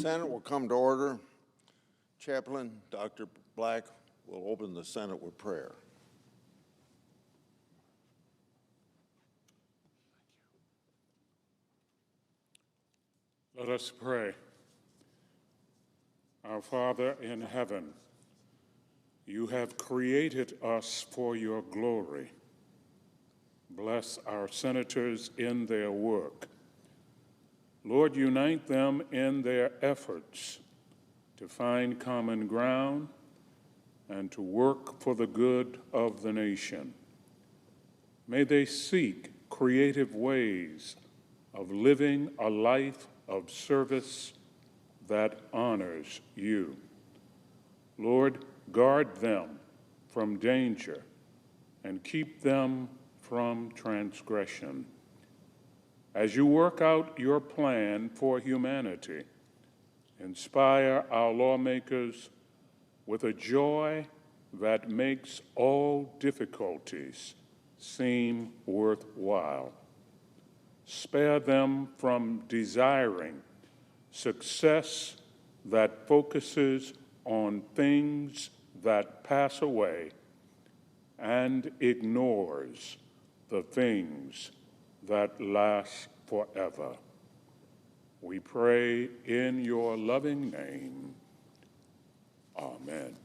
Senate will come to order. Chaplain Dr. Black will open the Senate with prayer. Let us pray. Our Father in heaven, you have created us for your glory. Bless our senators in their work. Lord, unite them in their efforts to find common ground and to work for the good of the nation. May they seek creative ways of living a life of service that honors you. Lord, guard them from danger and keep them from transgression. As you work out your plan for humanity, inspire our lawmakers with a joy that makes all difficulties seem worthwhile. Spare them from desiring success that focuses on things that pass away and ignores the things that last forever. We pray in your loving name. Amen.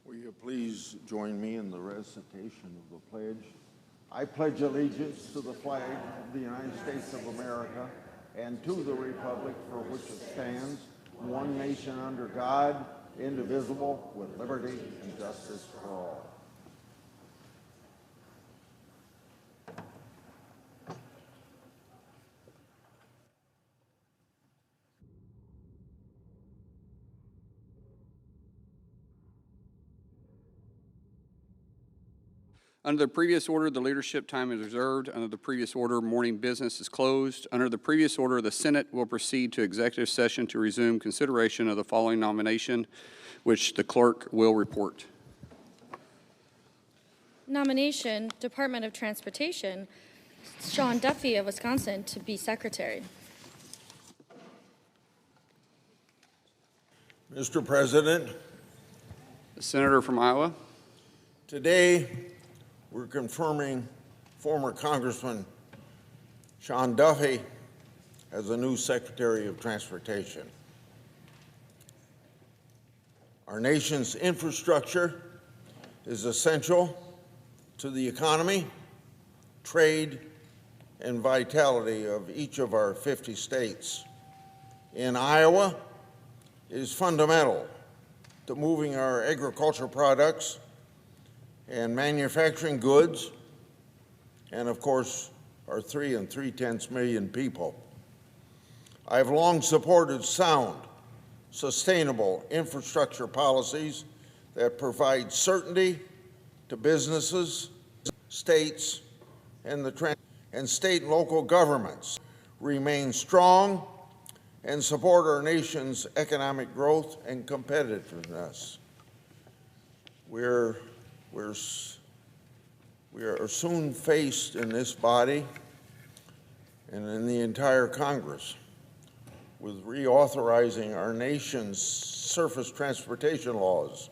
Will you please join me in the recitation of the pledge? I pledge allegiance to the flag of the United States of America and to the republic for which it stands, one nation under God, indivisible, with liberty and justice for all. Under the previous order, the leadership time is reserved. Under the previous order, morning business is closed. Under the previous order, the Senate will proceed to executive session to resume consideration of the following nomination, which the clerk will report. Nomination, Department of Transportation, Sean Duffy of Wisconsin to be secretary. Mr. President, The senator from Iowa. today we're confirming former Congressman Sean Duffy as the new Secretary of Transportation. Our nation's infrastructure is essential to the economy, trade, and vitality of each of our 50 states. In Iowa, it is fundamental to moving our agricultural products and manufacturing goods, and of course, our 3 3/10 million people. I have long supported sound, sustainable infrastructure policies that provide certainty to businesses, states, and state and local governments remain strong and support our nation's economic growth and competitiveness. We are soon faced in this body and in the entire Congress with reauthorizing our nation's surface transportation laws.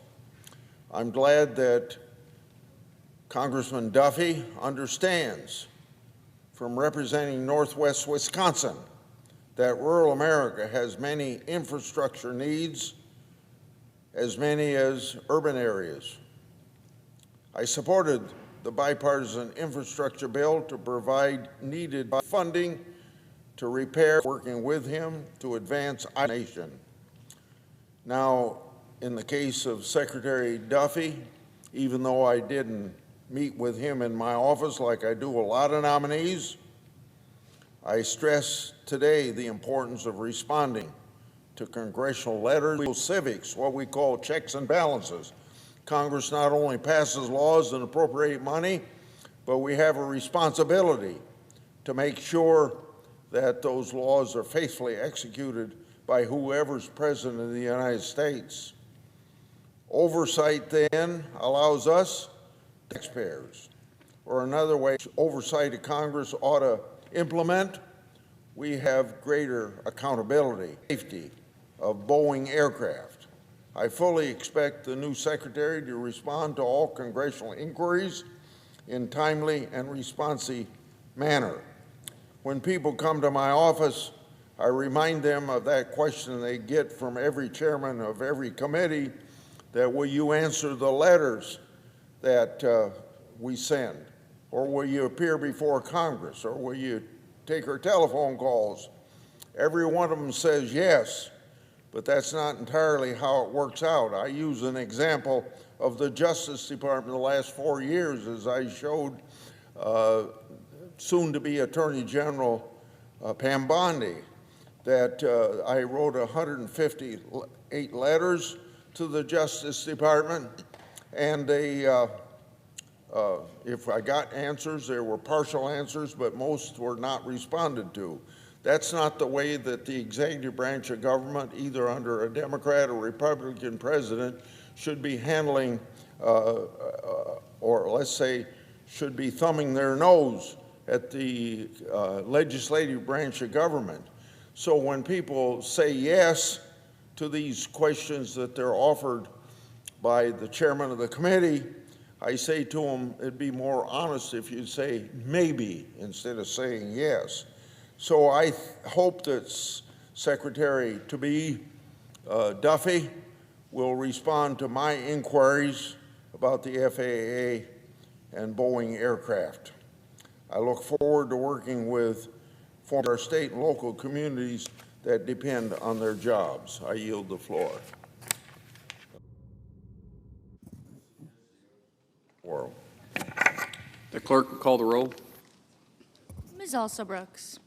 I'm glad that Congressman Duffy understands from representing Northwest Wisconsin that rural America has many infrastructure needs, as many as urban areas. I supported the bipartisan infrastructure bill to provide needed funding to repair, working with him to advance our nation. Now, in the case of Secretary Duffy, even though I didn't meet with him in my office like I do a lot of nominees, I stress today the importance of responding to congressional letters, civics, what we call checks and balances. Congress not only passes laws and appropriate money, but we have a responsibility to make sure that those laws are faithfully executed by whoever's president of the United States. Oversight then allows us, taxpayers, or another way, oversight of Congress ought to implement, we have greater accountability, safety of Boeing aircraft. I fully expect the new secretary to respond to all congressional inquiries in timely and responsive manner. When people come to my office, I remind them of that question they get from every chairman of every committee, that will you answer the letters that we send? Or will you appear before Congress? Or will you take our telephone calls? Every one of them says yes, but that's not entirely how it works out. I use an example of the Justice Department the last 4 years, as I showed soon-to-be Attorney General Pam Bondi, that I wrote 158 letters to the Justice Department, and they, if I got answers, there were partial answers, but most were not responded to. That's not the way that the executive branch of government, either under a Democrat or Republican president, should be handling, or let's say, should be thumbing their nose at the legislative branch of government. So when people say yes to these questions that they're offered by the chairman of the committee, I say to them, it'd be more honest if you'd say maybe instead of saying yes. So I hope that Secretary-to-be Duffy will respond to my inquiries about the FAA and Boeing aircraft. I look forward to working with our state and local communities that depend on their jobs. I yield the floor. The clerk will call the roll. Ms. Alsobrooks.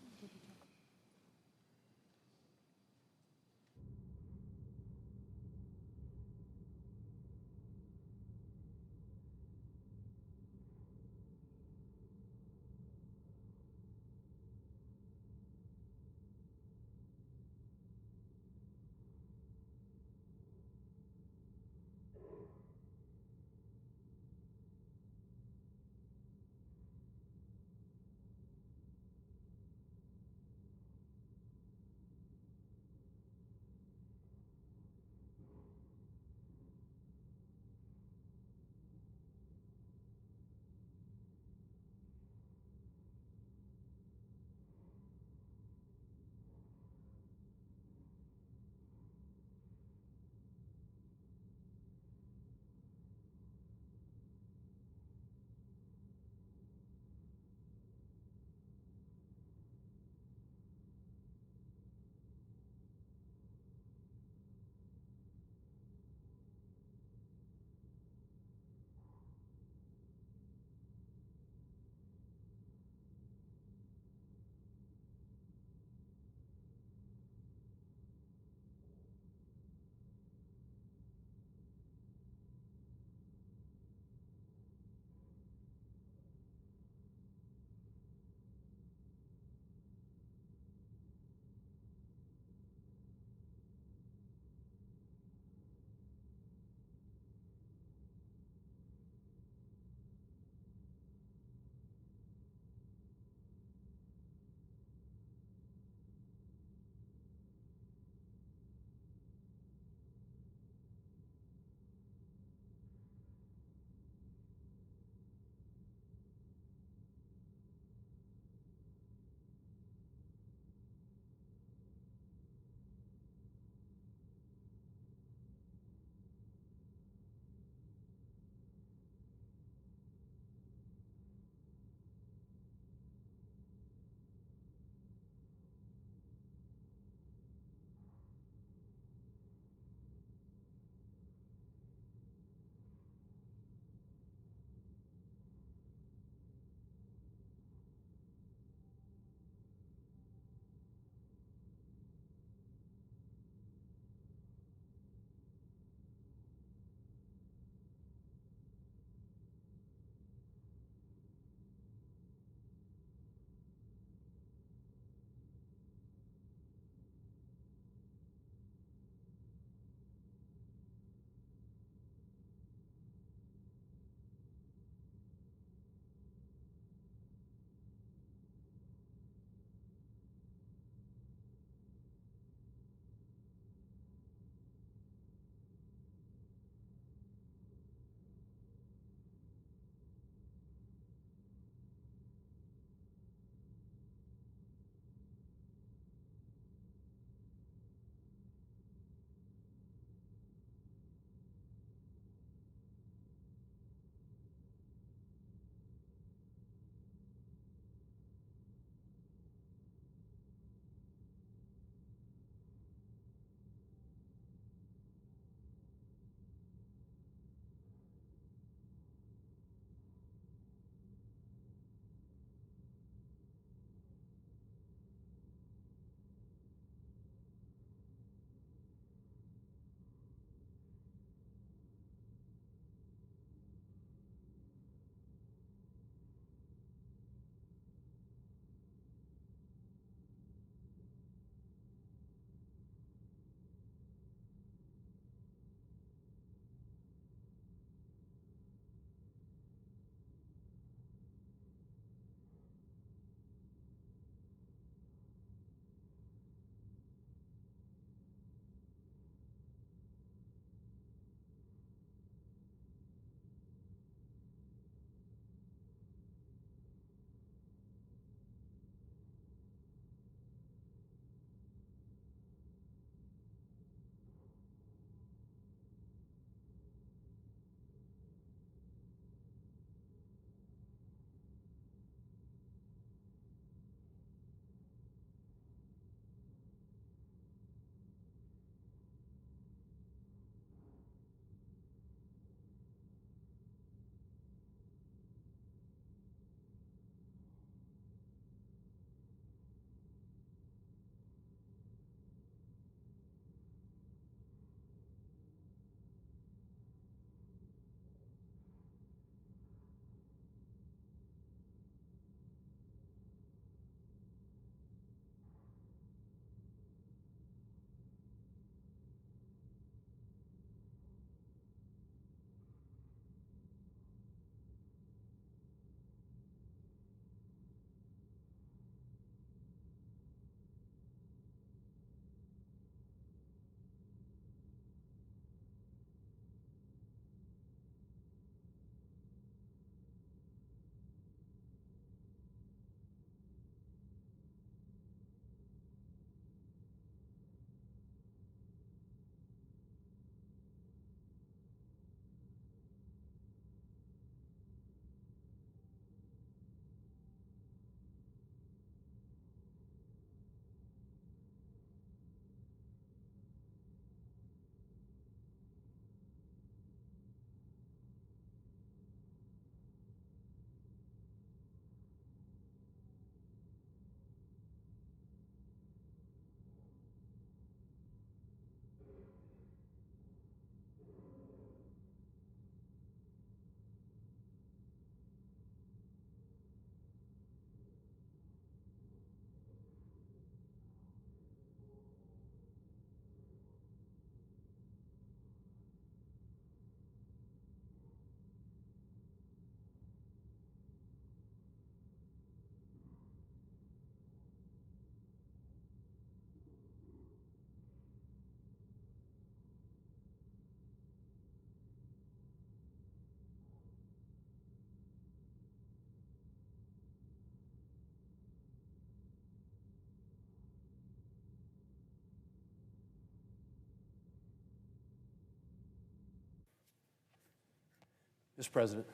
Mr. President.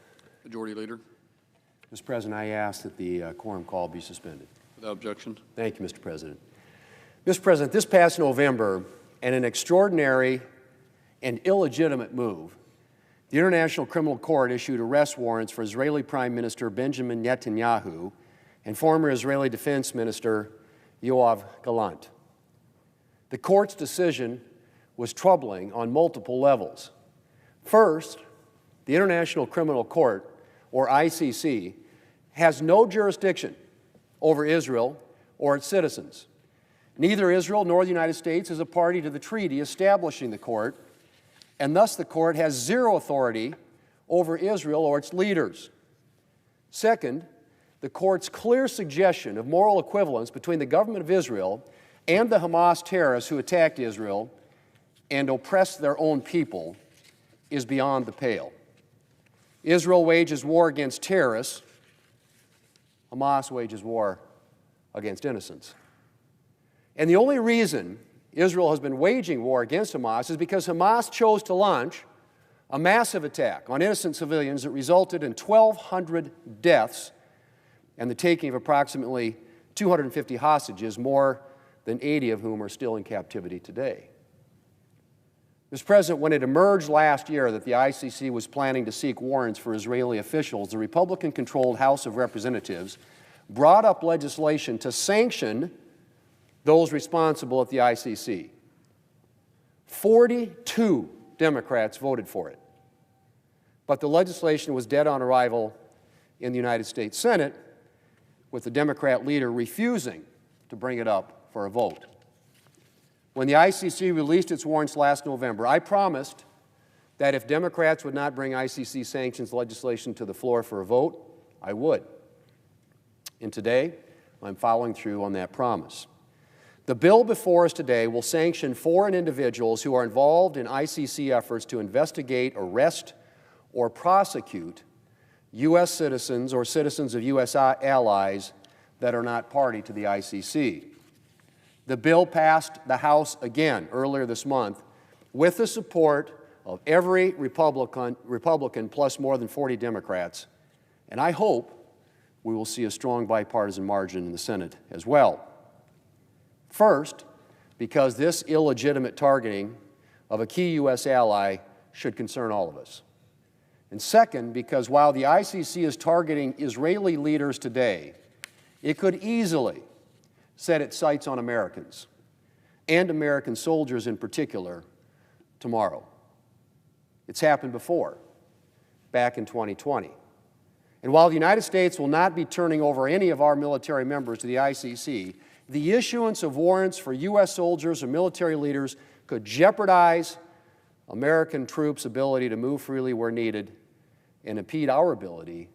Majority Leader, Mr. President, I ask that the quorum call be suspended. without objection. Thank you, Mr. President. Mr. President, this past November, in an extraordinary and illegitimate move, the International Criminal Court issued arrest warrants for Israeli Prime Minister Benjamin Netanyahu and former Israeli Defense Minister Yoav Gallant. The court's decision was troubling on multiple levels. First, the International Criminal Court, or ICC, has no jurisdiction over Israel or its citizens. Neither Israel nor the United States is a party to the treaty establishing the court, and thus the court has zero authority over Israel or its leaders. Second, the court's clear suggestion of moral equivalence between the government of Israel and the Hamas terrorists who attacked Israel and oppressed their own people is beyond the pale. Israel wages war against terrorists. Hamas wages war against innocents. And the only reason Israel has been waging war against Hamas is because Hamas chose to launch a massive attack on innocent civilians that resulted in 1,200 deaths and the taking of approximately 250 hostages, more than 80 of whom are still in captivity today. Mr. President, when it emerged last year that the ICC was planning to seek warrants for Israeli officials, the Republican-controlled House of Representatives brought up legislation to sanction those responsible at the ICC. 42 Democrats voted for it. But the legislation was dead on arrival in the United States Senate, with the Democrat leader refusing to bring it up for a vote. When the ICC released its warrants last November, I promised that if Democrats would not bring ICC sanctions legislation to the floor for a vote, I would. And today, I'm following through on that promise. The bill before us today will sanction foreign individuals who are involved in ICC efforts to investigate, arrest, or prosecute U.S. citizens or citizens of U.S. allies that are not party to the ICC. The bill passed the House again earlier this month with the support of every Republican plus more than 40 Democrats, and I hope we will see a strong bipartisan margin in the Senate as well. First, because this illegitimate targeting of a key U.S. ally should concern all of us. And second, because while the ICC is targeting Israeli leaders today, it could easily set its sights on Americans, and American soldiers in particular, tomorrow. It's happened before, back in 2020. And while the United States will not be turning over any of our military members to the ICC, the issuance of warrants for U.S. soldiers or military leaders could jeopardize American troops' ability to move freely where needed and impede our ability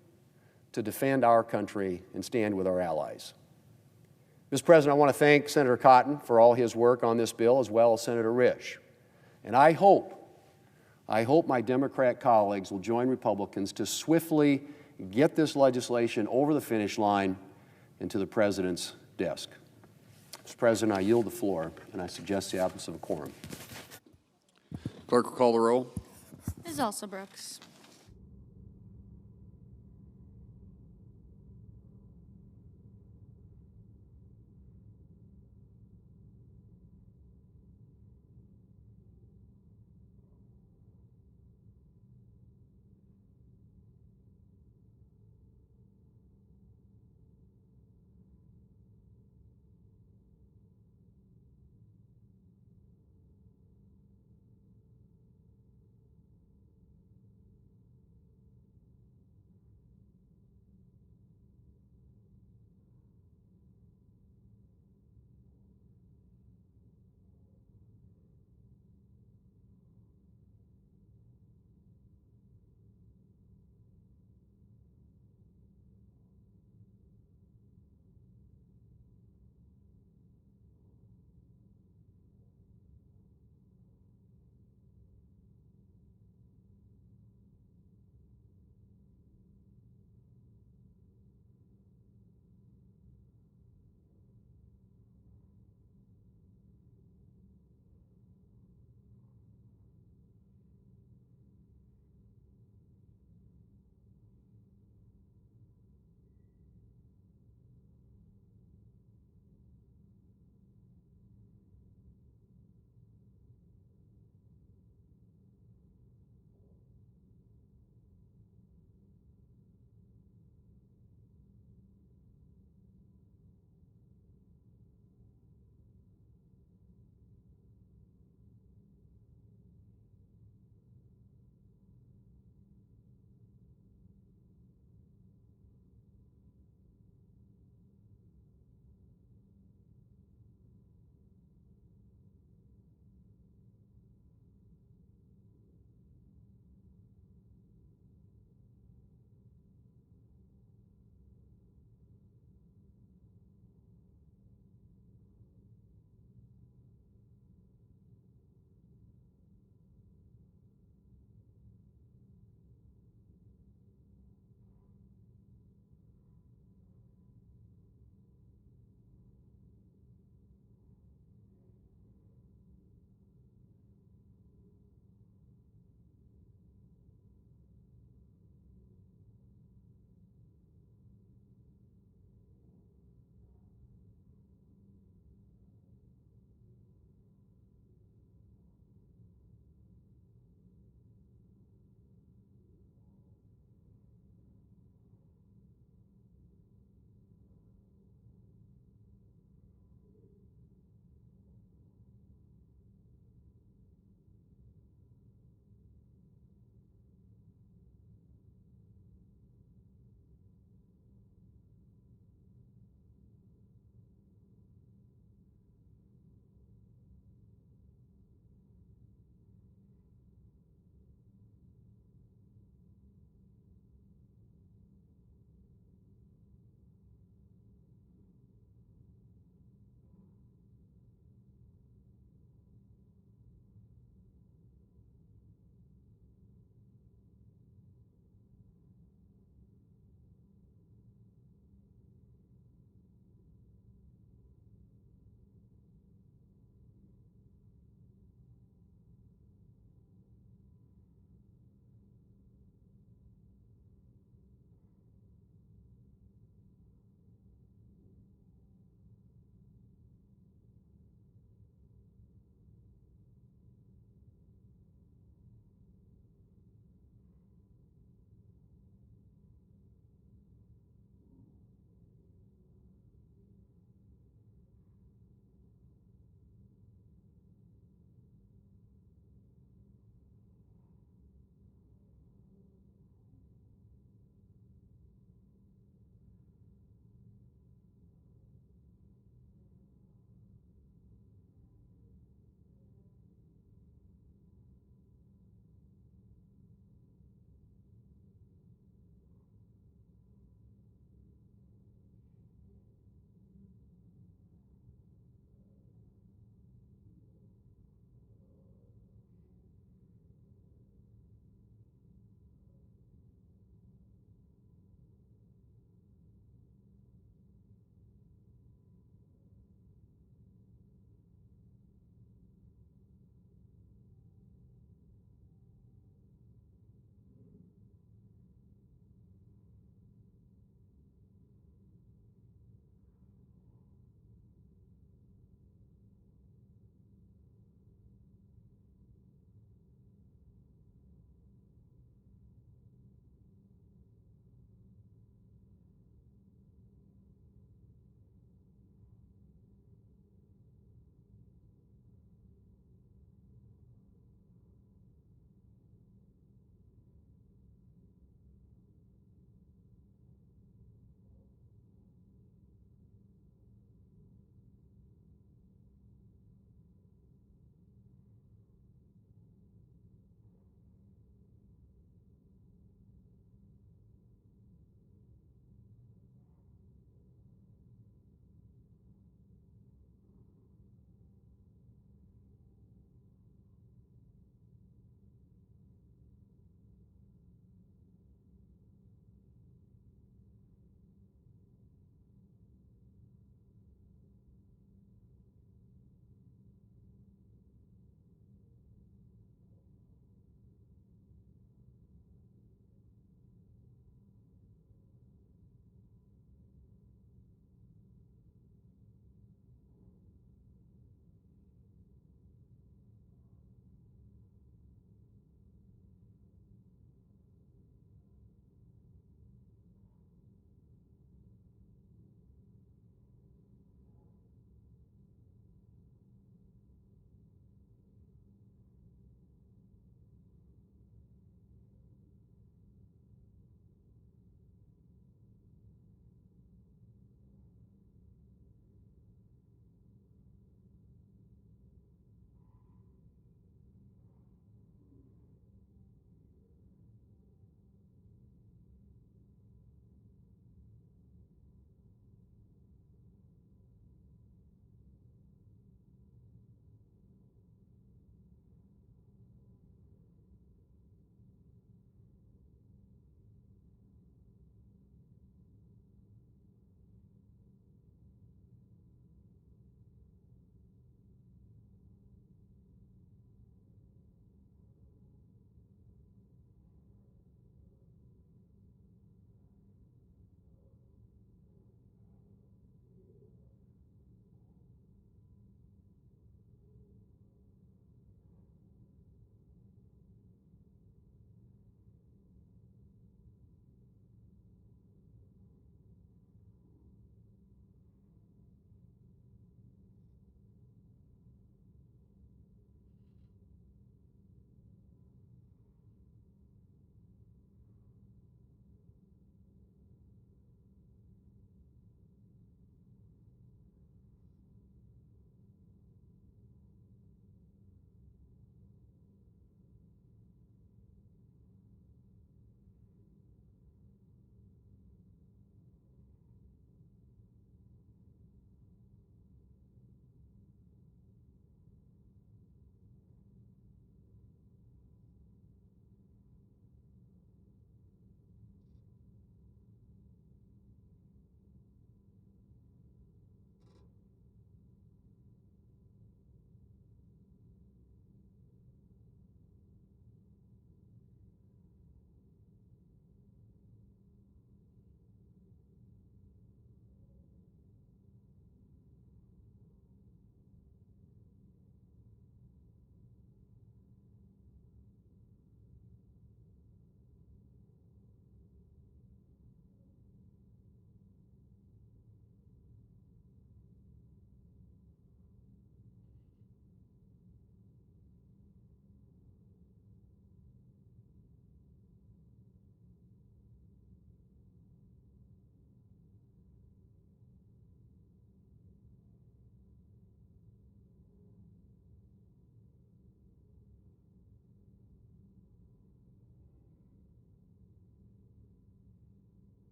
to defend our country and stand with our allies. Mr. President, I want to thank Senator Cotton for all his work on this bill, as well as Senator Risch. And I hope my Democrat colleagues will join Republicans to swiftly get this legislation over the finish line and to the President's desk. Mr. President, I yield the floor, and I suggest the absence of a quorum. Clerk will call the roll. Ms. Alsobrooks.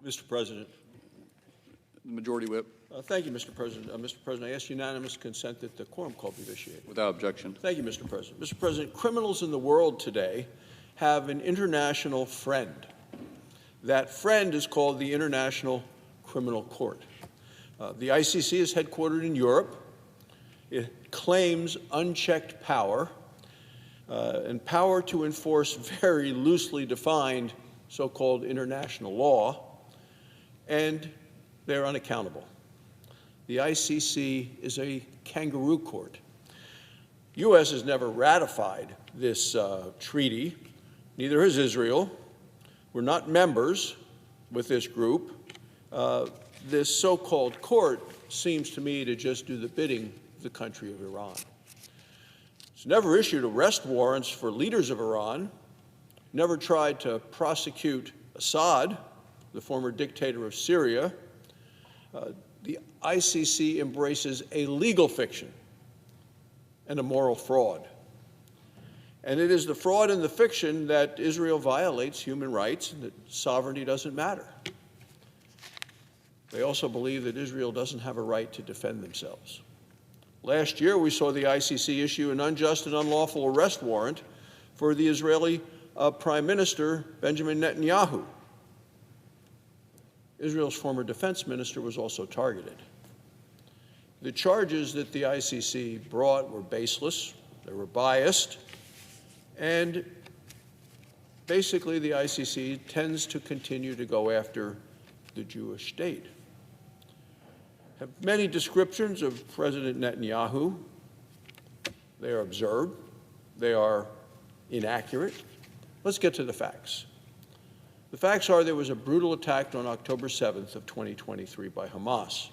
Mr. President. Majority Whip, Thank you, Mr. President. Mr. President, I ask unanimous consent that the quorum call be vitiated. without objection. Thank you, Mr. President. Mr. President, criminals in the world today have an international friend. That friend is called the International Criminal Court. The ICC is headquartered in Europe. It claims unchecked power and power to enforce very loosely defined so-called international law, and they're unaccountable. The ICC is a kangaroo court. U.S. has never ratified this treaty. Neither has Israel. We're not members with this group. This so-called court seems to me to just do the bidding of the country of Iran. It's never issued arrest warrants for leaders of Iran, never tried to prosecute Assad, the former dictator of Syria. The ICC embraces a legal fiction and a moral fraud. And it is the fraud and the fiction that Israel violates human rights and that sovereignty doesn't matter. They also believe that Israel doesn't have a right to defend themselves. Last year, we saw the ICC issue an unjust and unlawful arrest warrant for the Israeli Prime Minister, Benjamin Netanyahu. Israel's former defense minister was also targeted. The charges that the ICC brought were baseless, they were biased, and basically the ICC tends to continue to go after the Jewish state. Have many descriptions of President Netanyahu. They are absurd. They are inaccurate. Let's get to the facts. The facts are there was a brutal attack on October 7th of 2023 by Hamas.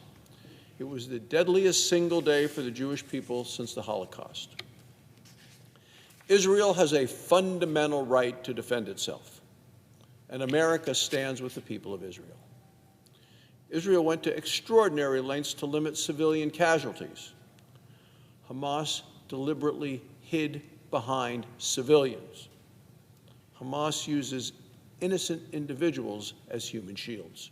It was the deadliest single day for the Jewish people since the Holocaust. Israel has a fundamental right to defend itself, and America stands with the people of Israel. Israel went to extraordinary lengths to limit civilian casualties. Hamas deliberately hid behind civilians. Hamas uses innocent individuals as human shields.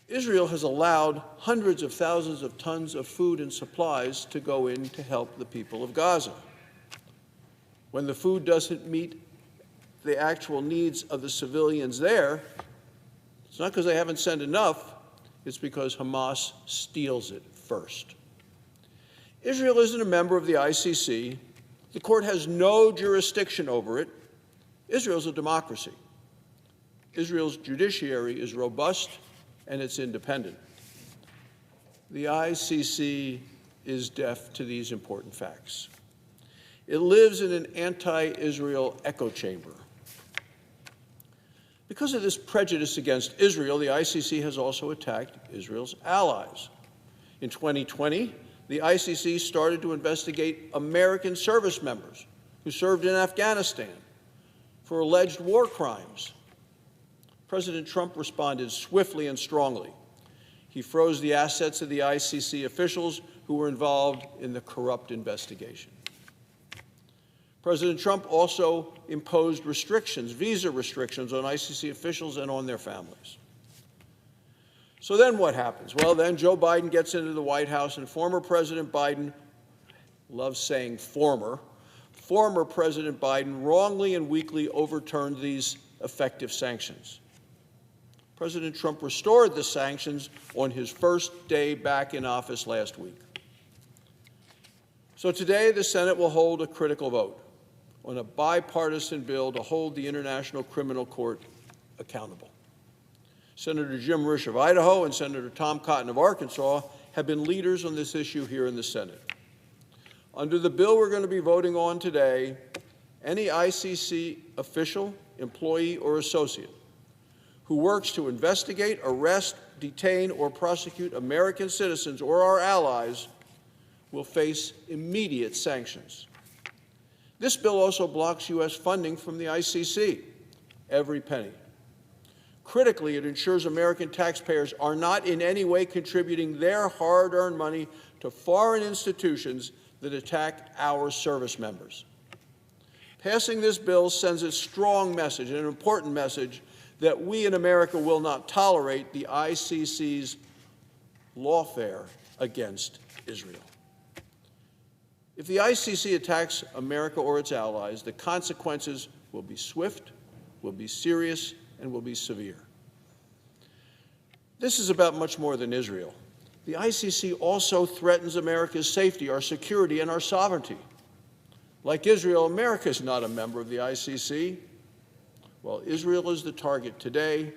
Israel has allowed hundreds of thousands of tons of food and supplies to go in to help the people of Gaza. When the food doesn't meet the actual needs of the civilians there, it's not because they haven't sent enough, it's because Hamas steals it first. Israel isn't a member of the ICC. The court has no jurisdiction over it. Israel's a democracy. Israel's judiciary is robust and it's independent. The ICC is deaf to these important facts. It lives in an anti-Israel echo chamber. Because of this prejudice against Israel, the ICC has also attacked Israel's allies. In 2020, the ICC started to investigate American service members who served in Afghanistan for alleged war crimes. President Trump responded swiftly and strongly. He froze the assets of the ICC officials who were involved in the corrupt investigation. President Trump also imposed restrictions, visa restrictions, on ICC officials and on their families. So then what happens? Well, then Joe Biden gets into the White House, and former President Biden, loves saying former President Biden wrongly and weakly overturned these effective sanctions. President Trump restored the sanctions on his first day back in office last week. So today, the Senate will hold a critical vote on a bipartisan bill to hold the International Criminal Court accountable. Senator Jim Risch of Idaho and Senator Tom Cotton of Arkansas have been leaders on this issue here in the Senate. Under the bill we're going to be voting on today, any ICC official, employee, or associate who works to investigate, arrest, detain, or prosecute American citizens or our allies will face immediate sanctions. This bill also blocks U.S. funding from the ICC, every penny. Critically, it ensures American taxpayers are not in any way contributing their hard-earned money to foreign institutions that attack our service members. Passing this bill sends a strong message, an important message, that we in America will not tolerate the ICC's lawfare against Israel. If the ICC attacks America or its allies, the consequences will be swift, will be serious, and will be severe. This is about much more than Israel. The ICC also threatens America's safety, our security, and our sovereignty. Like Israel, America is not a member of the ICC. While Israel is the target today,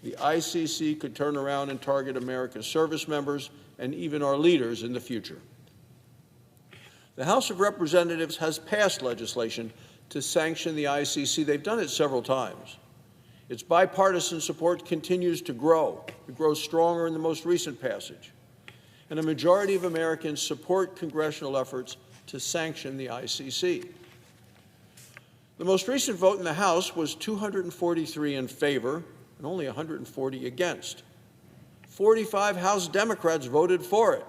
the ICC could turn around and target America's service members and even our leaders in the future. The House of Representatives has passed legislation to sanction the ICC. They've done it several times. Its bipartisan support continues to grow. It grows stronger in the most recent passage. And a majority of Americans support congressional efforts to sanction the ICC. The most recent vote in the House was 243 in favor and only 140 against. 45 House Democrats voted for it.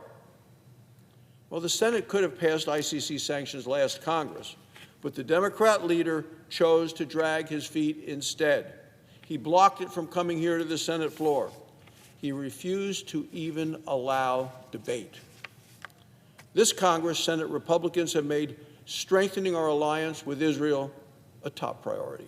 Well, the Senate could have passed ICC sanctions last Congress, but the Democrat leader chose to drag his feet instead. He blocked it from coming here to the Senate floor. He refused to even allow debate. This Congress, Senate Republicans have made strengthening our alliance with Israel a top priority.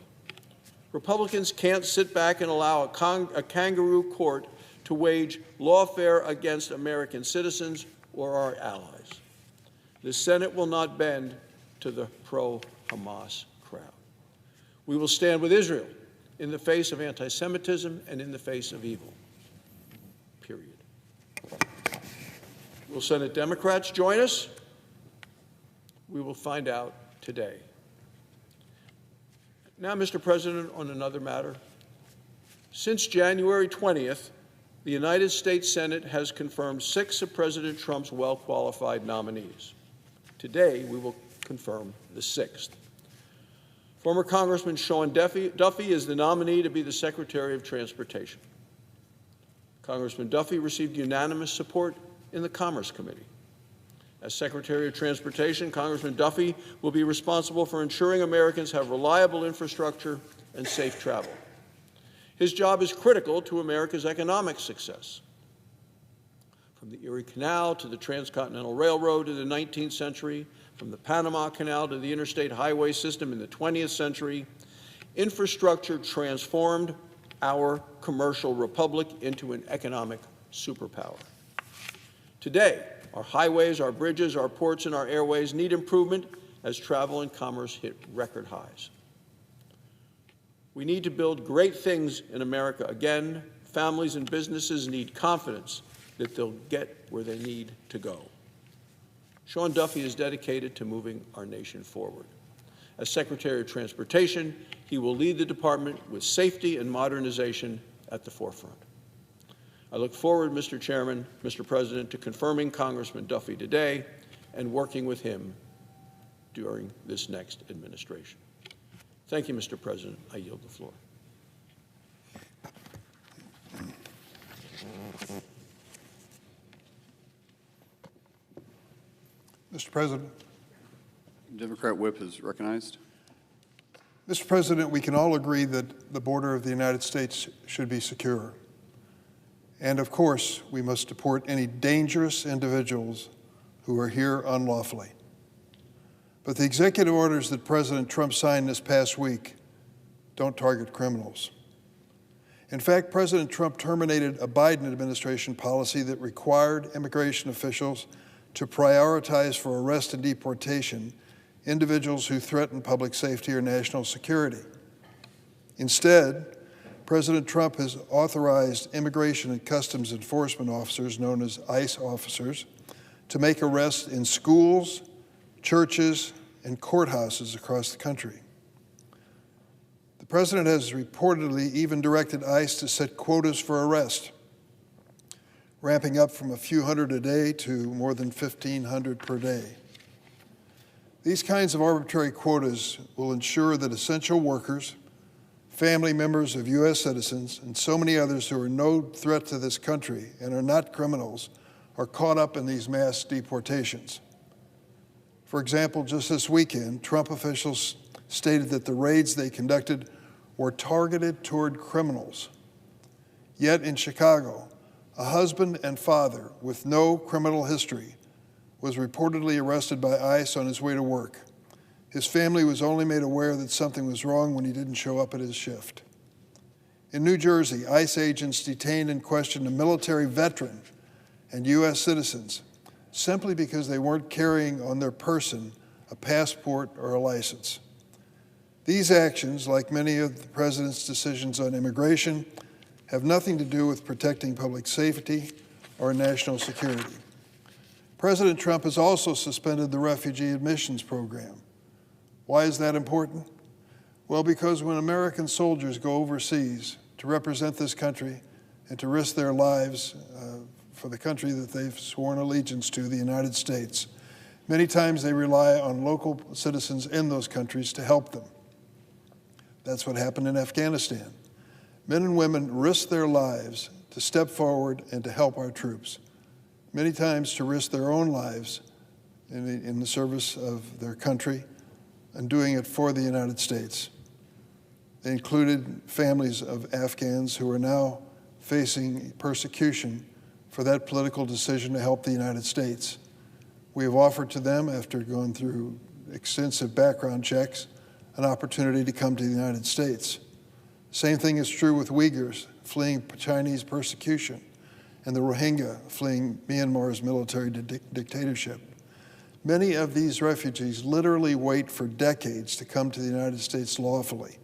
Republicans can't sit back and allow a kangaroo court to wage lawfare against American citizens or our allies. The Senate will not bend to the pro-Hamas crowd. We will stand with Israel in the face of anti-Semitism and in the face of evil. Period. Will Senate Democrats join us? We will find out today. Now, Mr. President, on another matter. Since January 20th, the United States Senate has confirmed 6 of President Trump's well-qualified nominees. Today, we will confirm the 6th. Former Congressman Sean Duffy is the nominee to be the Secretary of Transportation. Congressman Duffy received unanimous support in the Commerce Committee. As Secretary of Transportation, Congressman Duffy will be responsible for ensuring Americans have reliable infrastructure and safe travel. His job is critical to America's economic success. From the Erie Canal to the Transcontinental Railroad in the 19th century, from the Panama Canal to the interstate highway system in the 20th century, infrastructure transformed our commercial republic into an economic superpower. Today, our highways, our bridges, our ports, and our airways need improvement as travel and commerce hit record highs. We need to build great things in America again. Families and businesses need confidence that they'll get where they need to go. Sean Duffy is dedicated to moving our nation forward. As Secretary of Transportation, he will lead the department with safety and modernization at the forefront. I look forward, Mr. Chairman, Mr. President, to confirming Congressman Duffy today and working with him during this next administration. Thank you, Mr. President. I yield the floor. Mr. President. Democrat whip is recognized. Mr. President, we can all agree that the border of the United States should be secure. And of course, we must deport any dangerous individuals who are here unlawfully. But the executive orders that President Trump signed this past week don't target criminals. In fact, President Trump terminated a Biden administration policy that required immigration officials to prioritize for arrest and deportation individuals who threaten public safety or national security. Instead, President Trump has authorized Immigration and Customs Enforcement officers, known as ICE officers, to make arrests in schools, churches, and courthouses across the country. The President has reportedly even directed ICE to set quotas for arrest, ramping up from a few hundred a day to more than 1,500 per day. These kinds of arbitrary quotas will ensure that essential workers, family members of U.S. citizens, and so many others who are no threat to this country and are not criminals are caught up in these mass deportations. For example, just this weekend, Trump officials stated that the raids they conducted or targeted toward criminals. Yet in Chicago, a husband and father with no criminal history was reportedly arrested by ICE on his way to work. His family was only made aware that something was wrong when he didn't show up at his shift. In New Jersey, ICE agents detained and questioned a military veteran and U.S. citizens simply because they weren't carrying on their person a passport or a license. These actions, like many of the president's decisions on immigration, have nothing to do with protecting public safety or national security. President Trump has also suspended the refugee admissions program. Why is that important? Well, because when American soldiers go overseas to represent this country and to risk their lives for the country that they've sworn allegiance to, the United States, many times they rely on local citizens in those countries to help them. That's what happened in Afghanistan. Men and women risk their lives to step forward and to help our troops, many times to risk their own lives in the service of their country and doing it for the United States. They included families of Afghans who are now facing persecution for that political decision to help the United States. We have offered to them, after going through extensive background checks, an opportunity to come to the United States. Same thing is true with Uyghurs fleeing Chinese persecution and the Rohingya fleeing Myanmar's military dictatorship. Many of these refugees literally wait for decades to come to the United States lawfully,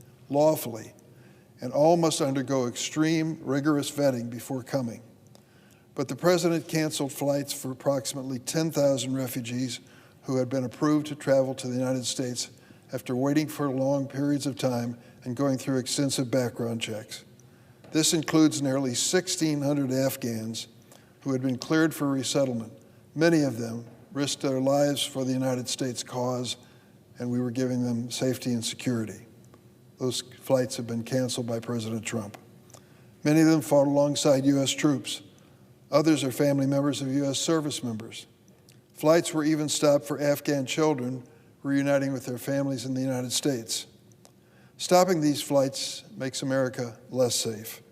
and all must undergo extreme, rigorous vetting before coming. But the president canceled flights for approximately 10,000 refugees who had been approved to travel to the United States after waiting for long periods of time and going through extensive background checks. This includes nearly 1,600 Afghans who had been cleared for resettlement. Many of them risked their lives for the United States cause, and we were giving them safety and security. Those flights have been canceled by President Trump. Many of them fought alongside U.S. troops. Others are family members of U.S. service members. Flights were even stopped for Afghan children reuniting with their families in the United States. Stopping these flights makes America less safe.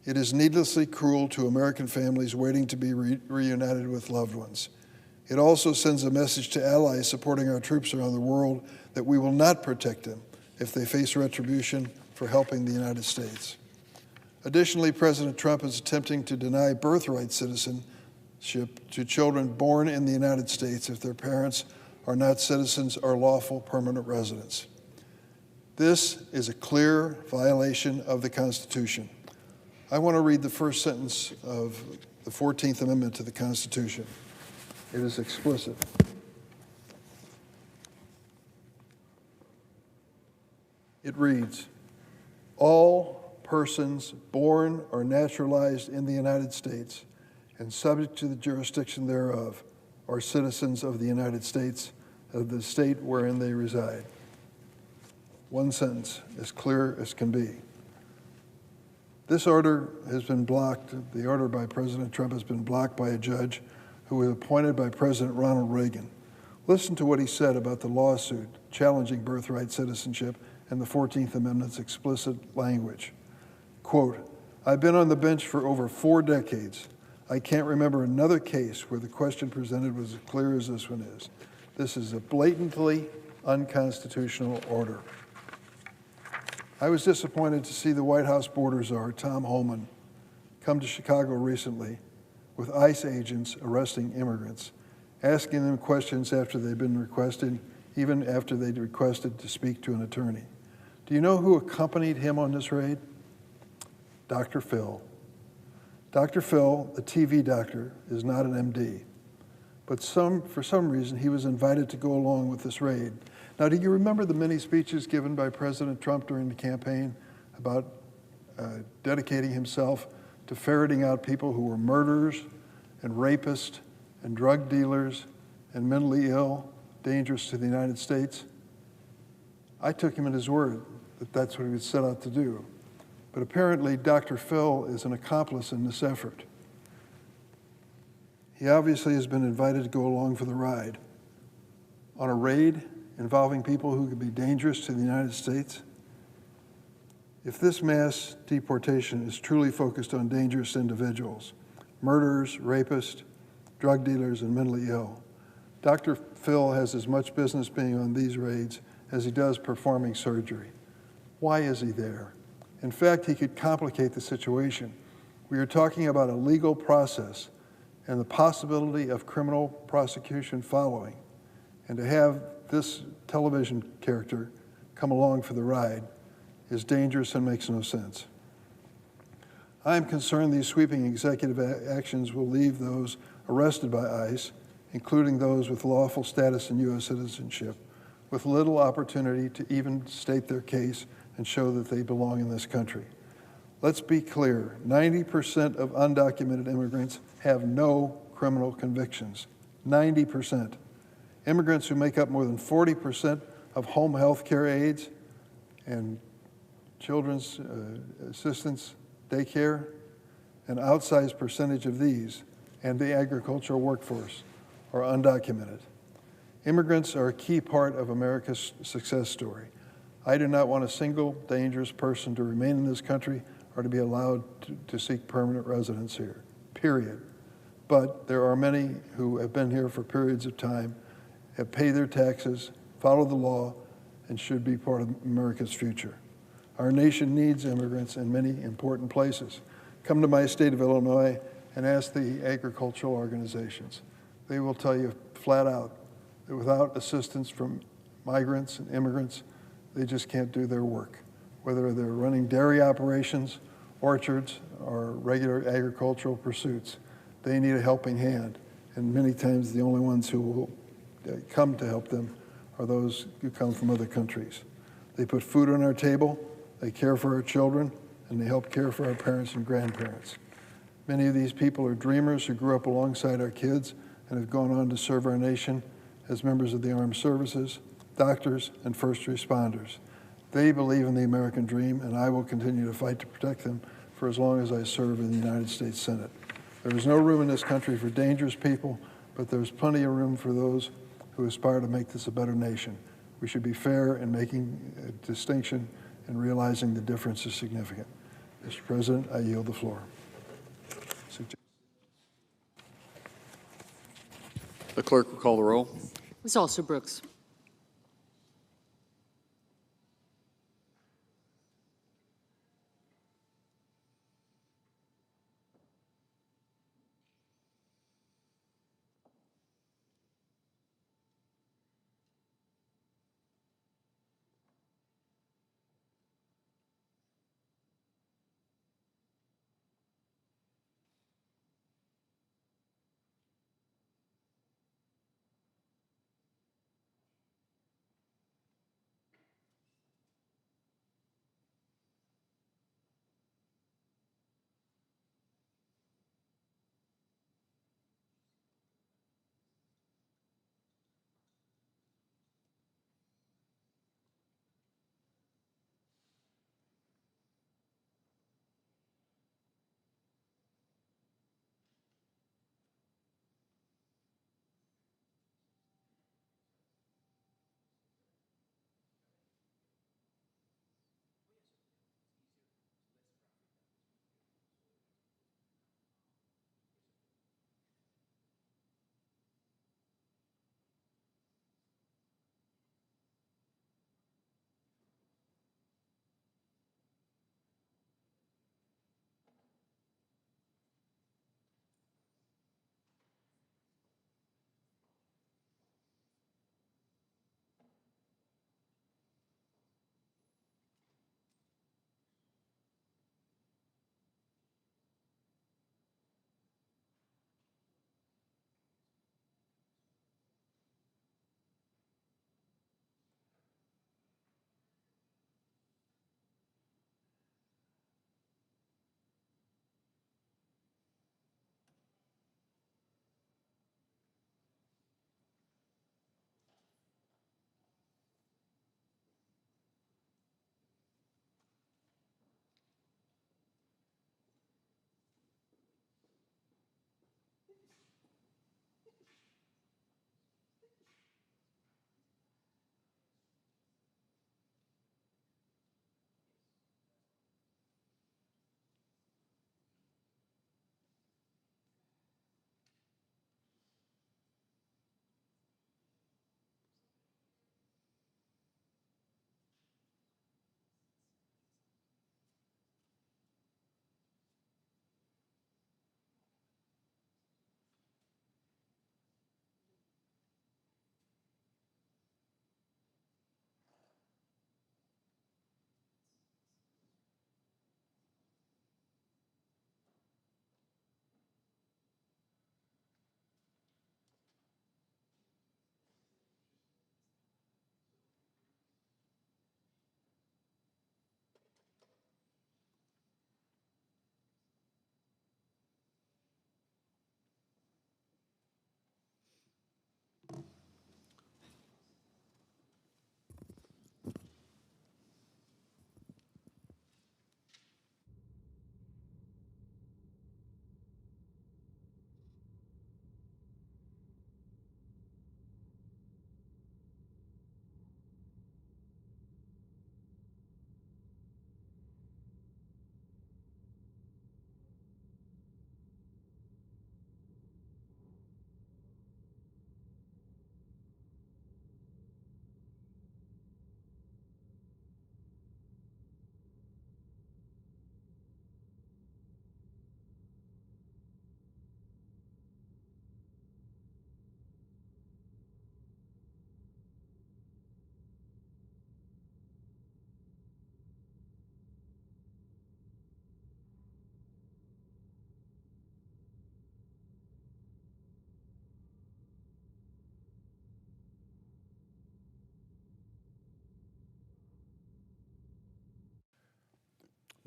It is needlessly cruel to American families waiting to be reunited with loved ones. It also sends a message to allies supporting our troops around the world that we will not protect them if they face retribution for helping the United States. Additionally, President Trump is attempting to deny birthright citizenship to children born in the United States if their parents are not citizens or lawful permanent residents. This is a clear violation of the Constitution. I want to read the first sentence of the 14th Amendment to the Constitution. It is explicit. It reads, "All persons born or naturalized in the United States and subject to the jurisdiction thereof are citizens of the United States, of the state wherein they reside." One sentence, as clear as can be. This order has been blocked. The order by President Trump has been blocked by a judge who was appointed by President Ronald Reagan. Listen to what he said about the lawsuit challenging birthright citizenship and the 14th Amendment's explicit language. Quote, "I've been on the bench for over 4 decades. I can't remember another case where the question presented was as clear as this one is. This is a blatantly unconstitutional order." I was disappointed to see the White House border czar, Tom Homan, come to Chicago recently with ICE agents arresting immigrants, asking them questions after they'd been requested, even after they'd requested to speak to an attorney. Do you know who accompanied him on this raid? Dr. Phil. Dr. Phil, the TV doctor, is not an MD, but for some reason he was invited to go along with this raid. Now, do you remember the many speeches given by President Trump during the campaign about dedicating himself to ferreting out people who were murderers and rapists and drug dealers and mentally ill, dangerous to the United States? I took him at his word that that's what he would set out to do. But apparently, Dr. Phil is an accomplice in this effort. He obviously has been invited to go along for the ride on a raid involving people who could be dangerous to the United States. If this mass deportation is truly focused on dangerous individuals, murderers, rapists, drug dealers, and mentally ill, Dr. Phil has as much business being on these raids as he does performing surgery. Why is he there? In fact, he could complicate the situation. We are talking about a legal process and the possibility of criminal prosecution following. And to have this television character come along for the ride is dangerous and makes no sense. I am concerned these sweeping executive actions will leave those arrested by ICE, including those with lawful status and U.S. citizenship, with little opportunity to even state their case and show that they belong in this country. Let's be clear, 90% of undocumented immigrants have no criminal convictions. 90%. Immigrants who make up more than 40% of home health care aides and children's assistance daycare, an outsized percentage of these and the agricultural workforce are undocumented. Immigrants are a key part of America's success story. I do not want a single dangerous person to remain in this country or to be allowed to seek permanent residence here, period. But there are many who have been here for periods of time, have paid their taxes, followed the law, and should be part of America's future. Our nation needs immigrants in many important places. Come to my state of Illinois and ask the agricultural organizations. They will tell you flat out that without assistance from migrants and immigrants, they just can't do their work. Whether they're running dairy operations, orchards, or regular agricultural pursuits, they need a helping hand. And many times the only ones who will come to help them are those who come from other countries. They put food on our table, they care for our children, and they help care for our parents and grandparents. Many of these people are dreamers who grew up alongside our kids and have gone on to serve our nation as members of the armed services, doctors, and first responders. They believe in the American dream, and I will continue to fight to protect them for as long as I serve in the United States Senate. There is no room in this country for dangerous people, but there's plenty of room for those who aspire to make this a better nation. We should be fair in making a distinction and realizing the difference is significant. Mr. President, I yield the floor. The clerk will call the roll. Ms. Alston-Brooks.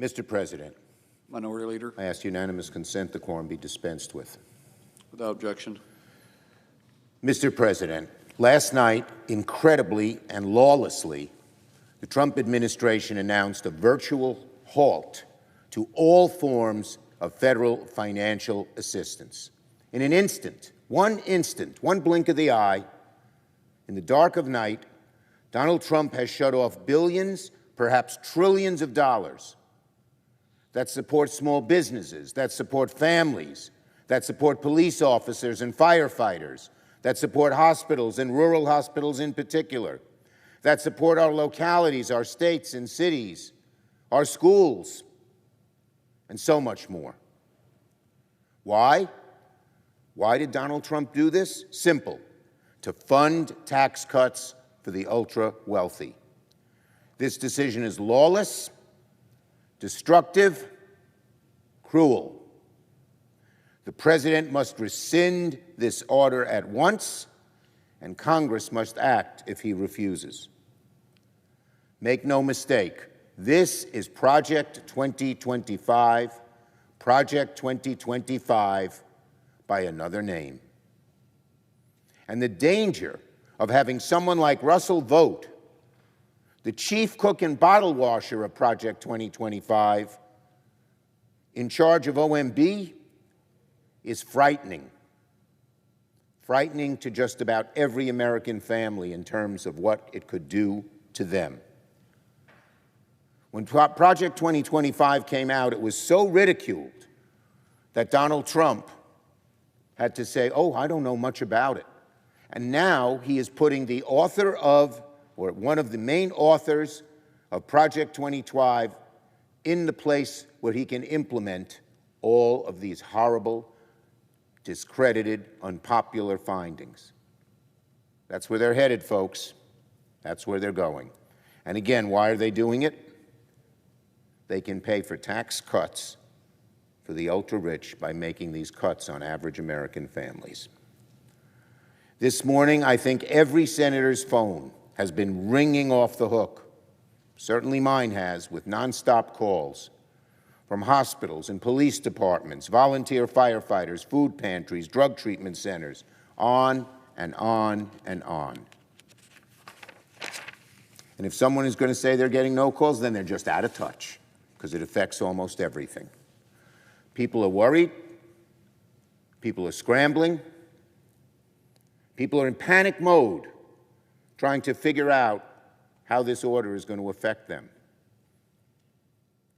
Mr. President, Minority Leader, I ask unanimous consent the quorum be dispensed with. without objection. Mr. President, last night, incredibly and lawlessly, the Trump administration announced a virtual halt to all forms of federal financial assistance. In an instant, one blink of the eye, in the dark of night, Donald Trump has shut off billions, perhaps trillions of dollars that support small businesses, that support families, that support police officers and firefighters, that support hospitals and rural hospitals in particular, that support our localities, our states and cities, our schools, and so much more. Why? Why did Donald Trump do this? Simple: to fund tax cuts for the ultra-wealthy. This decision is lawless, destructive, cruel. The President must rescind this order at once, and Congress must act if he refuses. Make no mistake, this is Project 2025, Project 2025 by another name. And the danger of having someone like Russell Vought, the chief cook and bottle washer of Project 2025, in charge of OMB is frightening. Frightening to just about every American family in terms of what it could do to them. When Project 2025 came out, it was so ridiculed that Donald Trump had to say, "Oh, I don't know much about it." And now he is putting the author of, or one of the main authors of Project 2025 in the place where he can implement all of these horrible, discredited, unpopular findings. That's where they're headed, folks. That's where they're going. And again, why are they doing it? They can pay for tax cuts for the ultra-rich by making these cuts on average American families. This morning, I think every senator's phone has been ringing off the hook. Certainly mine has, with nonstop calls from hospitals and police departments, volunteer firefighters, food pantries, drug treatment centers, on and on and on. And if someone is going to say they're getting no calls, then they're just out of touch, because it affects almost everything. People are worried. People are scrambling. People are in panic mode, trying to figure out how this order is going to affect them.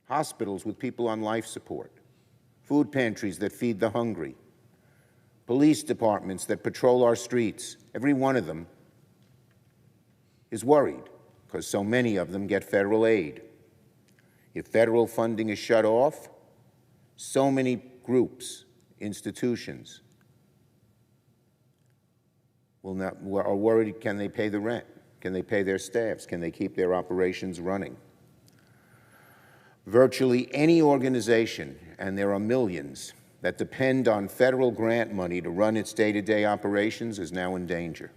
Hospitals with people on life support, food pantries that feed the hungry, police departments that patrol our streets, every one of them is worried because so many of them get federal aid. If federal funding is shut off, so many groups, institutions are worried, can they pay the rent? Can they pay their staffs? Can they keep their operations running? Virtually any organization, and there are millions, that depend on federal grant money to run its day-to-day operations is now in danger.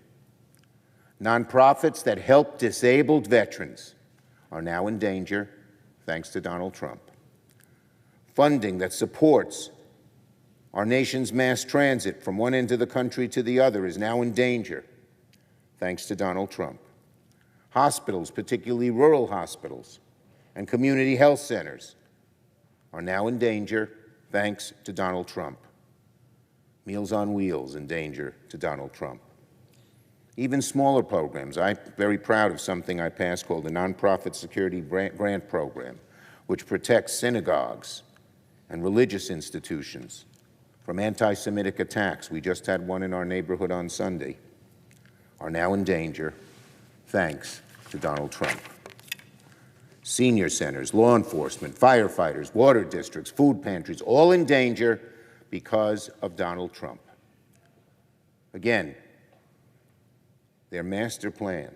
Nonprofits that help disabled veterans are now in danger, thanks to Donald Trump. Funding that supports our nation's mass transit from one end of the country to the other is now in danger, thanks to Donald Trump. Hospitals, particularly rural hospitals, and community health centers are now in danger, thanks to Donald Trump. Meals on Wheels in danger to Donald Trump. Even smaller programs. I'm very proud of something I passed called the Nonprofit Security Grant Program, which protects synagogues and religious institutions from anti-Semitic attacks. We just had one in our neighborhood on Sunday. Are now in danger, thanks to Donald Trump. Senior centers, law enforcement, firefighters, water districts, food pantries, all in danger because of Donald Trump. Again, their master plan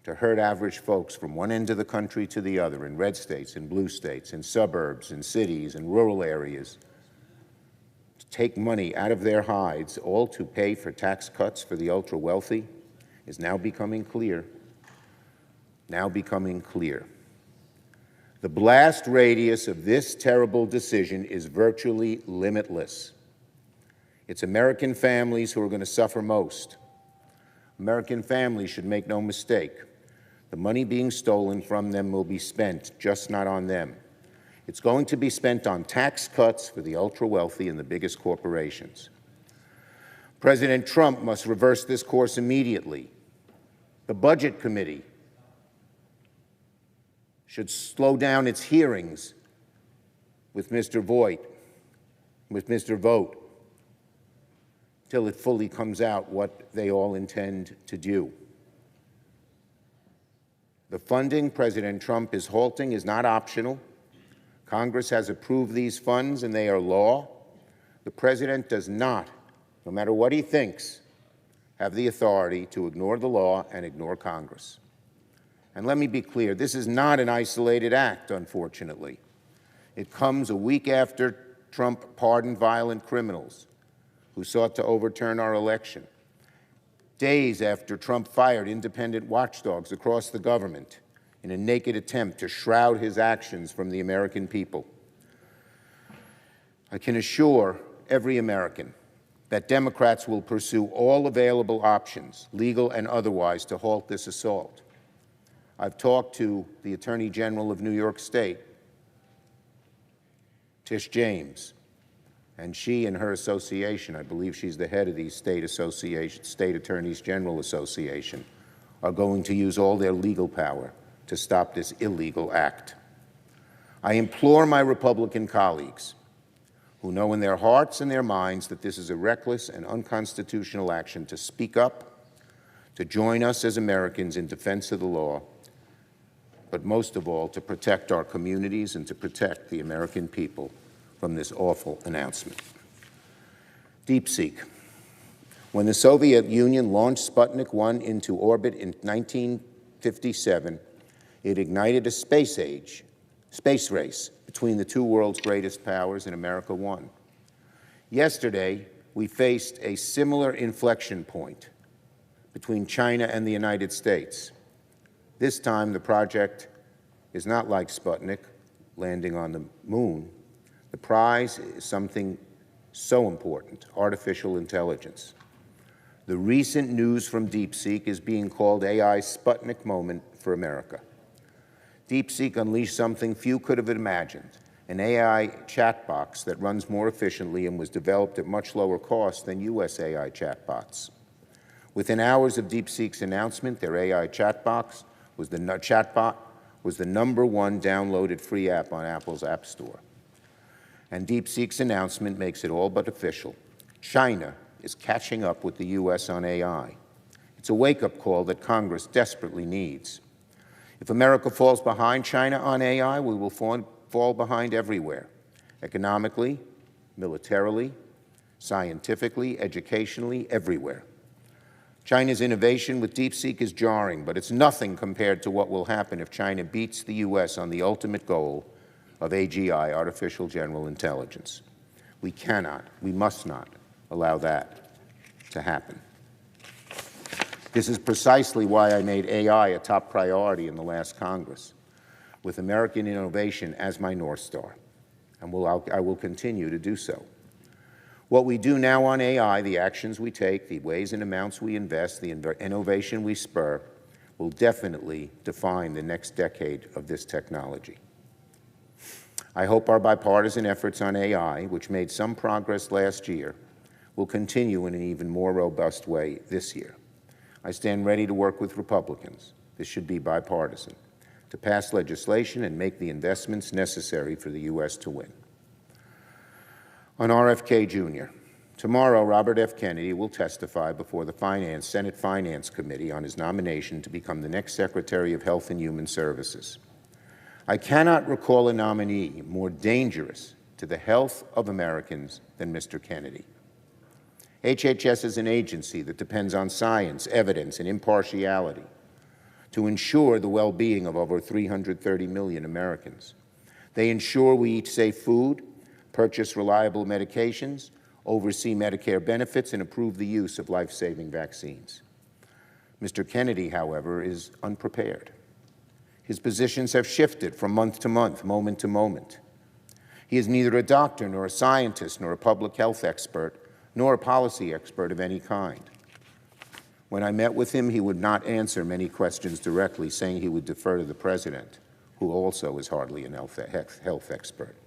to hurt average folks from one end of the country to the other, in red states, in blue states, in suburbs, in cities, in rural areas, to take money out of their hides, all to pay for tax cuts for the ultra-wealthy, is now becoming clear. Now becoming clear. The blast radius of this terrible decision is virtually limitless. It's American families who are going to suffer most. American families should make no mistake. The money being stolen from them will be spent, just not on them. It's going to be spent on tax cuts for the ultra-wealthy and the biggest corporations. President Trump must reverse this course immediately. The Budget Committee should slow down its hearings with Mr. Vogt, till it fully comes out what they all intend to do. The funding President Trump is halting is not optional. Congress has approved these funds and they are law. The President does not, no matter what he thinks, have the authority to ignore the law and ignore Congress. And let me be clear, this is not an isolated act, unfortunately. It comes a week after Trump pardoned violent criminals who sought to overturn our election, days after Trump fired independent watchdogs across the government in a naked attempt to shroud his actions from the American people. I can assure every American that Democrats will pursue all available options, legal and otherwise, to halt this assault. I've talked to the Attorney General of New York State, Tish James, and she and her association, I believe she's the head of the State Attorneys General Association, are going to use all their legal power to stop this illegal act. I implore my Republican colleagues, who know in their hearts and their minds that this is a reckless and unconstitutional action, to speak up, to join us as Americans in defense of the law, but most of all, to protect our communities and to protect the American people from this awful announcement. DeepSeek. When the Soviet Union launched Sputnik 1 into orbit in 1957, it ignited a space race between the two world's greatest powers, and America won. Yesterday, we faced a similar inflection point between China and the United States. This time, the project is not like Sputnik landing on the moon. The prize is something so important: artificial intelligence. The recent news from DeepSeek is being called AI's Sputnik moment for America. DeepSeek unleashed something few could have imagined, an AI chat box that runs more efficiently and was developed at much lower cost than U.S. AI chatbots. Within hours of DeepSeek's announcement, their AI chatbot was the #1 downloaded free app on Apple's App Store. And DeepSeek's announcement makes it all but official. China is catching up with the U.S. on AI. It's a wake-up call that Congress desperately needs. If America falls behind China on AI, we will fall behind everywhere: economically, militarily, scientifically, educationally, everywhere. China's innovation with DeepSeek is jarring, but it's nothing compared to what will happen if China beats the U.S. on the ultimate goal of AGI, artificial general intelligence. We cannot, we must not allow that to happen. This is precisely why I made AI a top priority in the last Congress, with American innovation as my North Star, and I will continue to do so. What we do now on AI, the actions we take, the ways and amounts we invest, the innovation we spur, will definitely define the next decade of this technology. I hope our bipartisan efforts on AI, which made some progress last year, will continue in an even more robust way this year. I stand ready to work with Republicans, this should be bipartisan, to pass legislation and make the investments necessary for the U.S. to win. On RFK Jr., tomorrow Robert F. Kennedy will testify before the Senate Finance Committee on his nomination to become the next Secretary of Health and Human Services. I cannot recall a nominee more dangerous to the health of Americans than Mr. Kennedy. HHS is an agency that depends on science, evidence, and impartiality to ensure the well-being of over 330 million Americans. They ensure we eat safe food, purchase reliable medications, oversee Medicare benefits, and approve the use of life-saving vaccines. Mr. Kennedy, however, is unprepared. His positions have shifted from month to month, moment to moment. He is neither a doctor, nor a scientist, nor a public health expert, nor a policy expert of any kind. When I met with him, he would not answer many questions directly, saying he would defer to the president, who also is hardly an health expert.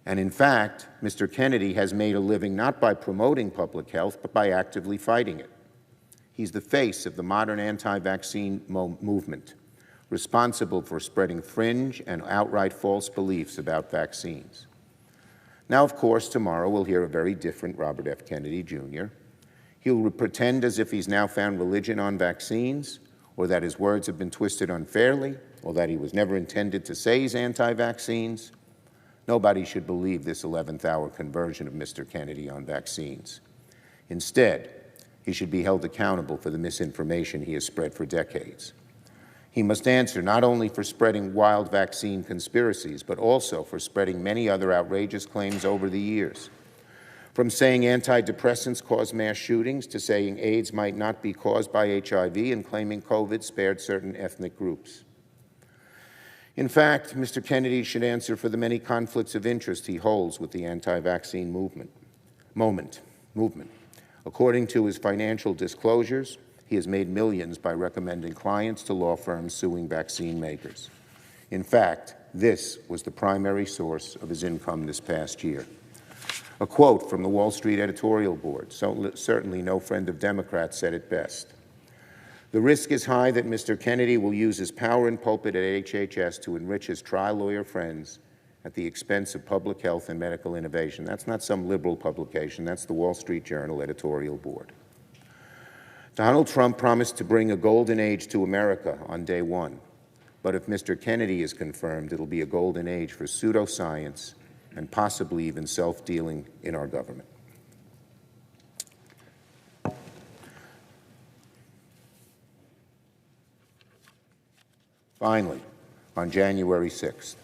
And in fact, Mr. Kennedy has made a living not by promoting public health, but by actively fighting it. He's the face of the modern anti-vaccine movement, responsible for spreading fringe and outright false beliefs about vaccines. Now, of course, tomorrow we'll hear a very different Robert F. Kennedy, Jr. He'll pretend as if he's now found religion on vaccines, or that his words have been twisted unfairly, or that he was never intended to say he's anti-vaccines. Nobody should believe this 11th-hour conversion of Mr. Kennedy on vaccines. Instead, he should be held accountable for the misinformation he has spread for decades. He must answer not only for spreading wild vaccine conspiracies, but also for spreading many other outrageous claims over the years. From saying antidepressants cause mass shootings to saying AIDS might not be caused by HIV and claiming COVID spared certain ethnic groups. In fact, Mr. Kennedy should answer for the many conflicts of interest he holds with the anti-vaccine movement. According to his financial disclosures, he has made millions by recommending clients to law firms suing vaccine makers. In fact, this was the primary source of his income this past year. A quote from the Wall Street editorial board, certainly no friend of Democrats, said it best. The risk is high that Mr. Kennedy will use his power and pulpit at HHS to enrich his trial lawyer friends at the expense of public health and medical innovation. That's not some liberal publication. That's the Wall Street Journal editorial board. Donald Trump promised to bring a golden age to America on day one. But if Mr. Kennedy is confirmed, it'll be a golden age for pseudoscience and possibly even self-dealing in our government. Finally, on January 6th,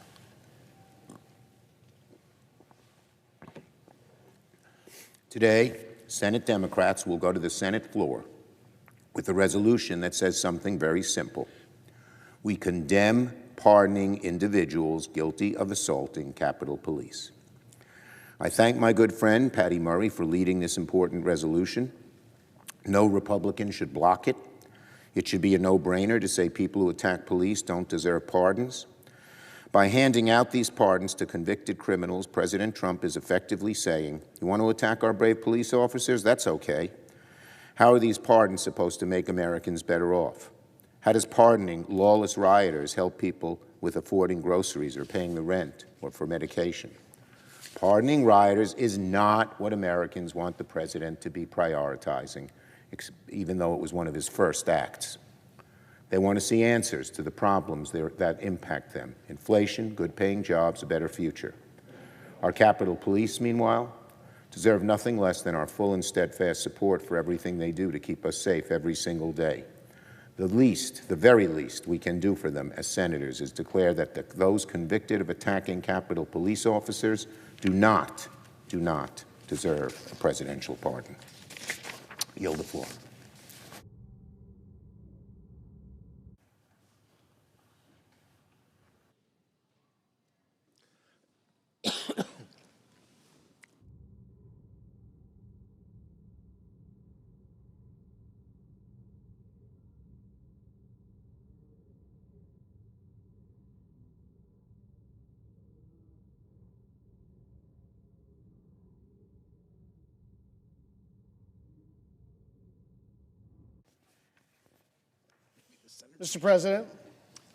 today, Senate Democrats will go to the Senate floor with a resolution that says something very simple. We condemn pardoning individuals guilty of assaulting Capitol Police. I thank my good friend Patty Murray for leading this important resolution. No Republican should block it. It should be a no-brainer to say people who attack police don't deserve pardons. By handing out these pardons to convicted criminals, President Trump is effectively saying, you want to attack our brave police officers? That's okay. How are these pardons supposed to make Americans better off? How does pardoning lawless rioters help people with affording groceries or paying the rent or for medication? Pardoning rioters is not what Americans want the president to be prioritizing, even though it was one of his first acts. They want to see answers to the problems that impact them: inflation, good-paying jobs, a better future. Our Capitol Police, meanwhile, deserve nothing less than our full and steadfast support for everything they do to keep us safe every single day. The very least we can do for them as senators is declare that those convicted of attacking Capitol Police officers do not deserve a presidential pardon. I yield the floor. Mr. President.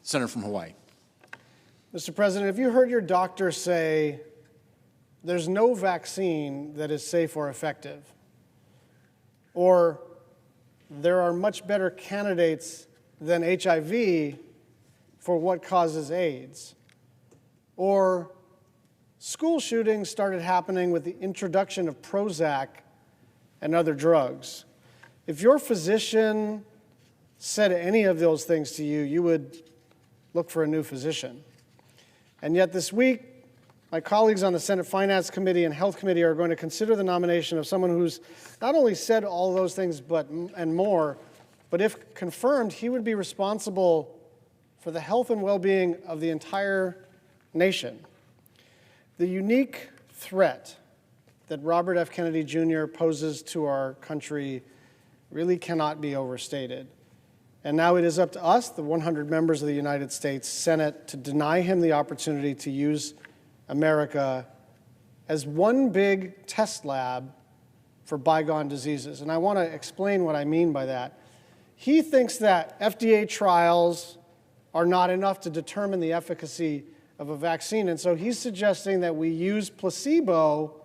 Senator from Hawaii. Mr. President, have you heard your doctor say there's no vaccine that is safe or effective? Or there are much better candidates than HIV for what causes AIDS? Or school shootings started happening with the introduction of Prozac and other drugs. If your physician said any of those things to you, you would look for a new physician. And yet this week, my colleagues on the Senate Finance Committee and Health Committee are going to consider the nomination of someone who's not only said all those things and more, but if confirmed, he would be responsible for the health and well-being of the entire nation. The unique threat that Robert F. Kennedy Jr. poses to our country really cannot be overstated. And now it is up to us, the 100 members of the United States Senate, to deny him the opportunity to use America as one big test lab for bygone diseases. And I want to explain what I mean by that. He thinks that FDA trials are not enough to determine the efficacy of a vaccine, and so he's suggesting that we use placebo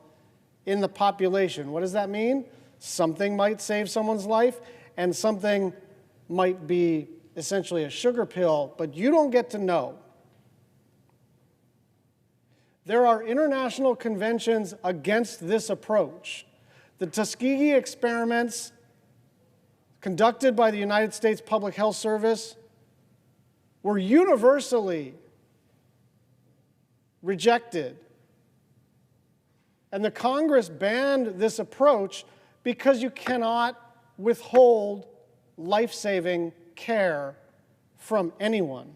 in the population. What does that mean? Something might save someone's life, and something might be essentially a sugar pill, but you don't get to know. There are international conventions against this approach. The Tuskegee experiments conducted by the United States Public Health Service were universally rejected. And the Congress banned this approach because you cannot withhold life-saving care from anyone.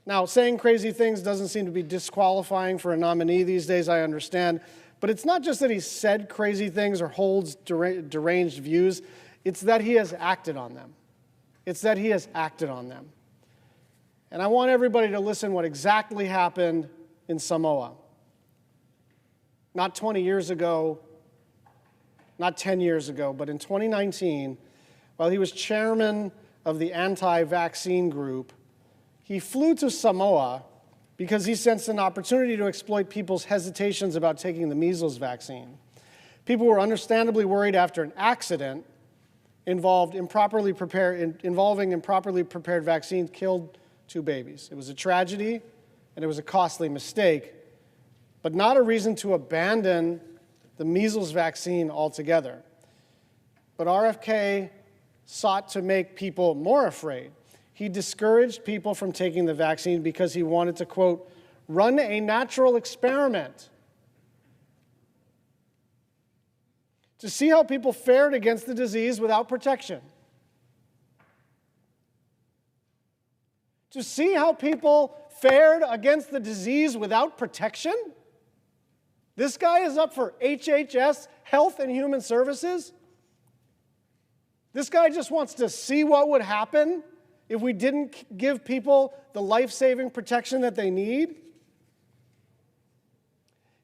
Now, saying crazy things doesn't seem to be disqualifying for a nominee these days, I understand. But it's not just that he said crazy things or holds deranged views. It's that he has acted on them. It's that he has acted on them. And I want everybody to listen what exactly happened in Samoa. Not 20 years ago, not 10 years ago, but in 2019, while he was chairman of the anti-vaccine group, he flew to Samoa because he sensed an opportunity to exploit people's hesitations about taking the measles vaccine. People were understandably worried after an accident involving improperly prepared vaccines killed 2 babies. It was a tragedy, and it was a costly mistake, but not a reason to abandon the measles vaccine altogether. But RFK sought to make people more afraid. He discouraged people from taking the vaccine because he wanted to, quote, run a natural experiment to see how people fared against the disease without protection. To see how people fared against the disease without protection? This guy is up for HHS, Health and Human Services? This guy just wants to see what would happen if we didn't give people the life-saving protection that they need?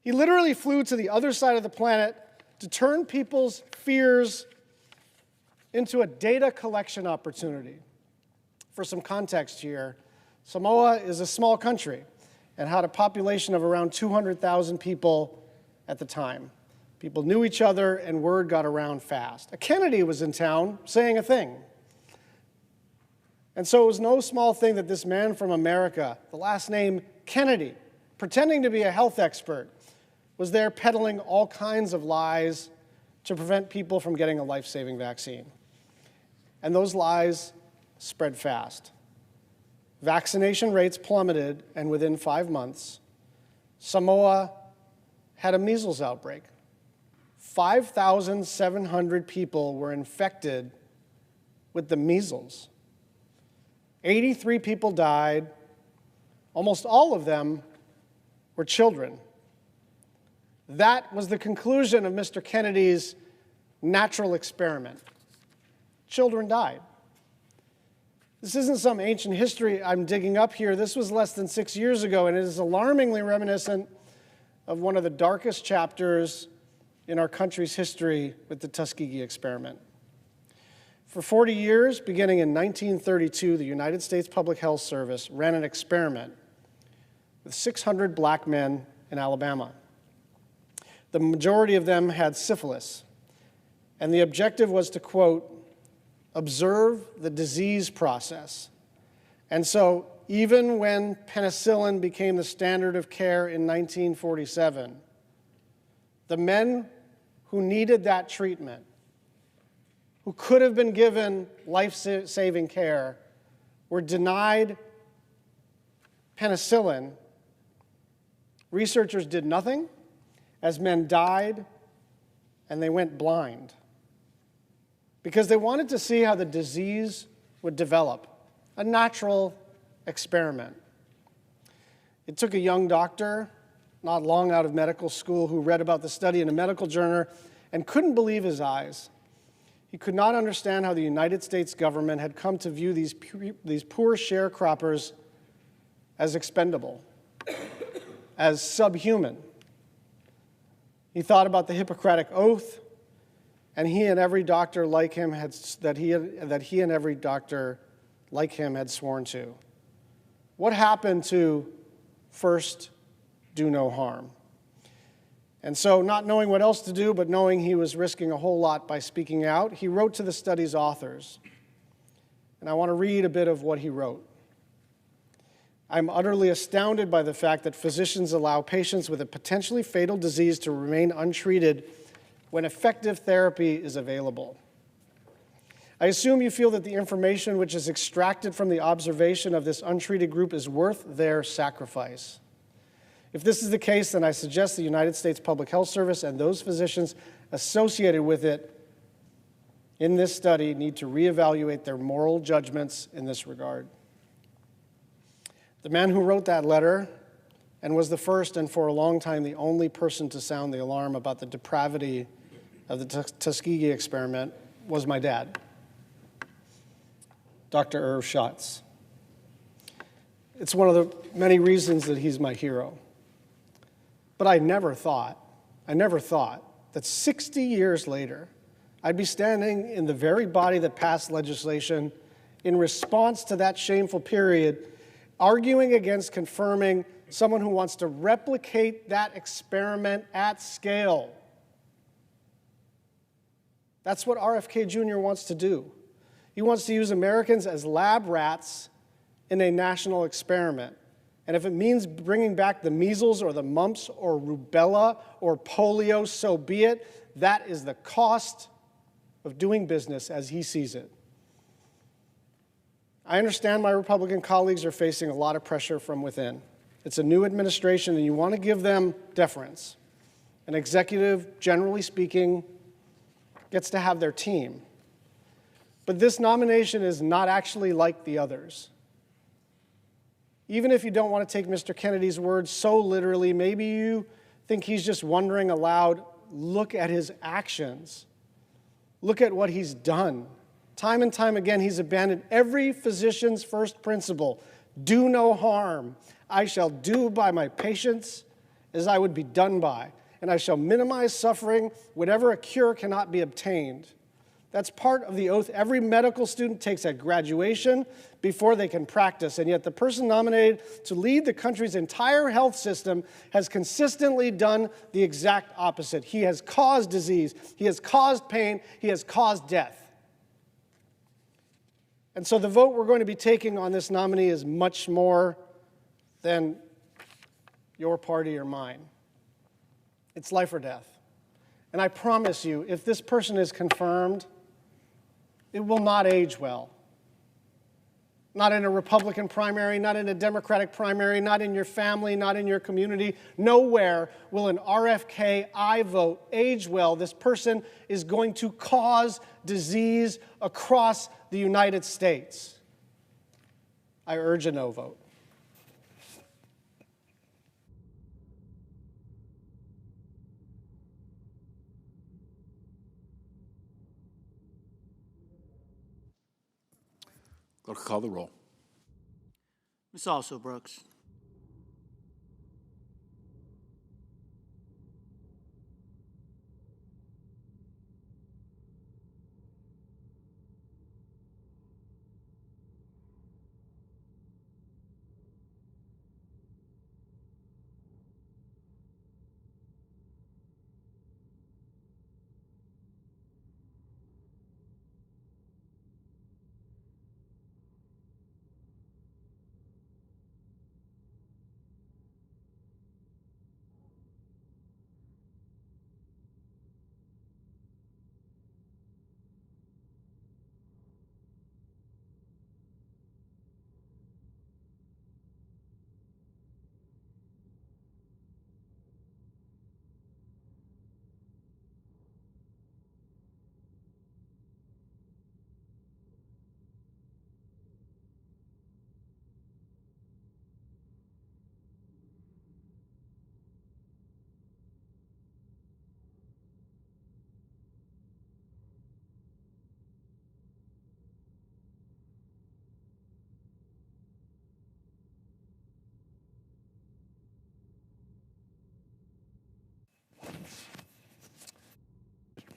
He literally flew to the other side of the planet to turn people's fears into a data collection opportunity. For some context here, Samoa is a small country and had a population of around 200,000 people at the time. People knew each other, and word got around fast. A Kennedy was in town saying a thing. And so it was no small thing that this man from America, the last name Kennedy, pretending to be a health expert, was there peddling all kinds of lies to prevent people from getting a life-saving vaccine. And those lies spread fast. Vaccination rates plummeted, and within 5 months, Samoa had a measles outbreak. 5,700 people were infected with the measles. 83 people died. Almost all of them were children. That was the conclusion of Mr. Kennedy's natural experiment. Children died. This isn't some ancient history I'm digging up here. This was less than 6 years ago, and it is alarmingly reminiscent of one of the darkest chapters in our country's history with the Tuskegee experiment. For 40 years, beginning in 1932, the United States Public Health Service ran an experiment with 600 black men in Alabama. The majority of them had syphilis, and the objective was to, quote, observe the disease process. And so even when penicillin became the standard of care in 1947, the men who needed that treatment, who could have been given life-saving care, were denied penicillin. Researchers did nothing as men died and they went blind because they wanted to see how the disease would develop. a natural experiment. It took a young doctor, not long out of medical school, who read about the study in a medical journal and couldn't believe his eyes. He could not understand how the United States government had come to view these poor sharecroppers as expendable, as subhuman. He thought about the Hippocratic Oath, and he and every doctor like him had sworn to. What happened to first do no harm? And so, not knowing what else to do, but knowing he was risking a whole lot by speaking out, he wrote to the study's authors. And I want to read a bit of what he wrote. I'm utterly astounded by the fact that physicians allow patients with a potentially fatal disease to remain untreated when effective therapy is available. I assume you feel that the information which is extracted from the observation of this untreated group is worth their sacrifice. If this is the case, then I suggest the United States Public Health Service and those physicians associated with it in this study need to reevaluate their moral judgments in this regard. The man who wrote that letter and was the first and for a long time the only person to sound the alarm about the depravity of the Tuskegee experiment was my dad, Dr. Irv Schatz. It's one of the many reasons that he's my hero. But I never thought that 60 years later, I'd be standing in the very body that passed legislation in response to that shameful period, arguing against confirming someone who wants to replicate that experiment at scale. That's what RFK Jr. wants to do. He wants to use Americans as lab rats in a national experiment. And if it means bringing back the measles or the mumps or rubella or polio, so be it. That is the cost of doing business as he sees it. I understand my Republican colleagues are facing a lot of pressure from within. It's a new administration, and you want to give them deference. An executive, generally speaking, gets to have their team. But this nomination is not actually like the others. Even if you don't want to take Mr. Kennedy's words so literally, maybe you think he's just wondering aloud, look at his actions. Look at what he's done. Time and time again, he's abandoned every physician's first principle. Do no harm. I shall do by my patients as I would be done by, and I shall minimize suffering whenever a cure cannot be obtained. That's part of the oath every medical student takes at graduation before they can practice, and yet the person nominated to lead the country's entire health system has consistently done the exact opposite. He has caused disease, he has caused pain, he has caused death. And so the vote we're going to be taking on this nominee is much more than your party or mine. It's life or death. And I promise you, if this person is confirmed, it will not age well. Not in a Republican primary, not in a Democratic primary, not in your family, not in your community. Nowhere will an RFK I vote age well. This person is going to cause disease across the United States. I urge a no vote. Clerk, call the roll. Ms. Also Brooks.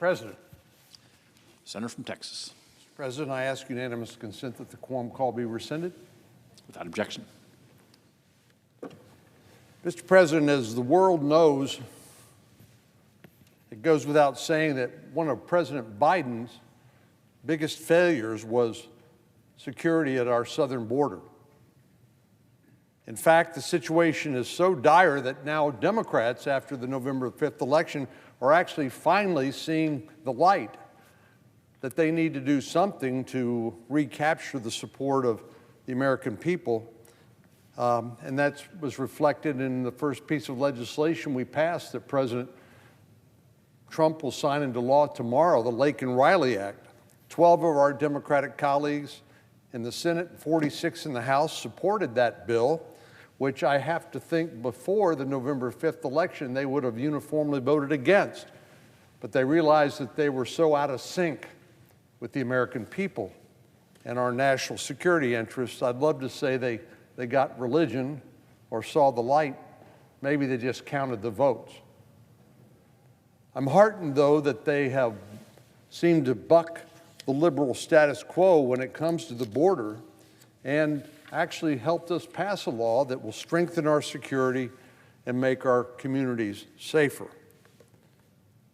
President. Senator from Texas. Mr. President, I ask unanimous consent that the quorum call be rescinded. Without objection. Mr. President, as the world knows, it goes without saying that one of President Biden's biggest failures was security at our southern border. In fact, the situation is so dire that now Democrats, after the November 5th election, are actually finally seeing the light, that they need to do something to recapture the support of the American people. And that was reflected in the first piece of legislation we passed that President Trump will sign into law tomorrow, the Laken Riley Act. 12 of our Democratic colleagues in the Senate, 46 in the House, supported that bill, which I have to think before the November 5th election they would have uniformly voted against. But they realized that they were so out of sync with the American people and our national security interests. I'd love to say they got religion or saw the light. Maybe they just counted the votes. I'm heartened, though, that they have seemed to buck the liberal status quo when it comes to the border and actually helped us pass a law that will strengthen our security and make our communities safer.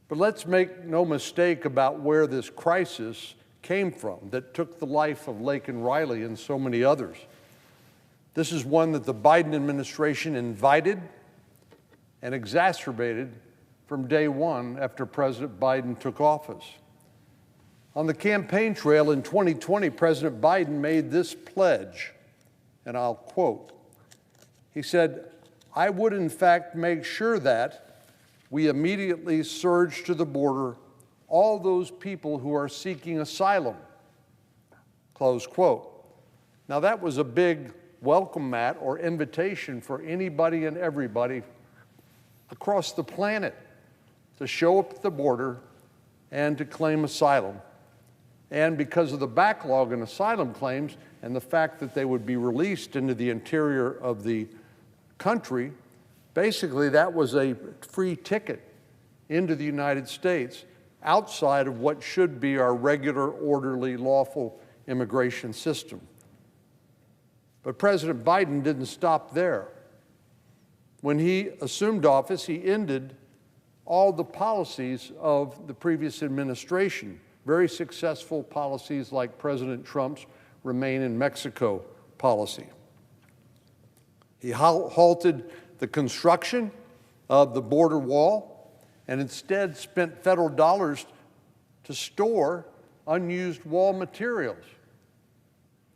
But let's make no mistake about where this crisis came from that took the life of Laken Riley and so many others. This is one that the Biden administration invited and exacerbated from day one after President Biden took office. On the campaign trail in 2020, President Biden made this pledge, and I'll quote. He said, "I would in fact make sure that we immediately surge to the border all those people who are seeking asylum," close quote. Now that was a big welcome mat or invitation for anybody and everybody across the planet to show up at the border and to claim asylum. And because of the backlog in asylum claims and the fact that they would be released into the interior of the country, basically that was a free ticket into the United States outside of what should be our regular, orderly, lawful immigration system. But President Biden didn't stop there. When he assumed office, he ended all the policies of the previous administration, very successful policies like President Trump's Remain in Mexico policy. He halted the construction of the border wall and instead spent federal dollars to store unused wall materials.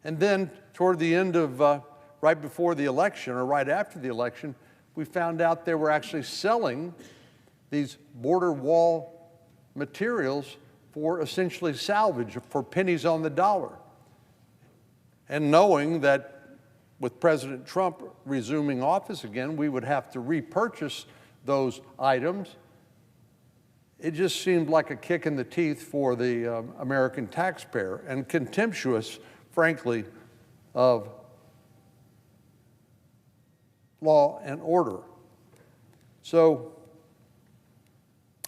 And then toward the end of, right before the election or right after the election, we found out they were actually selling these border wall materials for essentially salvage, for pennies on the dollar. And knowing that with President Trump resuming office again, we would have to repurchase those items, it just seemed like a kick in the teeth for the American taxpayer and contemptuous, frankly, of law and order. So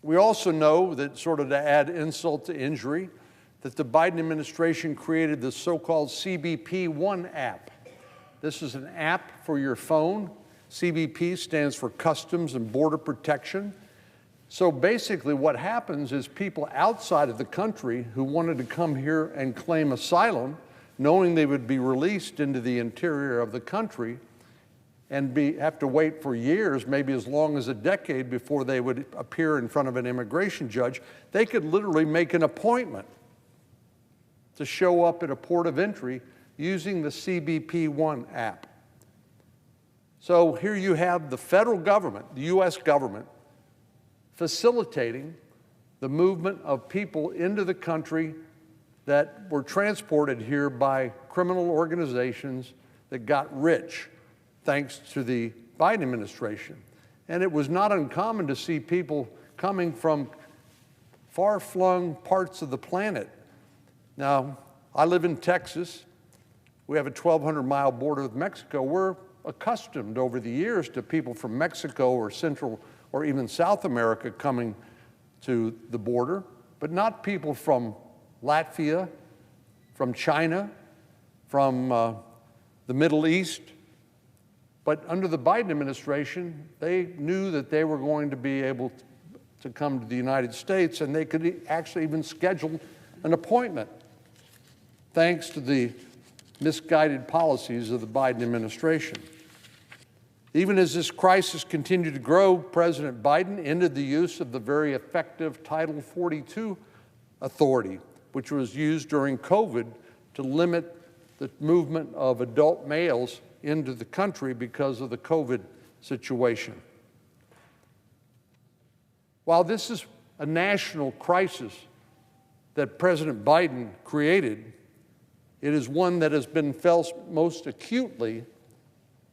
we also know that, sort of to add insult to injury, that the Biden administration created the so-called CBP One app. This is an app for your phone. CBP stands for Customs and Border Protection. So basically what happens is people outside of the country who wanted to come here and claim asylum, knowing they would be released into the interior of the country and have to wait for years, maybe as long as a decade before they would appear in front of an immigration judge, they could literally make an appointment to show up at a port of entry using the CBP One app. So here you have the federal government, the U.S. government, facilitating the movement of people into the country that were transported here by criminal organizations that got rich thanks to the Biden administration. And it was not uncommon to see people coming from far-flung parts of the planet. Now, I live in Texas. We have a 1,200-mile border with Mexico. We're accustomed over the years to people from Mexico or Central or even South America coming to the border. but not people from Latvia, from China, from the Middle East. But under the Biden administration, they knew that they were going to be able to come to the United States, and they could actually even schedule an appointment, thanks to the misguided policies of the Biden administration. Even as this crisis continued to grow, President Biden ended the use of the very effective Title 42 authority, which was used during COVID to limit the movement of adult males into the country because of the COVID situation. While this is a national crisis that President Biden created, it is one that has been felt most acutely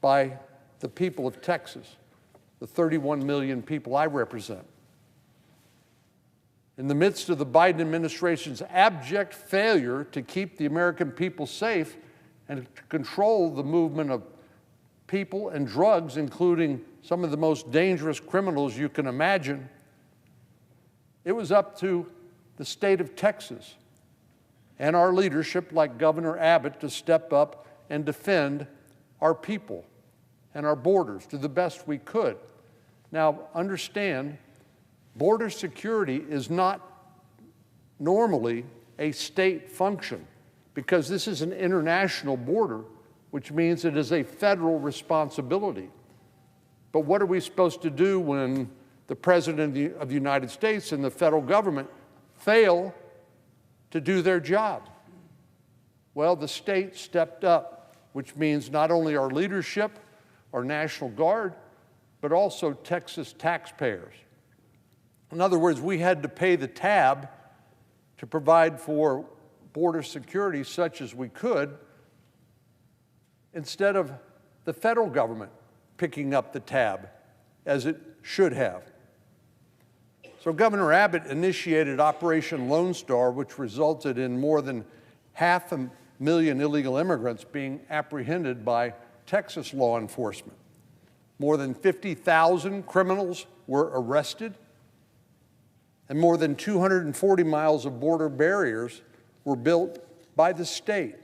by the people of Texas, the 31 million people I represent. In the midst of the Biden administration's abject failure to keep the American people safe and to control the movement of people and drugs, including some of the most dangerous criminals you can imagine, it was up to the state of Texas and our leadership, like Governor Abbott, to step up and defend our people and our borders to the best we could. Now, understand, border security is not normally a state function because this is an international border, which means it is a federal responsibility. But what are we supposed to do when the President of the United States and the federal government fail to do their job? Well, the state stepped up, which means not only our leadership, our National Guard, but also Texas taxpayers. In other words, we had to pay the tab to provide for border security such as we could, instead of the federal government picking up the tab as it should have. So Governor Abbott initiated Operation Lone Star, which resulted in more than 500,000 illegal immigrants being apprehended by Texas law enforcement. More than 50,000 criminals were arrested, and more than 240 miles of border barriers were built by the state,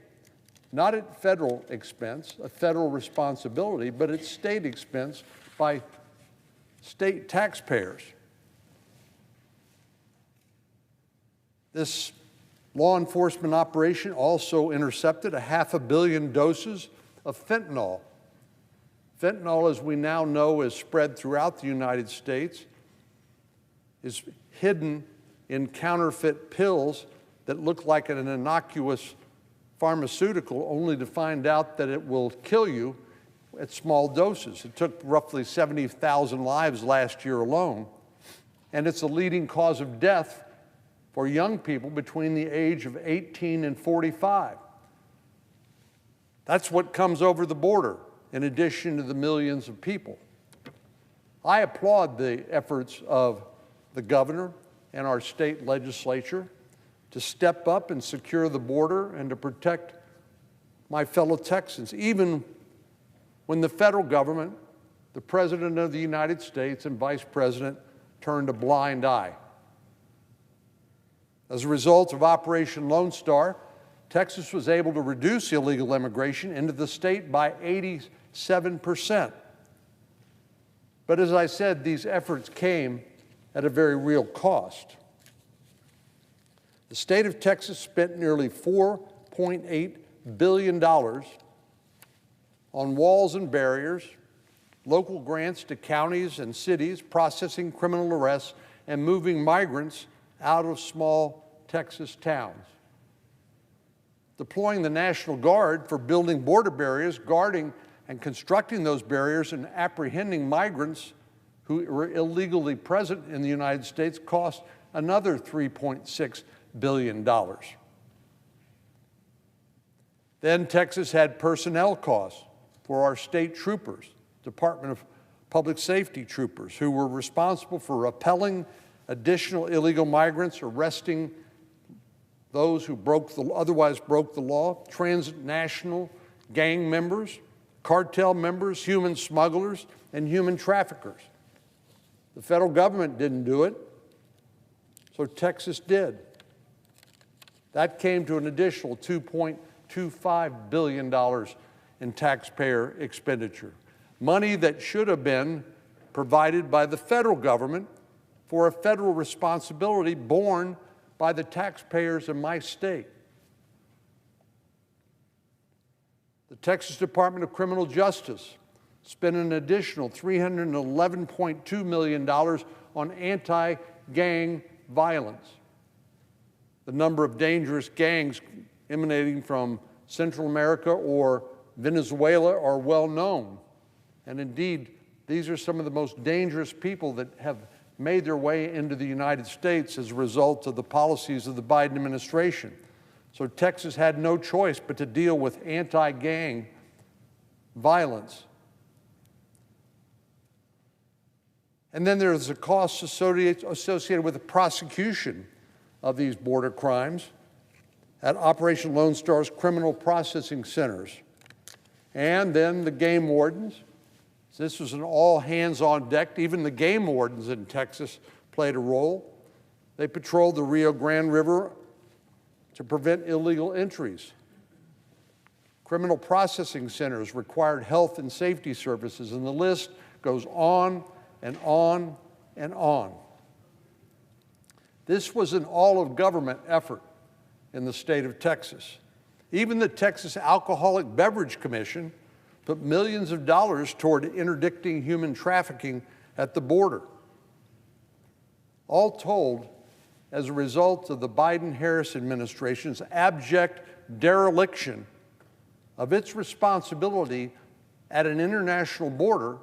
not at federal expense, a federal responsibility, but at state expense by state taxpayers. This law enforcement operation also intercepted 500 million doses of fentanyl. Fentanyl, as we now know, is spread throughout the United States, is hidden in counterfeit pills that look like an innocuous pharmaceutical, only to find out that it will kill you at small doses. It took roughly 70,000 lives last year alone, and it's a leading cause of death for young people between the age of 18 and 45. That's what comes over the border, in addition to the millions of people. I applaud the efforts of the governor and our state legislature to step up and secure the border and to protect my fellow Texans, even when the federal government, the President of the United States and Vice President turned a blind eye. As a result of Operation Lone Star, Texas was able to reduce illegal immigration into the state by 87%. But as I said, these efforts came at a very real cost. The state of Texas spent nearly $4.8 billion on walls and barriers, local grants to counties and cities processing criminal arrests, and moving migrants out of small Texas towns. Deploying the National Guard for building border barriers, guarding and constructing those barriers, and apprehending migrants who were illegally present in the United States cost another $3.6 billion. Then Texas had personnel costs for our state troopers, Department of Public Safety troopers, who were responsible for repelling additional illegal migrants, arresting those who otherwise broke the law, transnational gang members, cartel members, human smugglers, and human traffickers. The federal government didn't do it, So Texas did. That came to an additional $2.25 billion in taxpayer expenditure, money that should have been provided by the federal government for a federal responsibility borne by the taxpayers in my state. The Texas Department of Criminal Justice spent an additional $311.2 million on anti-gang violence. The number of dangerous gangs emanating from Central America or Venezuela are well known. And indeed, these are some of the most dangerous people that have made their way into the United States as a result of the policies of the Biden administration. So Texas had no choice but to deal with anti-gang violence. And then there's the costs associated with the prosecution of these border crimes at Operation Lone Star's criminal processing centers. And then the game wardens. This was an all hands on deck. Even the game wardens in Texas played a role. They patrolled the Rio Grande River to prevent illegal entries. Criminal processing centers required health and safety services, and the list goes on and on and on. This was an all-of-government effort in the state of Texas. Even the Texas Alcoholic Beverage Commission put millions of dollars toward interdicting human trafficking at the border. All told, as a result of the Biden-Harris administration's abject dereliction of its responsibility at an international border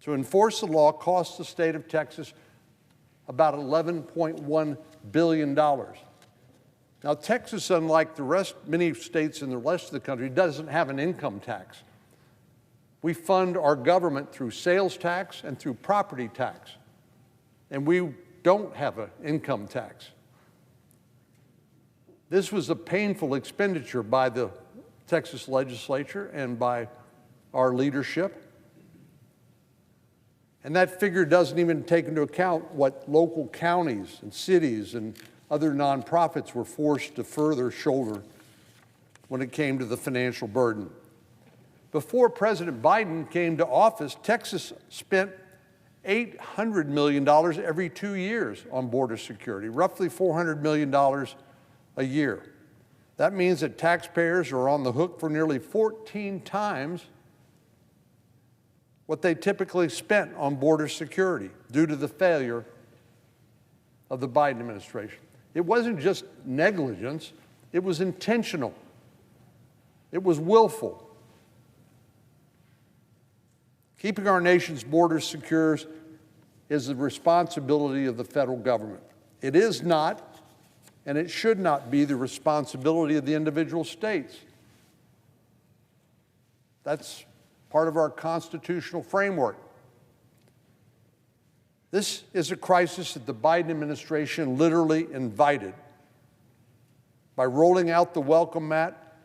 to enforce the law cost the state of Texas about $11.1 billion. Now, Texas, unlike many states in the rest of the country, doesn't have an income tax. We fund our government through sales tax and through property tax, and we don't have an income tax. This was a painful expenditure by the Texas legislature and by our leadership. And that figure doesn't even take into account what local counties and cities and other nonprofits were forced to further shoulder when it came to the financial burden. Before President Biden came to office, Texas spent $800 million every 2 years on border security, roughly $400 million a year. That means that taxpayers are on the hook for nearly 14 times what they typically spent on border security due to the failure of the Biden administration. It wasn't just negligence, it was intentional. It was willful. Keeping our nation's borders secure is the responsibility of the federal government. It is not, and it should not be, the responsibility of the individual states. That's part of our constitutional framework. This is a crisis that the Biden administration literally invited by rolling out the welcome mat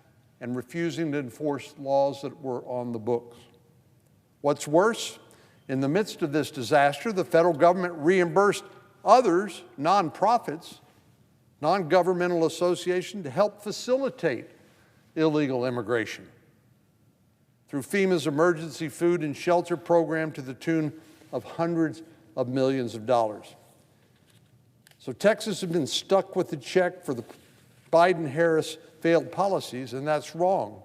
and refusing to enforce laws that were on the books. What's worse, in the midst of this disaster, the federal government reimbursed others, nonprofits, non-governmental associations, to help facilitate illegal immigration through FEMA's emergency food and shelter program to the tune of hundreds of millions of dollars. So Texas has been stuck with the check for the Biden-Harris failed policies, and that's wrong.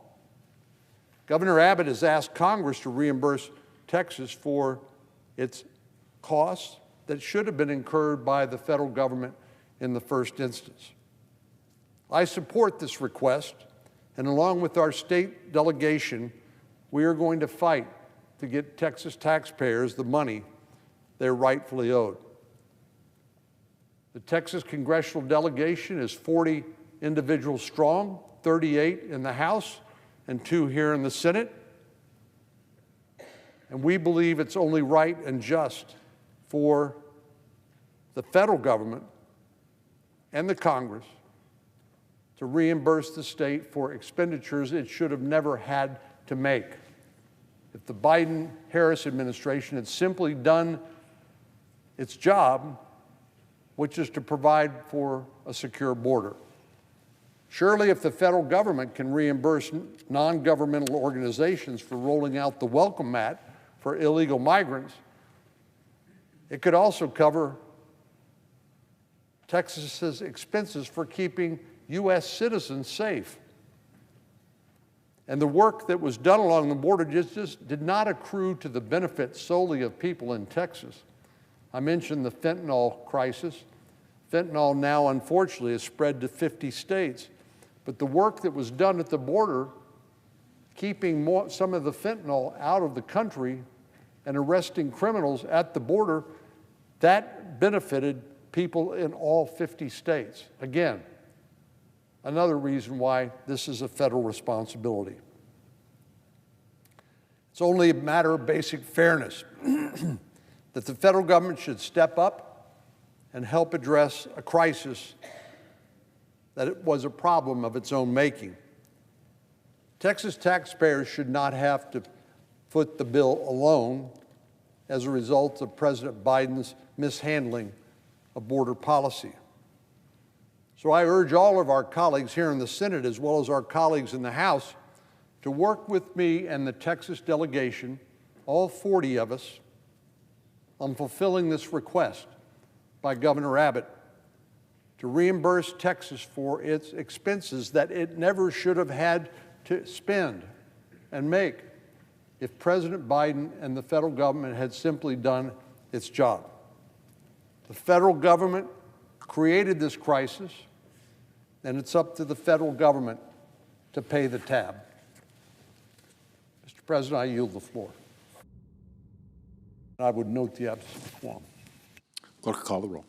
Governor Abbott has asked Congress to reimburse Texas for its costs that should have been incurred by the federal government in the first instance. I support this request, and along with our state delegation, we are going to fight to get Texas taxpayers the money they're rightfully owed. The Texas congressional delegation is 40 individuals strong, 38 in the House and 2 here in the Senate. And we believe it's only right and just for the federal government and the Congress to reimburse the state for expenditures it should have never had to make. If the Biden-Harris administration had simply done its job, which is to provide for a secure border. Surely, if the federal government can reimburse non-governmental organizations for rolling out the welcome mat for illegal migrants, it could also cover Texas's expenses for keeping U.S. citizens safe. And the work that was done along the border just did not accrue to the benefit solely of people in Texas. I mentioned the fentanyl crisis. Fentanyl now, unfortunately, has spread to 50 states. But the work that was done at the border, keeping some of the fentanyl out of the country and arresting criminals at the border, that benefited people in all 50 states. Again, another reason why this is a federal responsibility. It's only a matter of basic fairness that the federal government should step up and help address a crisis that it was a problem of its own making. Texas taxpayers should not have to foot the bill alone as a result of President Biden's mishandling of border policy. So I urge all of our colleagues here in the Senate, as well as our colleagues in the House, to work with me and the Texas delegation, all 40 of us, on fulfilling this request by Governor Abbott to reimburse Texas for its expenses that it never should have had to spend and make if President Biden and the federal government had simply done its job. The federal government created this crisis, and it's up to the federal government to pay the tab. Mr. President, I yield the floor. I would note the absence of quorum. Clerk, call the roll.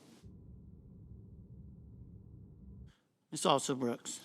Ms. Also Brooks.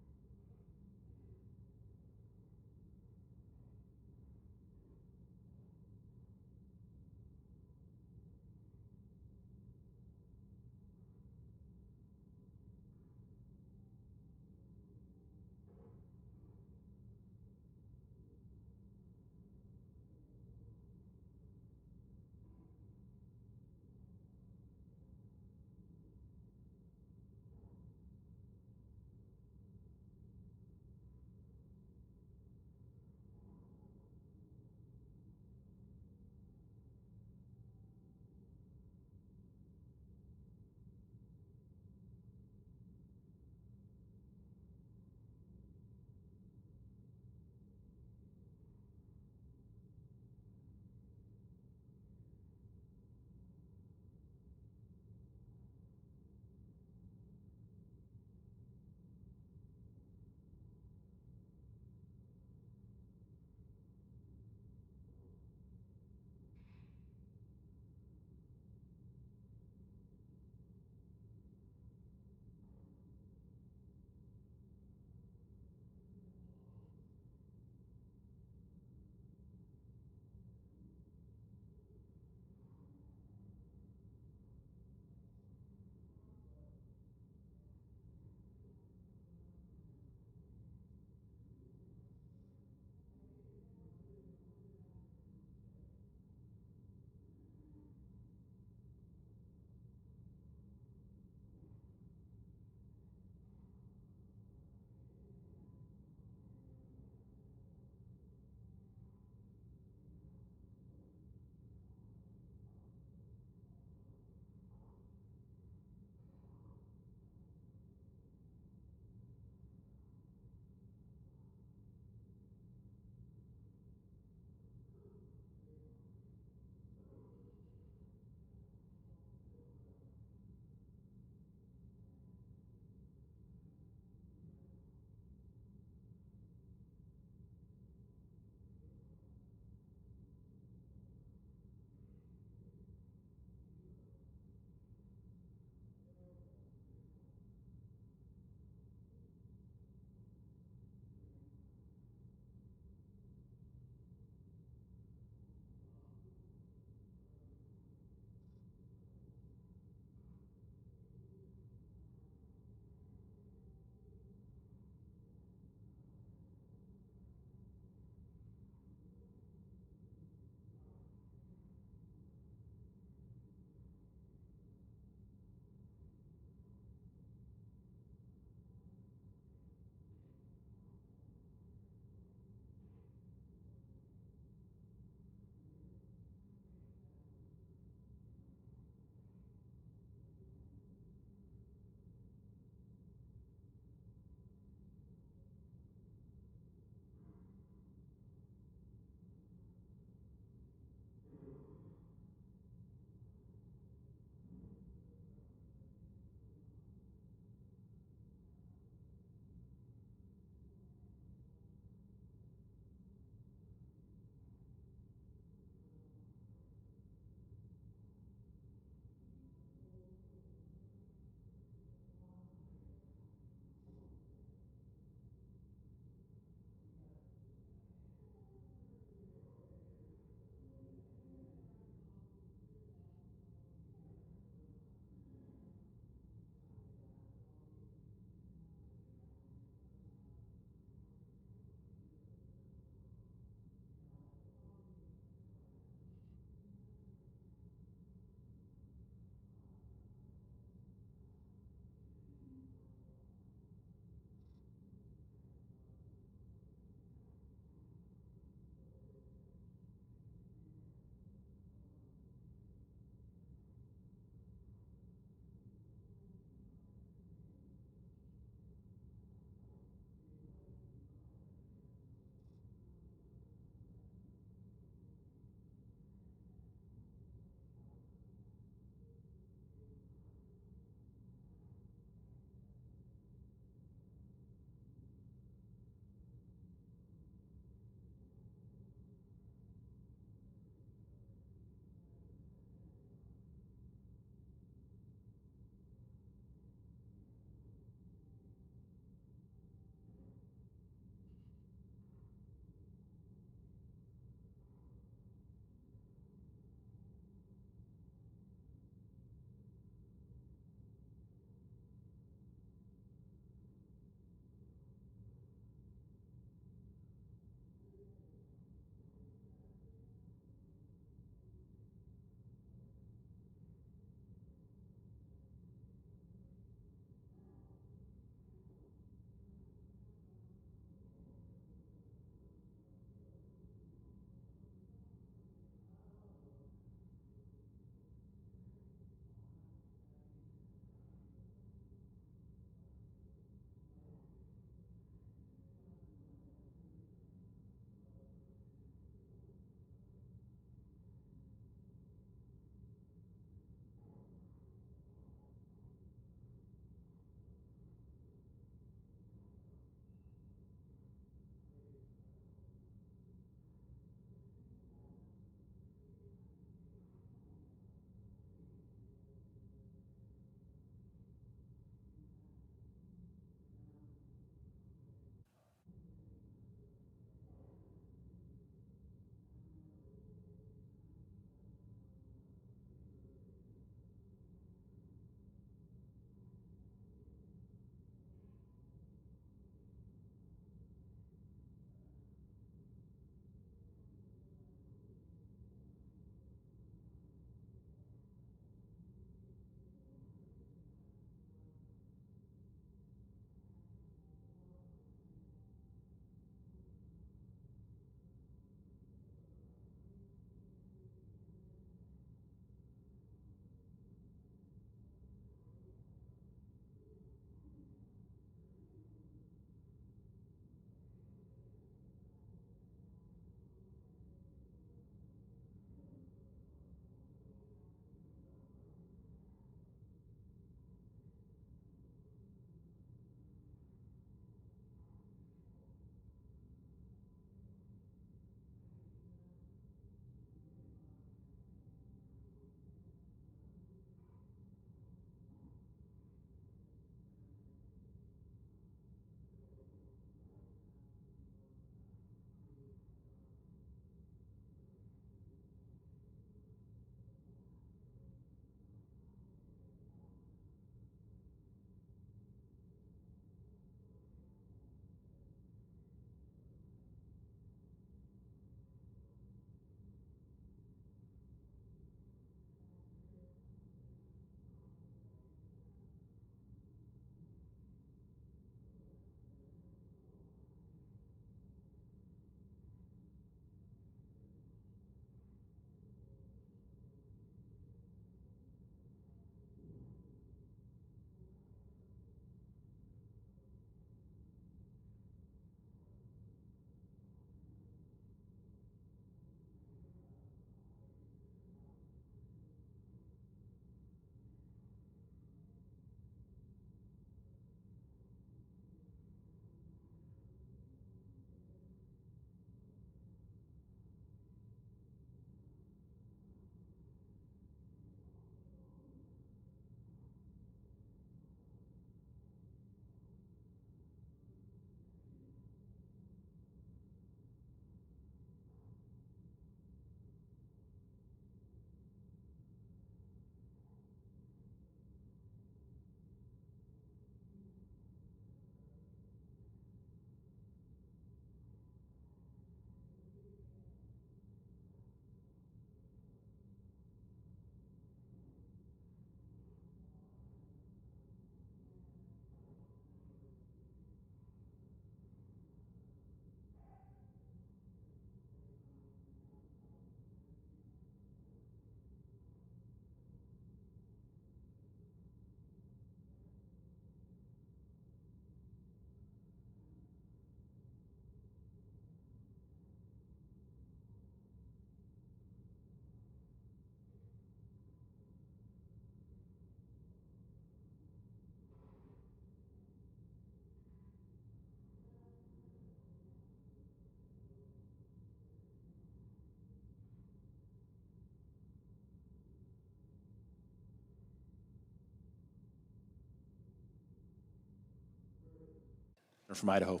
From Idaho.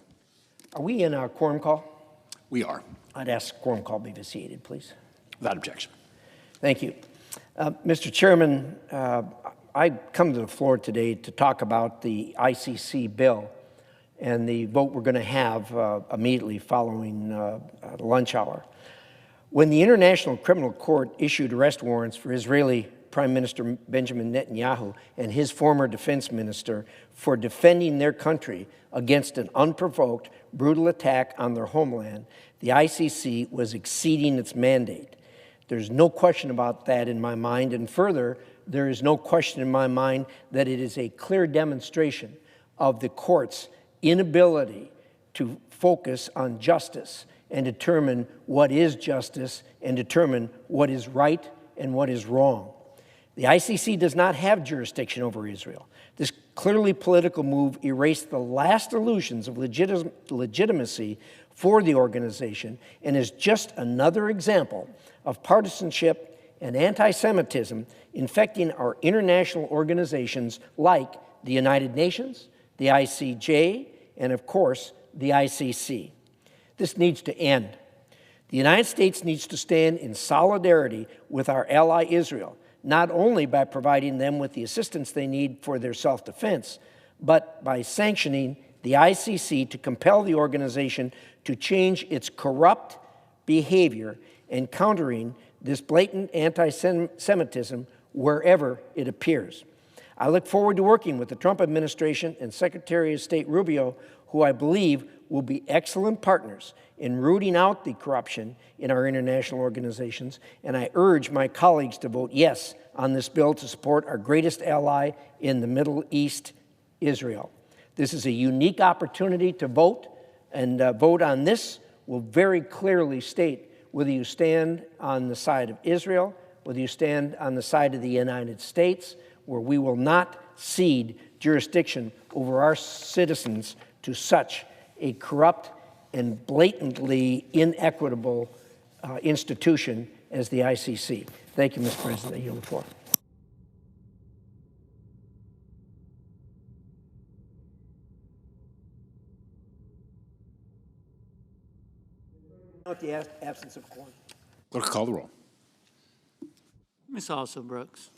Are we in our quorum call? We are. I'd ask quorum call be seated, please. Without objection. Thank you. Mr. Chairman, I come to the floor today to talk about the ICC bill and the vote we're going to have immediately following the lunch hour. When the International Criminal Court issued arrest warrants for Israeli Prime Minister Benjamin Netanyahu and his former defense minister for defending their country against an unprovoked, brutal attack on their homeland, the ICC was exceeding its mandate. There's no question about that in my mind, and further, there is no question in my mind that it is a clear demonstration of the court's inability to focus on justice and determine what is justice and determine what is right and what is wrong. The ICC does not have jurisdiction over Israel. This clearly political move erased the last illusions of legitimacy for the organization and is just another example of partisanship and anti-Semitism infecting our international organizations like the United Nations, the ICJ, and of course, the ICC. This needs to end. The United States needs to stand in solidarity with our ally Israel, not only by providing them with the assistance they need for their self-defense, but by sanctioning the ICC to compel the organization to change its corrupt behavior and countering this blatant anti-Semitism wherever it appears. I look forward to working with the Trump administration and Secretary of State Rubio, who I believe will be excellent partners in rooting out the corruption in our international organizations, and I urge my colleagues to vote yes on this bill to support our greatest ally in the Middle East, Israel. This is a unique opportunity to vote, and vote on this will very clearly state whether you stand on the side of Israel, whether you stand on the side of the United States, where we will not cede jurisdiction over our citizens to such a corrupt and blatantly inequitable institution as the ICC. Thank you, Mr. President. I yield the floor. With the absence of quorum. Clerk, call the roll. Ms. Also Brooks.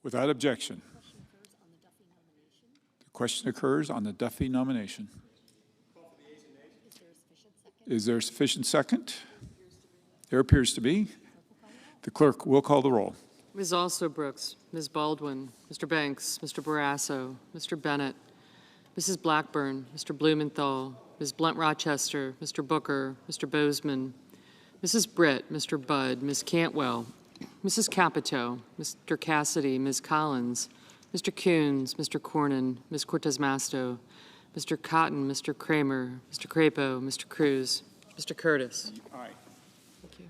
Without objection. The question occurs on the Duffy nomination. Is there a sufficient second? There appears to be. The clerk will call the roll. Ms. Alsobrooks, Ms. Baldwin, Mr. Banks, Mr. Barrasso, Mr. Bennett, Mrs. Blackburn, Mr. Blumenthal, Ms. Blunt-Rochester, Mr. Booker, Mr. Bozeman, Mrs. Britt, Mr. Budd, Ms. Cantwell, Mrs. Capito, Mr. Cassidy, Ms. Collins, Mr. Coons, Mr. Cornyn, Ms. Cortez Masto, Mr. Cotton, Mr. Kramer, Mr. Crapo, Mr. Cruz, Mr. Curtis. Aye. Thank you.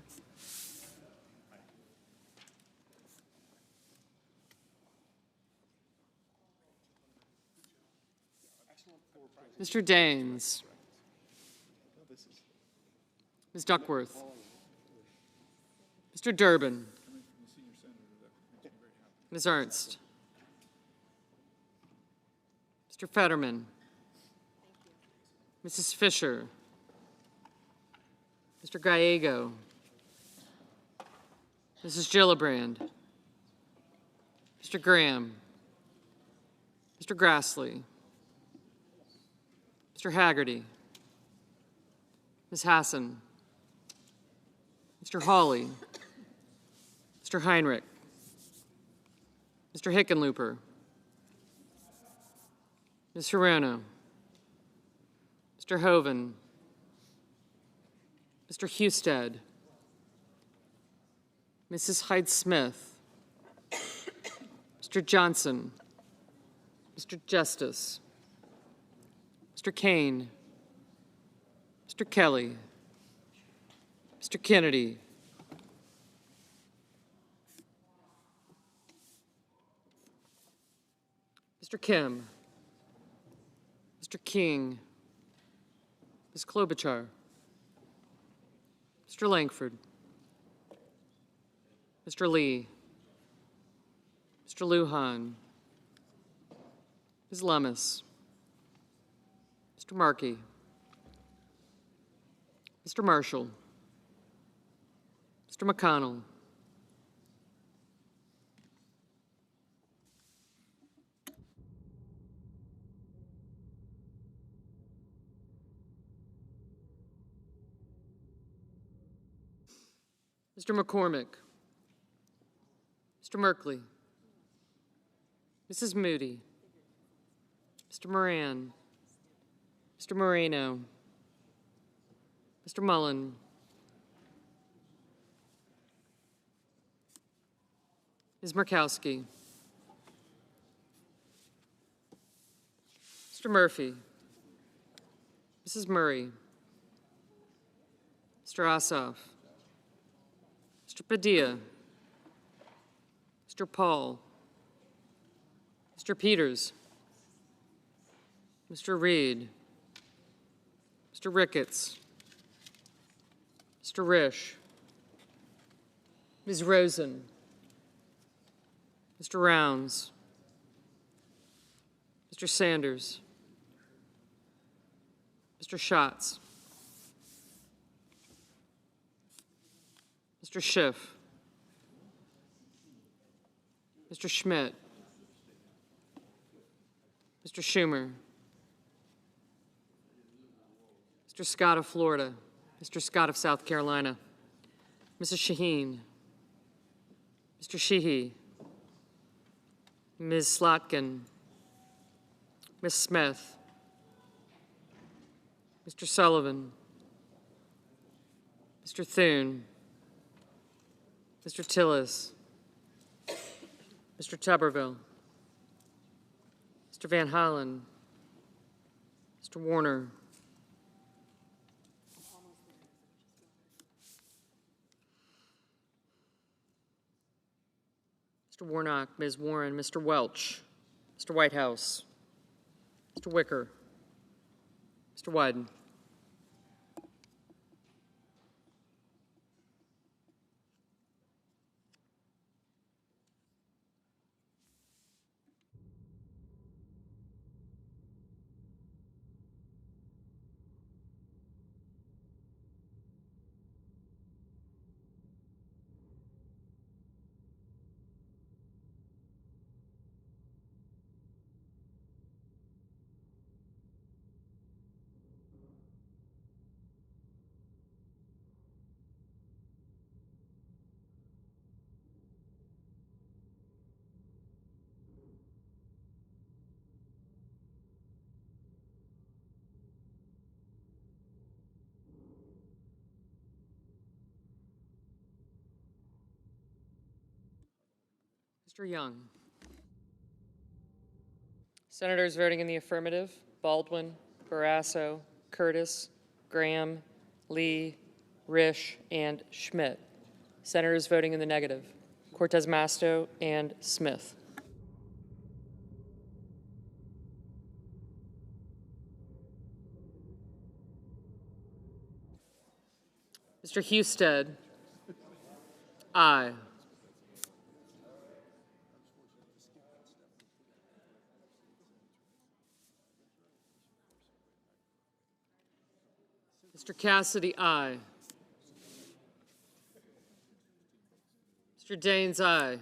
Mr. Daines. Ms. Duckworth. Mr. Durbin. Ms. Ernst. Mr. Fetterman. Mrs. Fisher. Mr. Gallego. Mrs. Gillibrand. Mr. Graham. Mr. Grassley. Mr. Haggerty. Ms. Hassan. Mr. Hawley. Mr. Heinrich. Mr. Hickenlooper. Ms. Hirono. Mr. Hoven. Mr. Husted. Mrs. Hyde-Smith. Mr. Johnson. Mr. Justice. Mr. Kane. Mr. Kelly. Mr. Kennedy. Mr. Kim. Mr. King. Ms. Klobuchar. Mr. Langford. Mr. Lee. Mr. Lujan. Ms. Lummis. Mr. Markey. Mr. Marshall. Mr. McConnell. Mr. McCormick. Mr. Merkley. Mrs. Moody. Mr. Moran. Mr. Moreno. Mr. Mullen. Ms. Murkowski. Mr. Murphy. Mrs. Murray. Mr. Ossoff. Mr. Padilla. Mr. Paul. Mr. Peters. Mr. Reed. Mr. Ricketts. Mr. Risch. Ms. Rosen. Mr. Rounds. Mr. Sanders. Mr. Schatz. Mr. Schiff. Mr. Schmidt. Mr. Schumer. Mr. Scott of Florida. Mr. Scott of South Carolina. Mrs. Shaheen. Mr. Sheehy. Ms. Slotkin. Ms. Smith. Mr. Sullivan. Mr. Thune. Mr. Tillis. Mr. Tuberville. Mr. Van Hollen. Mr. Warner. Mr. Warnock, Ms. Warren, Mr. Welch, Mr. Whitehouse, Mr. Wicker, Mr. Wyden. Mr. Young. Senators voting in the affirmative: Baldwin, Barrasso, Curtis, Graham, Lee, Risch, and Schmidt. Senators voting in the negative: Cortez Masto and Smith. Mr. Husted. Aye. Mr. Cassidy, aye. Mr. Daines, aye.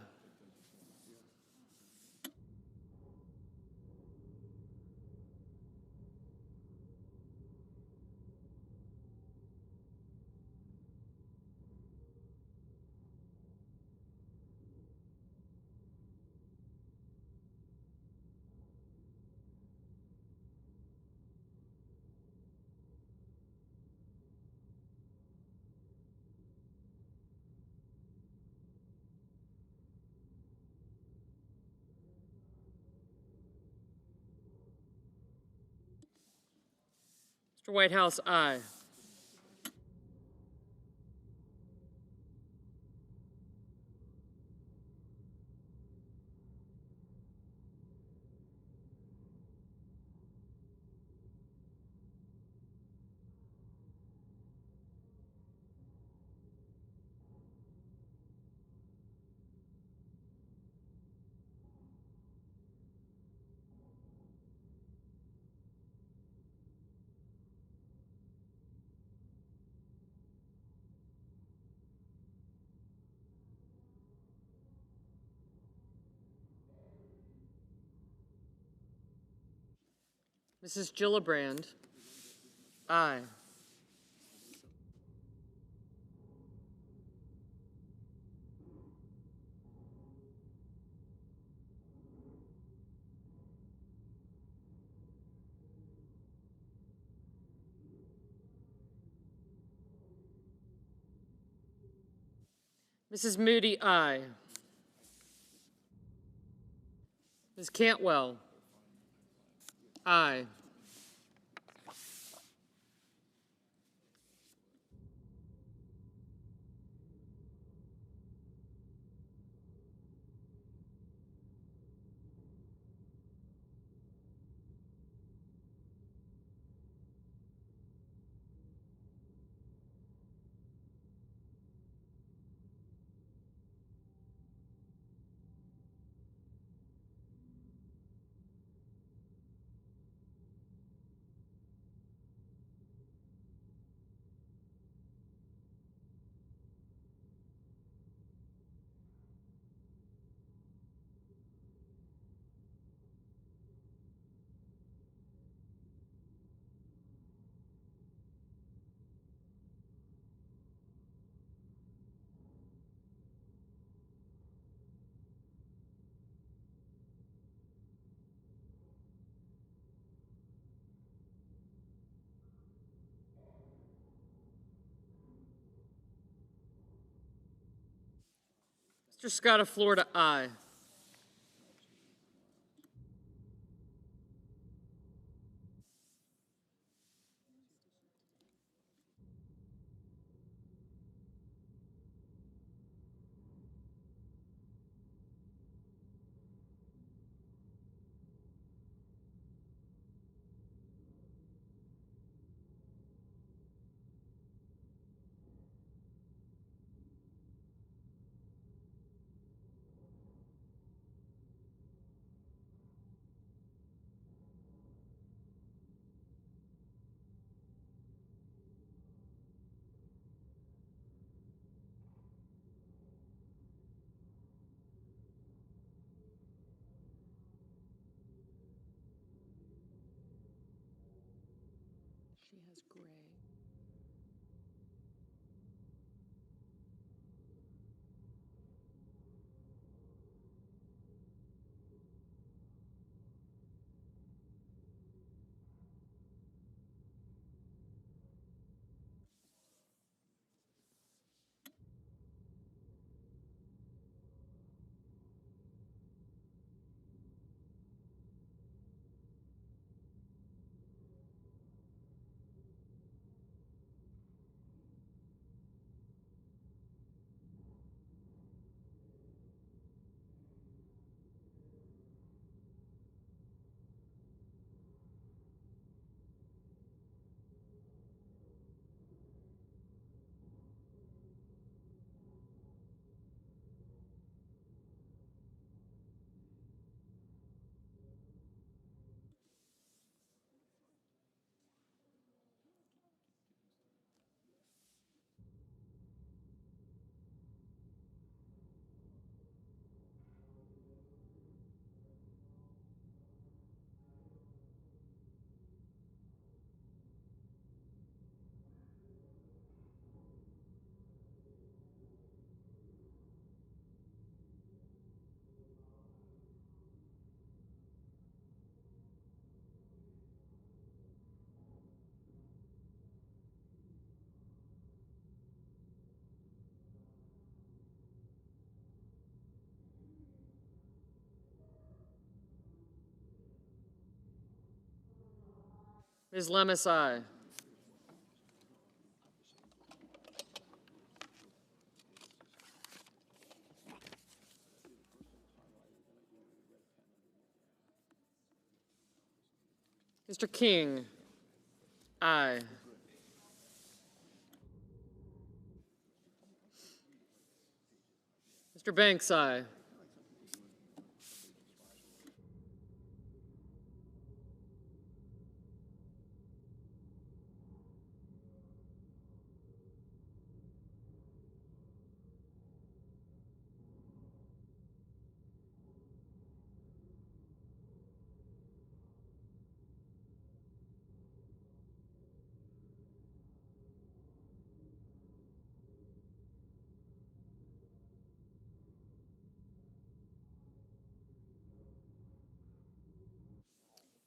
Mr. Whitehouse, aye. Mrs. Gillibrand, aye. Mrs. Moody, aye. Ms. Cantwell, aye. Mr. Scott of Florida, aye. Ms. Lemus, aye. Mr. King, aye. Mr. Banks, aye.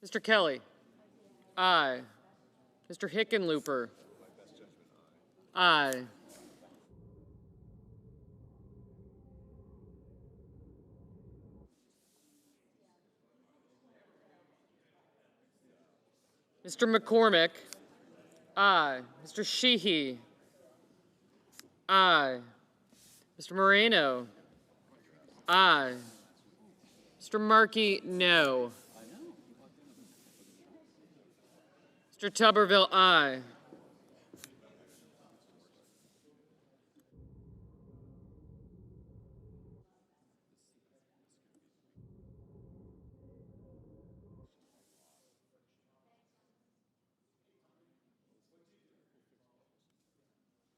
Mr. Kelly, aye. Mr. Hickenlooper, aye. Mr. McCormick, aye. Mr. Sheehy, aye. Mr. Moreno, aye. Mr. Markey, no. Mr. Tuberville, aye.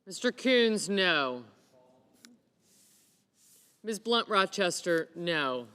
Mr. Coons, no. Ms. Blunt Rochester, no.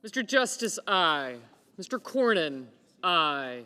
Mr. Justice, aye. Mr. Cornyn, aye.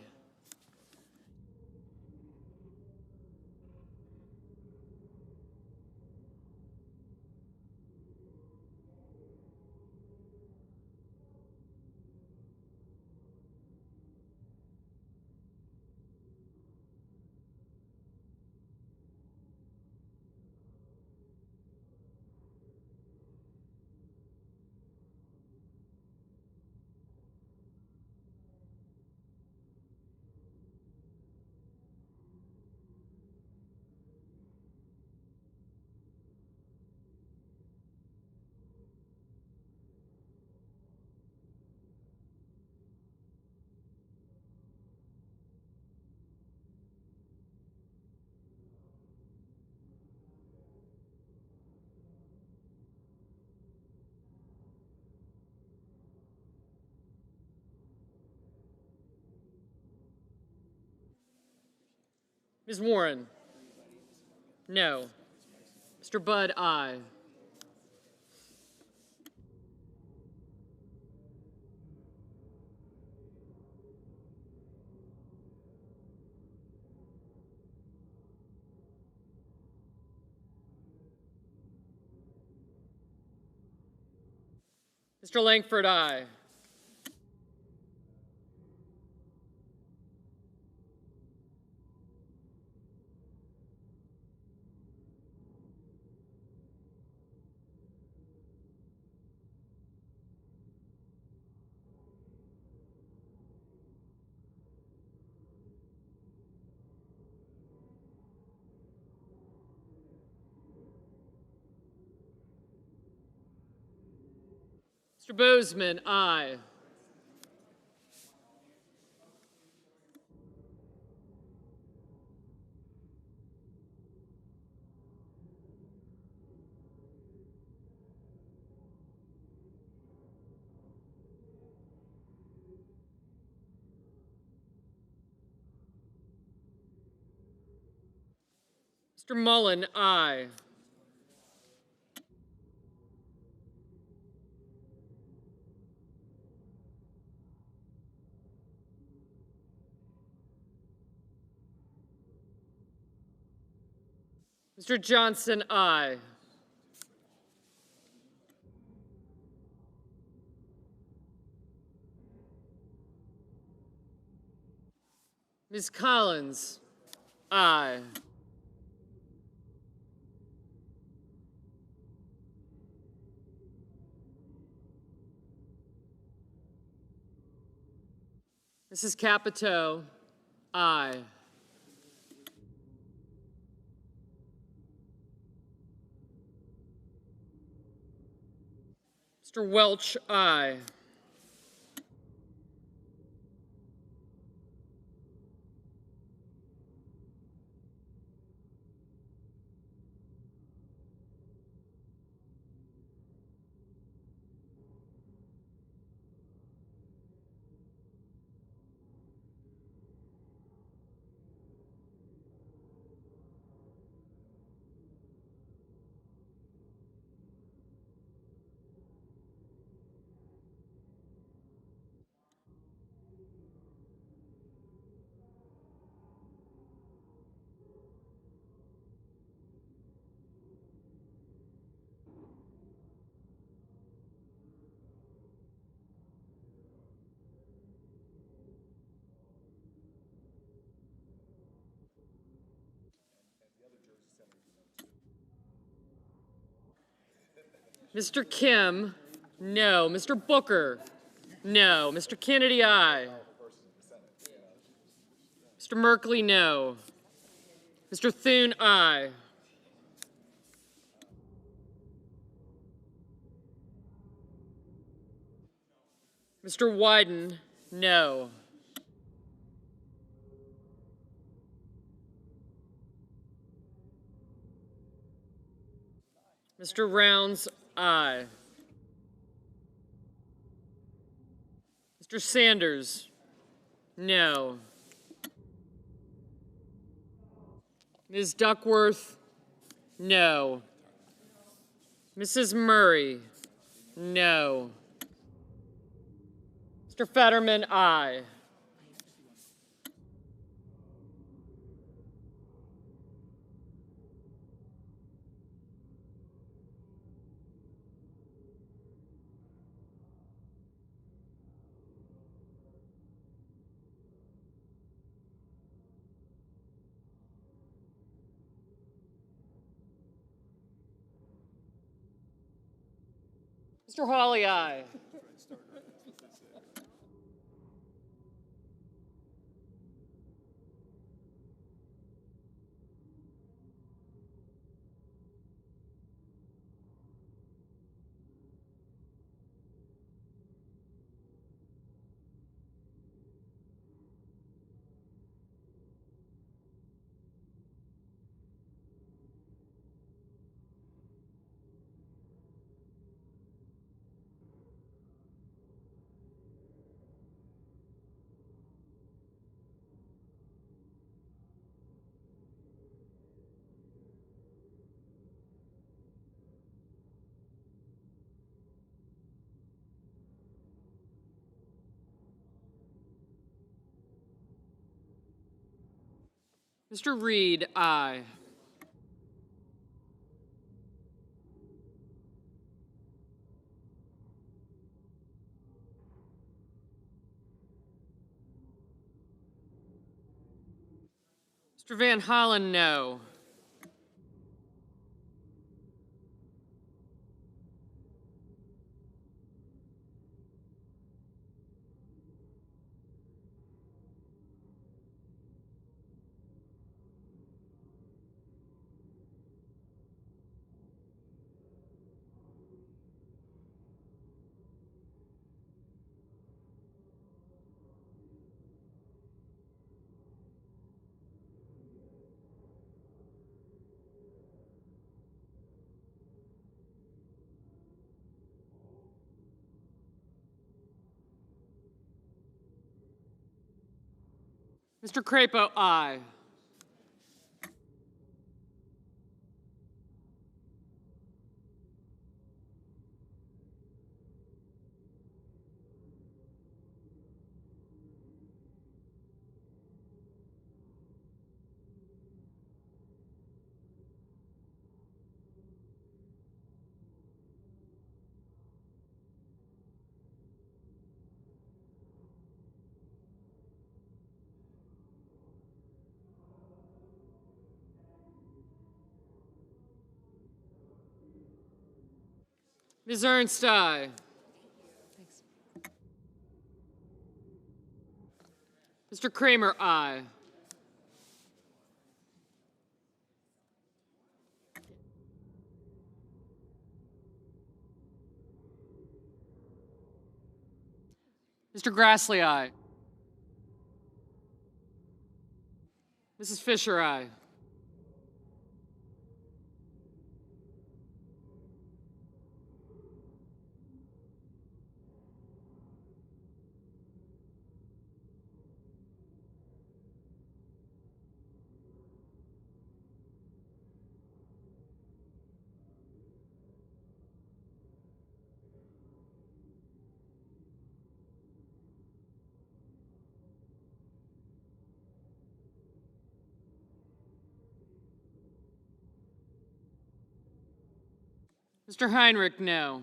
Ms. Warren, no. Mr. Budd, aye. Mr. Langford, aye. Mr. Bozeman, aye. Mr. Mullen, aye. Mr. Johnson, aye. Ms. Collins, aye. Mrs. Capito, aye. Mr. Welch, aye. Mr. Kim, no. Mr. Booker, no. Mr. Kennedy, aye. Mr. Merkley, no. Mr. Thune, aye. Mr. Wyden, no. Mr. Rounds, aye. Mr. Sanders, no. Ms. Duckworth, no. Mrs. Murray, no. Mr. Fetterman, aye. Mr. Hawley, aye. Mr. Reed, aye. Mr. Van Hollen, no. Mr. Crapo, aye. Ms. Ernst, aye. Mr. Kramer, aye. Mr. Grassley, aye. Mrs. Fisher, aye. Mr. Heinrich, no.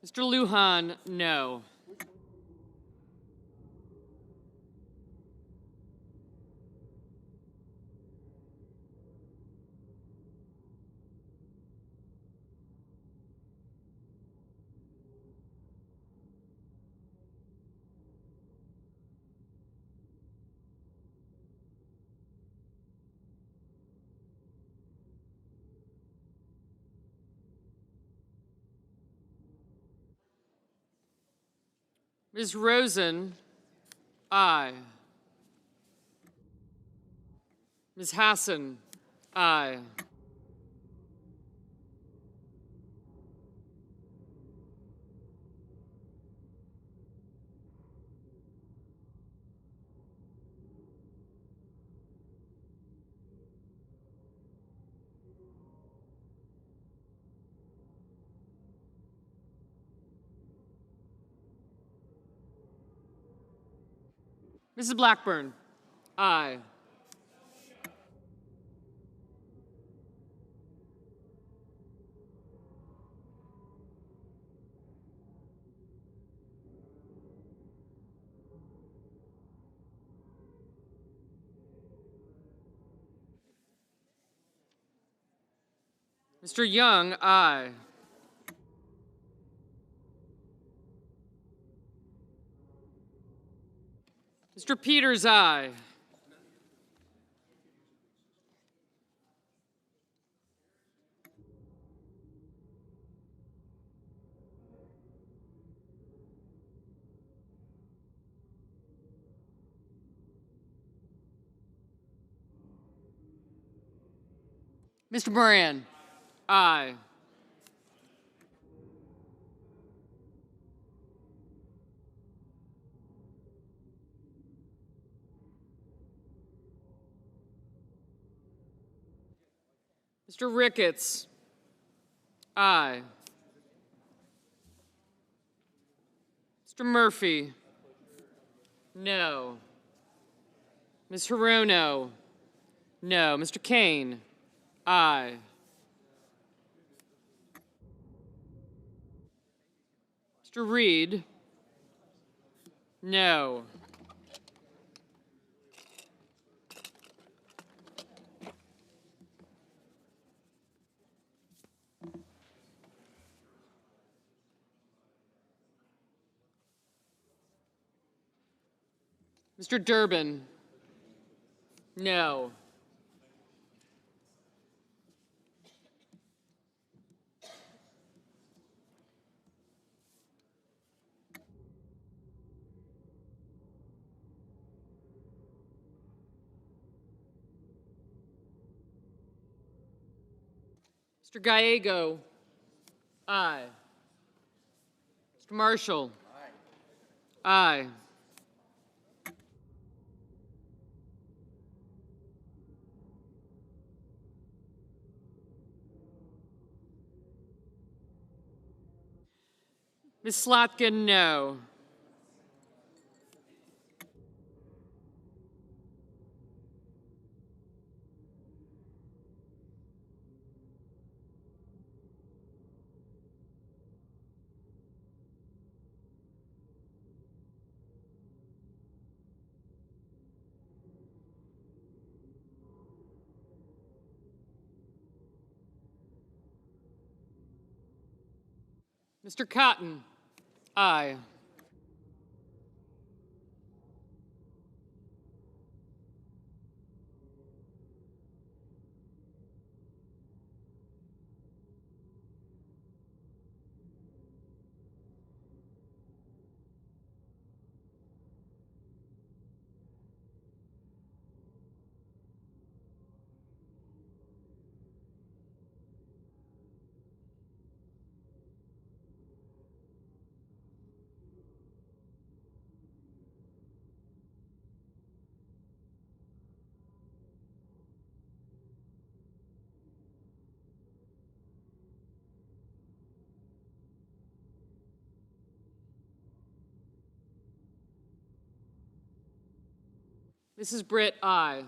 Mr. Lujan, no. Ms. Rosen, aye. Ms. Hassan, aye. Mrs. Blackburn, aye. Mr. Young, aye. Mr. Peters, aye. Mr. Moran, aye. Mr. Ricketts, aye. Mr. Murphy, no. Ms. Hirono, no. Mr. Kane, aye. Mr. Reed, no. Mr. Durbin, no. Mr. Gallego, aye. Mr. Marshall, aye. Ms. Slotkin, no. Mr. Cotton, aye. Mrs. Britt, aye.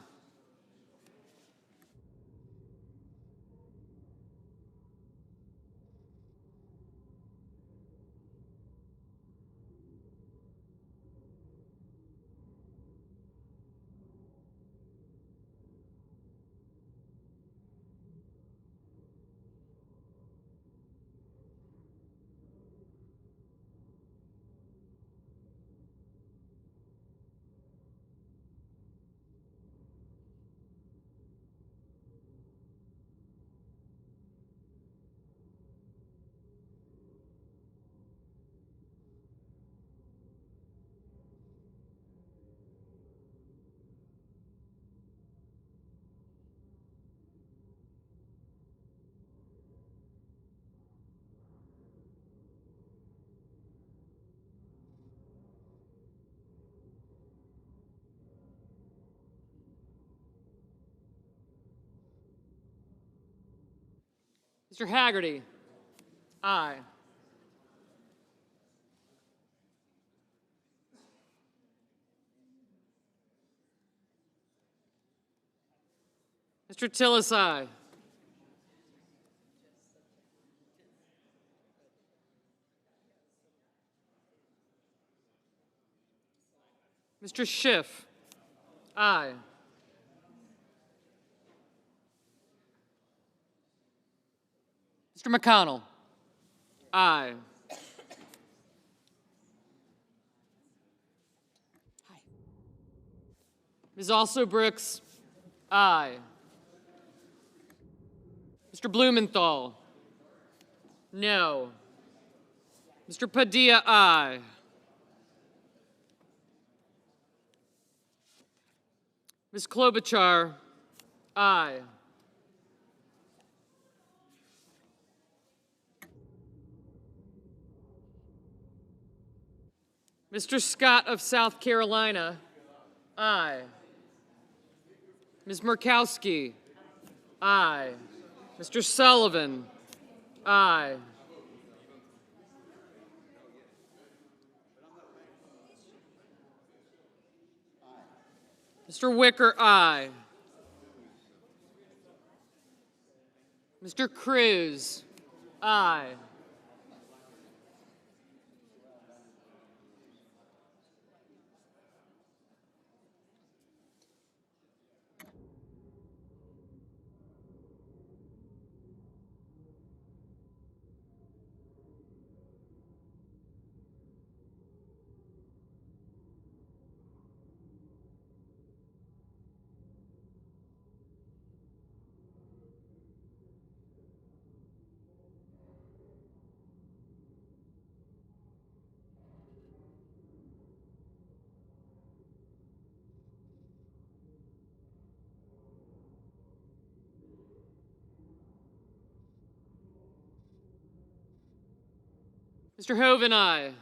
Mr. Haggerty, aye. Mr. Tillis, aye. Mr. Schiff, aye. Mr. McConnell, aye. Ms. Also Brooks, aye. Mr. Blumenthal, no. Mr. Padilla, aye. Ms. Klobuchar, aye. Mr. Scott of South Carolina, aye. Ms. Murkowski, aye. Mr. Sullivan, aye. Mr. Wicker, aye. Mr. Cruz, aye. Mr. Hoven, aye.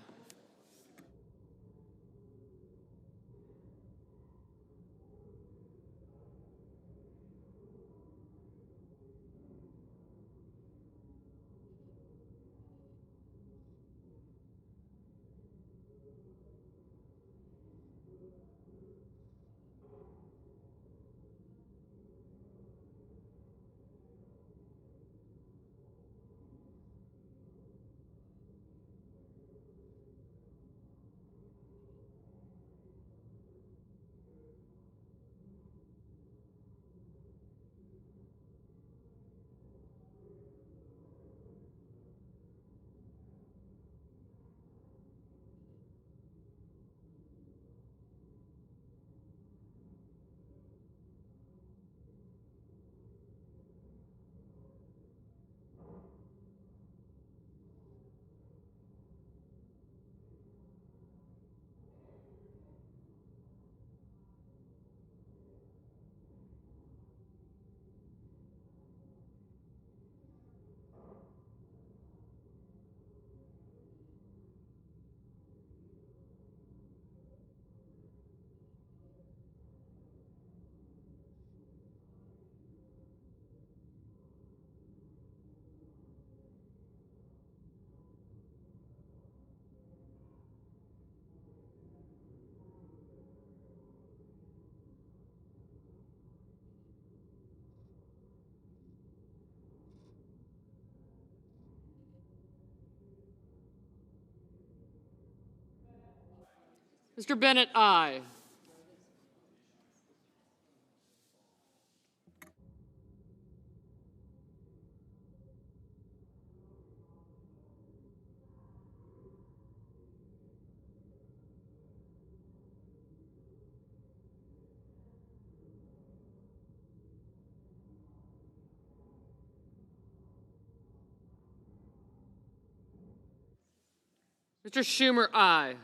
Mr. Bennett, aye. Mr. Schumer, aye.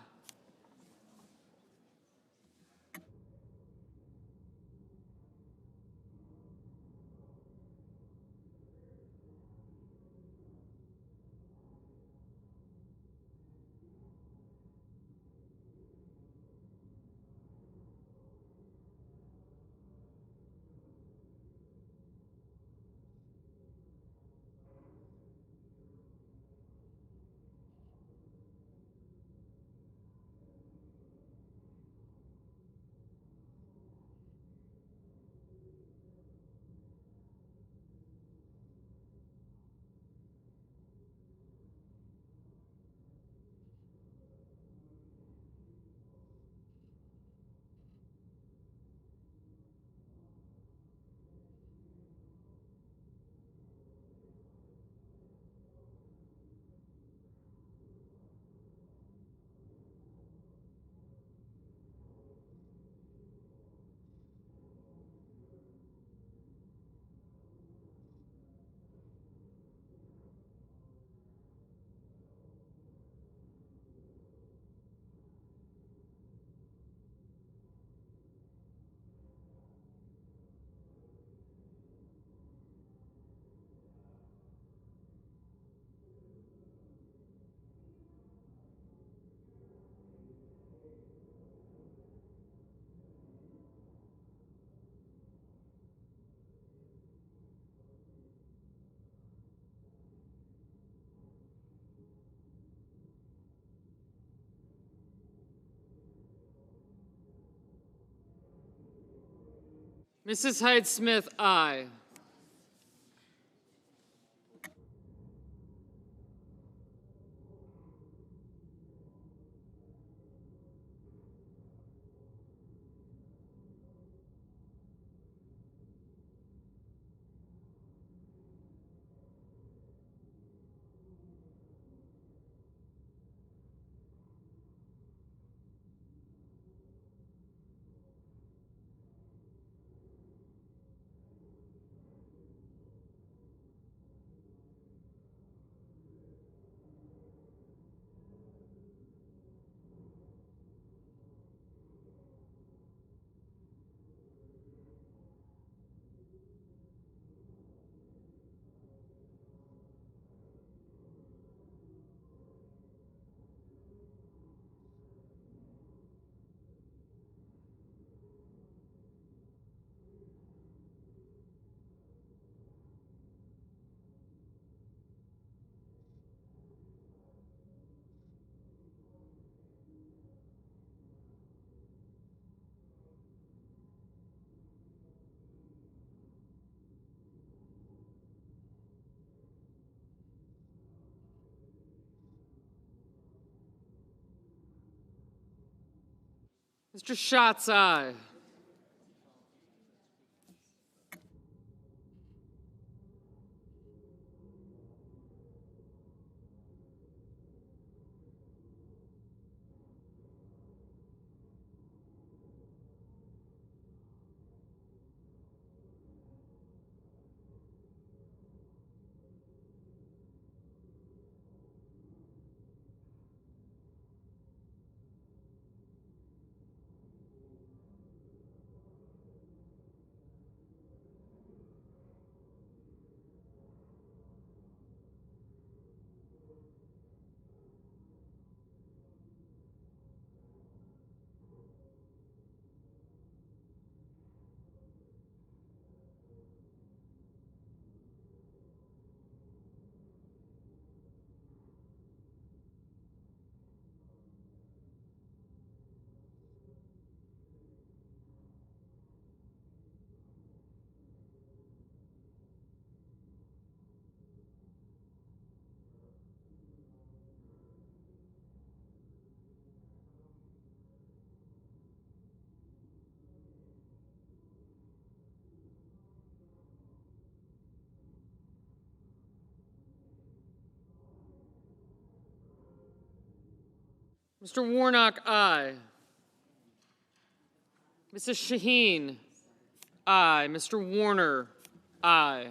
Mrs. Hyde Smith, aye. Mr. Schatz, aye. Mr. Warnock, aye. Mrs. Shaheen, aye. Mr. Warner, aye.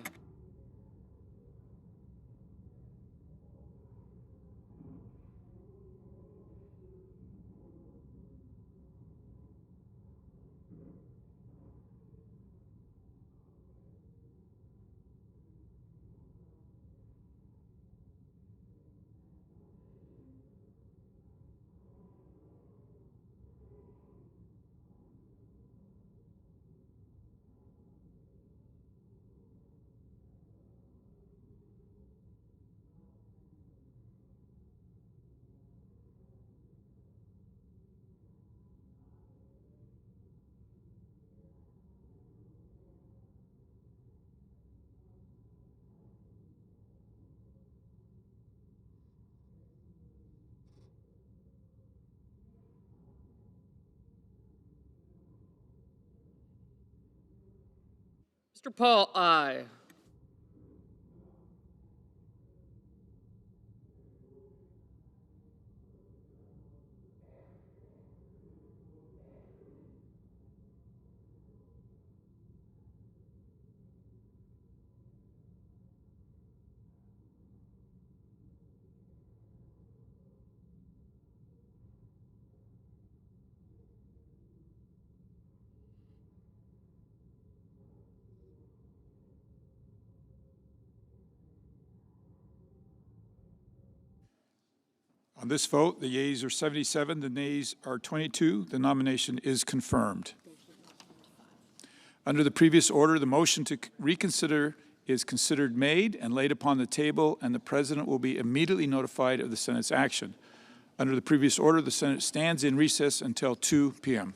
Mr. Paul, aye. On this vote, the yeas are 77, the nays are 22. The nomination is confirmed. Under the previous order, the motion to reconsider is considered made and laid upon the table, and the President will be immediately notified of the Senate's action. Under the previous order, the Senate stands in recess until 2 p.m.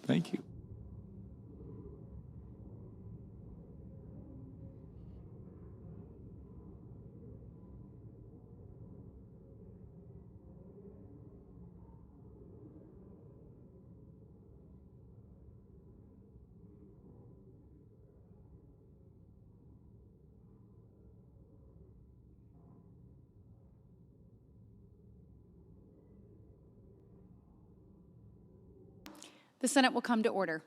Thank you. The Senate will come to order.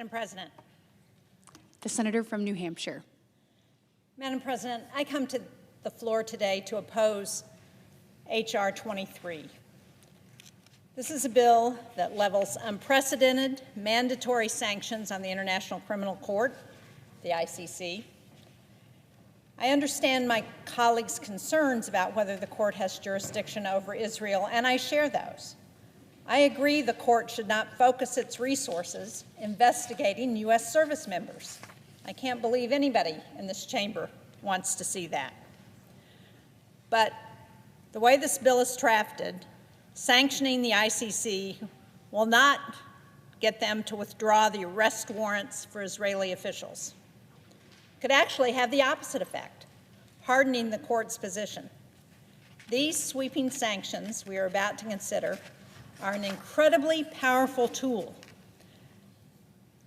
Madam President. The senator from New Hampshire. Madam President, I come to the floor today to oppose H.R. 23. This is a bill that levels unprecedented mandatory sanctions on the International Criminal Court, the ICC. I understand my colleagues' concerns about whether the court has jurisdiction over Israel, and I share those. I agree the court should not focus its resources investigating U.S. service members. I can't believe anybody in this chamber wants to see that. But the way this bill is drafted, sanctioning the ICC will not get them to withdraw the arrest warrants for Israeli officials. It could actually have the opposite effect, hardening the court's position. These sweeping sanctions we are about to consider are an incredibly powerful tool,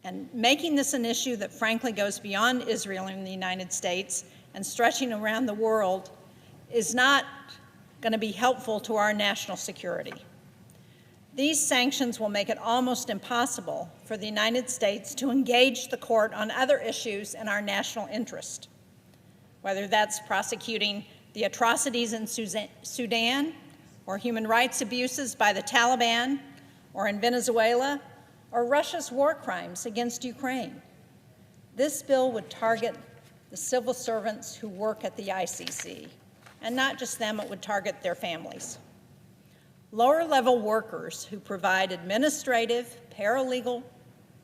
and making this an issue that frankly goes beyond Israel and the United States and stretching around the world is not going to be helpful to our national security. These sanctions will make it almost impossible for the United States to engage the court on other issues in our national interest, whether that's prosecuting the atrocities in Sudan, or human rights abuses by the Taliban, or in Venezuela, or Russia's war crimes against Ukraine. This bill would target the civil servants who work at the ICC, and not just them, it would target their families. Lower-level workers who provide administrative, paralegal,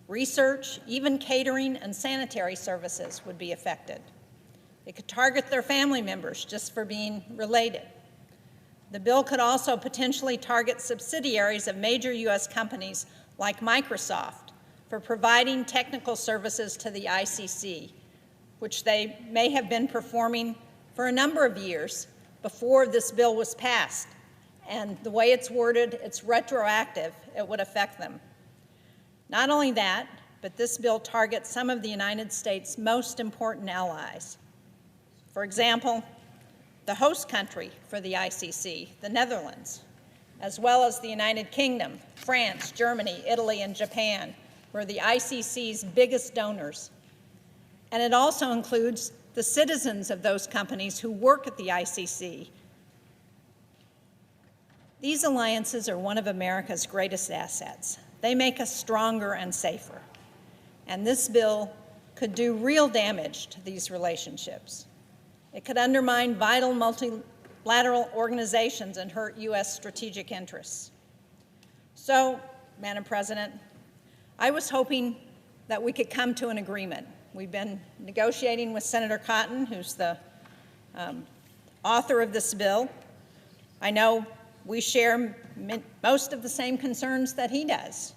research, even catering and sanitary services would be affected. It could target their family members just for being related. The bill could also potentially target subsidiaries of major U.S. companies like Microsoft for providing technical services to the ICC, which they may have been performing for a number of years before this bill was passed. And the way it's worded, it's retroactive, it would affect them. Not only that, but this bill targets some of the United States' most important allies. For example, the host country for the ICC, the Netherlands, as well as the United Kingdom, France, Germany, Italy, and Japan, were the ICC's biggest donors. And it also includes the citizens of those companies who work at the ICC. These alliances are one of America's greatest assets. They make us stronger and safer. And this bill could do real damage to these relationships. It could undermine vital multilateral organizations and hurt U.S. strategic interests. So, Madam President, I was hoping that we could come to an agreement. We've been negotiating with Senator Cotton, who's the author of this bill. I know we share most of the same concerns that he does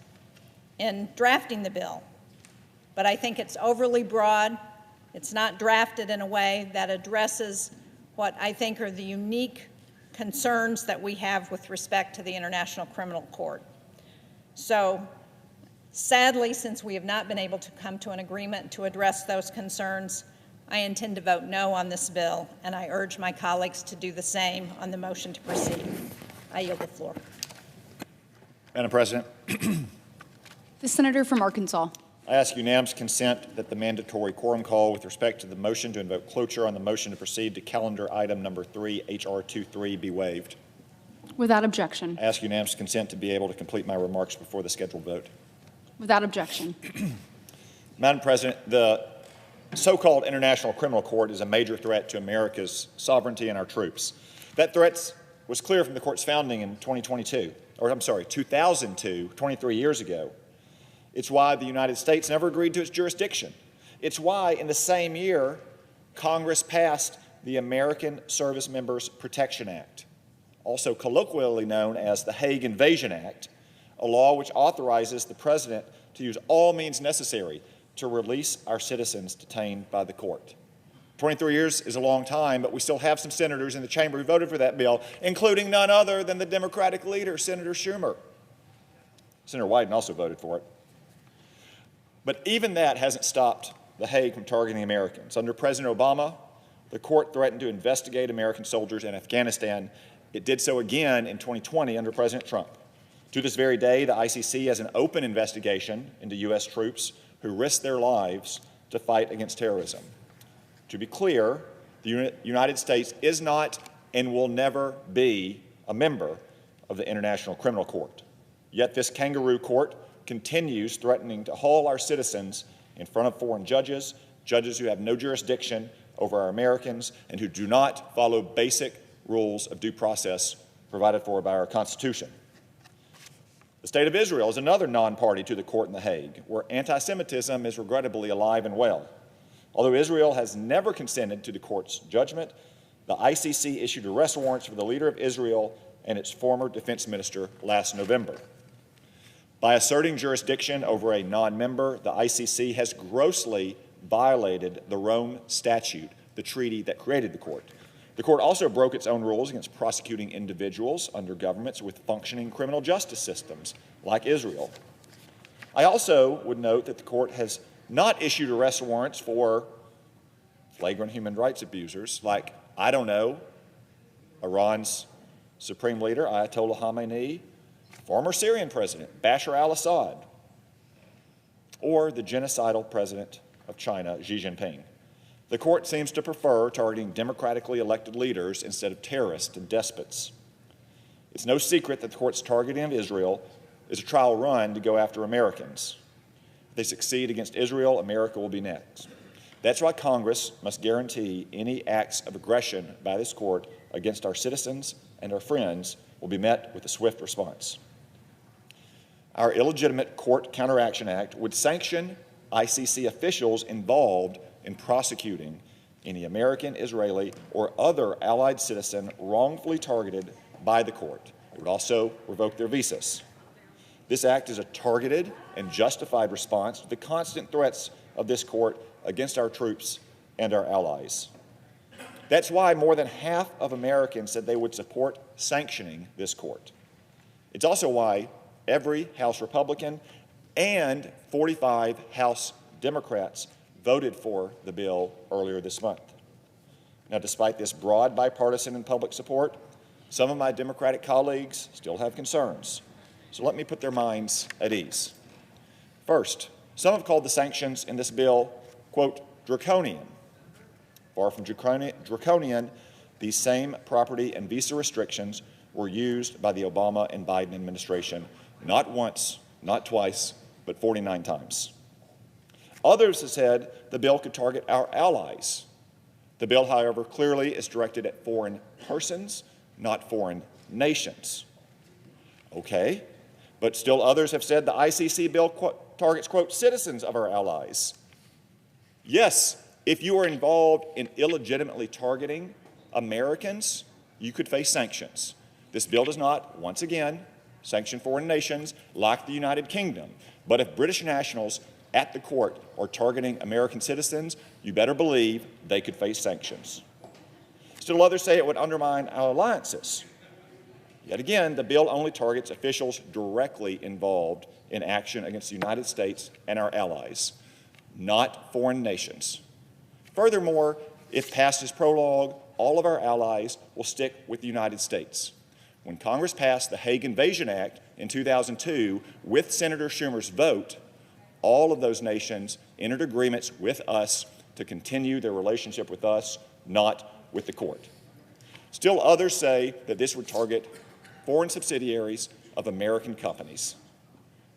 in drafting the bill, but I think it's overly broad. It's not drafted in a way that addresses what I think are the unique concerns that we have with respect to the International Criminal Court. So, sadly, since we have not been able to come to an agreement to address those concerns, I intend to vote no on this bill, and I urge my colleagues to do the same on the motion to proceed. I yield the floor. Madam President. The senator from Arkansas. I ask unanimous consent that the mandatory quorum call with respect to the motion to invoke cloture on the motion to proceed to calendar item number 3, H.R. 23, be waived. Without objection. I ask unanimous consent to be able to complete my remarks before the scheduled vote. Without objection. Madam President, the so-called International Criminal Court is a major threat to America's sovereignty and our troops. That threat was clear from the court's founding in 2002, 23 years ago. It's why the United States never agreed to its jurisdiction. It's why, in the same year, Congress passed the American Service Members Protection Act, also colloquially known as the Hague Invasion Act, a law which authorizes the President to use all means necessary to release our citizens detained by the court. 23 years is a long time, but we still have some senators in the chamber who voted for that bill, including none other than the Democratic leader, Senator Schumer. Senator Wyden also voted for it. But even that hasn't stopped The Hague from targeting Americans. Under President Obama, the court threatened to investigate American soldiers in Afghanistan. It did so again in 2020 under President Trump. To this very day, the ICC has an open investigation into U.S. troops who risk their lives to fight against terrorism. To be clear, the United States is not and will never be a member of the International Criminal Court. Yet this kangaroo court continues threatening to haul our citizens in front of foreign judges, judges who have no jurisdiction over our Americans and who do not follow basic rules of due process provided for by our Constitution. The State of Israel is another non-party to the court in The Hague, where anti-Semitism is regrettably alive and well. Although Israel has never consented to the court's judgment, the ICC issued arrest warrants for the leader of Israel and its former defense minister last November. By asserting jurisdiction over a non-member, the ICC has grossly violated the Rome Statute, the treaty that created the court. The court also broke its own rules against prosecuting individuals under governments with functioning criminal justice systems, like Israel. I also would note that the court has not issued arrest warrants for flagrant human rights abusers like, I don't know, Iran's supreme leader, Ayatollah Khamenei, former Syrian president, Bashar al-Assad, or the genocidal president of China, Xi Jinping. The court seems to prefer targeting democratically elected leaders instead of terrorists and despots. It's no secret that the court's targeting of Israel is a trial run to go after Americans. If they succeed against Israel, America will be next. That's why Congress must guarantee any acts of aggression by this court against our citizens and our friends will be met with a swift response. Our illegitimate Court Counteraction Act would sanction ICC officials involved in prosecuting any American, Israeli, or other allied citizen wrongfully targeted by the court. It would also revoke their visas. This act is a targeted and justified response to the constant threats of this court against our troops and our allies. That's why more than half of Americans said they would support sanctioning this court. It's also why every House Republican and 45 House Democrats voted for the bill earlier this month. Now, despite this broad bipartisan and public support, some of my Democratic colleagues still have concerns. So let me put their minds at ease. First, some have called the sanctions in this bill, quote, draconian. Far from draconian, these same property and visa restrictions were used by the Obama and Biden administration not once, not twice, but 49 times. Others have said the bill could target our allies. The bill, however, clearly is directed at foreign persons, not foreign nations. Okay, but still others have said the ICC bill targets, quote, citizens of our allies. Yes, if you are involved in illegitimately targeting Americans, you could face sanctions. This bill does not, once again, sanction foreign nations like the United Kingdom. But if British nationals at the court are targeting American citizens, you better believe they could face sanctions. Still others say it would undermine our alliances. Yet again, the bill only targets officials directly involved in action against the United States and our allies, not foreign nations. Furthermore, if passed as prologue, all of our allies will stick with the United States. When Congress passed the Hague Invasion Act in 2002 with Senator Schumer's vote, all of those nations entered agreements with us to continue their relationship with us, not with the court. Still others say that this would target foreign subsidiaries of American companies.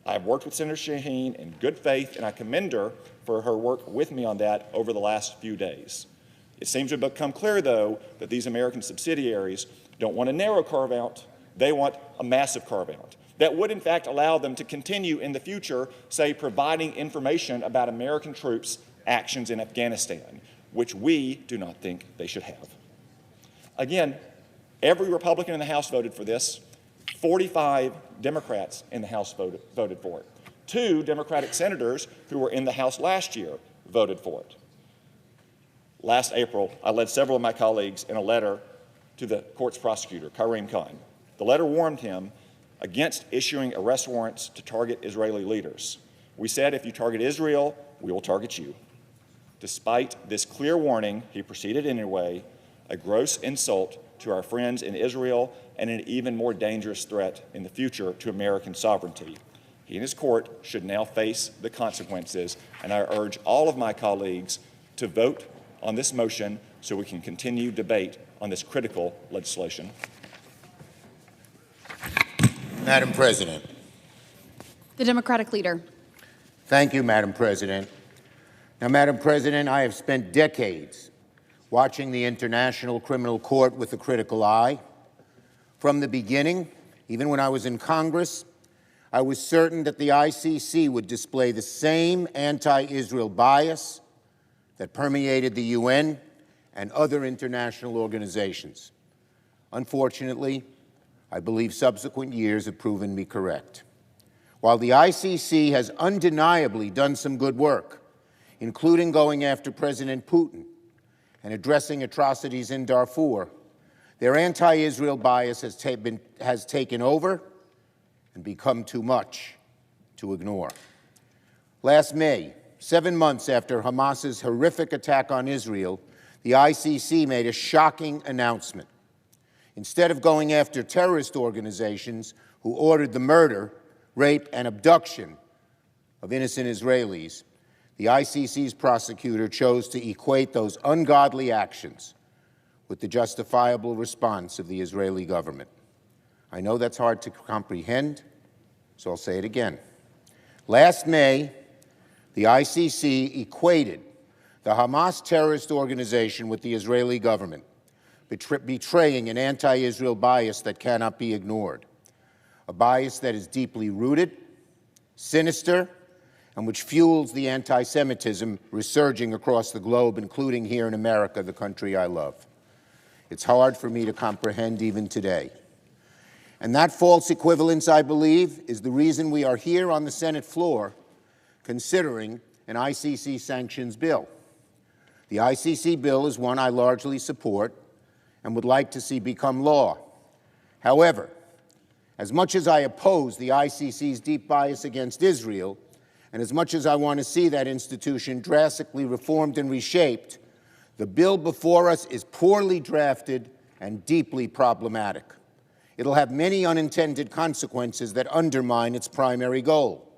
I have worked with Senator Shaheen in good faith, and I commend her for her work with me on that over the last few days. It seems to have become clear, though, that these American subsidiaries don't want a narrow carve-out, they want a massive carve-out that would, in fact, allow them to continue in the future, say, providing information about American troops' actions in Afghanistan, which we do not think they should have. Again, every Republican in the House voted for this. 45 Democrats in the House voted for it. 2 Democratic senators who were in the House last year voted for it. Last April, I led several of my colleagues in a letter to the court's prosecutor, Karim Khan. The letter warned him against issuing arrest warrants to target Israeli leaders. We said, if you target Israel, we will target you. Despite this clear warning, he proceeded anyway, a gross insult to our friends in Israel and an even more dangerous threat in the future to American sovereignty. He and his court should now face the consequences, and I urge all of my colleagues to vote on this motion so we can continue debate on this critical legislation. Madam President. The Democratic leader. Thank you, Madam President. Now, Madam President, I have spent decades watching the International Criminal Court with a critical eye. From the beginning, even when I was in Congress, I was certain that the ICC would display the same anti-Israel bias that permeated the UN and other international organizations. Unfortunately, I believe subsequent years have proven me correct. While the ICC has undeniably done some good work, including going after President Putin and addressing atrocities in Darfur, their anti-Israel bias has taken over and become too much to ignore. Last May, 7 months after Hamas's horrific attack on Israel, the ICC made a shocking announcement. Instead of going after terrorist organizations who ordered the murder, rape, and abduction of innocent Israelis, the ICC's prosecutor chose to equate those ungodly actions with the justifiable response of the Israeli government. I know that's hard to comprehend, so I'll say it again. Last May, the ICC equated the Hamas terrorist organization with the Israeli government, betraying an anti-Israel bias that cannot be ignored, a bias that is deeply rooted, sinister, and which fuels the anti-Semitism resurging across the globe, including here in America, the country I love. It's hard for me to comprehend even today. And that false equivalence, I believe, is the reason we are here on the Senate floor considering an ICC sanctions bill. The ICC bill is one I largely support and would like to see become law. However, as much as I oppose the ICC's deep bias against Israel, and as much as I want to see that institution drastically reformed and reshaped, the bill before us is poorly drafted and deeply problematic. It'll have many unintended consequences that undermine its primary goal.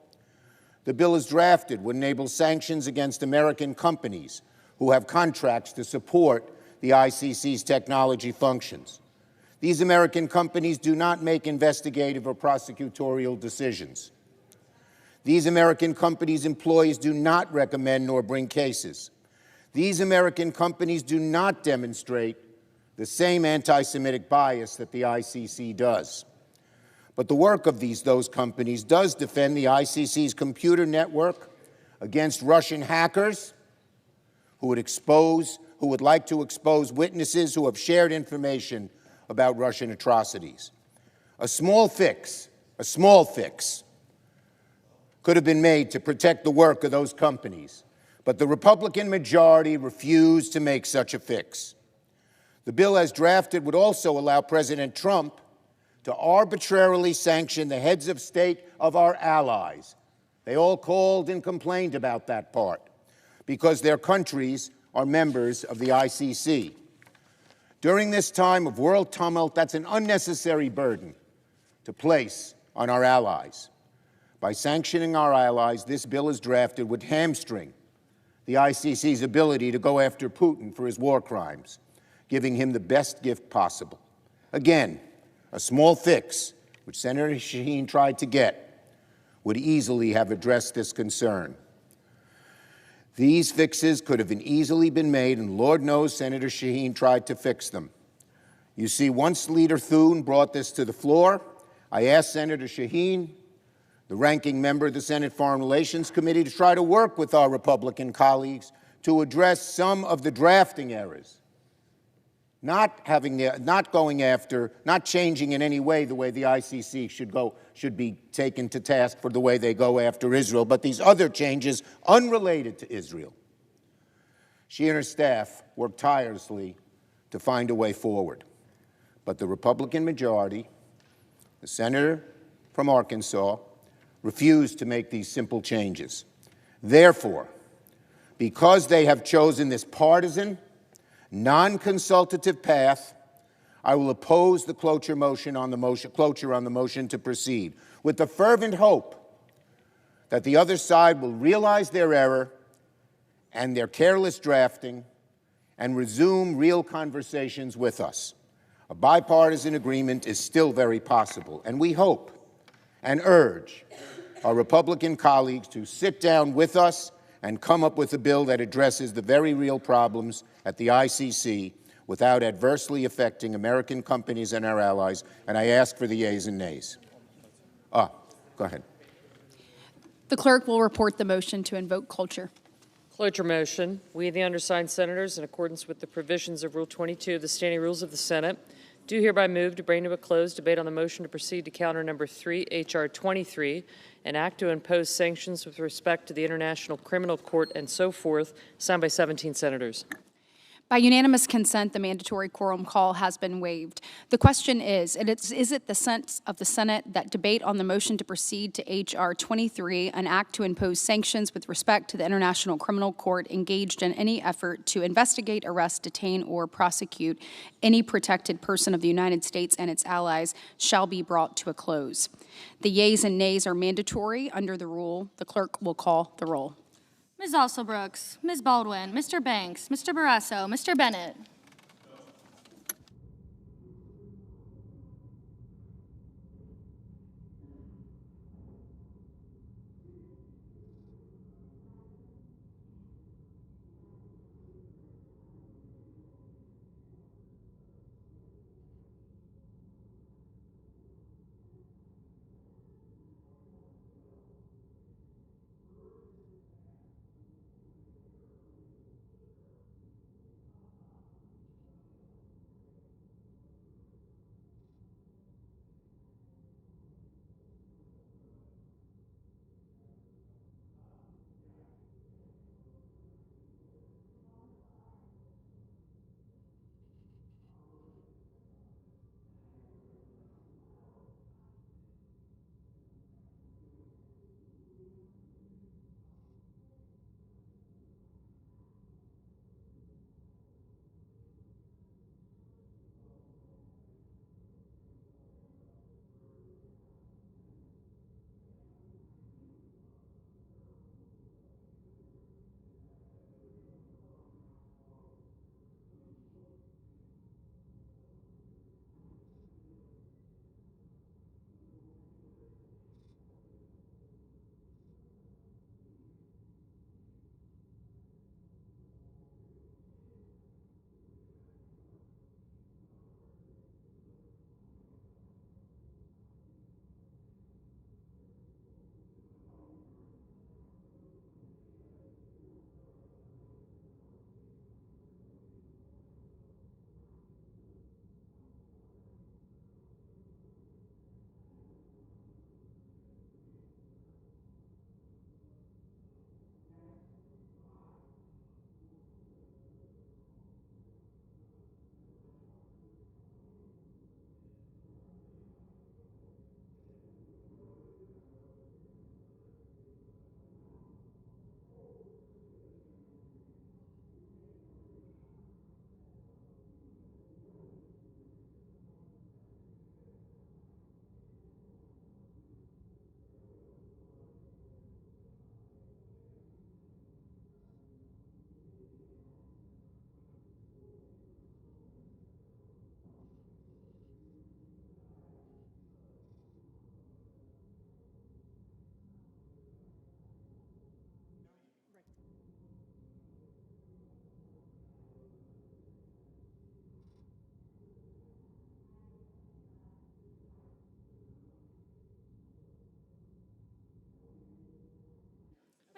The bill as drafted would enable sanctions against American companies who have contracts to support the ICC's technology functions. These American companies do not make investigative or prosecutorial decisions. These American companies' employees do not recommend nor bring cases. These American companies do not demonstrate the same anti-Semitic bias that the ICC does. But the work of those companies does defend the ICC's computer network against Russian hackers who would like to expose witnesses who have shared information about Russian atrocities. A small fix could have been made to protect the work of those companies, but the Republican majority refused to make such a fix. The bill as drafted would also allow President Trump to arbitrarily sanction the heads of state of our allies. They all called and complained about that part because their countries are members of the ICC. During this time of world tumult, that's an unnecessary burden to place on our allies. By sanctioning our allies, this bill as drafted would hamstring the ICC's ability to go after Putin for his war crimes, giving him the best gift possible. Again, a small fix, which Senator Shaheen tried to get, would easily have addressed this concern. These fixes could have easily been made, and Lord knows Senator Shaheen tried to fix them. You see, once Leader Thune brought this to the floor, I asked Senator Shaheen, the ranking member of the Senate Foreign Relations Committee, to try to work with our Republican colleagues to address some of the drafting errors, not changing in any way the way the ICC should be taken to task for the way they go after Israel, but these other changes unrelated to Israel. She and her staff worked tirelessly to find a way forward. But the Republican majority, the senator from Arkansas, refused to make these simple changes. Therefore, because they have chosen this partisan, non-consultative path, I will oppose the cloture on the motion to proceed, with the fervent hope that the other side will realize their error and their careless drafting and resume real conversations with us. A bipartisan agreement is still very possible, and we hope and urge our Republican colleagues to sit down with us and come up with a bill that addresses the very real problems at the ICC without adversely affecting American companies and our allies. And I ask for the yeas and nays. Go ahead. The clerk will report the motion to invoke cloture. Cloture motion. We, the undersigned senators, in accordance with the provisions of Rule 22 of the Standing Rules of the Senate, do hereby move to bring to a close debate on the motion to proceed to counter number 3, H.R. 23, an act to impose sanctions with respect to the International Criminal Court and so forth, signed by 17 senators. By unanimous consent, the mandatory quorum call has been waived. The question is it the sense of the Senate that debate on the motion to proceed to H.R. 23, an act to impose sanctions with respect to the International Criminal Court engaged in any effort to investigate, arrest, detain, or prosecute any protected person of the United States and its allies shall be brought to a close? The yeas and nays are mandatory under the rule. The clerk will call the roll. Ms. Alsobrooks, Ms. Baldwin, Mr. Banks, Mr. Barrasso, Mr. Bennett.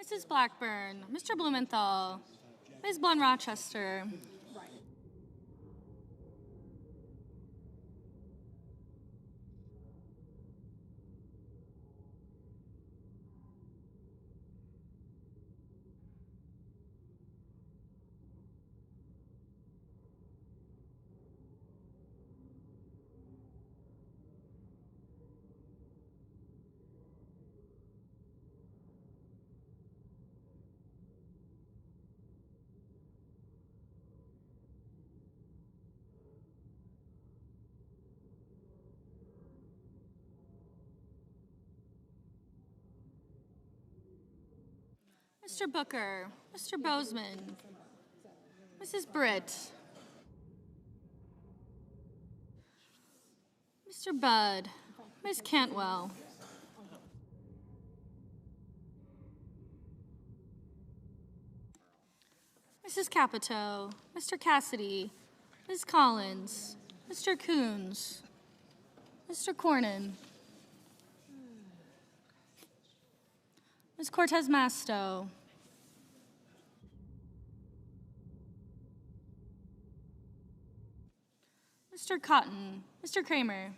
Mrs. Blackburn, Mr. Blumenthal, Ms. Blunt-Rochester. Mr. Booker, Mr. Bozeman, Mrs. Britt, Mr. Budd, Ms. Cantwell, Mrs. Capito, Mr. Cassidy, Ms. Collins, Mr. Coons, Mr. Cornyn, Ms. Cortez Masto, Mr. Cotton, Mr. Kramer,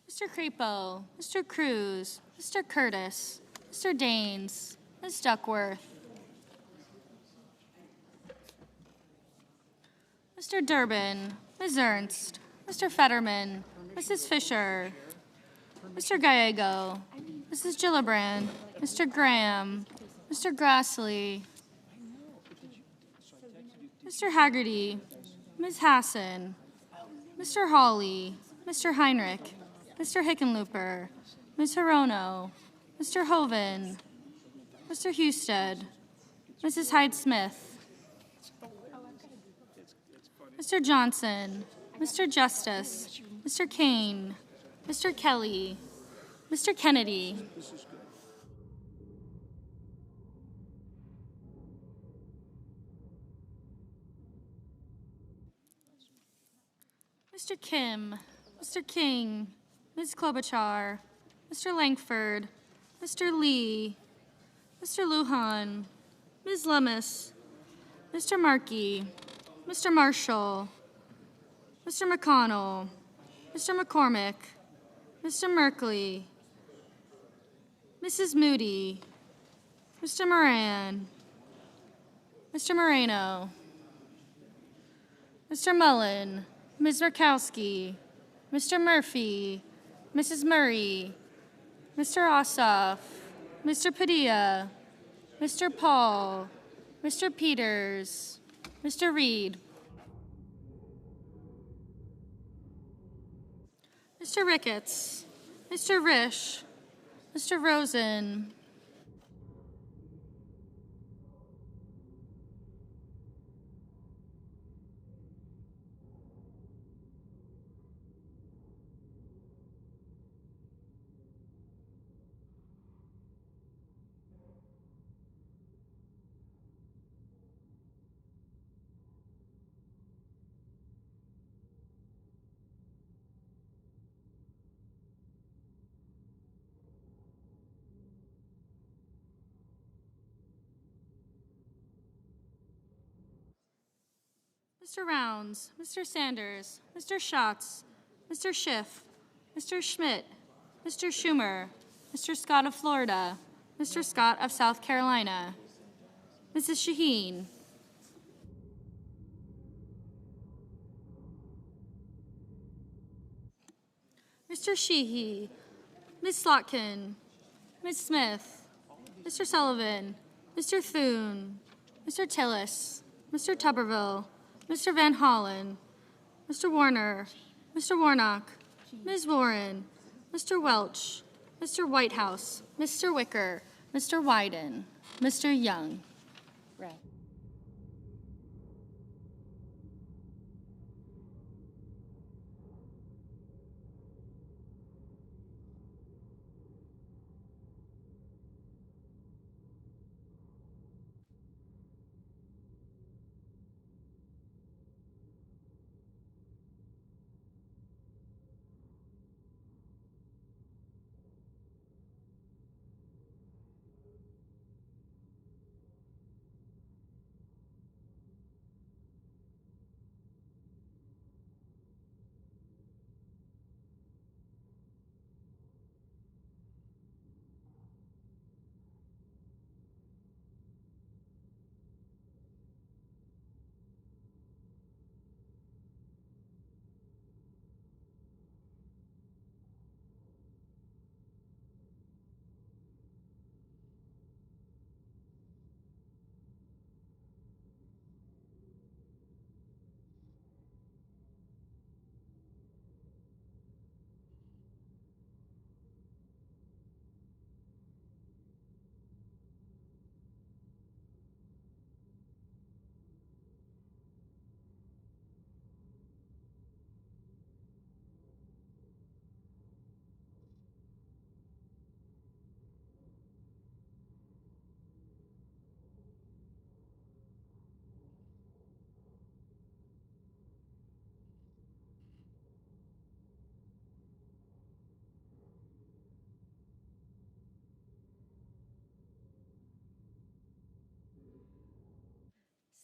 Mr. Crapo, Mr. Cruz, Mr. Curtis, Mr. Daines, Ms. Duckworth, Mr. Durbin, Ms. Ernst, Mr. Fetterman, Mrs. Fisher, Mr. Gallego, Mrs. Gillibrand, Mr. Graham, Mr. Grassley, Mr. Haggerty, Ms. Hassan, Mr. Hawley, Mr. Heinrich, Mr. Hickenlooper, Ms. Hirono, Mr. Hoven, Mr. Husted, Mrs. Hyde-Smith, Mr. Johnson, Mr. Justice, Mr. Kane, Mr. Kelly, Mr. Kennedy, Mr. Kim, Mr. King, Ms. Klobuchar, Mr. Langford, Mr. Lee, Mr. Lujan, Ms. Lummis, Mr. Markey, Mr. Marshall, Mr. McConnell, Mr. McCormick, Mr. Merkley, Mrs. Moody, Mr. Moran, Mr. Moreno, Mr. Mullen, Ms. Rakowski, Mr. Murphy, Mrs. Murray, Mr. Ossoff, Mr. Padilla, Mr. Paul, Mr. Peters, Mr. Reed, Mr. Ricketts, Mr. Risch, Mr. Rosen, Mr. Rounds, Mr. Sanders, Mr. Schatz, Mr. Schiff, Mr. Schmidt, Mr. Schumer, Mr. Scott of Florida, Mr. Scott of South Carolina, Mrs. Shaheen, Mr. Sheehy, Ms. Slotkin, Ms. Smith, Mr. Sullivan, Mr. Thune, Mr. Tillis, Mr. Tuberville, Mr. Van Hollen, Mr. Warner, Mr. Warnock, Ms. Warren, Mr. Welch, Mr. Whitehouse, Mr. Wicker, Mr. Wyden, Mr. Young. Ray.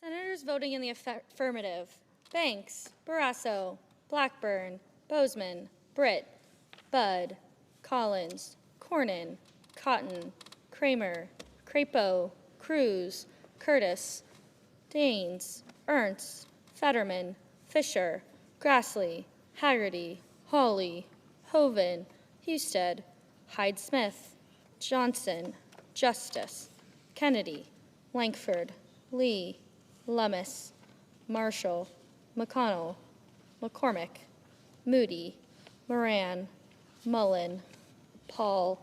Senators voting in the affirmative: Banks, Barrasso, Blackburn, Bozeman, Britt, Budd, Collins, Cornyn, Cotton, Kramer, Crapo, Cruz, Curtis, Daines, Ernst, Fetterman, Fisher, Grassley, Haggerty, Hawley, Hoven, Husted, Hyde-Smith, Johnson, Justice, Kennedy, Lankford, Lee, Lummis, Marshall, McConnell, McCormick, Moody, Moran, Mullen, Paul,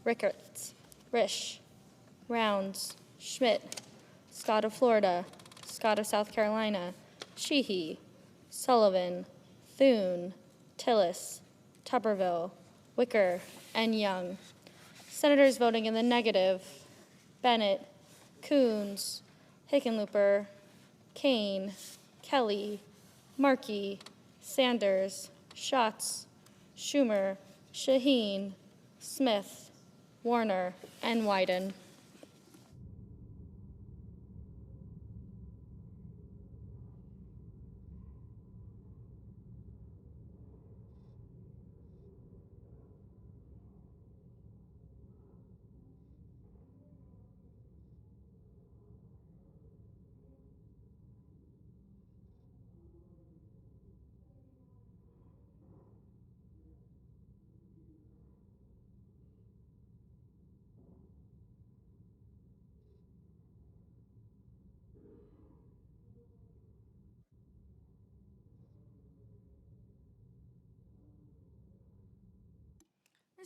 Rickards, Risch, Rounds, Schmidt, Scott of Florida, Scott of South Carolina, Sheehy, Sullivan, Thune, Tillis, Tuberville, Wicker, and Young. Senators voting in the negative: Bennett, Coons, Hickenlooper, Kane, Kelly, Markey, Sanders, Schatz, Schumer, Shaheen, Smith, Warner, and Wyden.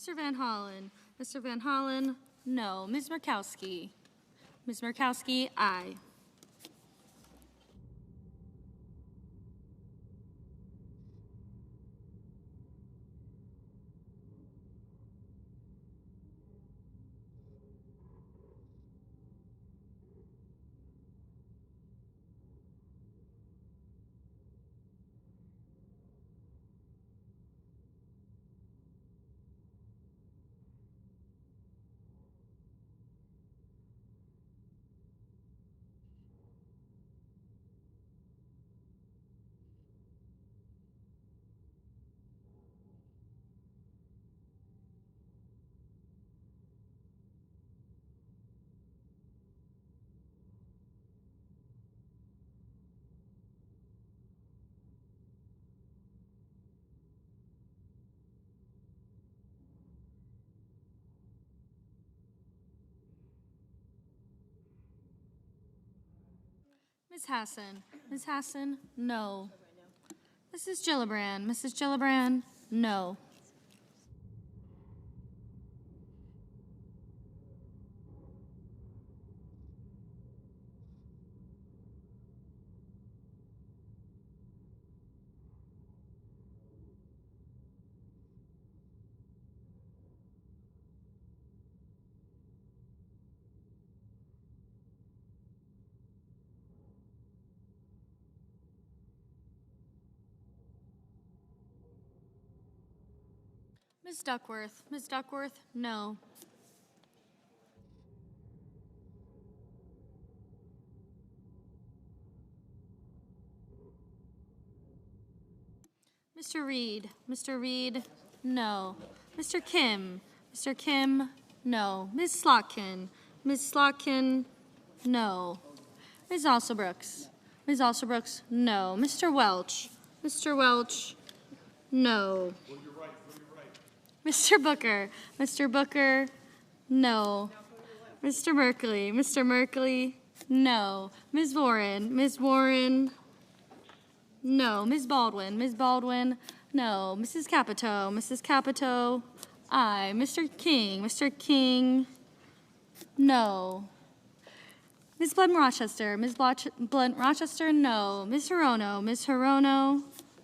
Mr. Van Hollen. Mr. Van Hollen, no. Ms. Murkowski. Ms. Murkowski, aye. Ms. Hassan. Ms. Hassan, no. Mrs. Gillibrand. Mrs. Gillibrand, no. Ms. Duckworth. Ms. Duckworth, no. Mr. Reed. Mr. Reed, no. Mr. Kim. Mr. Kim, no. Ms. Slotkin. Ms. Slotkin, no. Ms. Alsobrooks. Ms. Alsobrooks, no. Mr. Welch. Mr. Welch, no. Mr. Booker. Mr. Booker, no. Mr. Merkley. Mr. Merkley, no. Ms. Warren. Ms. Warren, no. Ms. Baldwin. Ms. Baldwin, no. Mrs. Capito. Mrs. Capito, aye. Mr. King. Mr. King, no. Ms. Blunt Rochester. Ms. Blunt Rochester, no. Ms. Hirono. Ms. Hirono,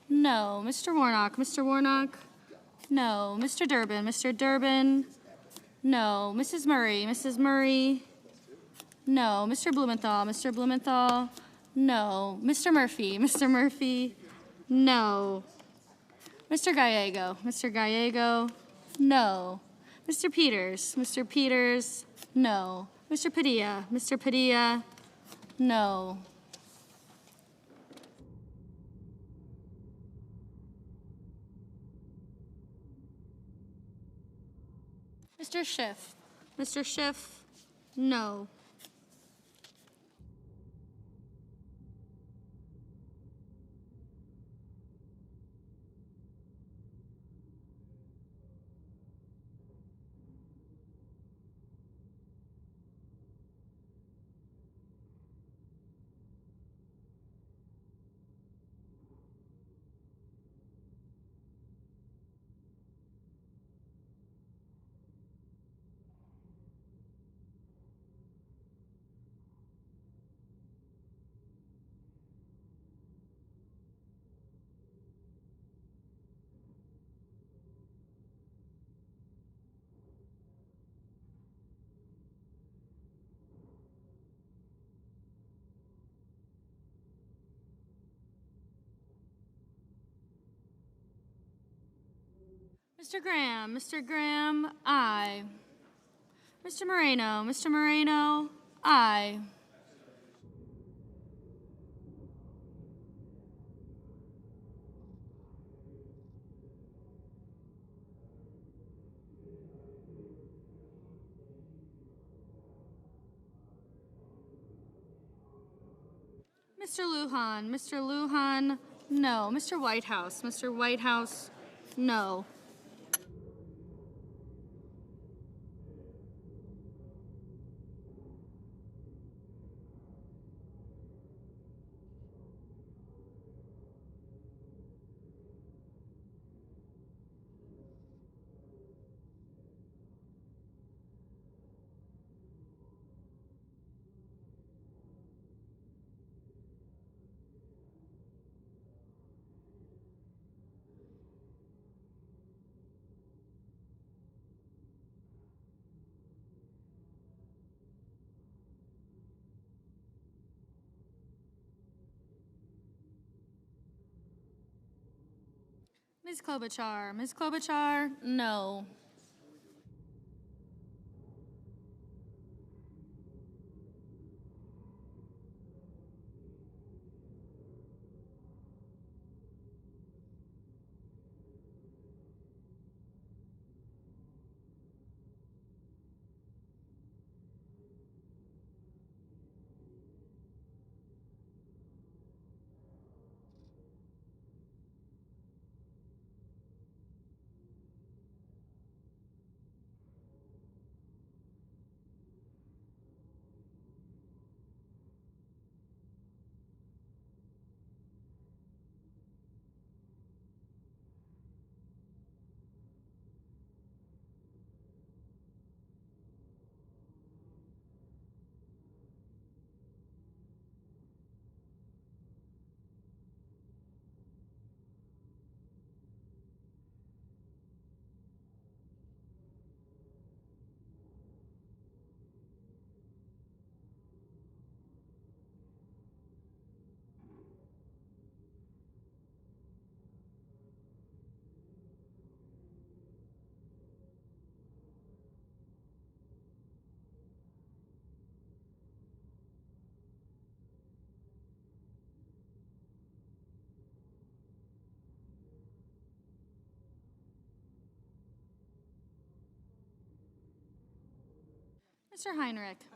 no. Mr. Warnock. Mr. Warnock, no. Mr. Durbin. Mr. Durbin, no. Mrs. Murray. Mrs. Murray, no. Mr. Blumenthal. Mr. Blumenthal, no. Mr. Murphy. Mr. Murphy, no. Mr. Gallego. Mr. Gallego, no. Mr. Peters. Mr. Peters, no. Mr. Padilla. Mr. Padilla, no. Mr. Schiff. Mr. Schiff, no. Mr. Graham, aye. Mr. Moreno, aye. Mr. Lujan, no. Mr. Whitehouse, no. Ms. Klobuchar, no.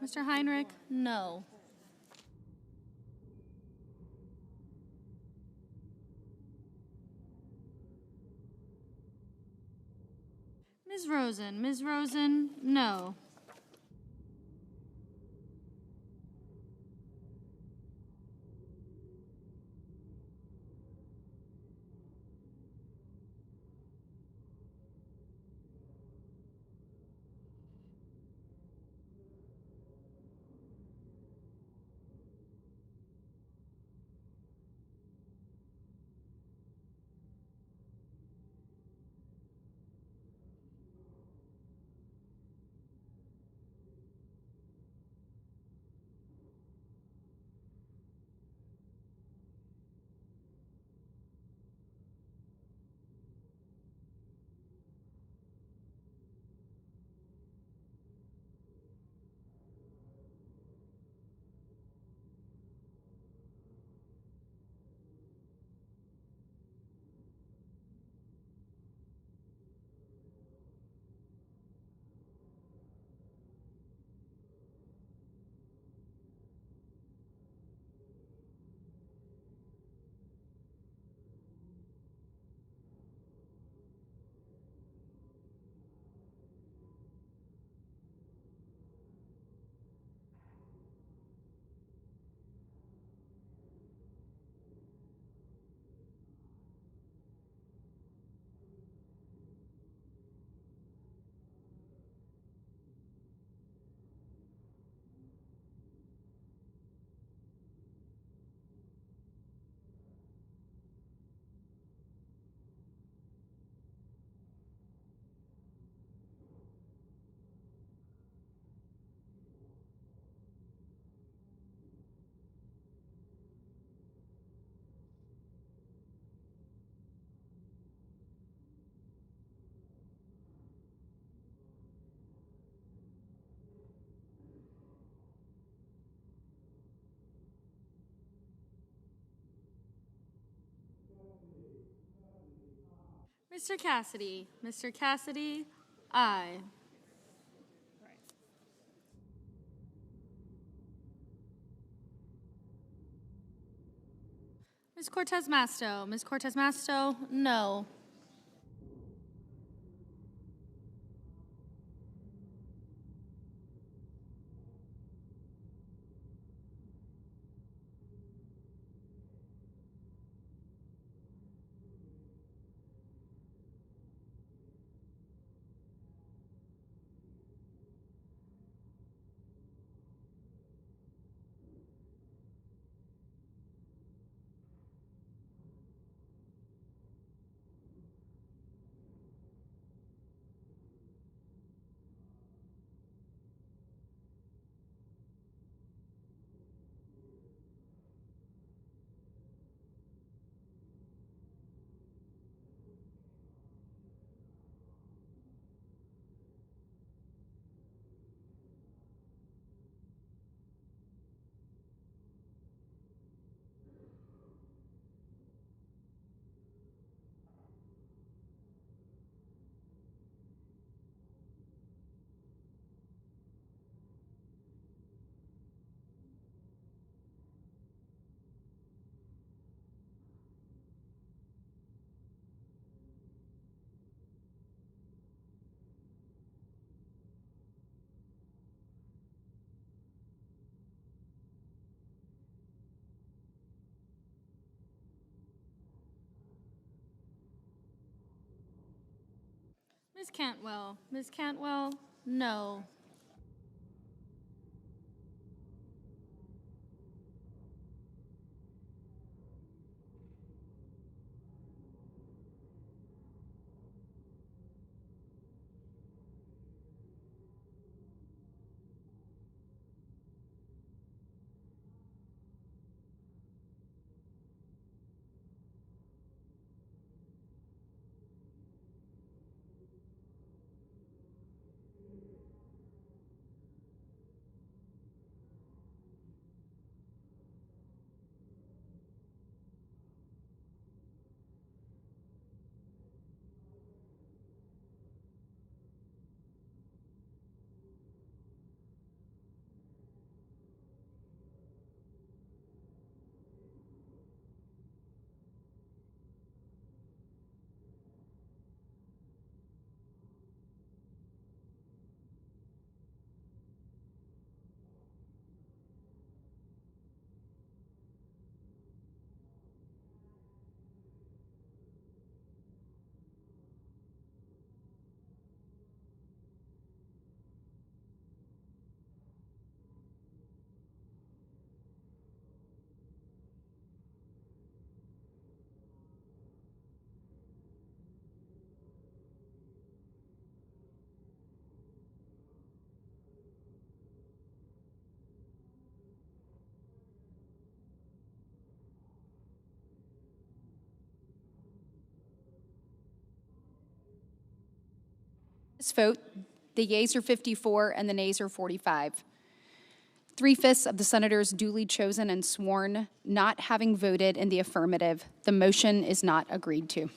Mr. Heinrich, no. Ms. Rosen, no. Mr. Cassidy. Mr. Cassidy, aye. Ms. Cortez Masto. Ms. Cortez Masto, no. Ms. Cantwell. Ms. Cantwell, no. This vote, the yeas are 54 and the nays are 45. 3/5 of the senators duly chosen and sworn not having voted in the affirmative, the motion is not agreed to.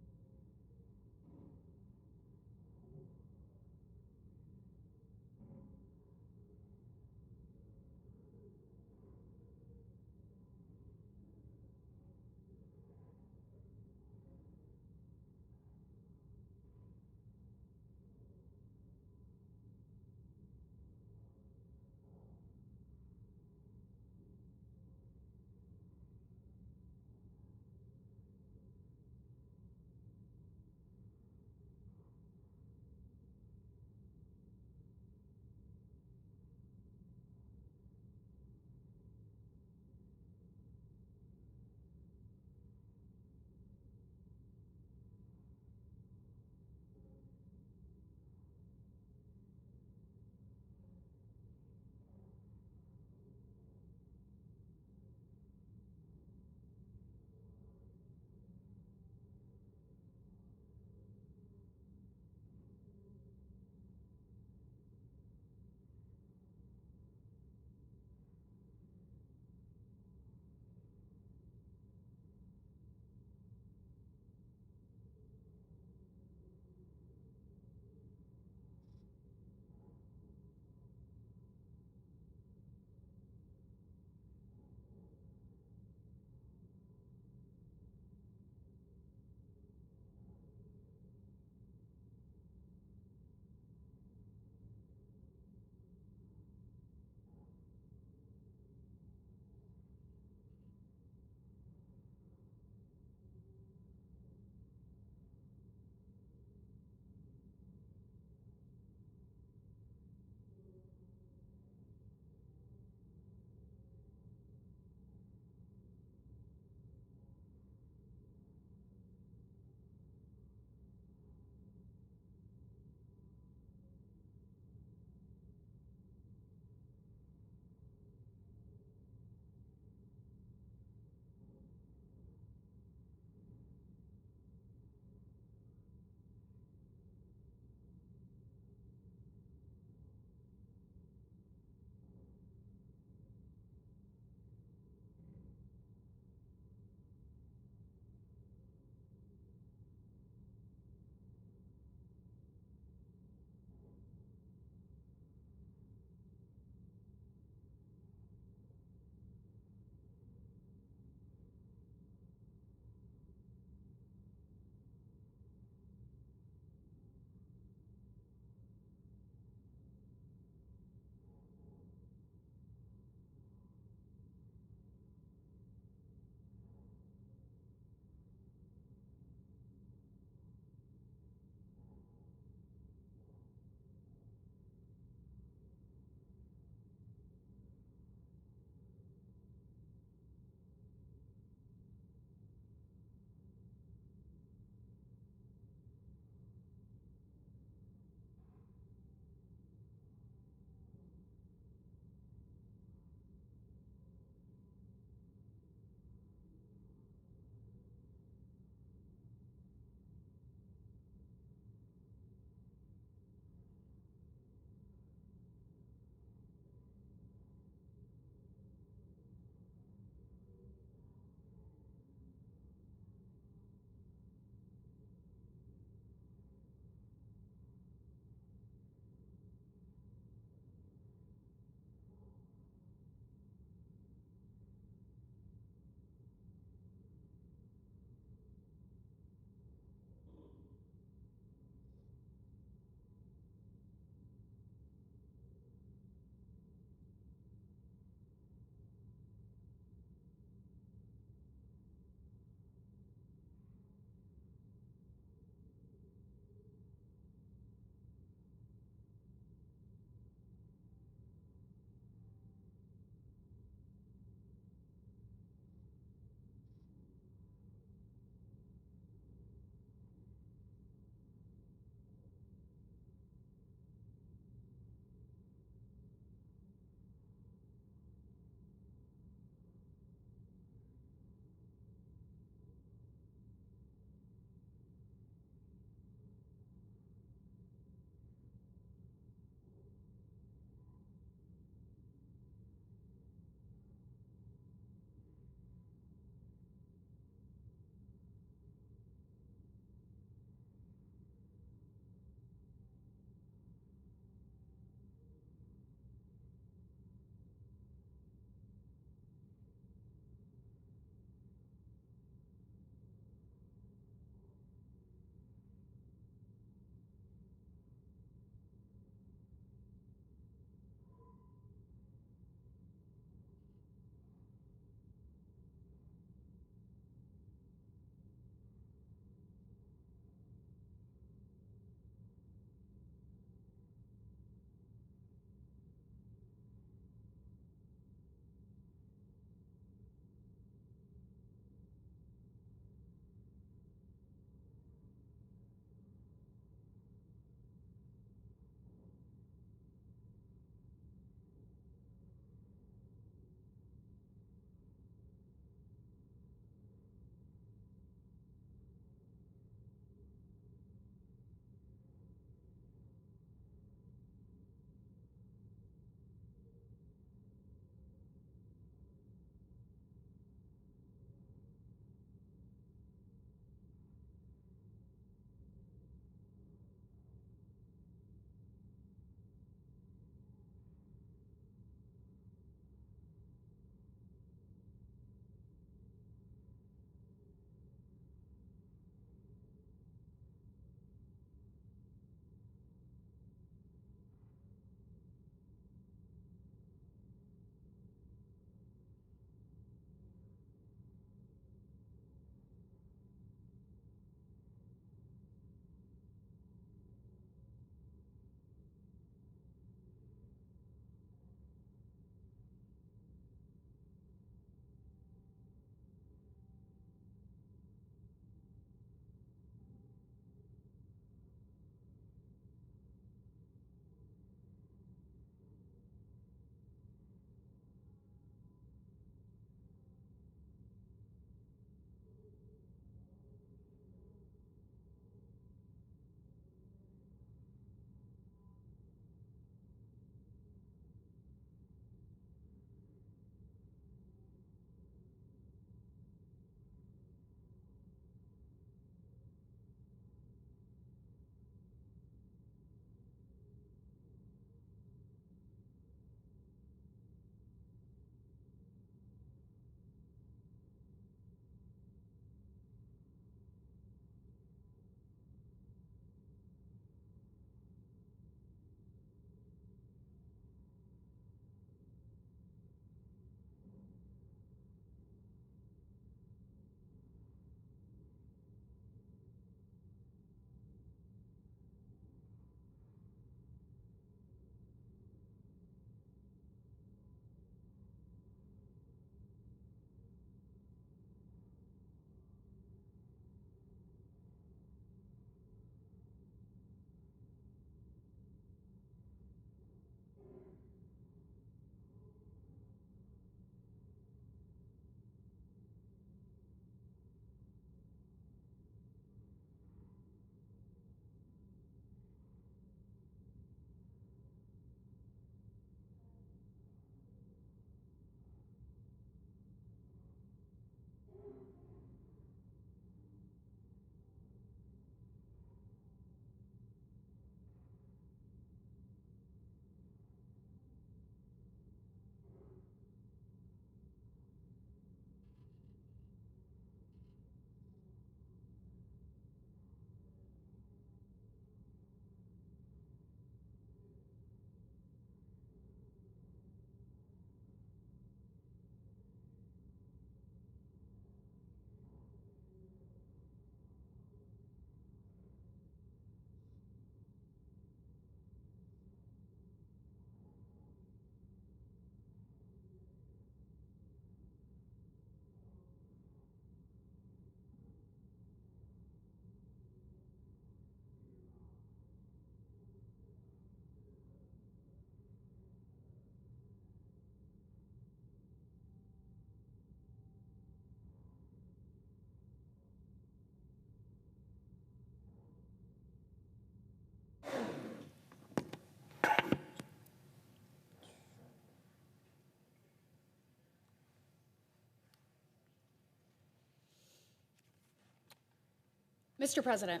Mr. President,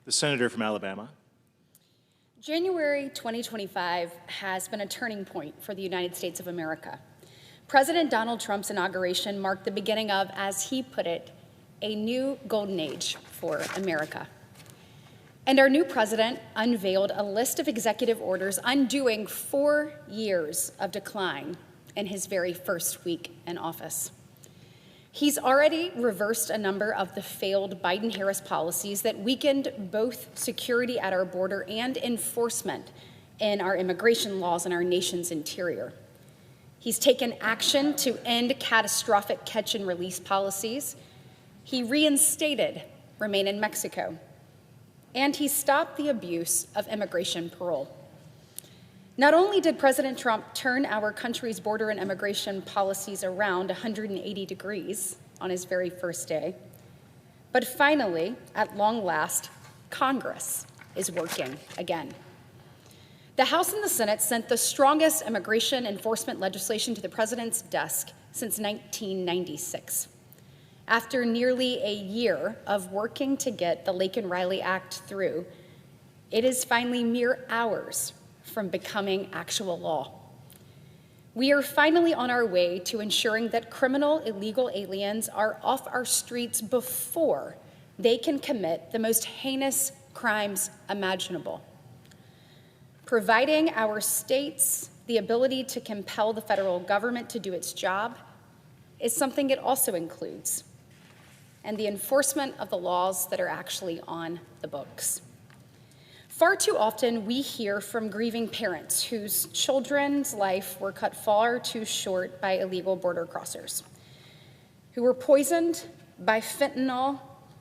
The senator from Alabama. January 2025 has been a turning point for the United States of America. President Donald Trump's inauguration marked the beginning of, as he put it, a new golden age for America. And our new president unveiled a list of executive orders undoing 4 years of decline in his very first week in office. He's already reversed a number of the failed Biden-Harris policies that weakened both security at our border and enforcement in our immigration laws in our nation's interior. He's taken action to end catastrophic catch and release policies. He reinstated Remain in Mexico. And he stopped the abuse of immigration parole. Not only did President Trump turn our country's border and immigration policies around 180 degrees on his very first day, but finally, at long last, Congress is working again. The House and the Senate sent the strongest immigration enforcement legislation to the president's desk since 1996. After nearly a year of working to get the Laken-Riley Act through, it is finally mere hours from becoming actual law. We are finally on our way to ensuring that criminal illegal aliens are off our streets before they can commit the most heinous crimes imaginable. Providing our states the ability to compel the federal government to do its job is something it also includes, and the enforcement of the laws that are actually on the books. Far too often, we hear from grieving parents whose children's life were cut far too short by illegal border crossers, who were poisoned by fentanyl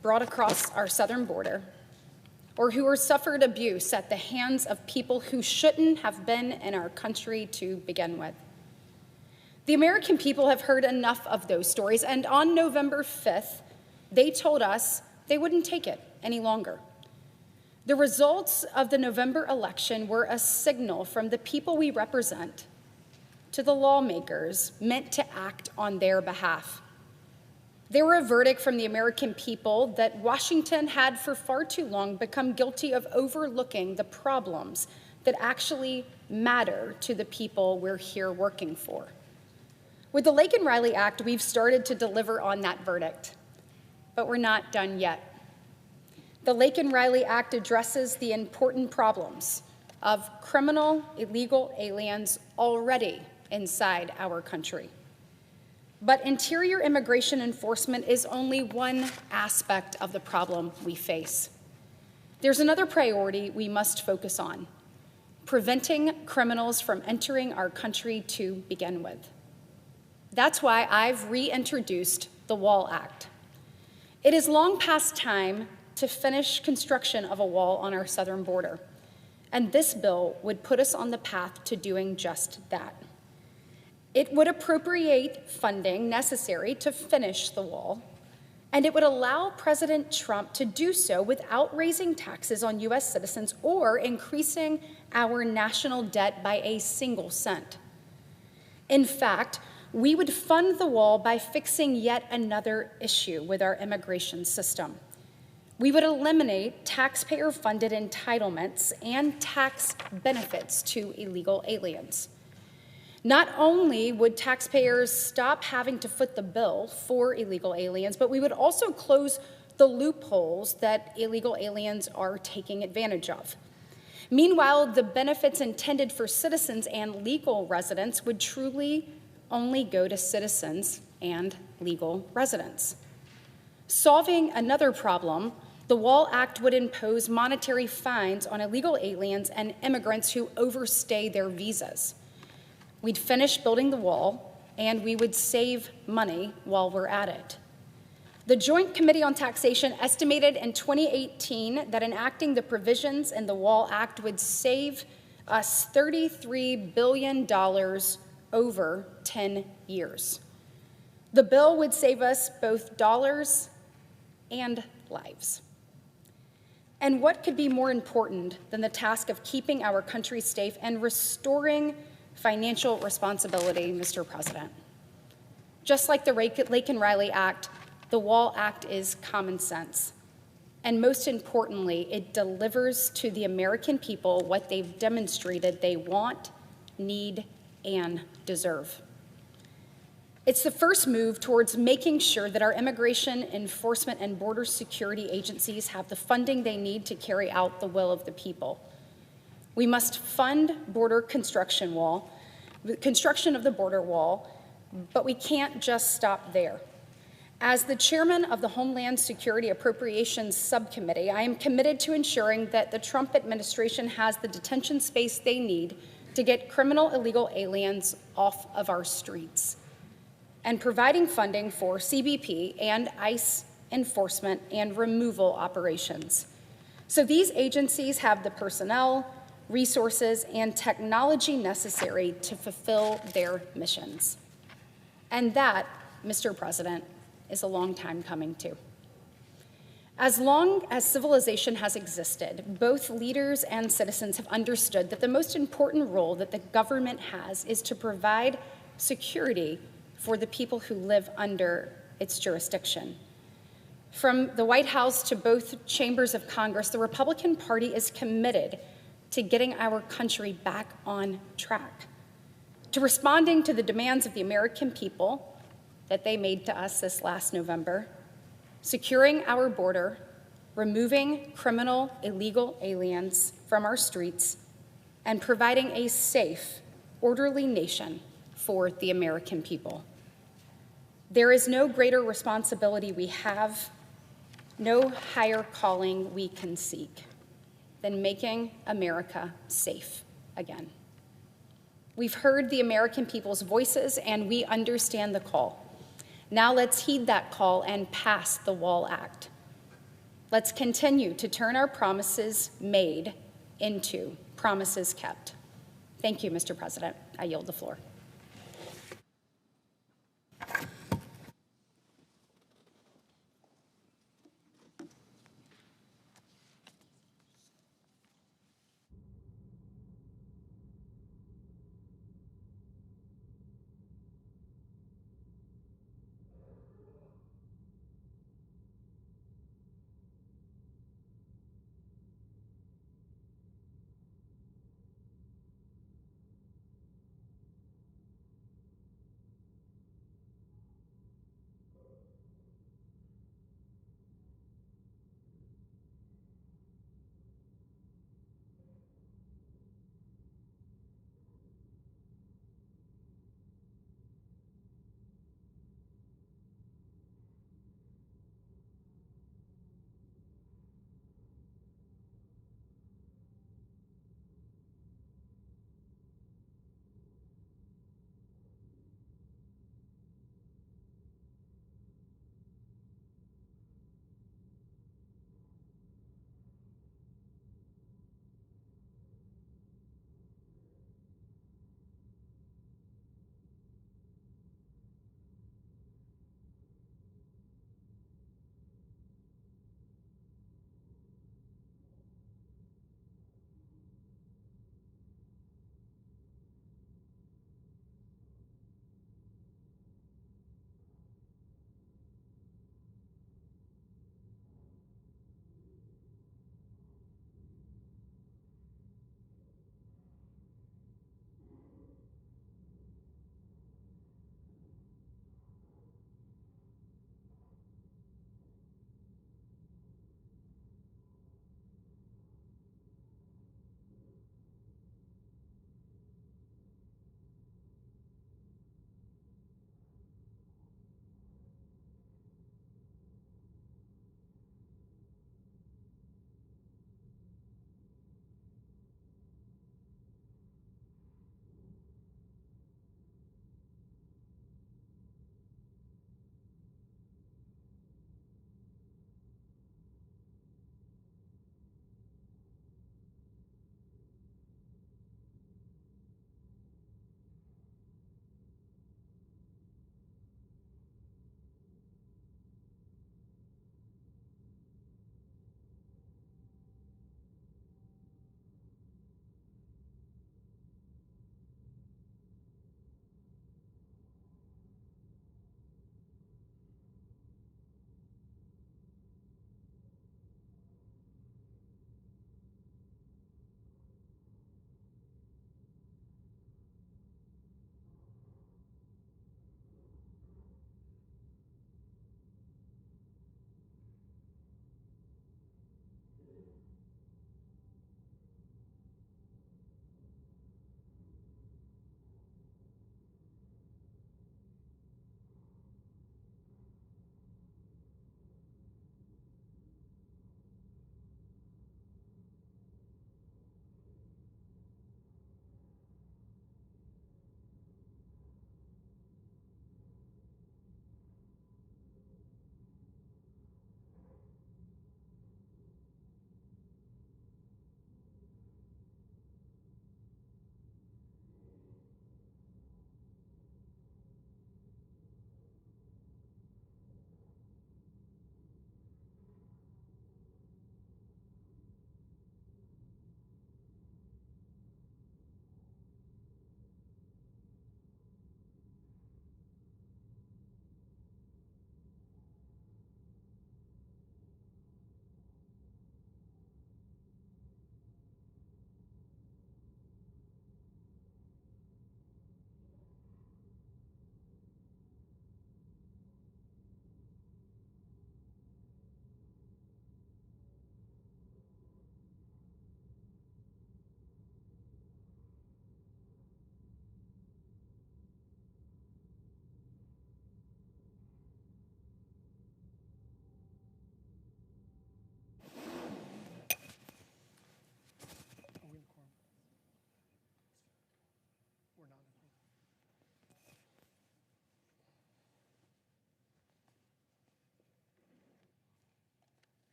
brought across our southern border, or who were suffered abuse at the hands of people who shouldn't have been in our country to begin with. The American people have heard enough of those stories, and on November 5th, they told us they wouldn't take it any longer. The results of the November election were a signal from the people we represent to the lawmakers meant to act on their behalf. They were a verdict from the American people that Washington had for far too long become guilty of overlooking the problems that actually matter to the people we're here working for. With the Laken-Riley Act, we've started to deliver on that verdict, but we're not done yet. The Laken-Riley Act addresses the important problems of criminal illegal aliens already inside our country. But interior immigration enforcement is only one aspect of the problem we face. There's another priority we must focus on: preventing criminals from entering our country to begin with. That's why I've reintroduced the WALL Act. It is long past time to finish construction of a wall on our southern border, and this bill would put us on the path to doing just that. It would appropriate funding necessary to finish the wall, and it would allow President Trump to do so without raising taxes on U.S. citizens or increasing our national debt by a single cent. In fact, we would fund the wall by fixing yet another issue with our immigration system. We would eliminate taxpayer-funded entitlements and tax benefits to illegal aliens. Not only would taxpayers stop having to foot the bill for illegal aliens, but we would also close the loopholes that illegal aliens are taking advantage of. Meanwhile, the benefits intended for citizens and legal residents would truly only go to citizens and legal residents. Solving another problem, the WALL Act would impose monetary fines on illegal aliens and immigrants who overstay their visas. We'd finish building the wall, and we would save money while we're at it. The Joint Committee on Taxation estimated in 2018 that enacting the provisions in the WALL Act would save us $33 billion over 10 years. The bill would save us both dollars and lives. And what could be more important than the task of keeping our country safe and restoring financial responsibility, Mr. President? Just like the Laken-Riley Act, the WALL Act is common sense. And most importantly, it delivers to the American people what they've demonstrated they want, need, and deserve. It's the first move towards making sure that our immigration enforcement and border security agencies have the funding they need to carry out the will of the people. We must fund construction of the border wall, but we can't just stop there. As the chairman of the Homeland Security Appropriations Subcommittee, I am committed to ensuring that the Trump administration has the detention space they need to get criminal illegal aliens off of our streets, and providing funding for CBP and ICE enforcement and removal operations. So these agencies have the personnel, resources, and technology necessary to fulfill their missions. And that, Mr. President, is a long time coming too. As long as civilization has existed, both leaders and citizens have understood that the most important role that the government has is to provide security for the people who live under its jurisdiction. From the White House to both chambers of Congress, the Republican Party is committed to getting our country back on track, to responding to the demands of the American people that they made to us this last November, securing our border, removing criminal illegal aliens from our streets, and providing a safe, orderly nation for the American people. There is no greater responsibility we have, no higher calling we can seek than making America safe again. We've heard the American people's voices and we understand the call. Now let's heed that call and pass the WALL Act. Let's continue to turn our promises made into promises kept. Thank you, Mr. President. I yield the floor.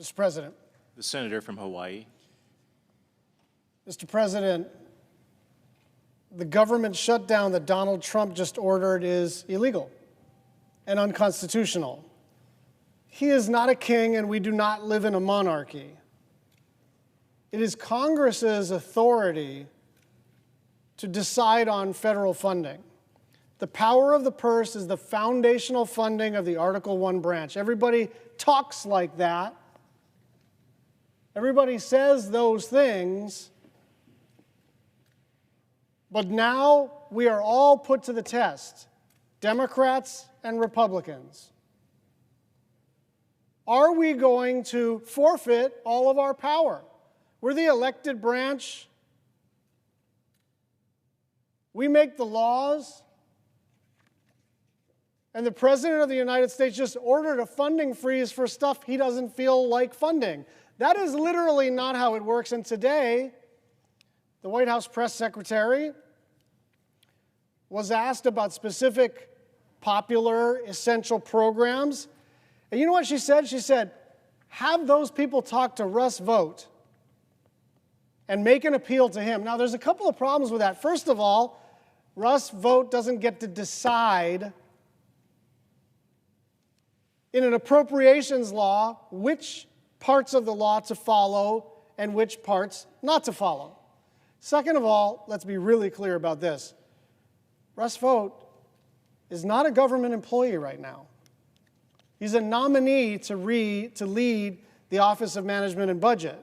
Mr. President. The senator from Hawaii. Mr. President, the government shutdown that Donald Trump just ordered is illegal and unconstitutional. He is not a king, and we do not live in a monarchy. It is Congress's authority to decide on federal funding. The power of the purse is the foundational funding of the Article I branch. Everybody talks like that. Everybody says those things. But now we are all put to the test, Democrats and Republicans. Are we going to forfeit all of our power? We're the elected branch. We make the laws. And the President of the United States just ordered a funding freeze for stuff he doesn't feel like funding. That is literally not how it works. And today, the White House press secretary was asked about specific popular essential programs. And you know what she said? She said, have those people talk to Russ Vought and make an appeal to him. Now, there's a couple of problems with that. First of all, Russ Vought doesn't get to decide in an appropriations law which parts of the law to follow and which parts not to follow. Second of all, let's be really clear about this. Russ Vought is not a government employee right now. He's a nominee to lead the Office of Management and Budget.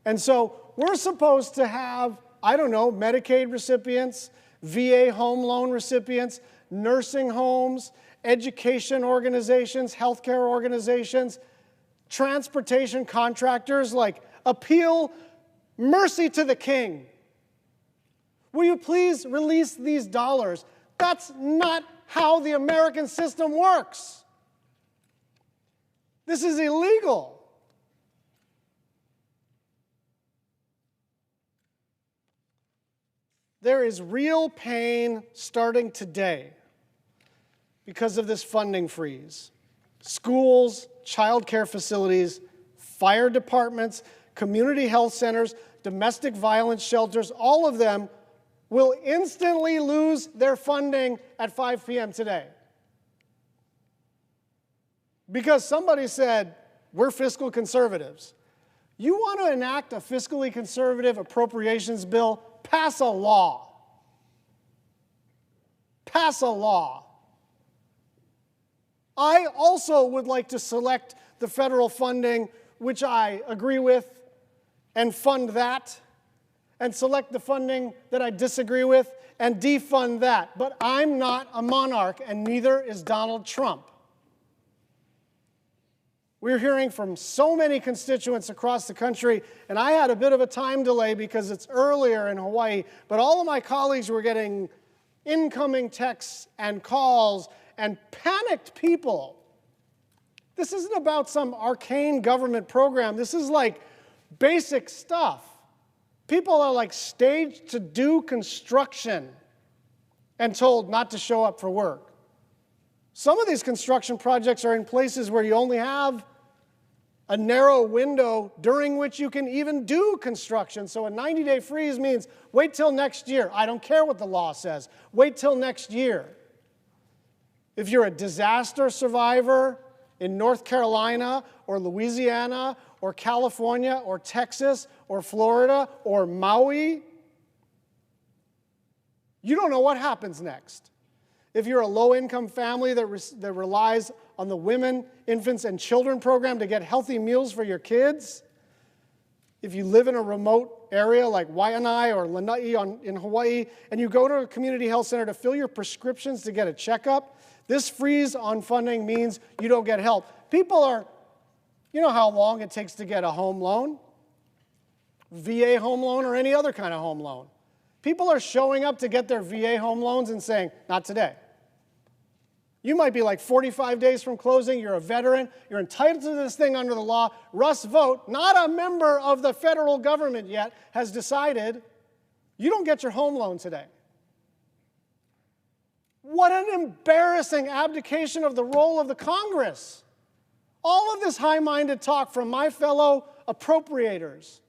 And so we're supposed to have, I don't know, Medicaid recipients, VA home loan recipients, nursing homes, education organizations, healthcare organizations, transportation contractors, like appeal mercy to the king. Will you please release these dollars? That's not how the American system works. This is illegal. There is real pain starting today because of this funding freeze. Schools, child care facilities, fire departments, community health centers, domestic violence shelters, all of them will instantly lose their funding at 5 p.m. today. Because somebody said, we're fiscal conservatives. You want to enact a fiscally conservative appropriations bill? Pass a law. Pass a law. I also would like to select the federal funding, which I agree with, and fund that, and select the funding that I disagree with, and defund that. But I'm not a monarch, and neither is Donald Trump. We're hearing from so many constituents across the country, and I had a bit of a time delay because it's earlier in Hawaii, but all of my colleagues were getting incoming texts and calls and panicked people. This isn't about some arcane government program. This is like basic stuff. People are like staged to do construction and told not to show up for work. Some of these construction projects are in places where you only have a narrow window during which you can even do construction. So a 90-day freeze means wait till next year. I don't care what the law says. Wait till next year. If you're a disaster survivor in North Carolina or Louisiana or California or Texas or Florida or Maui, you don't know what happens next. If you're a low-income family that relies on the Women, Infants, and Children program to get healthy meals for your kids, if you live in a remote area like Waianae or Lanai in Hawaii, and you go to a community health center to fill your prescriptions to get a checkup, this freeze on funding means you don't get help. People are, you know how long it takes to get a home loan, VA home loan, or any other kind of home loan. People are showing up to get their VA home loans and saying, not today. You might be like 45 days from closing, you're a veteran, you're entitled to this thing under the law. Russ Vought, not a member of the federal government yet, has decided you don't get your home loan today. What an embarrassing abdication of the role of the Congress. All of this high-minded talk from my fellow appropriators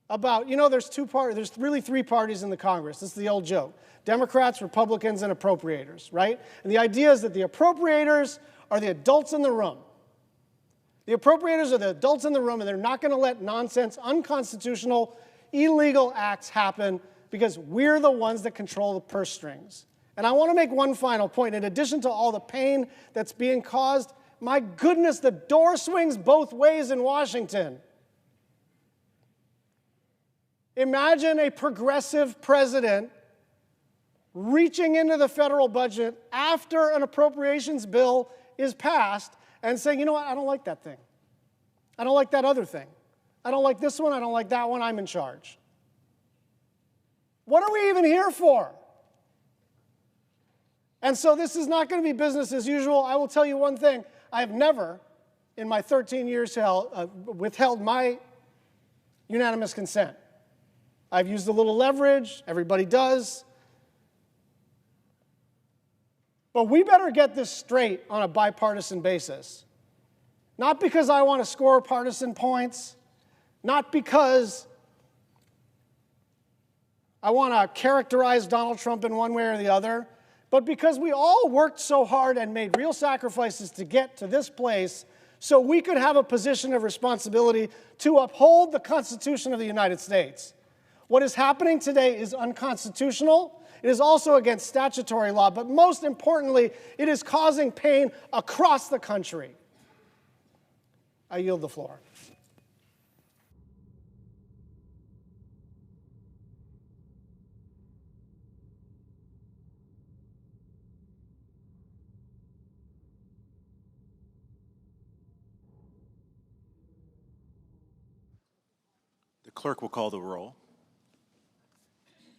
about, there's really three parties in the Congress. This is the old joke. Democrats, Republicans, and appropriators, right? And the idea is that the appropriators are the adults in the room. The appropriators are the adults in the room, and they're not going to let nonsense, unconstitutional, illegal acts happen because we're the ones that control the purse strings. And I want to make one final point. In addition to all the pain that's being caused, my goodness, the door swings both ways in Washington. Imagine a progressive president reaching into the federal budget after an appropriations bill is passed and saying, you know what, I don't like that thing. I don't like that other thing. I don't like this one, I don't like that one, I'm in charge. What are we even here for? And so this is not going to be business as usual. I will tell you one thing. I have never, in my 13 years, withheld my unanimous consent. I've used a little leverage. Everybody does. But we better get this straight on a bipartisan basis. Not because I want to score partisan points, not because I want to characterize Donald Trump in one way or the other, but because we all worked so hard and made real sacrifices to get to this place so we could have a position of responsibility to uphold the Constitution of the United States. What is happening today is unconstitutional. It is also against statutory law, but most importantly, it is causing pain across the country. I yield the floor. The clerk will call the roll.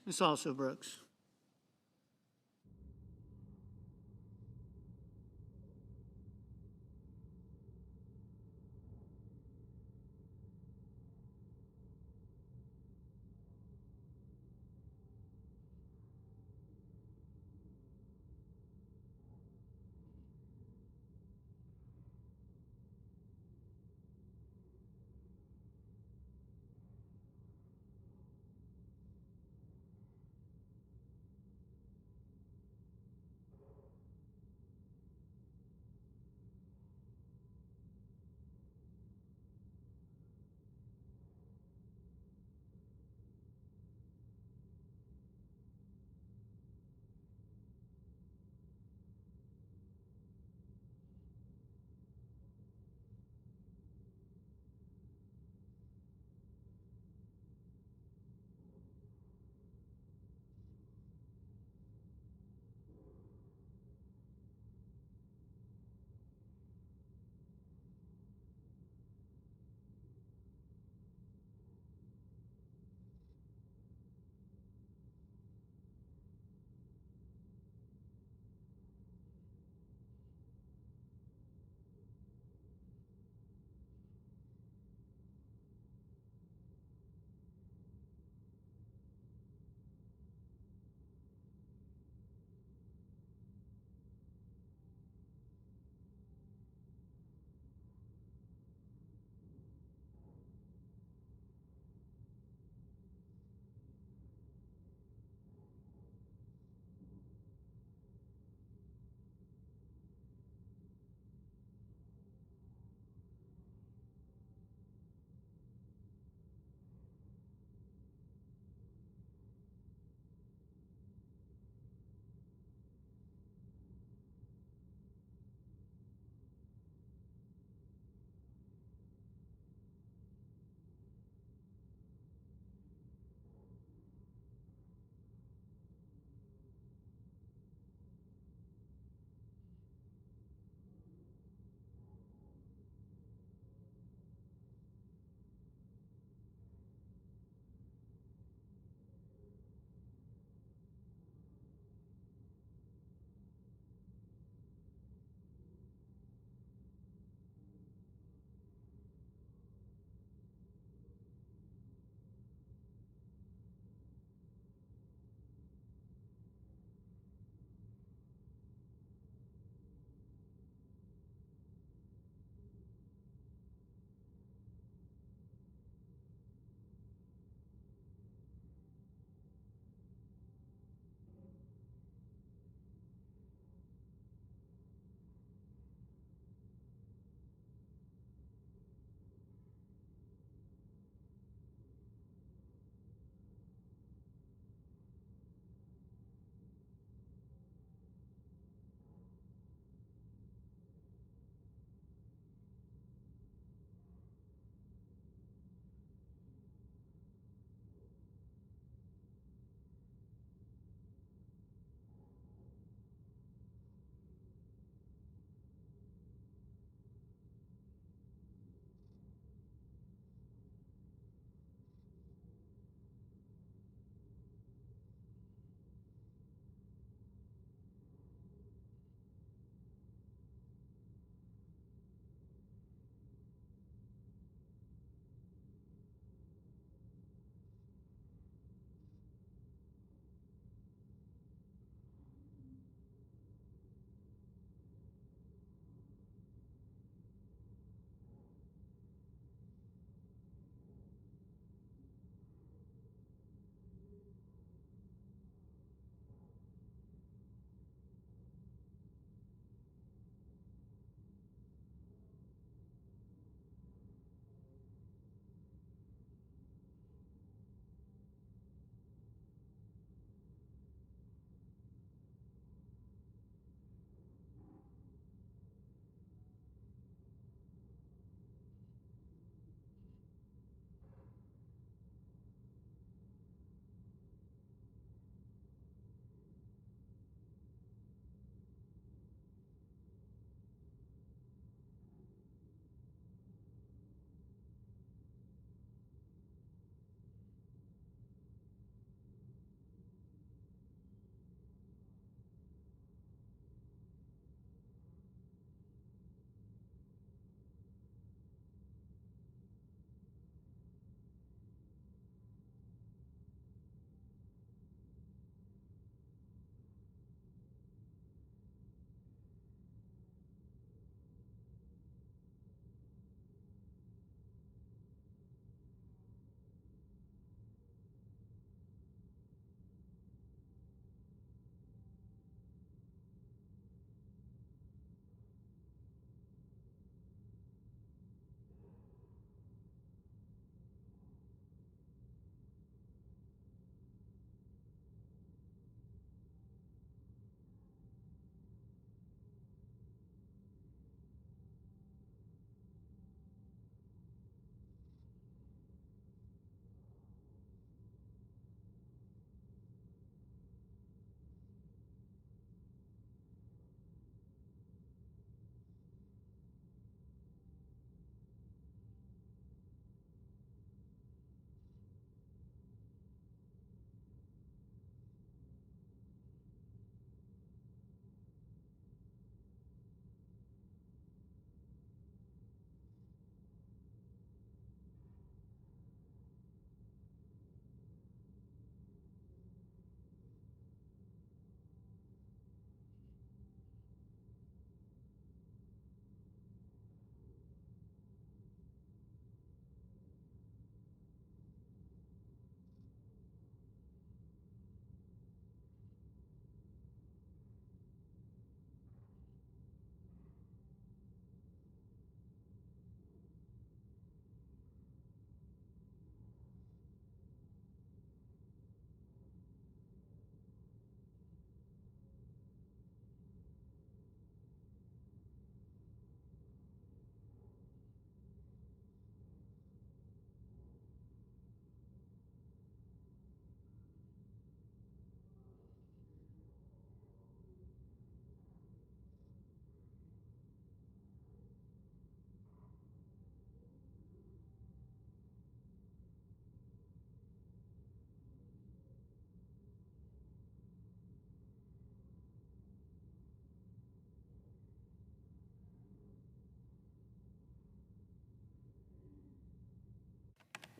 Ms. Also Brooks.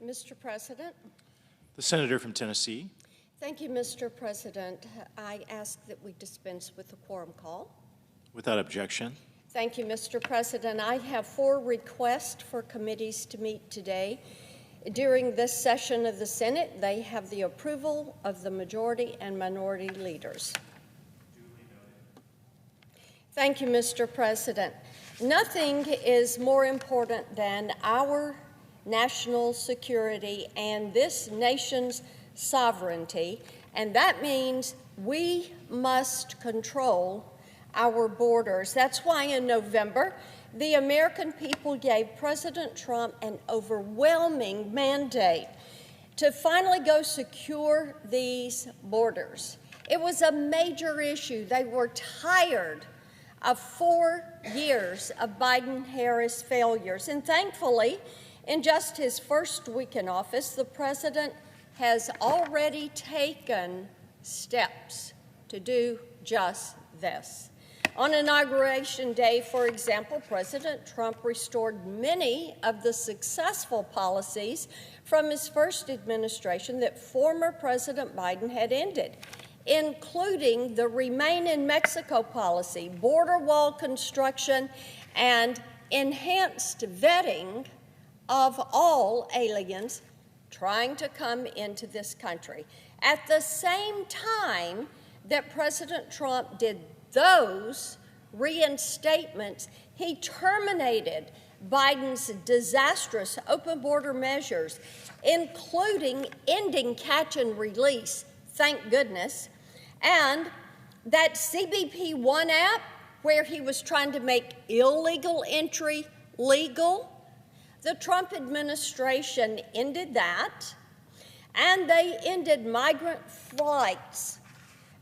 Mr. President. The senator from Tennessee. Thank you, Mr. President. I ask that we dispense with the quorum call. Without objection. Thank you, Mr. President. I have 4 requests for committees to meet today. During this session of the Senate, they have the approval of the majority and minority leaders. Thank you, Mr. President. Nothing is more important than our national security and this nation's sovereignty, and that means we must control our borders. That's why in November, the American people gave President Trump an overwhelming mandate to finally go secure these borders. It was a major issue. They were tired of 4 years of Biden-Harris failures. And thankfully, in just his first week in office, the president has already taken steps to do just this. On Inauguration Day, for example, President Trump restored many of the successful policies from his first administration that former President Biden had ended, including the Remain in Mexico policy, border wall construction, and enhanced vetting of all aliens trying to come into this country. At the same time that President Trump did those reinstatements, he terminated Biden's disastrous open border measures, including ending catch and release, thank goodness, and that CBP One app where he was trying to make illegal entry legal. The Trump administration ended that, and they ended migrant flights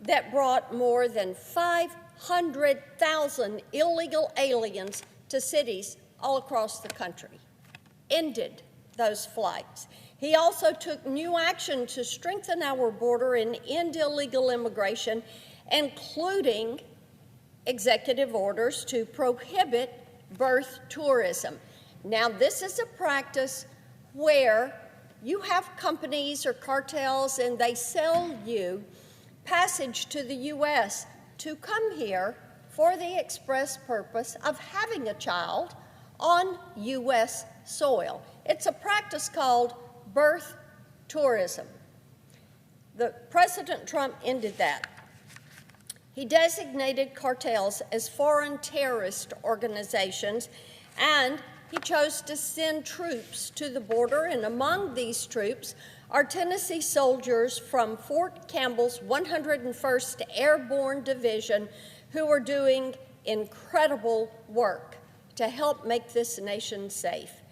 that brought more than 500,000 illegal aliens to cities all across the country. Ended those flights. He also took new action to strengthen our border and end illegal immigration, including executive orders to prohibit birth tourism. Now, this is a practice where you have companies or cartels and they sell you passage to the U.S. to come here for the express purpose of having a child on U.S. soil. It's a practice called birth tourism. President Trump ended that. He designated cartels as foreign terrorist organizations, and he chose to send troops to the border, and among these troops are Tennessee soldiers from Fort Campbell's 101st Airborne Division who are doing incredible work to help make this nation safe.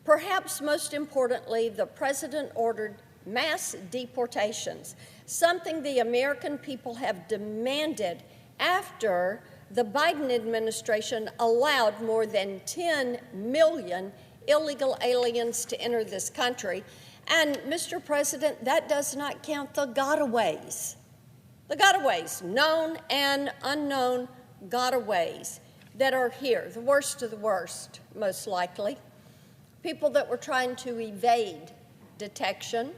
Perhaps most importantly, the president ordered mass deportations, something the American people have demanded after the Biden administration allowed more than 10 million illegal aliens to enter this country. And, Mr. President, that does not count the gotaways. The gotaways, known and unknown gotaways that are here, the worst of the worst, most likely. People that were trying to evade detection,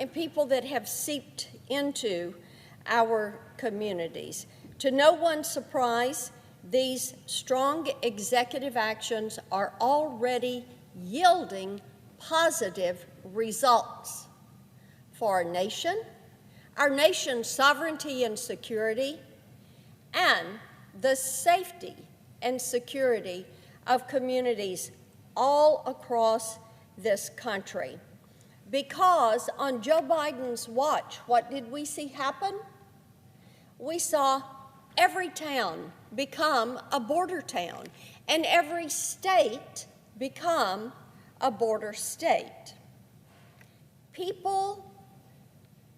and people that have seeped into our communities. To no one's surprise, these strong executive actions are already yielding positive results for our nation's sovereignty and security, and the safety and security of communities all across this country. Because on Joe Biden's watch, what did we see happen? We saw every town become a border town, and every state become a border state. People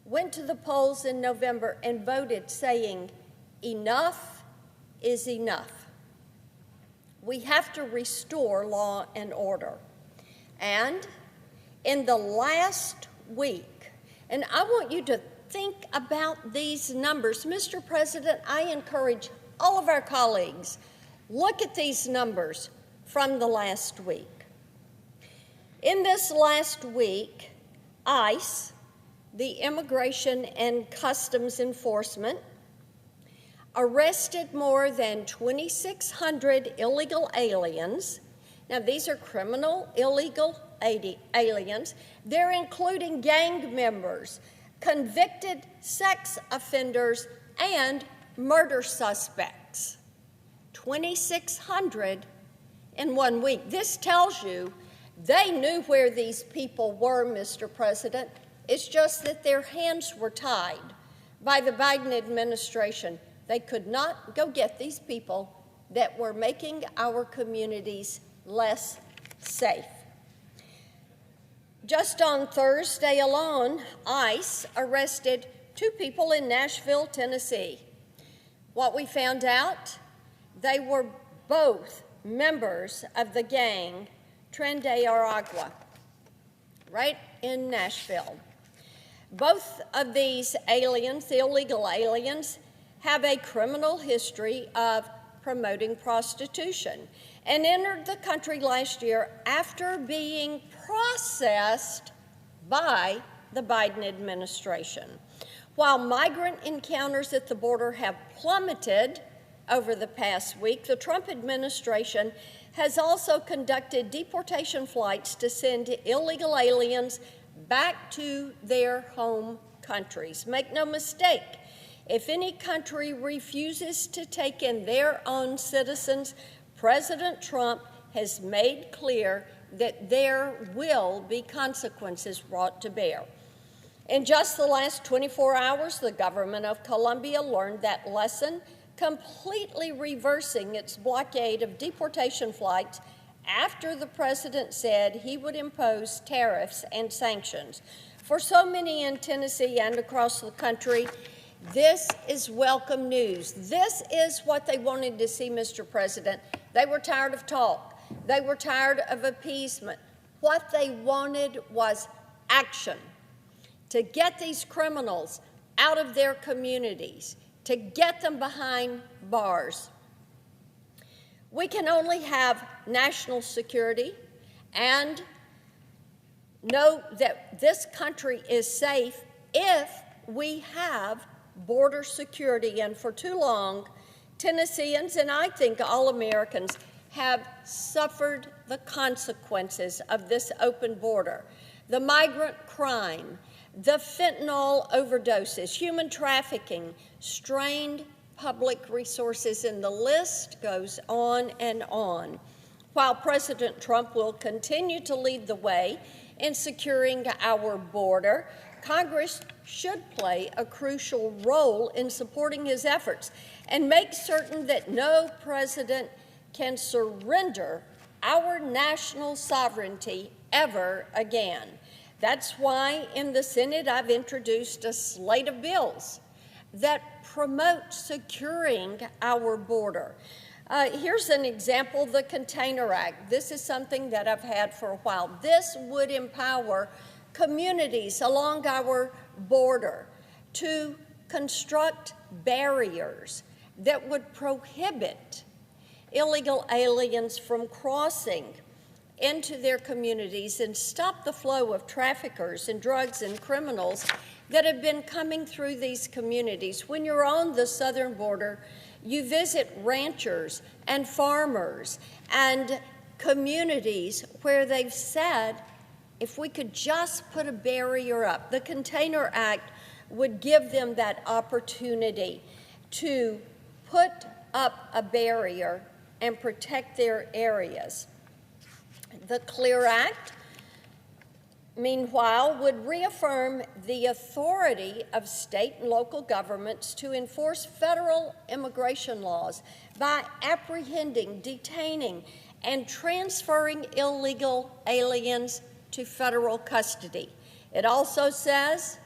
went to the polls in November and voted saying, enough is enough. We have to restore law and order. And in the last week, and I want you to think about these numbers. Mr. President, I encourage all of our colleagues, look at these numbers from the last week. In this last week, ICE, the Immigration and Customs Enforcement, arrested more than 2,600 illegal aliens. Now, these are criminal illegal aliens. They're including gang members, convicted sex offenders, and murder suspects. 2,600 in 1 week. This tells you they knew where these people were, Mr. President. It's just that their hands were tied by the Biden administration. They could not go get these people that were making our communities less safe. Just on Thursday alone, ICE arrested 2 people in Nashville, Tennessee. What we found out, they were both members of the gang Tren de Aragua, right in Nashville. Both of these aliens, the illegal aliens, have a criminal history of promoting prostitution and entered the country last year after being processed by the Biden administration. While migrant encounters at the border have plummeted over the past week, the Trump administration has also conducted deportation flights to send illegal aliens back to their home countries. Make no mistake, if any country refuses to take in their own citizens, President Trump has made clear that there will be consequences brought to bear. In just the last 24 hours, the government of Colombia learned that lesson, completely reversing its blockade of deportation flights after the president said he would impose tariffs and sanctions. For so many in Tennessee and across the country, this is welcome news. This is what they wanted to see, Mr. President. They were tired of talk. They were tired of appeasement. What they wanted was action to get these criminals out of their communities, to get them behind bars. We can only have national security and know that this country is safe if we have border security. And for too long, Tennesseans, and I think all Americans, have suffered the consequences of this open border. The migrant crime, the fentanyl overdoses, human trafficking, strained public resources, and the list goes on and on. While President Trump will continue to lead the way in securing our border, Congress should play a crucial role in supporting his efforts and make certain that no president can surrender our national sovereignty ever again. That's why in the Senate I've introduced a slate of bills that promote securing our border. Here's an example, the Container Act. This is something that I've had for a while. This would empower communities along our border to construct barriers that would prohibit illegal aliens from crossing into their communities and stop the flow of traffickers and drugs and criminals that have been coming through these communities. When you're on the southern border, you visit ranchers and farmers and communities where they've said, if we could just put a barrier up, the Container Act would give them that opportunity to put up a barrier and protect their areas. The CLEAR Act, meanwhile, would reaffirm the authority of state and local governments to enforce federal immigration laws by apprehending, detaining, and transferring illegal aliens to federal custody. It also says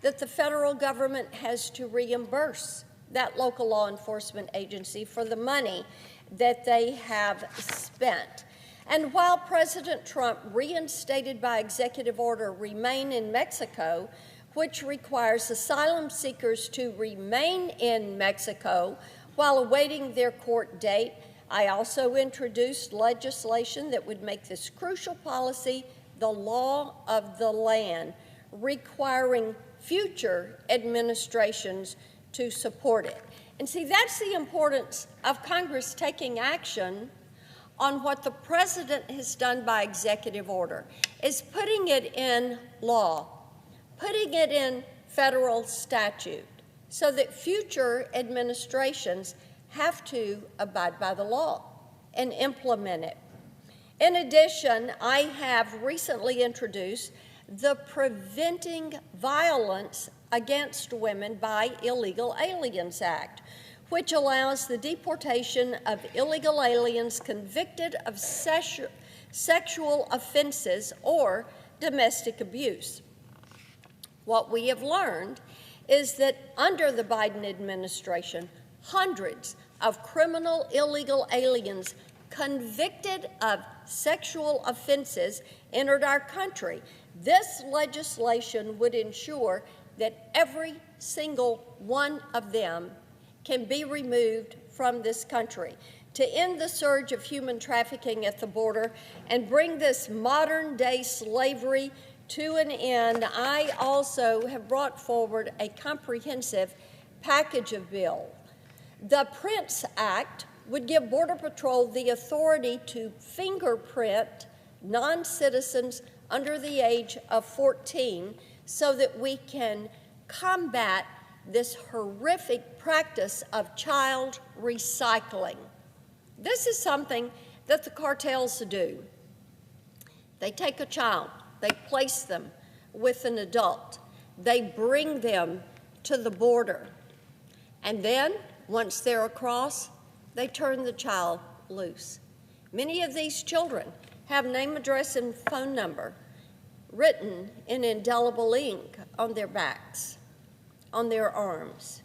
that the federal government has to reimburse that local law enforcement agency for the money that they have spent. And while President Trump reinstated by executive order Remain in Mexico, which requires asylum seekers to remain in Mexico while awaiting their court date, I also introduced legislation that would make this crucial policy the law of the land, requiring future administrations to support it. And see, that's the importance of Congress taking action on what the President has done by executive order, is putting it in law, putting it in federal statute, so that future administrations have to abide by the law and implement it. In addition, I have recently introduced the Preventing Violence Against Women by Illegal Aliens Act, which allows the deportation of illegal aliens convicted of sexual offenses or domestic abuse. What we have learned is that under the Biden administration, hundreds of criminal illegal aliens convicted of sexual offenses entered our country. This legislation would ensure that every single one of them can be removed from this country, to end the surge of human trafficking at the border and bring this modern-day slavery to an end. I also have brought forward a comprehensive package of bills. The PRINCE Act would give Border Patrol the authority to fingerprint non-citizens under the age of 14 so that we can combat this horrific practice of child recycling. This is something that the cartels do. They take a child, they place them with an adult, they bring them to the border, and then, once they're across, they turn the child loose. Many of these children have name, address, and phone number written in indelible ink on their backs, on their arms.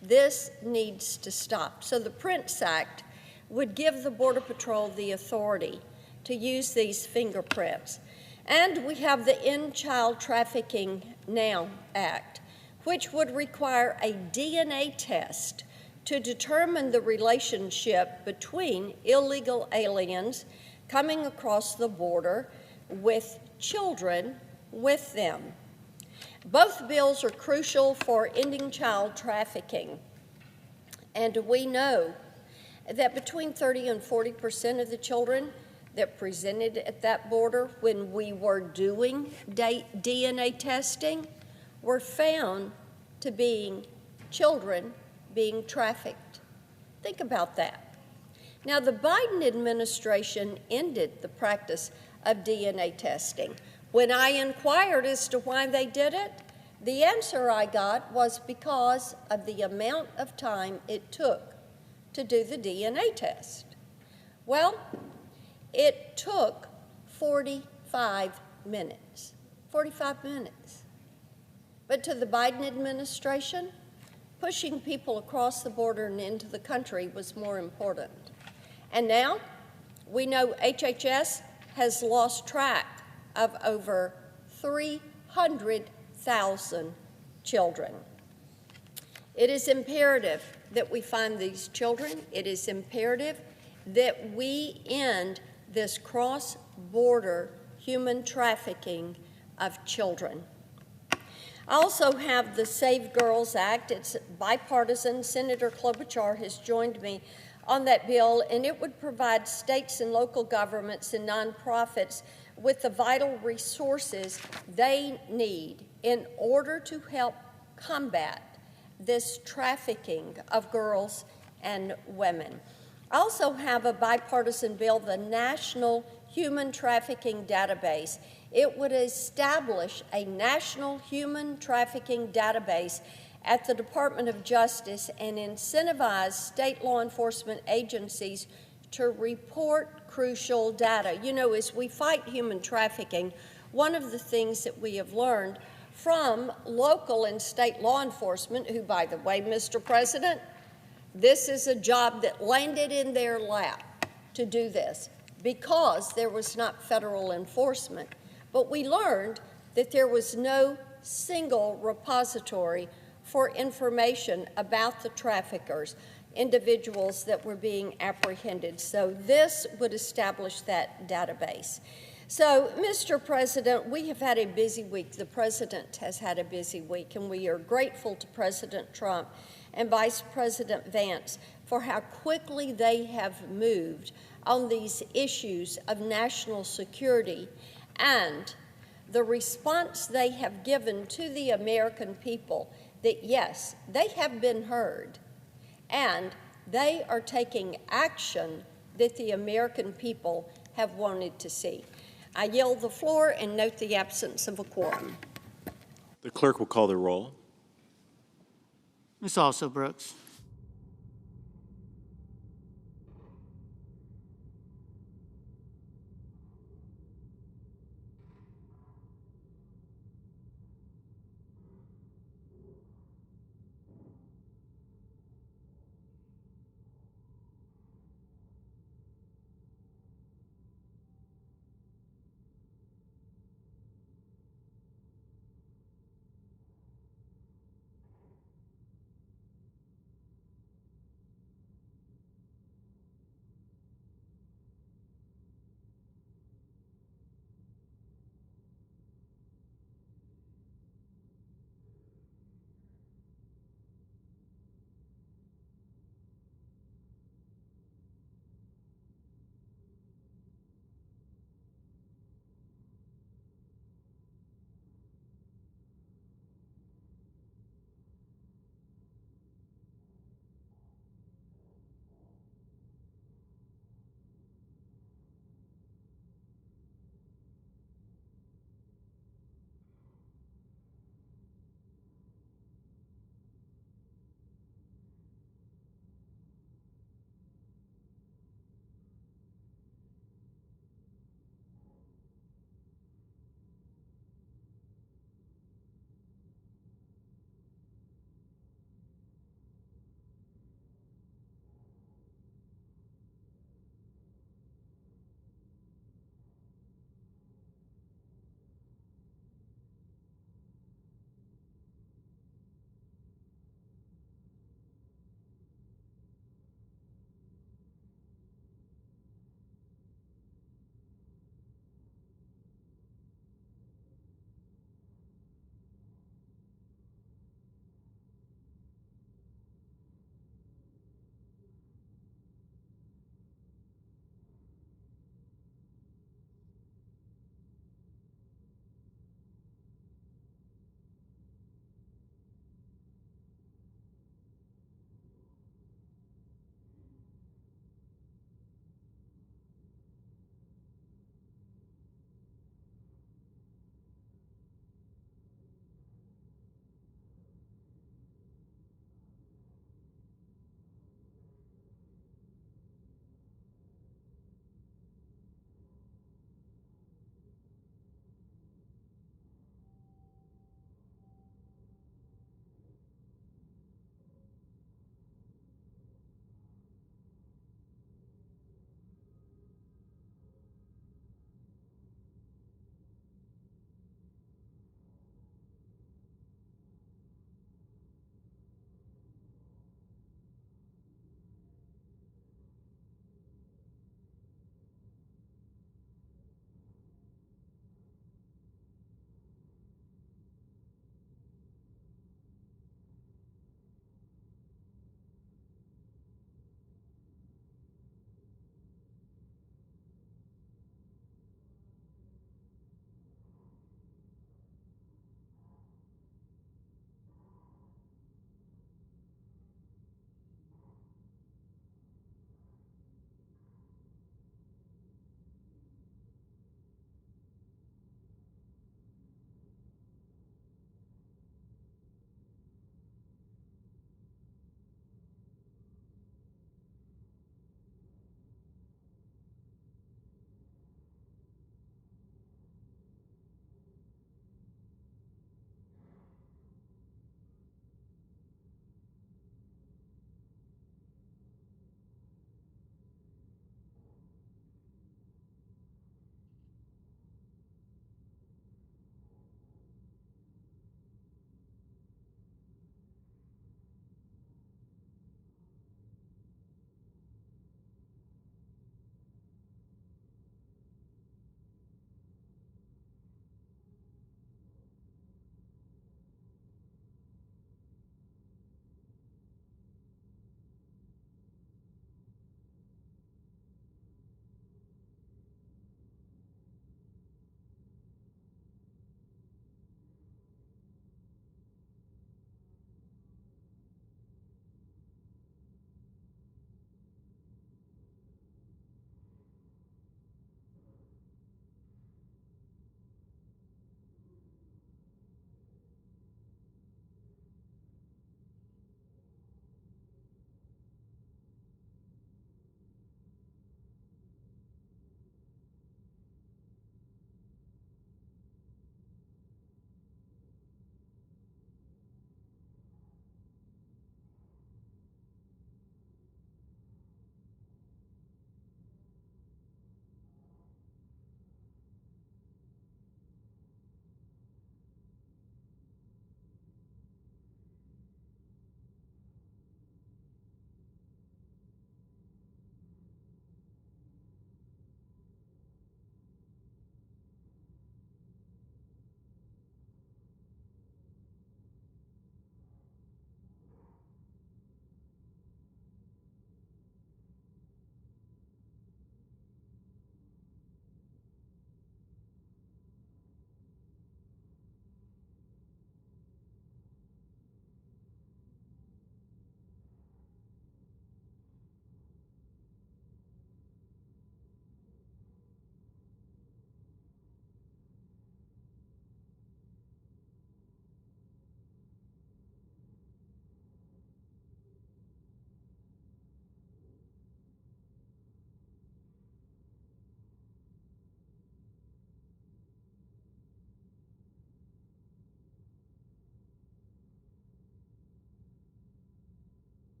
This needs to stop. So the PRINCE Act would give the Border Patrol the authority to use these fingerprints. And we have the End Child Trafficking Now Act, which would require a DNA test to determine the relationship between illegal aliens coming across the border with children with them. Both bills are crucial for ending child trafficking. And we know that between 30 and 40% of the children that presented at that border when we were doing DNA testing were found to be children being trafficked. Think about that. Now, the Biden administration ended the practice of DNA testing. When I inquired as to why they did it, the answer I got was because of the amount of time it took to do the DNA test. Well, it took 45 minutes. 45 minutes. But to the Biden administration, pushing people across the border and into the country was more important. And now we know HHS has lost track of over 300,000 children. It is imperative that we find these children. It is imperative that we end this cross-border human trafficking of children. I also have the Save Girls Act. It's bipartisan. Senator Klobuchar has joined me on that bill, and it would provide states and local governments and nonprofits with the vital resources they need in order to help combat this trafficking of girls and women. I also have a bipartisan bill, the National Human Trafficking Database. It would establish a national human trafficking database at the Department of Justice and incentivize state law enforcement agencies to report crucial data. You know, as we fight human trafficking, one of the things that we have learned from local and state law enforcement, who, by the way, Mr. President, this is a job that landed in their lap to do this because there was not federal enforcement. But we learned that there was no single repository for information about the traffickers, individuals that were being apprehended. So this would establish that database. So, Mr. President, we have had a busy week. The President has had a busy week, and we are grateful to President Trump and Vice President Vance for how quickly they have moved on these issues of national security and the response they have given to the American people that, yes, they have been heard, and they are taking action that the American people have wanted to see. I yield the floor and note the absence of a quorum. The clerk will call the roll. Ms. Also Brooks.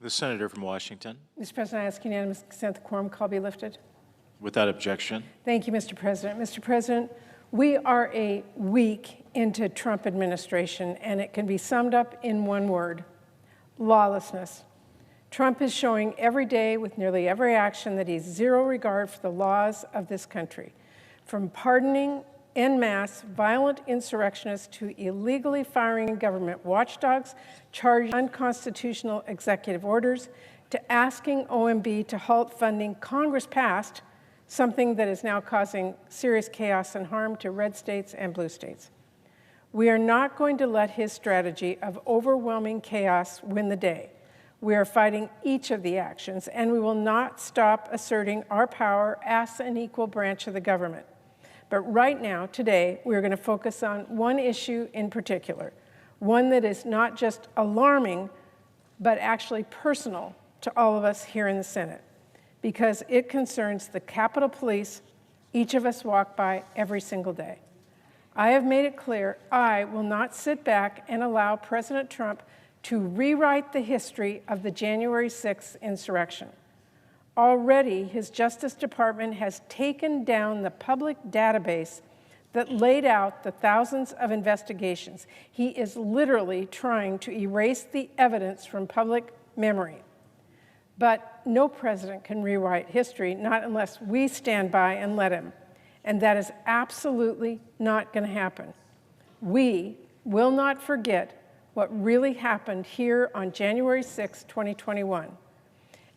The senator from Washington. Mr. President, I ask unanimous consent the quorum call be lifted. Without objection. Thank you, Mr. President. Mr. President, we are a week into Trump administration, and it can be summed up in one word: lawlessness. Trump is showing every day with nearly every action that he has zero regard for the laws of this country, from pardoning en masse violent insurrectionists to illegally firing government watchdogs charged with unconstitutional executive orders, to asking OMB to halt funding Congress passed, something that is now causing serious chaos and harm to red states and blue states. We are not going to let his strategy of overwhelming chaos win the day. We are fighting each of the actions, and we will not stop asserting our power as an equal branch of the government. But right now, today, we are going to focus on one issue in particular, one that is not just alarming, but actually personal to all of us here in the Senate, because it concerns the Capitol Police each of us walk by every single day. I have made it clear I will not sit back and allow President Trump to rewrite the history of the January 6th insurrection. Already, his Justice Department has taken down the public database that laid out the thousands of investigations. He is literally trying to erase the evidence from public memory. But no president can rewrite history, not unless we stand by and let him. And that is absolutely not going to happen. We will not forget what really happened here on January 6, 2021.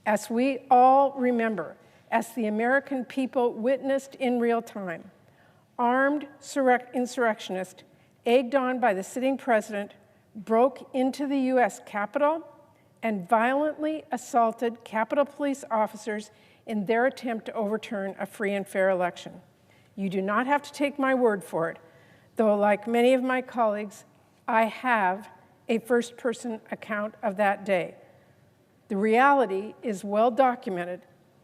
As we all remember, as the American people witnessed in real time, armed insurrectionists, egged on by the sitting president, broke into the U.S. Capitol and violently assaulted Capitol Police officers in their attempt to overturn a free and fair election. You do not have to take my word for it, though like many of my colleagues, I have a first-person account of that day. The reality is well documented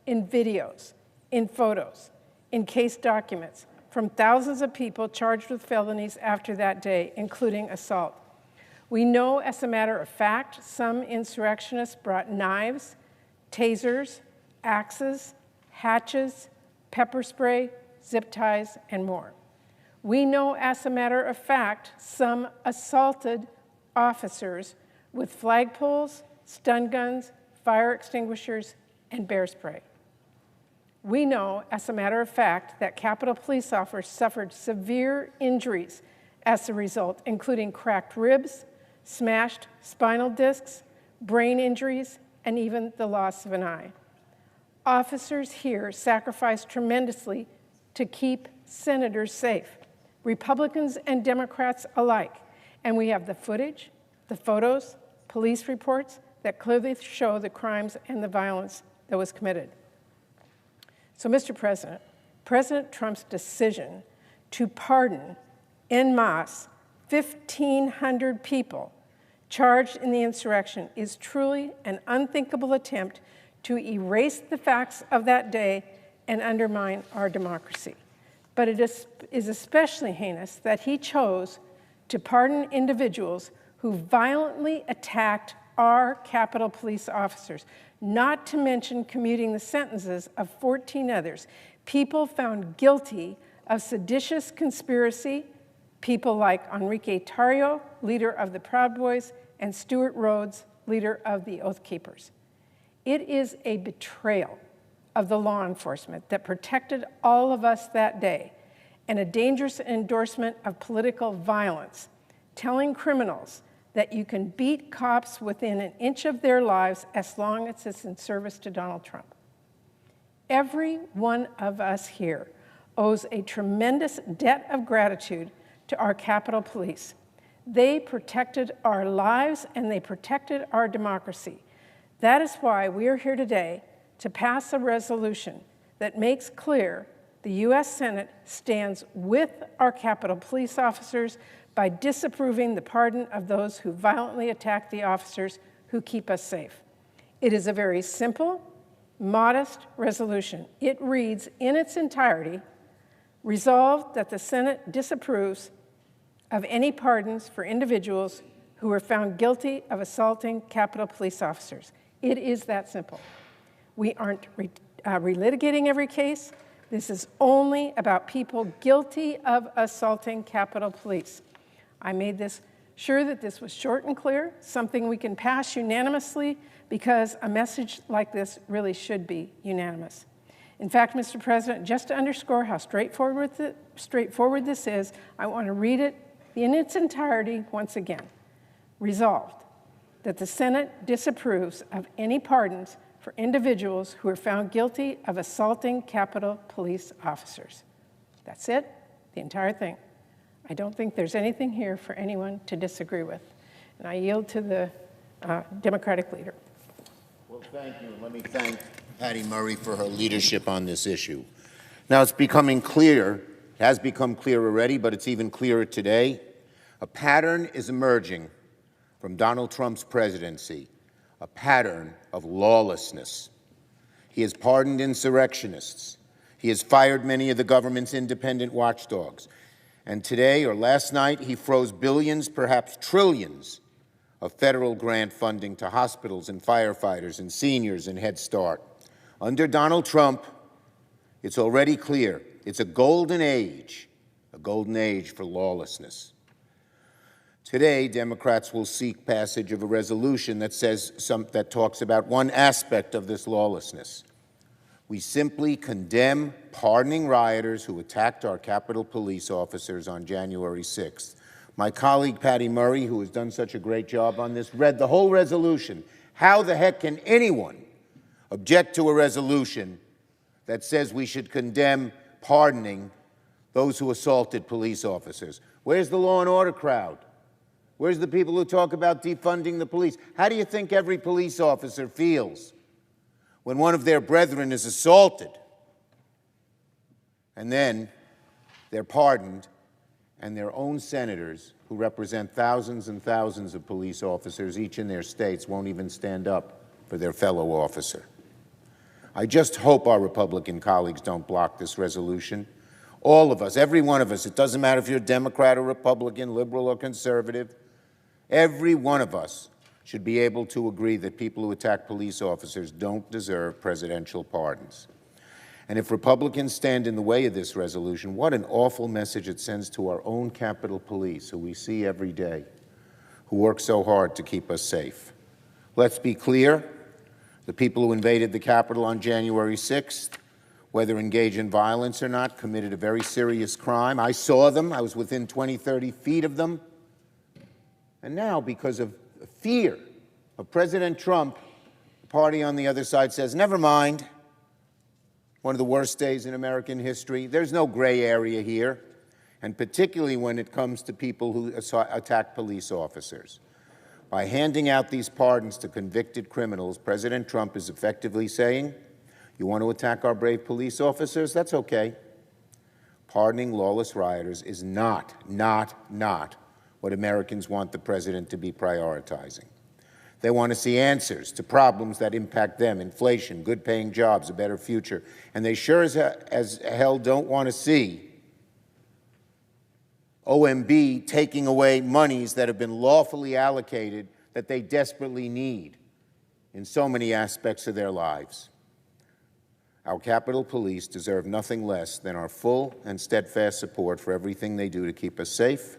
in videos, in photos, in case documents from thousands of people charged with felonies after that day, including assault. We know, as a matter of fact, some insurrectionists brought knives, tasers, axes, hatchets, pepper spray, zip ties, and more. We know, as a matter of fact, some assaulted officers with flagpoles, stun guns, fire extinguishers, and bear spray. We know, as a matter of fact, that Capitol Police officers suffered severe injuries as a result, including cracked ribs, smashed spinal discs, brain injuries, and even the loss of an eye. Officers here sacrificed tremendously to keep senators safe, Republicans and Democrats alike. And we have the footage, the photos, police reports that clearly show the crimes and the violence that was committed. So, Mr. President, President Trump's decision to pardon en masse 1,500 people charged in the insurrection is truly an unthinkable attempt to erase the facts of that day and undermine our democracy. But it is especially heinous that he chose to pardon individuals who violently attacked our Capitol Police officers, not to mention commuting the sentences of 14 others, people found guilty of seditious conspiracy, people like Enrique Tarrio, leader of the Proud Boys, and Stuart Rhodes, leader of the Oath Keepers. It is a betrayal of the law enforcement that protected all of us that day, and a dangerous endorsement of political violence, telling criminals that you can beat cops within an inch of their lives as long as it's in service to Donald Trump. Every one of us here owes a tremendous debt of gratitude to our Capitol Police. They protected our lives and they protected our democracy. That is why we are here today to pass a resolution that makes clear the U.S. Senate stands with our Capitol Police officers by disapproving the pardon of those who violently attack the officers who keep us safe. It is a very simple, modest resolution. It reads in its entirety, resolved that the Senate disapproves of any pardons for individuals who were found guilty of assaulting Capitol Police officers. It is that simple. We aren't relitigating every case. This is only about people guilty of assaulting Capitol Police. I made this sure that this was short and clear, something we can pass unanimously, because a message like this really should be unanimous. In fact, Mr. President, just to underscore how straightforward this is, I want to read it in its entirety once again. Resolved, that the Senate disapproves of any pardons for individuals who are found guilty of assaulting Capitol Police officers. That's it, the entire thing. I don't think there's anything here for anyone to disagree with. And I yield to the Democratic leader. Well, thank you. Let me thank Patty Murray for her leadership on this issue. Now, it's becoming clear, it has become clear already, but it's even clearer today. A pattern is emerging from Donald Trump's presidency, a pattern of lawlessness. He has pardoned insurrectionists. He has fired many of the government's independent watchdogs. And today, or last night, he froze billions, perhaps trillions, of federal grant funding to hospitals and firefighters and seniors and Head Start. Under Donald Trump, it's already clear it's a golden age for lawlessness. Today, Democrats will seek passage of a resolution that talks about one aspect of this lawlessness. We simply condemn pardoning rioters who attacked our Capitol Police officers on January 6th. My colleague Patty Murray, who has done such a great job on this, read the whole resolution. How the heck can anyone object to a resolution that says we should condemn pardoning those who assaulted police officers? Where's the law and order crowd? Where's the people who talk about defunding the police? How do you think every police officer feels when one of their brethren is assaulted and then they're pardoned and their own senators, who represent thousands and thousands of police officers, each in their states, won't even stand up for their fellow officer? I just hope our Republican colleagues don't block this resolution. All of us, every one of us, it doesn't matter if you're Democrat or Republican, liberal or conservative, every one of us should be able to agree that people who attack police officers don't deserve presidential pardons. And if Republicans stand in the way of this resolution, what an awful message it sends to our own Capitol Police, who we see every day, who work so hard to keep us safe. Let's be clear, the people who invaded the Capitol on January 6th, whether engaged in violence or not, committed a very serious crime. I saw them. I was within 20, 30 feet of them. And now, because of fear of President Trump, the party on the other side says, never mind. One of the worst days in American history. There's no gray area here, and particularly when it comes to people who attack police officers. By handing out these pardons to convicted criminals, President Trump is effectively saying, you want to attack our brave police officers? That's okay. Pardoning lawless rioters is not what Americans want the president to be prioritizing. They want to see answers to problems that impact them: inflation, good-paying jobs, a better future. And they sure as hell don't want to see OMB taking away monies that have been lawfully allocated that they desperately need in so many aspects of their lives. Our Capitol Police deserve nothing less than our full and steadfast support for everything they do to keep us safe.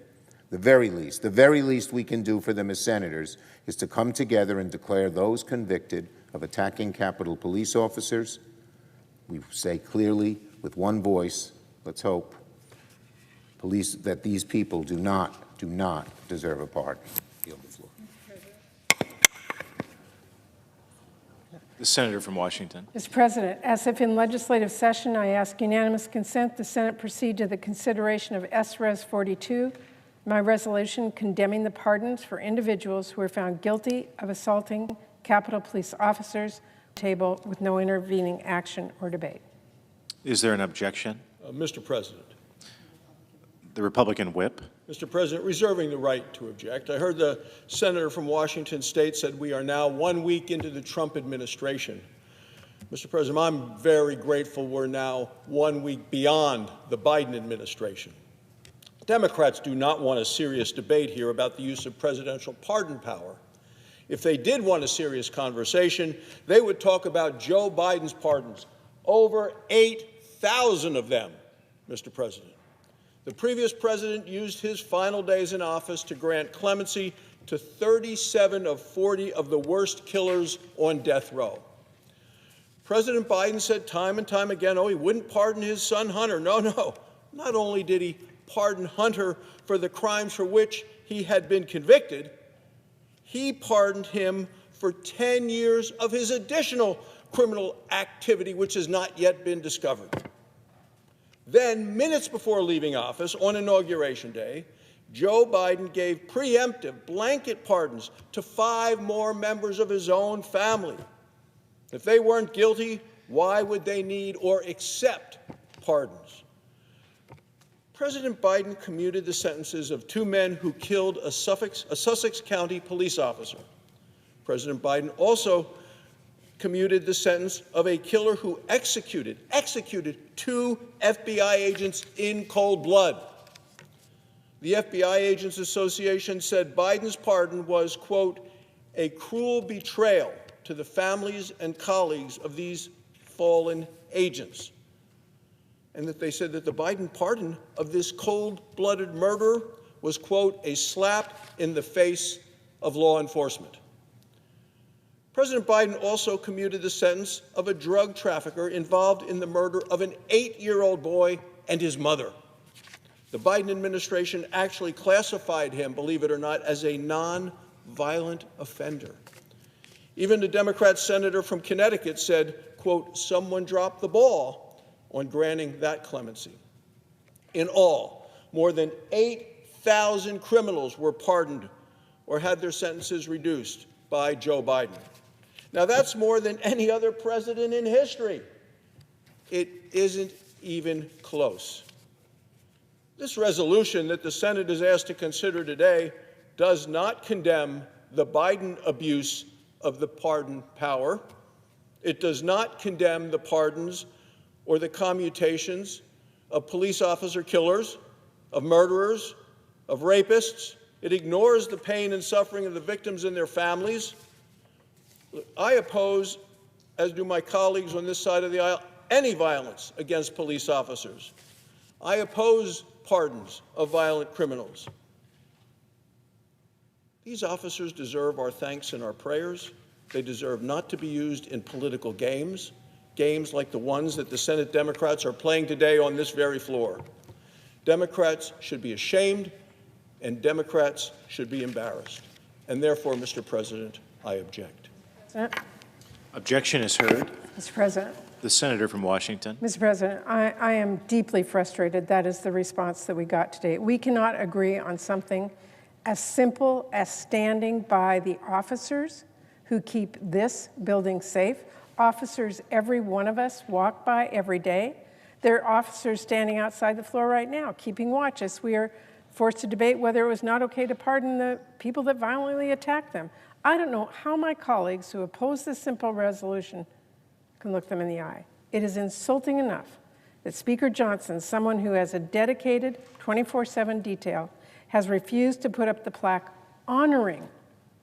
The very least we can do for them as senators is to come together and declare those convicted of attacking Capitol Police officers, we say clearly with one voice, let's hope, that these people do not deserve a pardon. Yield the floor. The senator from Washington. Mr. President, as if in legislative session, I ask unanimous consent the Senate proceed to the consideration of S-Res 42, my resolution condemning the pardons for individuals who are found guilty of assaulting Capitol Police officers, table with no intervening action or debate. Is there an objection? Mr. President. The Republican whip. Mr. President, reserving the right to object. I heard the senator from Washington State said we are now 1 week into the Trump administration. Mr. President, I'm very grateful we're now 1 week beyond the Biden administration. Democrats do not want a serious debate here about the use of presidential pardon power. If they did want a serious conversation, they would talk about Joe Biden's pardons. Over 8,000 of them, Mr. President. The previous president used his final days in office to grant clemency to 37 of 40 of the worst killers on death row. President Biden said time and time again, oh, he wouldn't pardon his son Hunter. No, no. Not only did he pardon Hunter for the crimes for which he had been convicted, he pardoned him for 10 years of his additional criminal activity, which has not yet been discovered. Then, minutes before leaving office on Inauguration Day, Joe Biden gave preemptive blanket pardons to 5 more members of his own family. If they weren't guilty, why would they need or accept pardons? President Biden commuted the sentences of 2 men who killed a Sussex County police officer. President Biden also commuted the sentence of a killer who executed 2 FBI agents in cold blood. The FBI Agents Association said Biden's pardon was, quote, a cruel betrayal to the families and colleagues of these fallen agents. And that they said that the Biden pardon of this cold-blooded murderer was, quote, a slap in the face of law enforcement. President Biden also commuted the sentence of a drug trafficker involved in the murder of an 8-year-old boy and his mother. The Biden administration actually classified him, believe it or not, as a non-violent offender. Even the Democrat senator from Connecticut said, quote, someone dropped the ball on granting that clemency. In all, more than 8,000 criminals were pardoned or had their sentences reduced by Joe Biden. Now, that's more than any other president in history. It isn't even close. This resolution that the Senate is asked to consider today does not condemn the Biden abuse of the pardon power. It does not condemn the pardons or the commutations of police officer killers, of murderers, of rapists. It ignores the pain and suffering of the victims and their families. I oppose, as do my colleagues on this side of the aisle, any violence against police officers. I oppose pardons of violent criminals. These officers deserve our thanks and our prayers. They deserve not to be used in political games, games like the ones that the Senate Democrats are playing today on this very floor. Democrats should be ashamed, and Democrats should be embarrassed. And therefore, Mr. President, I object. Objection is heard. Mr. President. The senator from Washington. Mr. President, I am deeply frustrated. That is the response that we got today. We cannot agree on something as simple as standing by the officers who keep this building safe. Officers every one of us walk by every day. There are officers standing outside the floor right now, keeping watch as we are forced to debate whether it was not okay to pardon the people that violently attacked them. I don't know how my colleagues who oppose this simple resolution can look them in the eye. It is insulting enough that Speaker Johnson, someone who has a dedicated 24/7 detail, has refused to put up the plaque honoring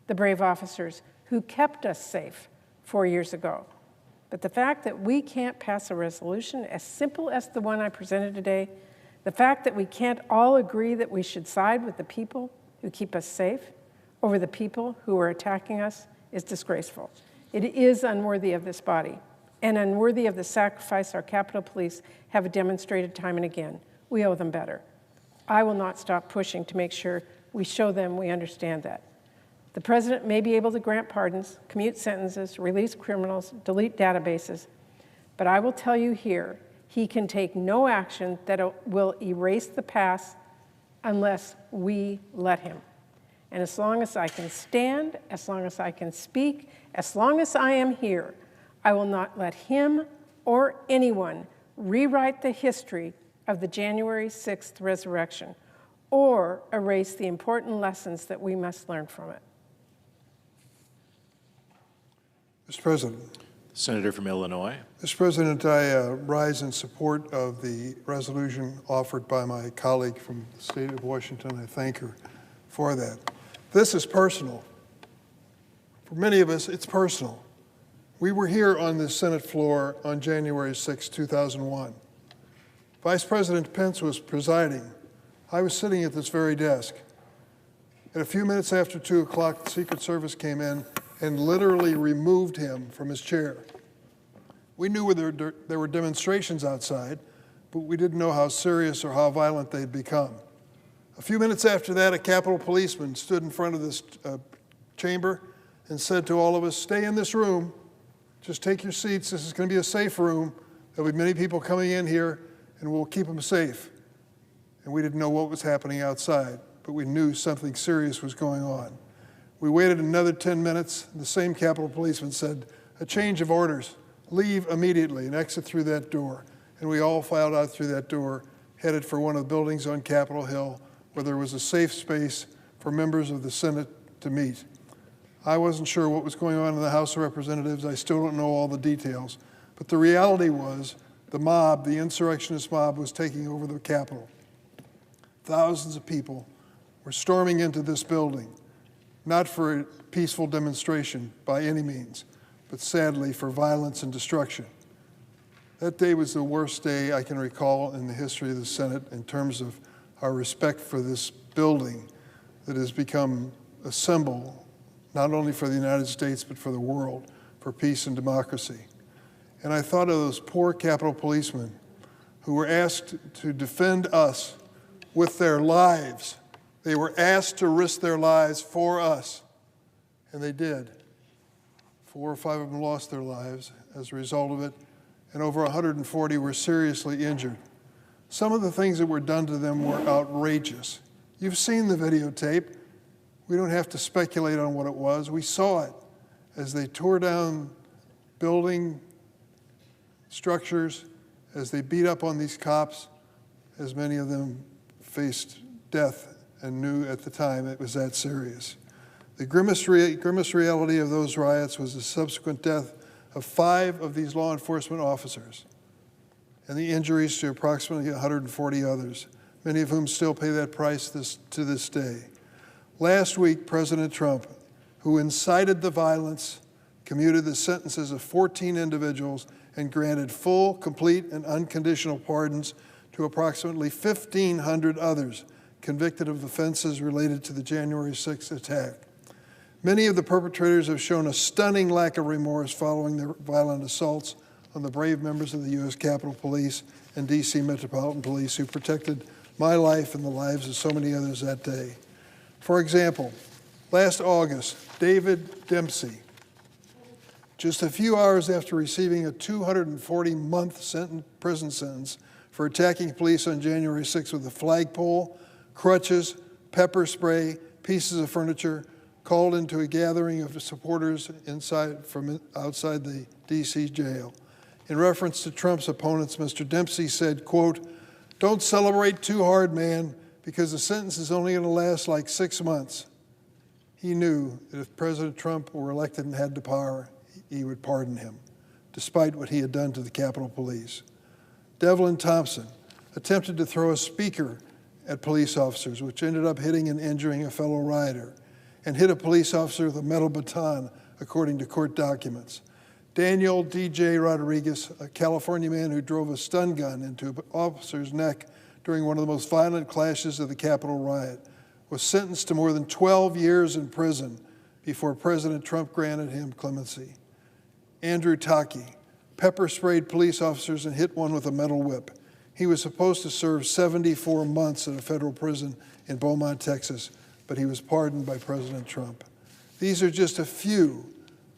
the brave officers who kept us safe 4 years ago. But the fact that we can't pass a resolution as simple as the one I presented today, the fact that we can't all agree that we should side with the people who keep us safe over the people who are attacking us is disgraceful. It is unworthy of this body and unworthy of the sacrifice our Capitol Police have demonstrated time and again. We owe them better. I will not stop pushing to make sure we show them we understand that. The president may be able to grant pardons, commute sentences, release criminals, delete databases, but I will tell you here, he can take no action that will erase the past unless we let him. And as long as I can stand, as long as I can speak, as long as I am here, I will not let him or anyone rewrite the history of the January 6th resurrection or erase the important lessons that we must learn from it. Mr. President. Senator from Illinois. Mr. President, I rise in support of the resolution offered by my colleague from the state of Washington. I thank her for that. This is personal. For many of us, it's personal. We were here on the Senate floor on January 6, 2001. Vice President Pence was presiding. I was sitting at this very desk. And a few minutes after 2 o'clock, the Secret Service came in and literally removed him from his chair. We knew there were demonstrations outside, but we didn't know how serious or how violent they'd become. A few minutes after that, a Capitol policeman stood in front of this chamber and said to all of us, "Stay in this room. Just take your seats. This is going to be a safe room. There'll be many people coming in here, and we'll keep them safe." And we didn't know what was happening outside, but we knew something serious was going on. We waited another 10 minutes. The same Capitol policeman said, "A change of orders. Leave immediately and exit through that door." And we all filed out through that door, headed for one of the buildings on Capitol Hill, where there was a safe space for members of the Senate to meet. I wasn't sure what was going on in the House of Representatives. I still don't know all the details. But the reality was the mob, the insurrectionist mob, was taking over the Capitol. Thousands of people were storming into this building, not for a peaceful demonstration by any means, but sadly for violence and destruction. That day was the worst day I can recall in the history of the Senate in terms of our respect for this building that has become a symbol not only for the United States, but for the world, for peace and democracy. And I thought of those poor Capitol policemen who were asked to defend us with their lives. They were asked to risk their lives for us, and they did. 4 or 5 of them lost their lives as a result of it, and over 140 were seriously injured. Some of the things that were done to them were outrageous. You've seen the videotape. We don't have to speculate on what it was. We saw it as they tore down building structures, as they beat up on these cops, as many of them faced death and knew at the time it was that serious. The grimmest reality of those riots was the subsequent death of 5 of these law enforcement officers and the injuries to approximately 140 others, many of whom still pay that price to this day. Last week, President Trump, who incited the violence, commuted the sentences of 14 individuals and granted full, complete, and unconditional pardons to approximately 1,500 others convicted of offenses related to the January 6th attack. Many of the perpetrators have shown a stunning lack of remorse following their violent assaults on the brave members of the U.S. Capitol Police and D.C. Metropolitan Police who protected my life and the lives of so many others that day. For example, last August, David Dempsey, just a few hours after receiving a 240-month prison sentence for attacking police on January 6th with a flagpole, crutches, pepper spray, pieces of furniture, called into a gathering of supporters from outside the D.C. jail. In reference to Trump's opponents, Mr. Dempsey said, quote, "Don't celebrate too hard, man, because the sentence is only going to last like 6 months." He knew that if President Trump were elected and had the power, he would pardon him, despite what he had done to the Capitol Police. Devlin Thompson attempted to throw a speaker at police officers, which ended up hitting and injuring a fellow rioter, and hit a police officer with a metal baton, according to court documents. Daniel D.J. Rodriguez, a California man who drove a stun gun into an officer's neck during one of the most violent clashes of the Capitol riot, was sentenced to more than 12 years in prison before President Trump granted him clemency. Andrew Taki pepper-sprayed police officers and hit one with a metal whip. He was supposed to serve 74 months in a federal prison in Beaumont, Texas, but he was pardoned by President Trump. These are just a few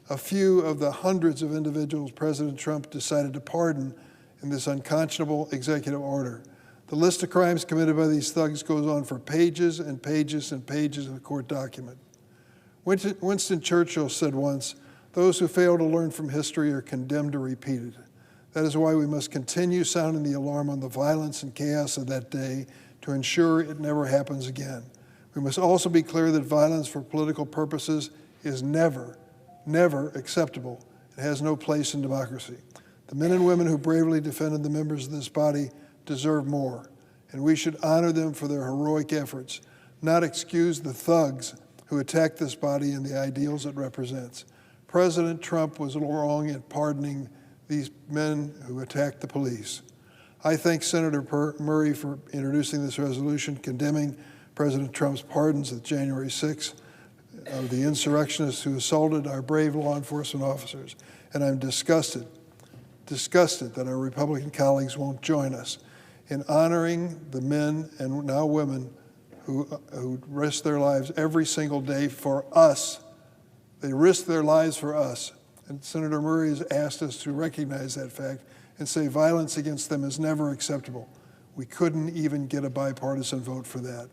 of the hundreds of individuals President Trump decided to pardon in this unconscionable executive order. The list of crimes committed by these thugs goes on for pages and pages and pages of court document. Winston Churchill said once, "Those who fail to learn from history are condemned to repeat it." That is why we must continue sounding the alarm on the violence and chaos of that day to ensure it never happens again. We must also be clear that violence for political purposes is never, never acceptable. It has no place in democracy. The men and women who bravely defended the members of this body deserve more, and we should honor them for their heroic efforts, not excuse the thugs who attacked this body and the ideals it represents. President Trump was wrong in pardoning these men who attacked the police. I thank Senator Murray for introducing this resolution condemning President Trump's pardons of January 6th of the insurrectionists who assaulted our brave law enforcement officers. And I'm disgusted that our Republican colleagues won't join us in honoring the men and now women who risk their lives every single day for us. They risk their lives for us. And Senator Murray has asked us to recognize that fact and say violence against them is never acceptable. We couldn't even get a bipartisan vote for that.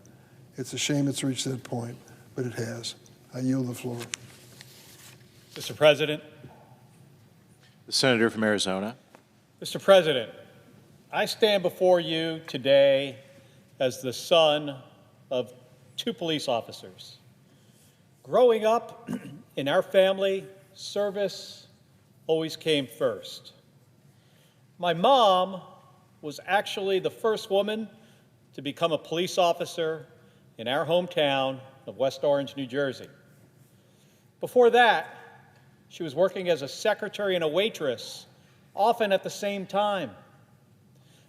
It's a shame it's reached that point, but it has. I yield the floor. Mr. President. The Senator from Arizona. Mr. President, I stand before you today as the son of 2 police officers. Growing up in our family, service always came first. My mom was actually the first woman to become a police officer in our hometown of West Orange, New Jersey. Before that, she was working as a secretary and a waitress, often at the same time.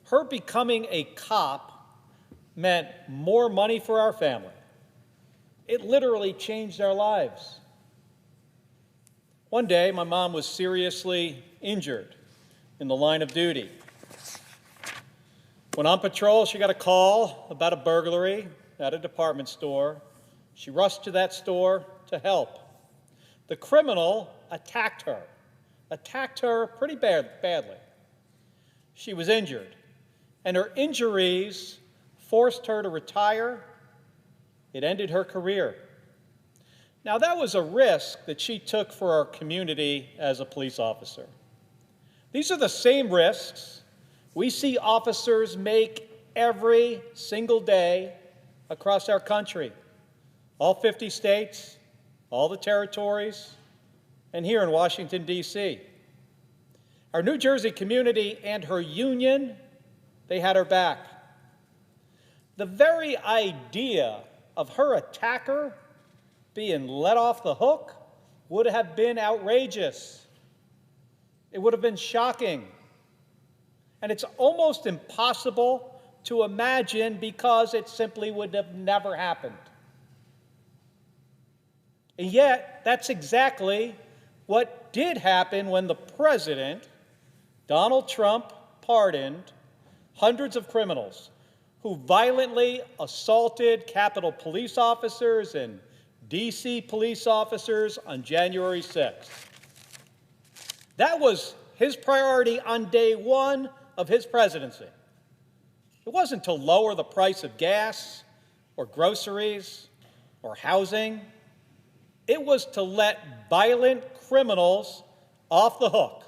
Her becoming a cop meant more money for our family. It literally changed our lives. One day, my mom was seriously injured in the line of duty. When on patrol, she got a call about a burglary at a department store. She rushed to that store to help. The criminal attacked her pretty badly. She was injured, and her injuries forced her to retire. It ended her career. Now, that was a risk that she took for our community as a police officer. These are the same risks we see officers make every single day across our country, all 50 states, all the territories, and here in Washington, D.C. Our New Jersey community and her union, they had her back. The very idea of her attacker being let off the hook would have been outrageous. It would have been shocking. And it's almost impossible to imagine because it simply would have never happened. And yet, that's exactly what did happen when the president, Donald Trump, pardoned hundreds of criminals who violently assaulted Capitol police officers and D.C. police officers on January 6th. That was his priority on day one of his presidency. It wasn't to lower the price of gas or groceries or housing. It was to let violent criminals off the hook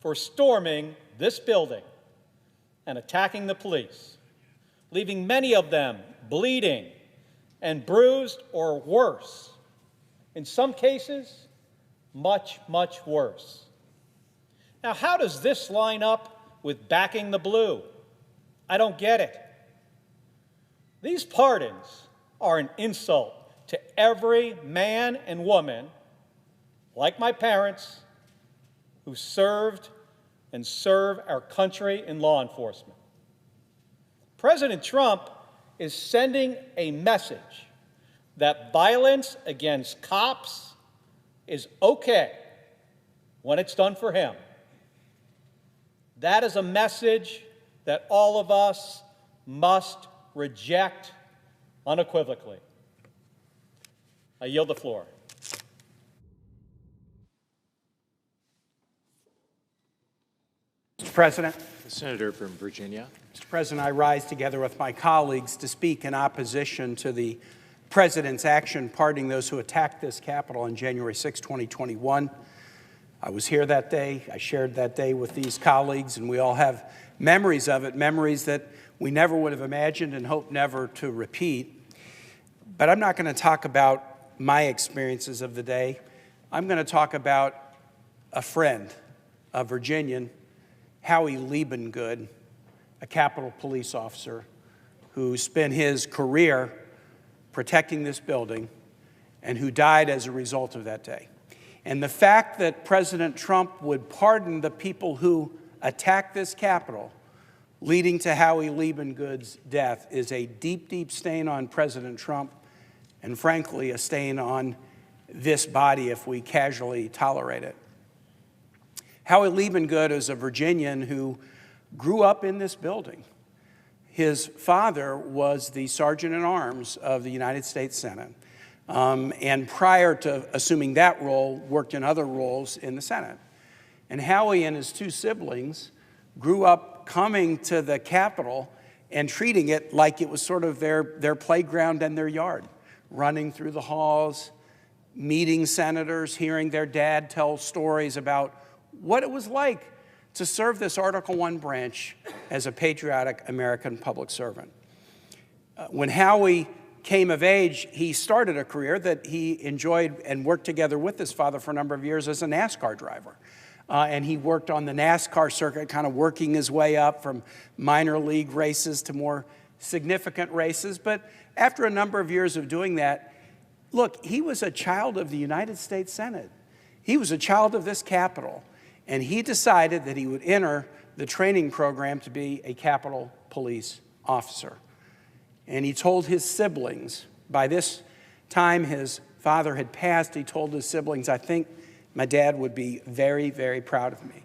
for storming this building and attacking the police, leaving many of them bleeding and bruised or worse. In some cases, much, much worse. Now, how does this line up with backing the blue? I don't get it. These pardons are an insult to every man and woman, like my parents, who served and serve our country in law enforcement. President Trump is sending a message that violence against cops is okay when it's done for him. That is a message that all of us must reject unequivocally. I yield the floor. Mr. President. The Senator from Virginia. Mr. President, I rise together with my colleagues to speak in opposition to the President's action pardoning those who attacked this Capitol on January 6, 2021. I was here that day. I shared that day with these colleagues, and we all have memories of it, memories that we never would have imagined and hope never to repeat. But I'm not going to talk about my experiences of the day. I'm going to talk about a friend, a Virginian, Howie Liebengood, a Capitol police officer who spent his career protecting this building and who died as a result of that day. And the fact that President Trump would pardon the people who attacked this Capitol, leading to Howie Liebengood's death, is a deep, deep stain on President Trump, and frankly, a stain on this body if we casually tolerate it. Howie Liebengood is a Virginian who grew up in this building. His father was the Sergeant at Arms of the United States Senate. And prior to assuming that role, worked in other roles in the Senate. And Howie and his two siblings grew up coming to the Capitol and treating it like it was sort of their playground and their yard, running through the halls, meeting senators, hearing their dad tell stories about what it was like to serve this Article I branch as a patriotic American public servant. When Howie came of age, he started a career that he enjoyed and worked together with his father for a number of years as a NASCAR driver. And he worked on the NASCAR circuit, kind of working his way up from minor league races to more significant races. But after a number of years of doing that, look, he was a child of the United States Senate. He was a child of this Capitol. And he decided that he would enter the training program to be a Capitol Police officer. And he told his siblings, by this time his father had passed, he told his siblings, I think my dad would be very, very proud of me.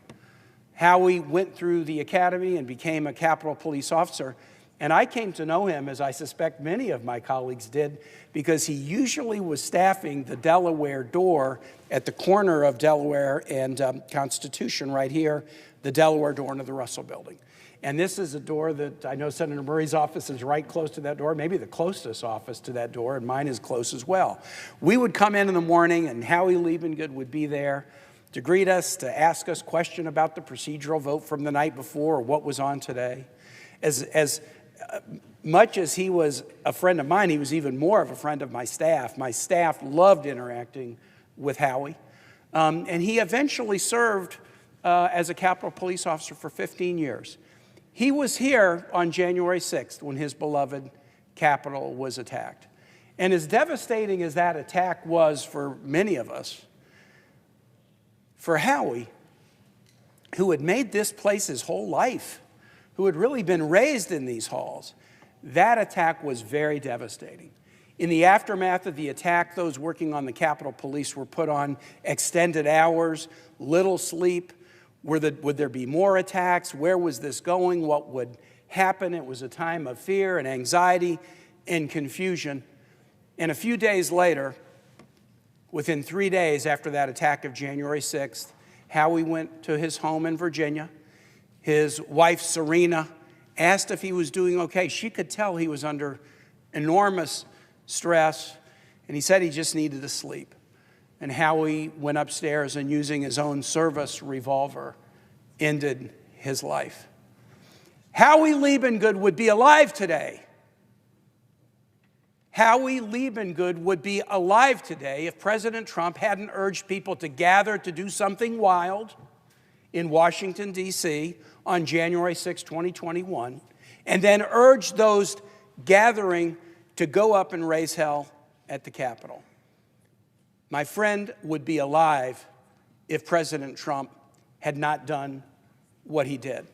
Howie went through the academy and became a Capitol Police officer. And I came to know him, as I suspect many of my colleagues did, because he usually was staffing the Delaware door at the corner of Delaware and Constitution right here, the Delaware door into the Russell Building. And this is a door that I know Senator Murray's office is right close to that door, maybe the closest office to that door, and mine is close as well. We would come in the morning, and Howie Liebengood would be there to greet us, to ask us questions about the procedural vote from the night before or what was on today. As much as he was a friend of mine, he was even more of a friend of my staff. My staff loved interacting with Howie. And he eventually served as a Capitol Police officer for 15 years. He was here on January 6th when his beloved Capitol was attacked. And as devastating as that attack was for many of us, for Howie, who had made this place his whole life, who had really been raised in these halls, that attack was very devastating. In the aftermath of the attack, those working on the Capitol Police were put on extended hours, little sleep. Would there be more attacks? Where was this going? What would happen? It was a time of fear and anxiety and confusion. And a few days later, within 3 days after that attack of January 6th, Howie went to his home in Virginia. His wife, Serena, asked if he was doing okay. She could tell he was under enormous stress, and he said he just needed to sleep. And Howie went upstairs and, using his own service revolver, ended his life. Howie Liebengood would be alive today. Howie Liebengood would be alive today if President Trump hadn't urged people to gather to do something wild in Washington, D.C. on January 6, 2021, and then urged those gathering to go up and raise hell at the Capitol. My friend would be alive if President Trump had not done what he did.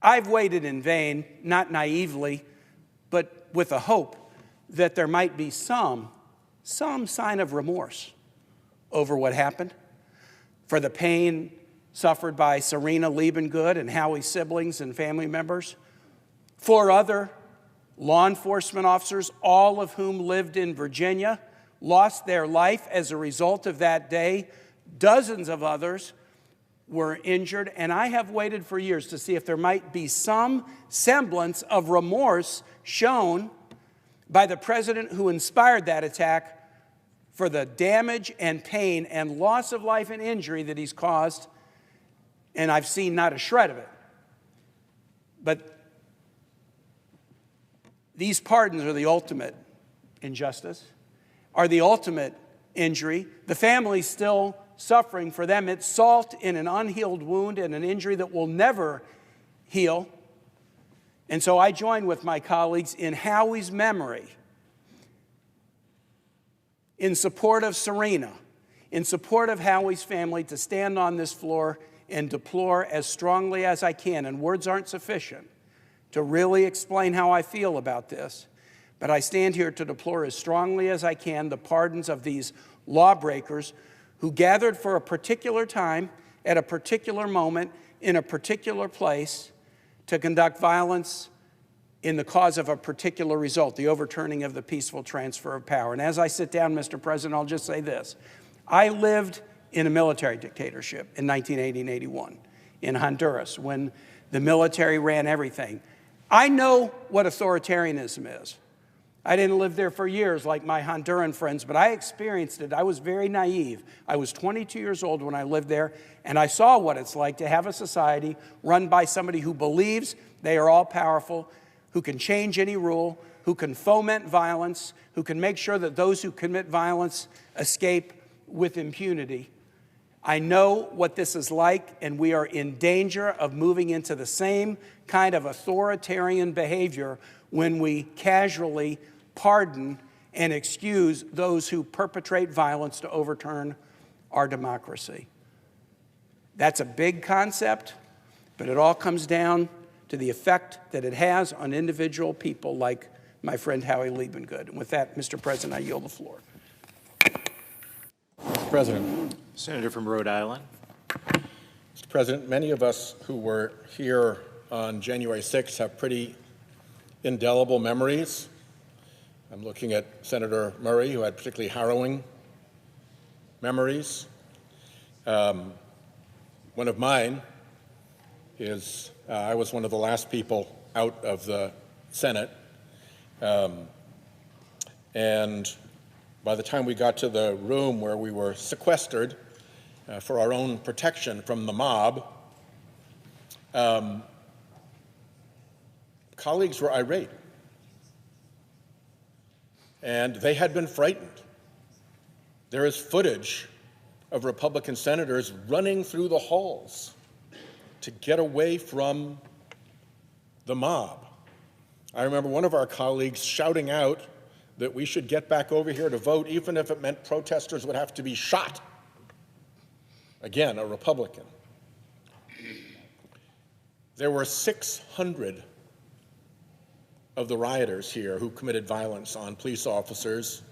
I've waited in vain, not naively, but with a hope that there might be some sign of remorse over what happened, for the pain suffered by Serena Liebengood and Howie's siblings and family members, for other law enforcement officers, all of whom lived in Virginia, lost their life as a result of that day. Dozens of others were injured, and I have waited for years to see if there might be some semblance of remorse shown by the president who inspired that attack for the damage and pain and loss of life and injury that he's caused, and I've seen not a shred of it. But these pardons are the ultimate injustice, are the ultimate injury. The family's still suffering. For them, it's salt in an unhealed wound and an injury that will never heal. And so I join with my colleagues in Howie's memory in support of Serena, in support of Howie's family, to stand on this floor and deplore as strongly as I can, and words aren't sufficient to really explain how I feel about this, but I stand here to deplore as strongly as I can the pardons of these lawbreakers who gathered for a particular time, at a particular moment, in a particular place, to conduct violence in the cause of a particular result, the overturning of the peaceful transfer of power. And as I sit down, Mr. President, I'll just say this. I lived in a military dictatorship in 1980 and 81 in Honduras when the military ran everything. I know what authoritarianism is. I didn't live there for years like my Honduran friends, but I experienced it. I was very naive. I was 22 years old when I lived there, and I saw what it's like to have a society run by somebody who believes they are all powerful, who can change any rule, who can foment violence, who can make sure that those who commit violence escape with impunity. I know what this is like, and we are in danger of moving into the same kind of authoritarian behavior when we casually pardon and excuse those who perpetrate violence to overturn our democracy. That's a big concept, but it all comes down to the effect that it has on individual people like my friend Howie Liebengood. And with that, Mr. President, I yield the floor. Mr. President. Senator from Rhode Island. Mr. President, many of us who were here on January 6th have pretty indelible memories. I'm looking at Senator Murray, who had particularly harrowing memories. One of mine is I was one of the last people out of the Senate. And by the time we got to the room where we were sequestered for our own protection from the mob, colleagues were irate. And they had been frightened. There is footage of Republican senators running through the halls to get away from the mob. I remember one of our colleagues shouting out that we should get back over here to vote, even if it meant protesters would have to be shot. Again, a Republican. There were 600 of the rioters here who committed violence on police officers.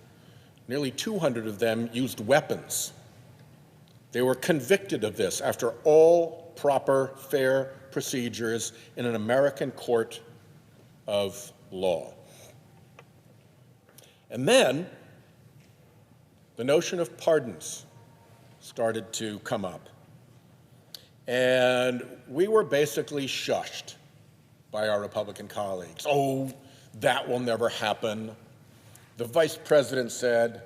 Nearly 200 of them used weapons. They were convicted of this after all proper, fair procedures in an American court of law. And then the notion of pardons started to come up. And we were basically shushed by our Republican colleagues. Oh, that will never happen. The vice president said,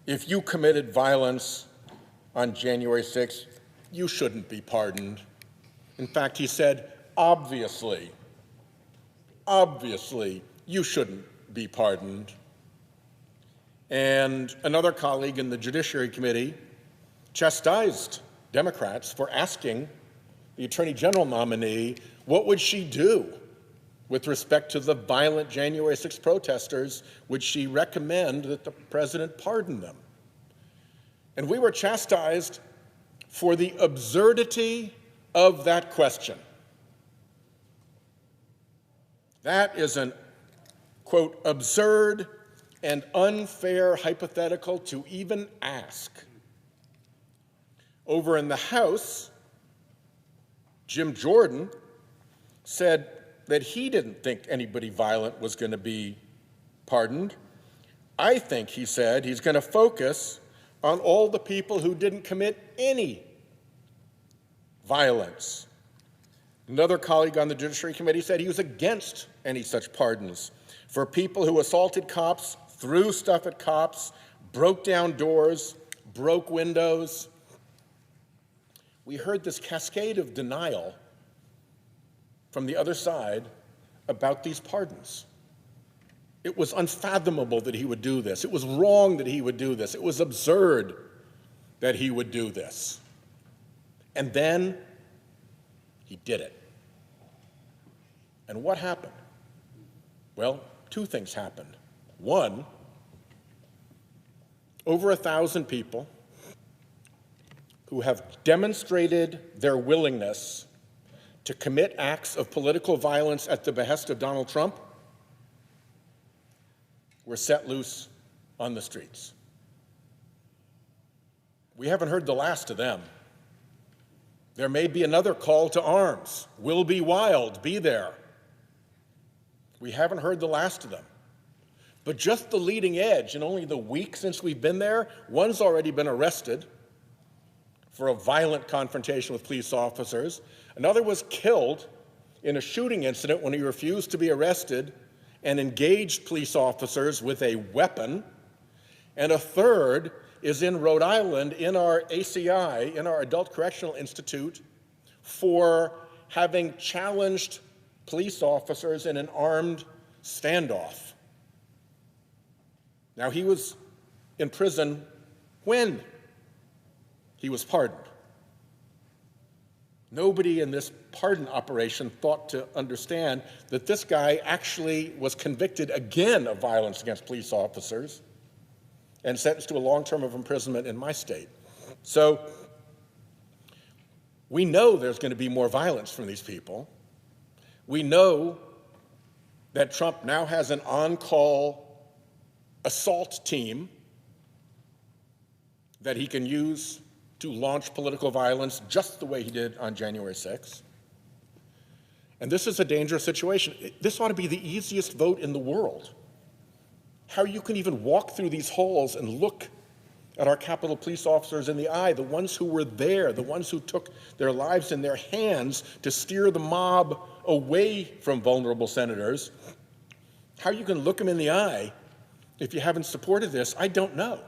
if you committed violence on January 6th, you shouldn't be pardoned. In fact, he said, obviously, you shouldn't be pardoned. And another colleague in the Judiciary Committee chastised Democrats for asking the Attorney General nominee, what would she do with respect to the violent January 6th protesters? Would she recommend that the president pardon them? And we were chastised for the absurdity of that question. That is an, quote, absurd and unfair hypothetical to even ask. Over in the House, Jim Jordan said that he didn't think anybody violent was going to be pardoned. I think, he said, he's going to focus on all the people who didn't commit any violence. Another colleague on the Judiciary Committee said he was against any such pardons for people who assaulted cops, threw stuff at cops, broke down doors, broke windows. We heard this cascade of denial from the other side about these pardons. It was unfathomable that he would do this. It was wrong that he would do this. It was absurd that he would do this. And then he did it. And what happened? Well, two things happened. One, over 1,000 people who have demonstrated their willingness to commit acts of political violence at the behest of Donald Trump were set loose on the streets. We haven't heard the last of them. There may be another call to arms. Will be wild, be there. We haven't heard the last of them. But just the leading edge, in only the week since we've been there, one's already been arrested for a violent confrontation with police officers. Another was killed in a shooting incident when he refused to be arrested and engaged police officers with a weapon. And a third is in Rhode Island in our ACI, in our Adult Correctional Institute, for having challenged police officers in an armed standoff. Now, he was in prison when he was pardoned. Nobody in this pardon operation thought to understand that this guy actually was convicted again of violence against police officers and sentenced to a long term of imprisonment in my state. So we know there's going to be more violence from these people. We know that Trump now has an on-call assault team that he can use to launch political violence just the way he did on January 6th. And this is a dangerous situation. This ought to be the easiest vote in the world. How you can even walk through these halls and look at our Capitol Police officers in the eye, the ones who were there, the ones who took their lives in their hands to steer the mob away from vulnerable senators. How you can look them in the eye if you haven't supported this, I don't know.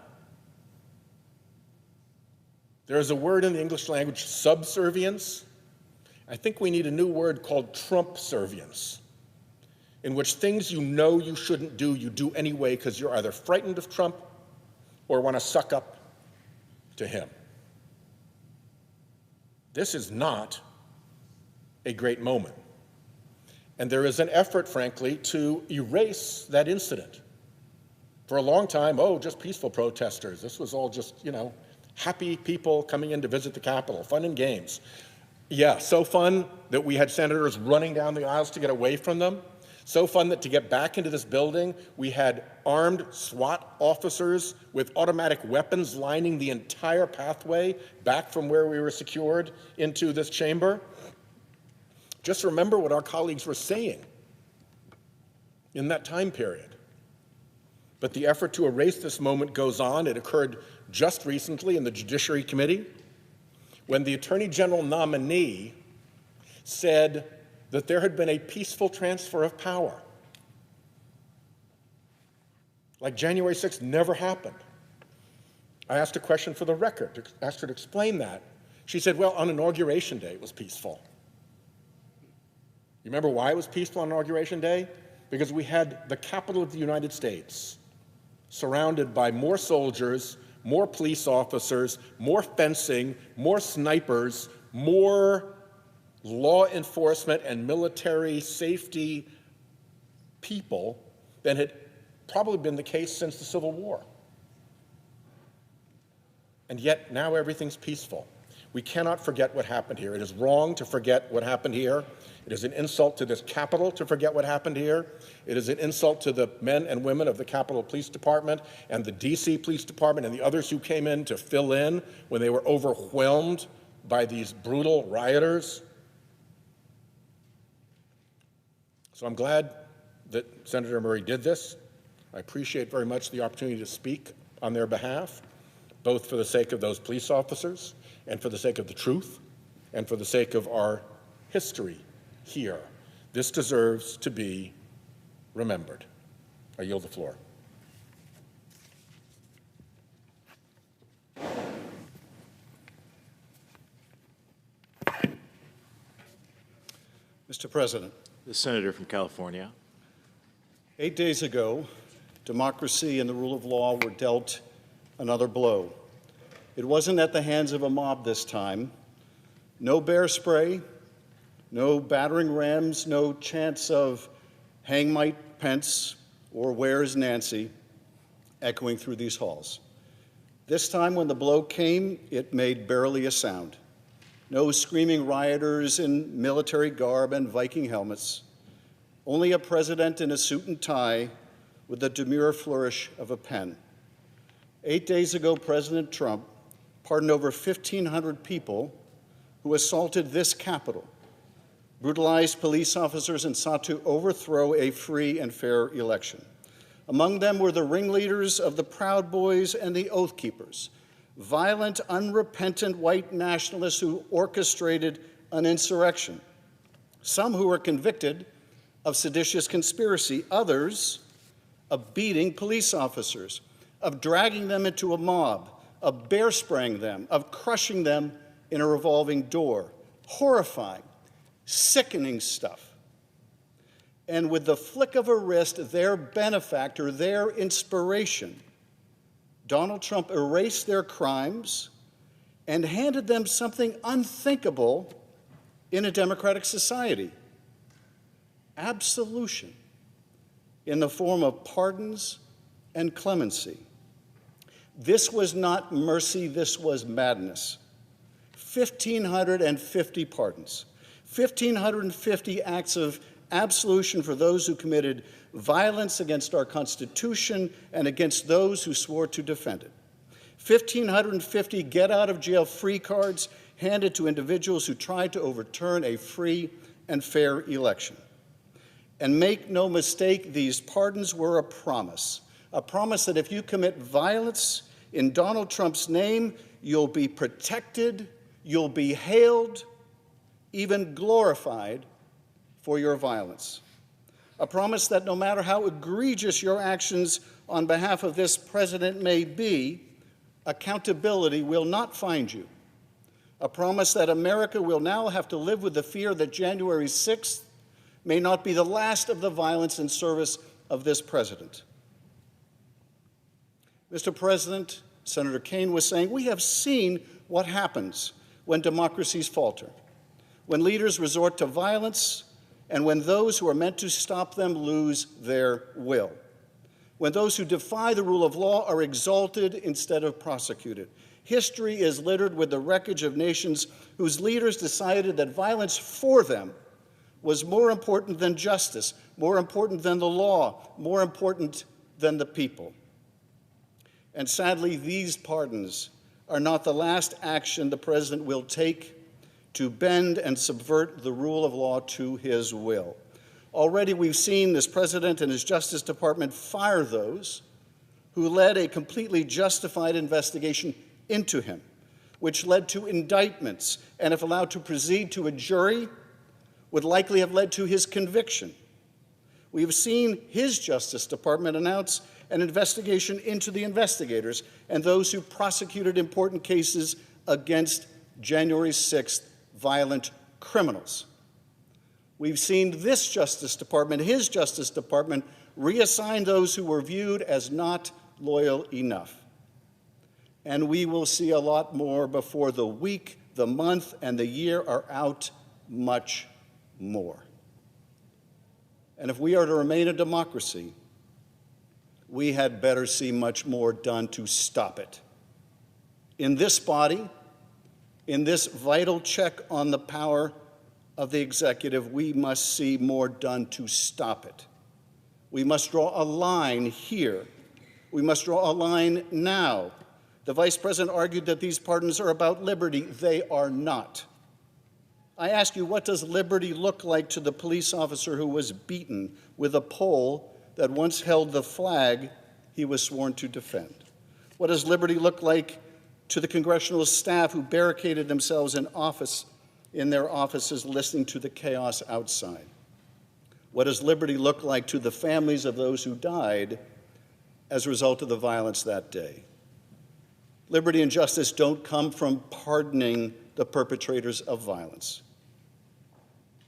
There is a word in the English language, subservience. I think we need a new word called Trump-servience, in which things you know you shouldn't do, you do anyway because you're either frightened of Trump or want to suck up to him. This is not a great moment. And there is an effort, frankly, to erase that incident. For a long time, oh, just peaceful protesters. This was all just, happy people coming in to visit the Capitol, fun and games. Yeah, so fun that we had senators running down the aisles to get away from them. So fun that to get back into this building, we had armed SWAT officers with automatic weapons lining the entire pathway back from where we were secured into this chamber. Just remember what our colleagues were saying in that time period. But the effort to erase this moment goes on. It occurred just recently in the Judiciary Committee when the Attorney General nominee said that there had been a peaceful transfer of power. Like January 6th never happened. I asked a question for the record, asked her to explain that. She said, well, on Inauguration Day it was peaceful. You remember why it was peaceful on Inauguration Day? Because we had the Capitol of the United States surrounded by more soldiers, more police officers, more fencing, more snipers, more law enforcement and military safety people than had probably been the case since the Civil War. And yet now everything's peaceful. We cannot forget what happened here. It is wrong to forget what happened here. It is an insult to this Capitol to forget what happened here. It is an insult to the men and women of the Capitol Police Department and the DC Police Department and the others who came in to fill in when they were overwhelmed by these brutal rioters. So I'm glad that Senator Murray did this. I appreciate very much the opportunity to speak on their behalf, both for the sake of those police officers and for the sake of the truth and for the sake of our history here. This deserves to be remembered. I yield the floor. Mr. President. The Senator from California. 8 days ago, democracy and the rule of law were dealt another blow. It wasn't at the hands of a mob this time. No bear spray, no battering rams, no chants of hang Mike Pence or where's Nancy echoing through these halls. This time, when the blow came, it made barely a sound. No screaming rioters in military garb and Viking helmets, only a president in a suit and tie with the demure flourish of a pen. 8 days ago, President Trump pardoned over 1,500 people who assaulted this Capitol, brutalized police officers, and sought to overthrow a free and fair election. Among them were the ringleaders of the Proud Boys and the Oath Keepers, violent, unrepentant white nationalists who orchestrated an insurrection. Some who were convicted of seditious conspiracy, others of beating police officers, of dragging them into a mob, of bear spraying them, of crushing them in a revolving door. Horrifying, sickening stuff. And with the flick of a wrist, their benefactor, their inspiration, Donald Trump erased their crimes and handed them something unthinkable in a democratic society: absolution in the form of pardons and clemency. This was not mercy, this was madness. 1,550 pardons, 1,550 acts of absolution for those who committed violence against our Constitution and against those who swore to defend it. 1,550 get-out-of-jail-free cards handed to individuals who tried to overturn a free and fair election. And make no mistake, these pardons were a promise that if you commit violence in Donald Trump's name, you'll be protected, you'll be hailed, even glorified for your violence. A promise that no matter how egregious your actions on behalf of this president may be, accountability will not find you. A promise that America will now have to live with the fear that January 6th may not be the last of the violence in service of this president. Mr. President, Senator Kaine was saying, we have seen what happens when democracies falter, when leaders resort to violence, and when those who are meant to stop them lose their will, when those who defy the rule of law are exalted instead of prosecuted. History is littered with the wreckage of nations whose leaders decided that violence for them was more important than justice, more important than the law, more important than the people. And sadly, these pardons are not the last action the president will take to bend and subvert the rule of law to his will. Already we've seen this president and his Justice Department fire those who led a completely justified investigation into him, which led to indictments, and if allowed to proceed to a jury, would likely have led to his conviction. We've seen his Justice Department announce an investigation into the investigators and those who prosecuted important cases against January 6th violent criminals. We've seen this Justice Department, his Justice Department, reassign those who were viewed as not loyal enough. And we will see a lot more before the week, the month, and the year are out, much more. And if we are to remain a democracy, we had better see much more done to stop it. In this body, in this vital check on the power of the executive, we must see more done to stop it. We must draw a line here. We must draw a line now. The Vice President argued that these pardons are about liberty. They are not. I ask you, what does liberty look like to the police officer who was beaten with a pole that once held the flag he was sworn to defend? What does liberty look like to the congressional staff who barricaded themselves in their offices listening to the chaos outside? What does liberty look like to the families of those who died as a result of the violence that day? Liberty and justice don't come from pardoning the perpetrators of violence.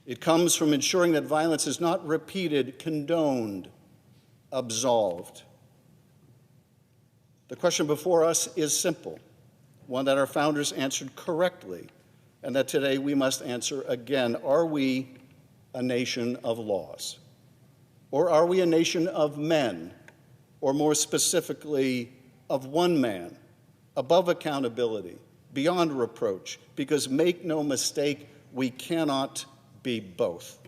It comes from ensuring that violence is not repeated, condoned, absolved. The question before us is simple, one that our founders answered correctly, and that today we must answer again. Are we a nation of laws? Or are we a nation of men? Or more specifically, of one man, above accountability, beyond reproach, because make no mistake, we cannot be both.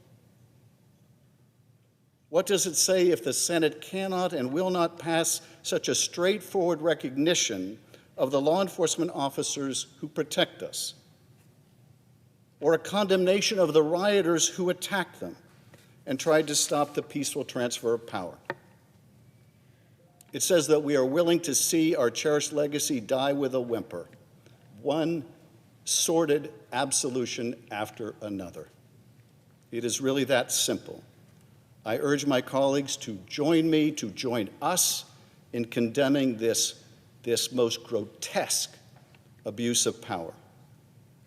What does it say if the Senate cannot and will not pass such a straightforward recognition of the law enforcement officers who protect us, or a condemnation of the rioters who attacked them and tried to stop the peaceful transfer of power? It says that we are willing to see our cherished legacy die with a whimper, one sordid absolution after another. It is really that simple. I urge my colleagues to join me, to join us in condemning this most grotesque abuse of power.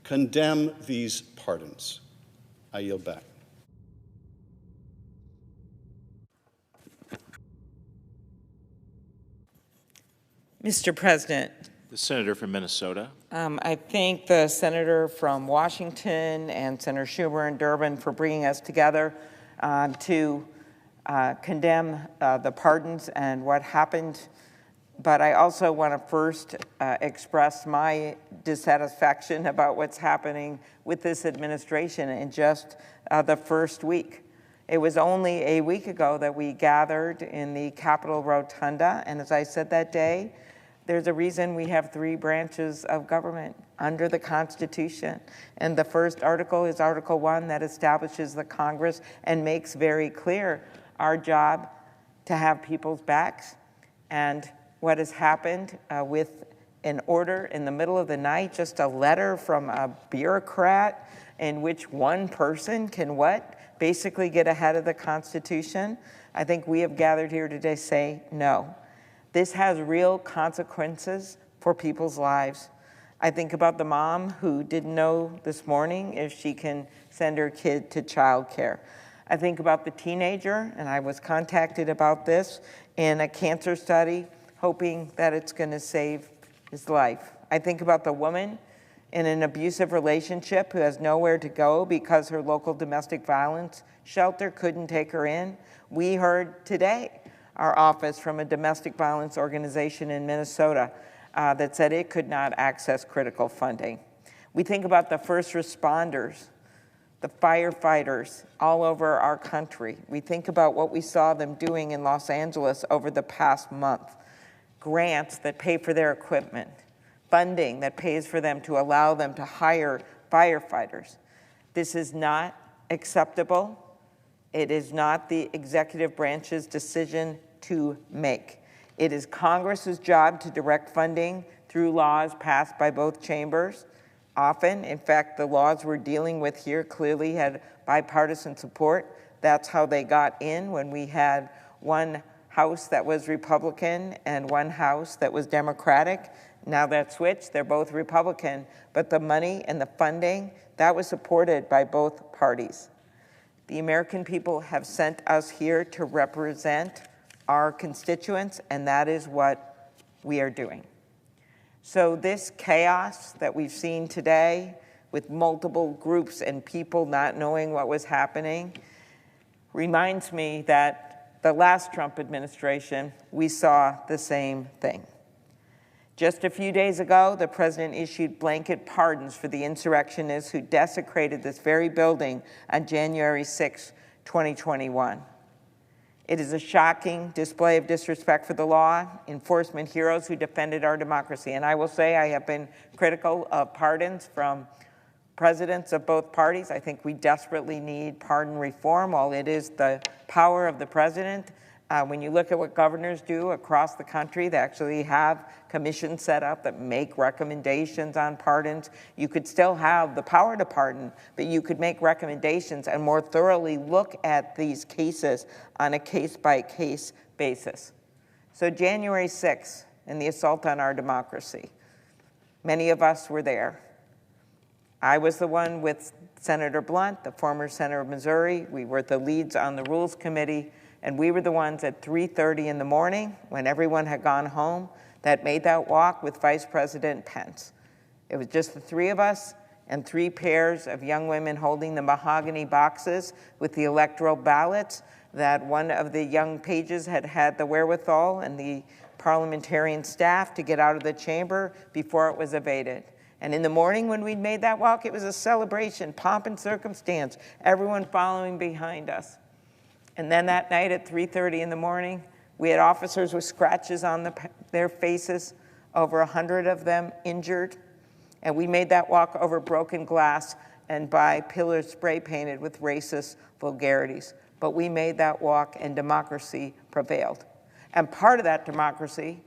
Condemn these pardons. I yield back. Mr. President, The senator from Minnesota. I thank the senator from Washington and Senator Schumer and Durbin for bringing us together to condemn the pardons and what happened. But I also want to first express my dissatisfaction about what's happening with this administration in just the first week. It was only a week ago that we gathered in the Capitol Rotunda, and as I said that day, there's a reason we have 3 branches of government under the Constitution. And the first article is Article 1 that establishes the Congress and makes very clear our job to have people's backs. And what has happened with an order in the middle of the night, just a letter from a bureaucrat in which one person can basically get ahead of the Constitution. I think we have gathered here today to say no. This has real consequences for people's lives. I think about the mom who didn't know this morning if she can send her kid to childcare. I think about the teenager, and I was contacted about this in a cancer study, hoping that it's going to save his life. I think about the woman in an abusive relationship who has nowhere to go because her local domestic violence shelter couldn't take her in. We heard today our office from a domestic violence organization in Minnesota that said it could not access critical funding. We think about the first responders, the firefighters all over our country. We think about what we saw them doing in Los Angeles over the past month. Grants that pay for their equipment, funding that pays for them to allow them to hire firefighters. This is not acceptable. It is not the executive branch's decision to make. It is Congress's job to direct funding through laws passed by both chambers. Often, in fact, the laws we're dealing with here clearly had bipartisan support. That's how they got in when we had one House that was Republican and one House that was Democratic. Now that switched, they're both Republican, but the money and the funding, that was supported by both parties. The American people have sent us here to represent our constituents, and that is what we are doing. So this chaos that we've seen today with multiple groups and people not knowing what was happening reminds me that the last Trump administration, we saw the same thing. Just a few days ago, the president issued blanket pardons for the insurrectionists who desecrated this very building on January 6, 2021. It is a shocking display of disrespect for the law, enforcement heroes who defended our democracy. And I will say I have been critical of pardons from presidents of both parties. I think we desperately need pardon reform. While it is the power of the president, when you look at what governors do across the country, they actually have commissions set up that make recommendations on pardons. You could still have the power to pardon, but you could make recommendations and more thoroughly look at these cases on a case-by-case basis. So January 6th and the assault on our democracy, many of us were there. I was the one with Senator Blunt, the former senator of Missouri. We were the leads on the Rules Committee. And we were the ones at 3:30 in the morning, when everyone had gone home, that made that walk with Vice President Pence. It was just the 3 of us and 3 pairs of young women holding the mahogany boxes with the electoral ballots that one of the young pages had the wherewithal and the parliamentarian staff to get out of the chamber before it was evaded. And in the morning when we made that walk, it was a celebration, pomp and circumstance, everyone following behind us. And then that night at 3:30 in the morning, we had officers with scratches on their faces, over 100 of them injured. And we made that walk over broken glass and by pillars spray painted with racist vulgarities. But we made that walk and democracy prevailed. And part of that democracy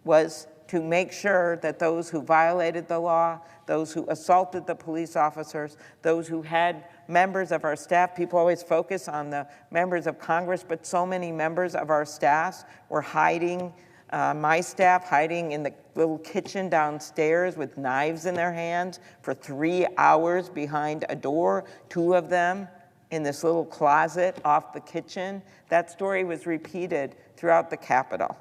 was to make sure that those who violated the law, those who assaulted the police officers, those who had members of our staff, people always focus on the members of Congress, but so many members of our staffs were hiding, my staff hiding in the little kitchen downstairs with knives in their hands for 3 hours behind a door, 2 of them in this little closet off the kitchen. That story was repeated throughout the Capitol.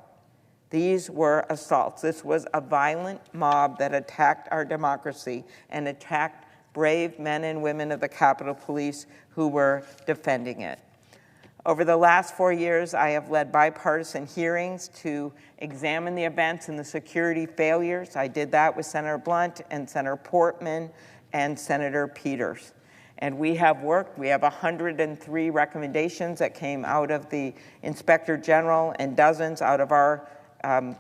These were assaults. This was a violent mob that attacked our democracy and attacked brave men and women of the Capitol Police who were defending it. Over the last 4 years, I have led bipartisan hearings to examine the events and the security failures. I did that with Senator Blunt and Senator Portman and Senator Peters. And we have 103 recommendations that came out of the Inspector General and dozens out of our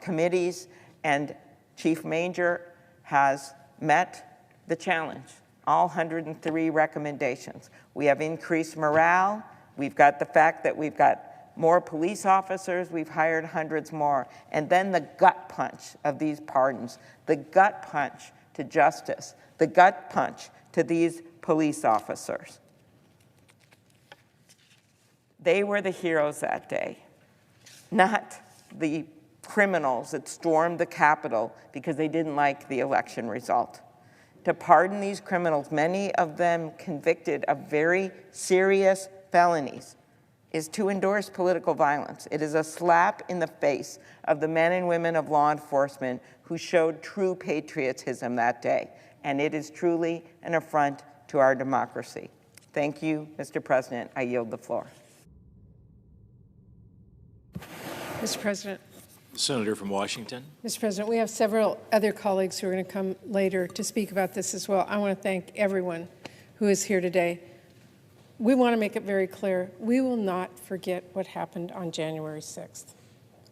committees, and Chief Manger has met the challenge, all 103 recommendations. We have increased morale. We've got the fact that we've got more police officers. We've hired hundreds more. And then the gut punch of these pardons, the gut punch to justice, the gut punch to these police officers. They were the heroes that day, not the criminals that stormed the Capitol because they didn't like the election result. To pardon these criminals, many of them convicted of very serious felonies, is to endorse political violence. It is a slap in the face of the men and women of law enforcement who showed true patriotism that day. And it is truly an affront to our democracy. Thank you, Mr. President. I yield the floor. Mr. President. Senator from Washington. Mr. President, we have several other colleagues who are going to come later to speak about this as well. I want to thank everyone who is here today. We want to make it very clear, we will not forget what happened on January 6th.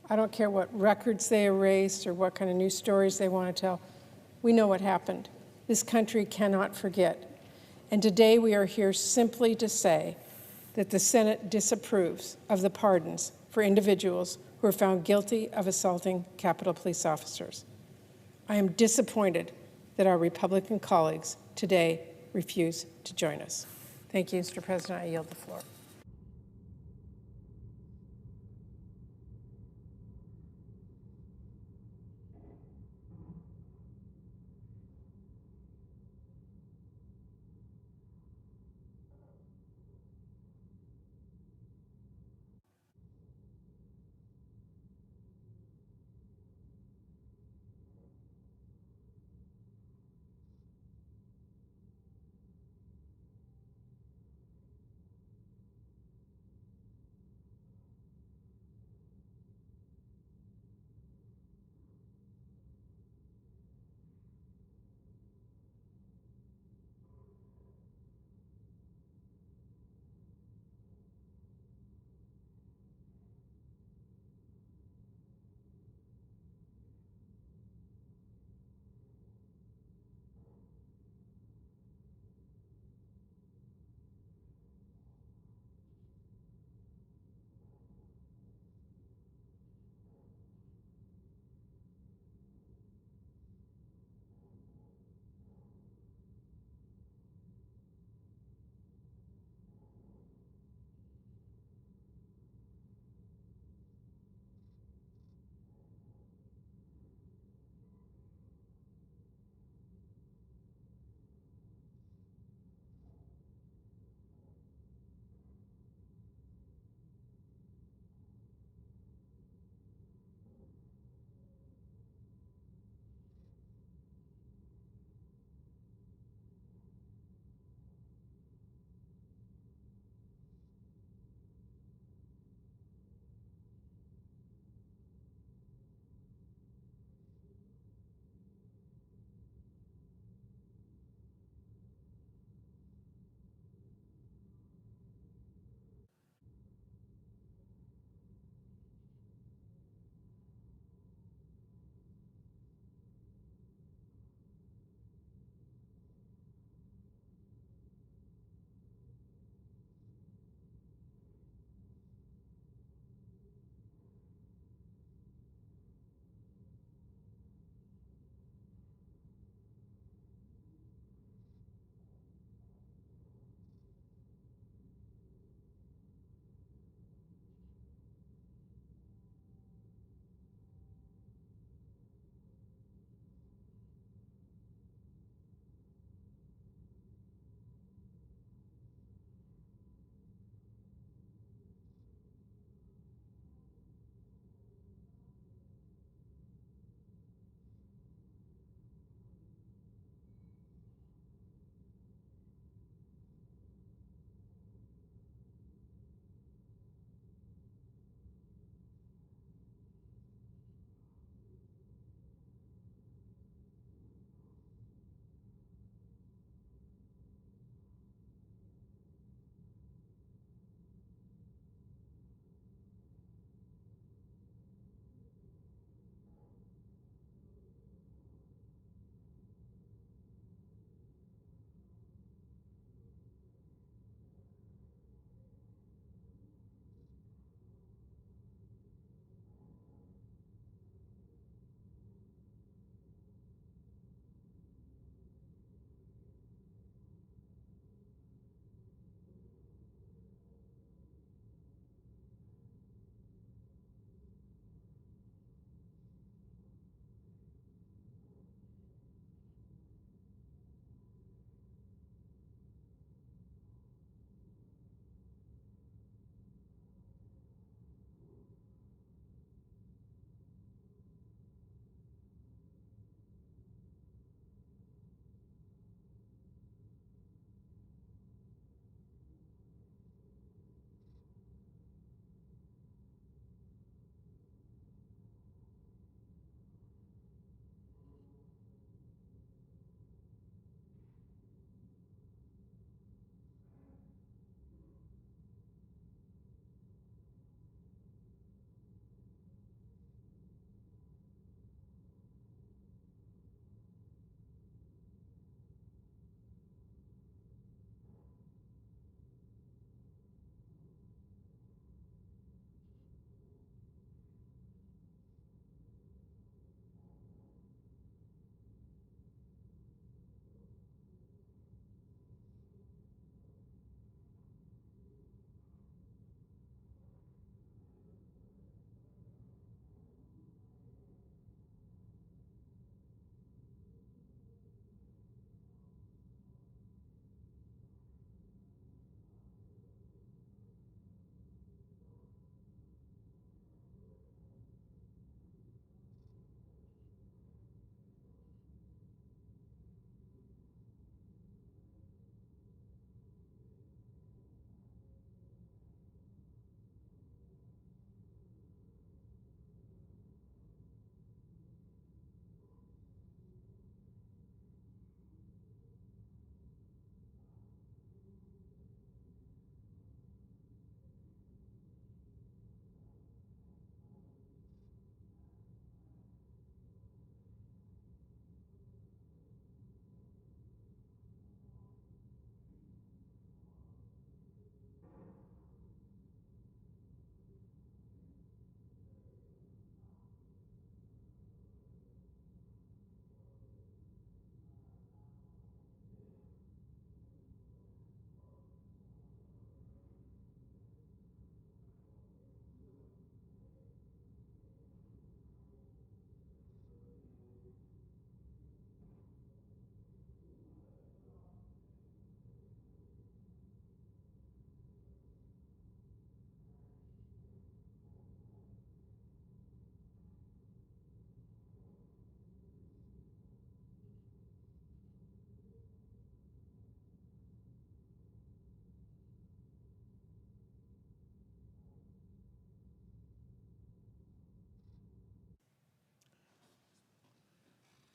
I don't care what records they erase or what kind of news stories they want to tell. We know what happened. This country cannot forget. And today we are here simply to say that the Senate disapproves of the pardons for individuals who are found guilty of assaulting Capitol Police officers. I am disappointed that our Republican colleagues today refuse to join us. Thank you, Mr. President. I yield the floor.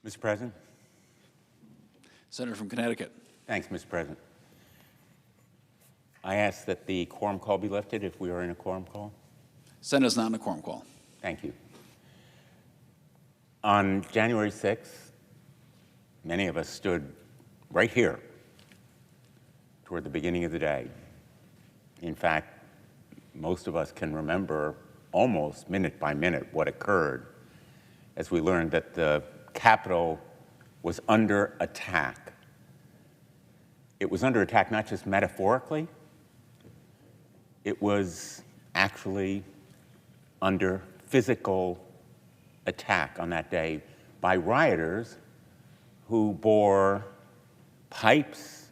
Mr. President. Senator from Connecticut. Thanks, Mr. President. I ask that the quorum call be lifted if we are in a quorum call. Senator's not in a quorum call. Thank you. On January 6th, many of us stood right here toward the beginning of the day. In fact, most of us can remember almost minute by minute what occurred as we learned that the Capitol was under attack. It was under attack not just metaphorically, it was actually under physical attack on that day by rioters who bore pipes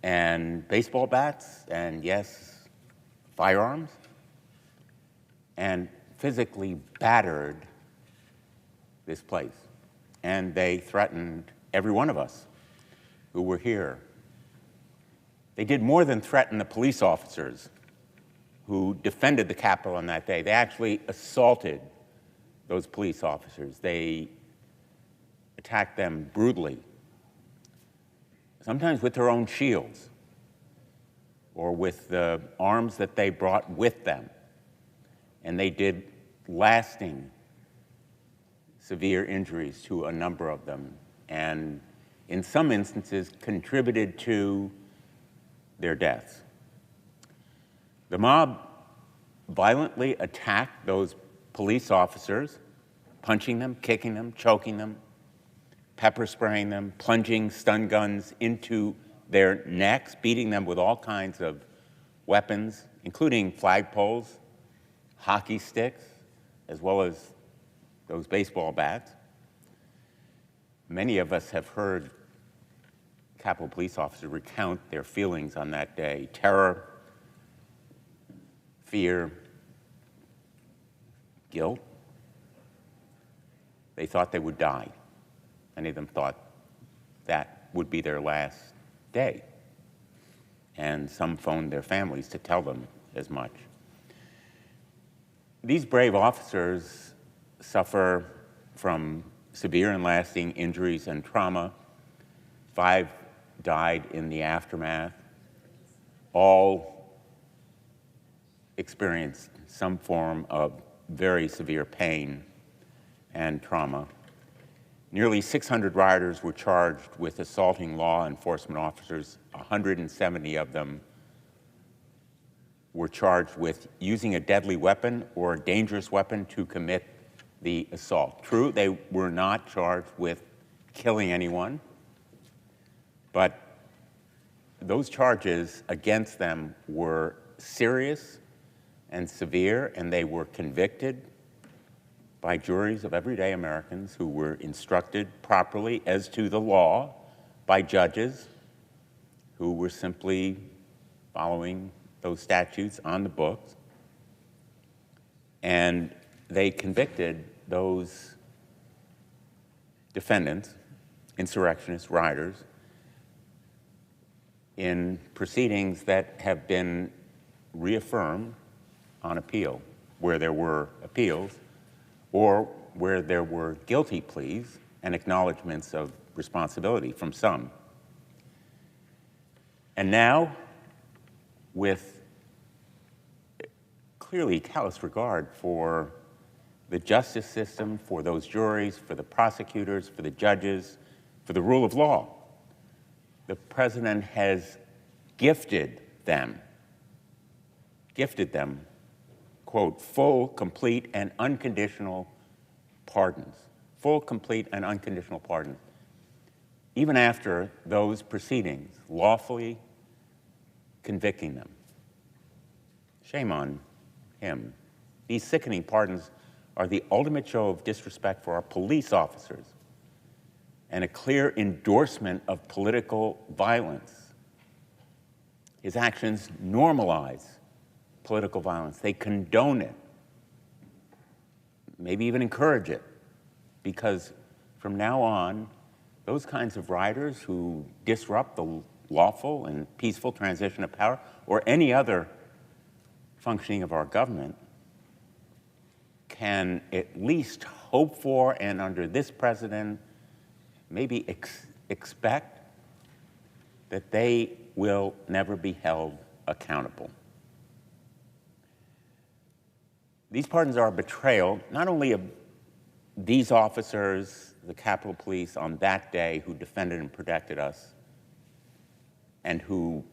and baseball bats and, yes, firearms, and physically battered this place. And they threatened every one of us who were here. They did more than threaten the police officers who defended the Capitol on that day. They actually assaulted those police officers. They attacked them brutally, sometimes with their own shields or with the arms that they brought with them. And they did lasting severe injuries to a number of them, and in some instances contributed to their deaths. The mob violently attacked those police officers, punching them, kicking them, choking them, pepper spraying them, plunging stun guns into their necks, beating them with all kinds of weapons, including flagpoles, hockey sticks, as well as those baseball bats. Many of us have heard Capitol police officers recount their feelings on that day: terror, fear, guilt. They thought they would die. Many of them thought that would be their last day. And some phoned their families to tell them as much. These brave officers suffer from severe and lasting injuries and trauma. 5 died in the aftermath. All experienced some form of very severe pain and trauma. Nearly 600 rioters were charged with assaulting law enforcement officers. 170 of them were charged with using a deadly weapon or a dangerous weapon to commit the assault. True, they were not charged with killing anyone, but those charges against them were serious and severe, and they were convicted by juries of everyday Americans who were instructed properly as to the law by judges who were simply following those statutes on the books. And they convicted those defendants, insurrectionists, rioters, in proceedings that have been reaffirmed on appeal, where there were appeals, or where there were guilty pleas and acknowledgments of responsibility from some. And now, with clearly callous regard for the justice system, for those juries, for the prosecutors, for the judges, for the rule of law, the president has gifted them, quote, full, complete, and unconditional pardons. Full, complete, and unconditional pardons. Even after those proceedings, lawfully convicting them. Shame on him. These sickening pardons are the ultimate show of disrespect for our police officers and a clear endorsement of political violence. His actions normalize political violence. They condone it, maybe even encourage it, because from now on, those kinds of rioters who disrupt the lawful and peaceful transition of power or any other functioning of our government can at least hope for, and under this president, maybe expect that they will never be held accountable. These pardons are a betrayal, not only of these officers, the Capitol Police, on that day who defended and protected us, and who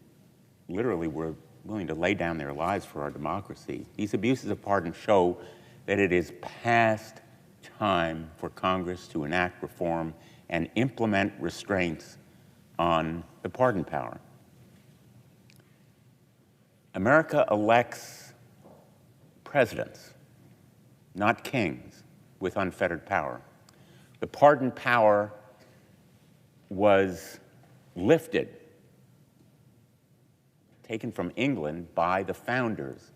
literally were willing to lay down their lives for our democracy. These abuses of pardon show that it is past time for Congress to enact reform and implement restraints on the pardon power. America elects presidents, not kings, with unfettered power. The pardon power was lifted, taken from England by the founders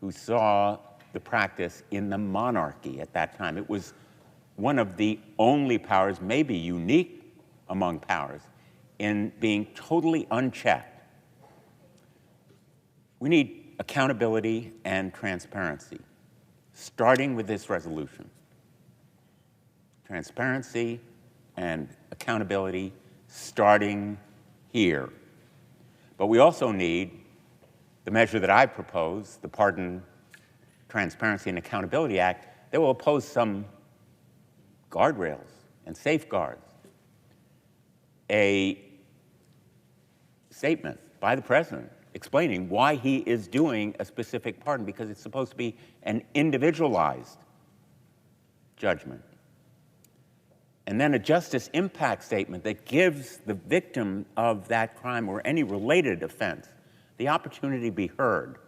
who saw the practice in the monarchy at that time. It was one of the only powers, maybe unique among powers, in being totally unchecked. We need accountability and transparency, starting with this resolution. Transparency and accountability starting here. But we also need the measure that I propose, the Pardon, Transparency, and Accountability Act, that will impose some guardrails and safeguards. A statement by the president explaining why he is doing a specific pardon, because it's supposed to be an individualized judgment. And then a justice impact statement that gives the victim of that crime or any related offense the opportunity to be heard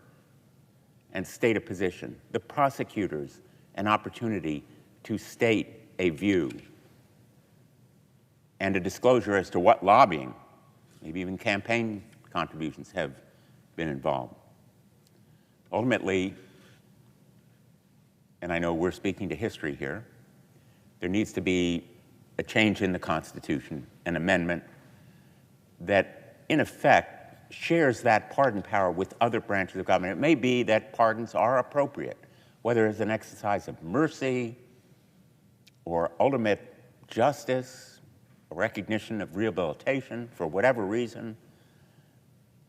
and state a position, the prosecutors an opportunity to state a view, and a disclosure as to what lobbying, maybe even campaign contributions, have been involved. Ultimately, and I know we're speaking to history here, there needs to be a change in the Constitution, an amendment that, in effect, shares that pardon power with other branches of government. It may be that pardons are appropriate, whether as an exercise of mercy or ultimate justice, a recognition of rehabilitation for whatever reason.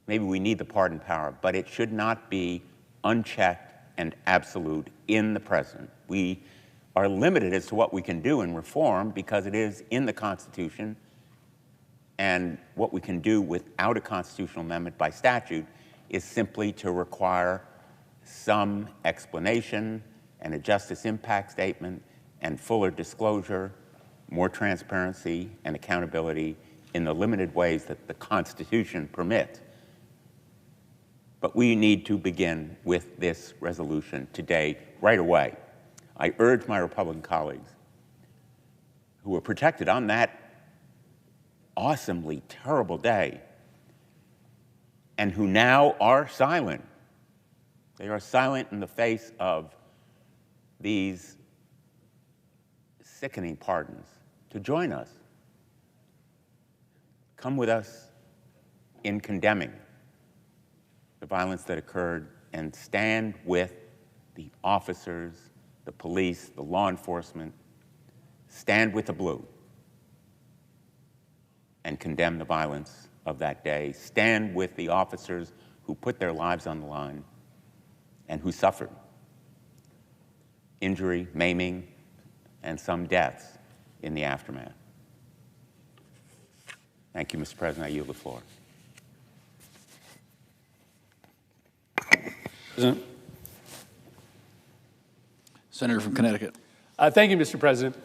Maybe we need the pardon power, but it should not be unchecked and absolute in the president. We are limited as to what we can do in reform because it is in the Constitution, and what we can do without a constitutional amendment by statute is simply to require some explanation and a justice impact statement and fuller disclosure, more transparency and accountability in the limited ways that the Constitution permits. But we need to begin with this resolution today, right away. I urge my Republican colleagues who were protected on that awesomely terrible day and who now are silent. They are silent in the face of these sickening pardons, to join us. Come with us in condemning the violence that occurred and stand with the officers, the police, the law enforcement, stand with the blue and condemn the violence of that day. Stand with the officers who put their lives on the line and who suffered injury, maiming, and some deaths in the aftermath. Thank you, Mr. President. I yield the floor. President. Senator from Connecticut. Thank you, Mr. President.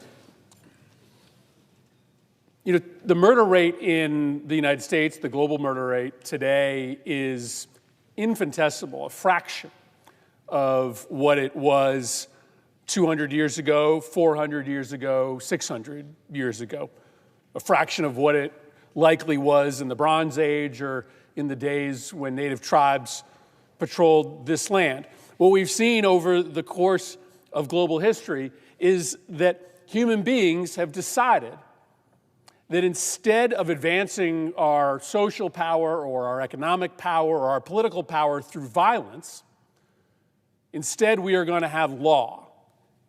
You know, the murder rate in the United States, the global murder rate today, is infinitesimal, a fraction of what it was 200 years ago, 400 years ago, 600 years ago, a fraction of what it likely was in the Bronze Age or in the days when native tribes patrolled this land. What we've seen over the course of global history is that human beings have decided that instead of advancing our social power or our economic power or our political power through violence, instead we are going to have law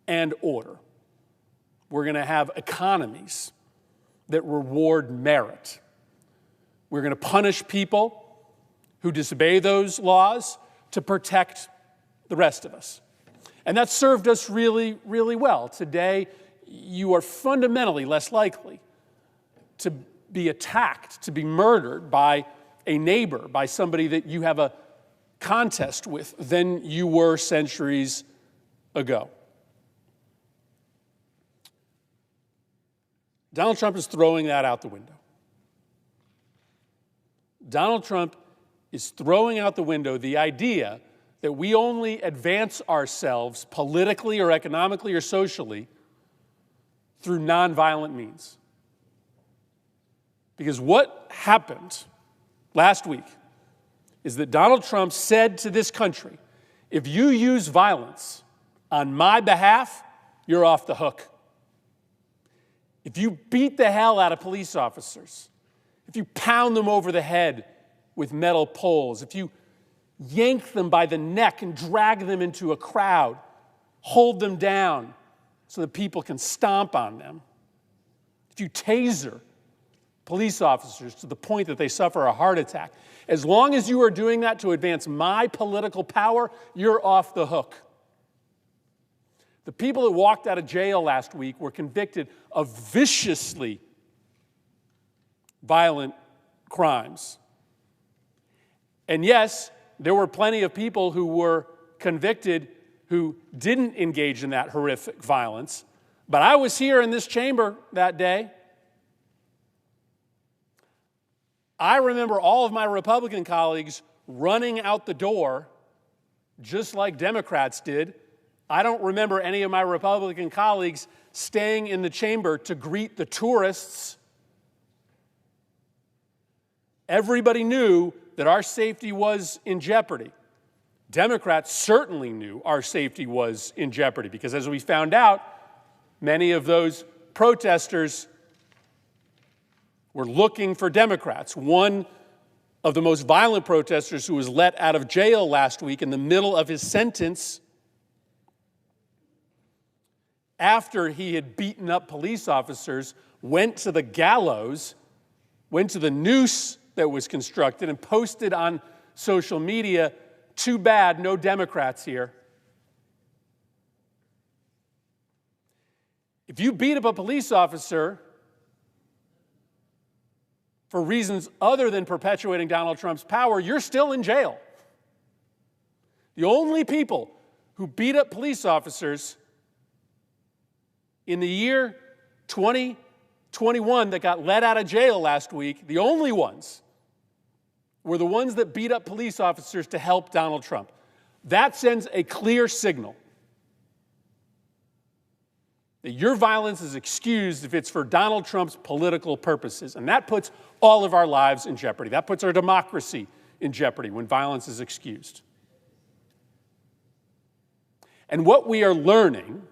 and order. We're going to have economies that reward merit. We're going to punish people who disobey those laws to protect the rest of us. And that's served us really, really well. Today, you are fundamentally less likely to be attacked, to be murdered by a neighbor, by somebody that you have a contest with, than you were centuries ago. Donald Trump is throwing that out the window. Donald Trump is throwing out the window the idea that we only advance ourselves politically or economically or socially through nonviolent means. Because what happened last week is that Donald Trump said to this country, if you use violence on my behalf, you're off the hook. If you beat the hell out of police officers, if you pound them over the head with metal poles, if you yank them by the neck and drag them into a crowd, hold them down so that people can stomp on them, if you taser police officers to the point that they suffer a heart attack, as long as you are doing that to advance my political power, you're off the hook. The people that walked out of jail last week were convicted of viciously violent crimes. And yes, there were plenty of people who were convicted who didn't engage in that horrific violence. But I was here in this chamber that day. I remember all of my Republican colleagues running out the door just like Democrats did. I don't remember any of my Republican colleagues staying in the chamber to greet the tourists. Everybody knew that our safety was in jeopardy. Democrats certainly knew our safety was in jeopardy because, as we found out, many of those protesters were looking for Democrats. One of the most violent protesters who was let out of jail last week in the middle of his sentence after he had beaten up police officers, went to the gallows, went to the noose that was constructed and posted on social media, "Too bad, no Democrats here." If you beat up a police officer for reasons other than perpetuating Donald Trump's power, you're still in jail. The only people who beat up police officers in the year 2021 that got let out of jail last week, the only ones were the ones that beat up police officers to help Donald Trump. That sends a clear signal that your violence is excused if it's for Donald Trump's political purposes. And that puts all of our lives in jeopardy. That puts our democracy in jeopardy when violence is excused. And what we are learning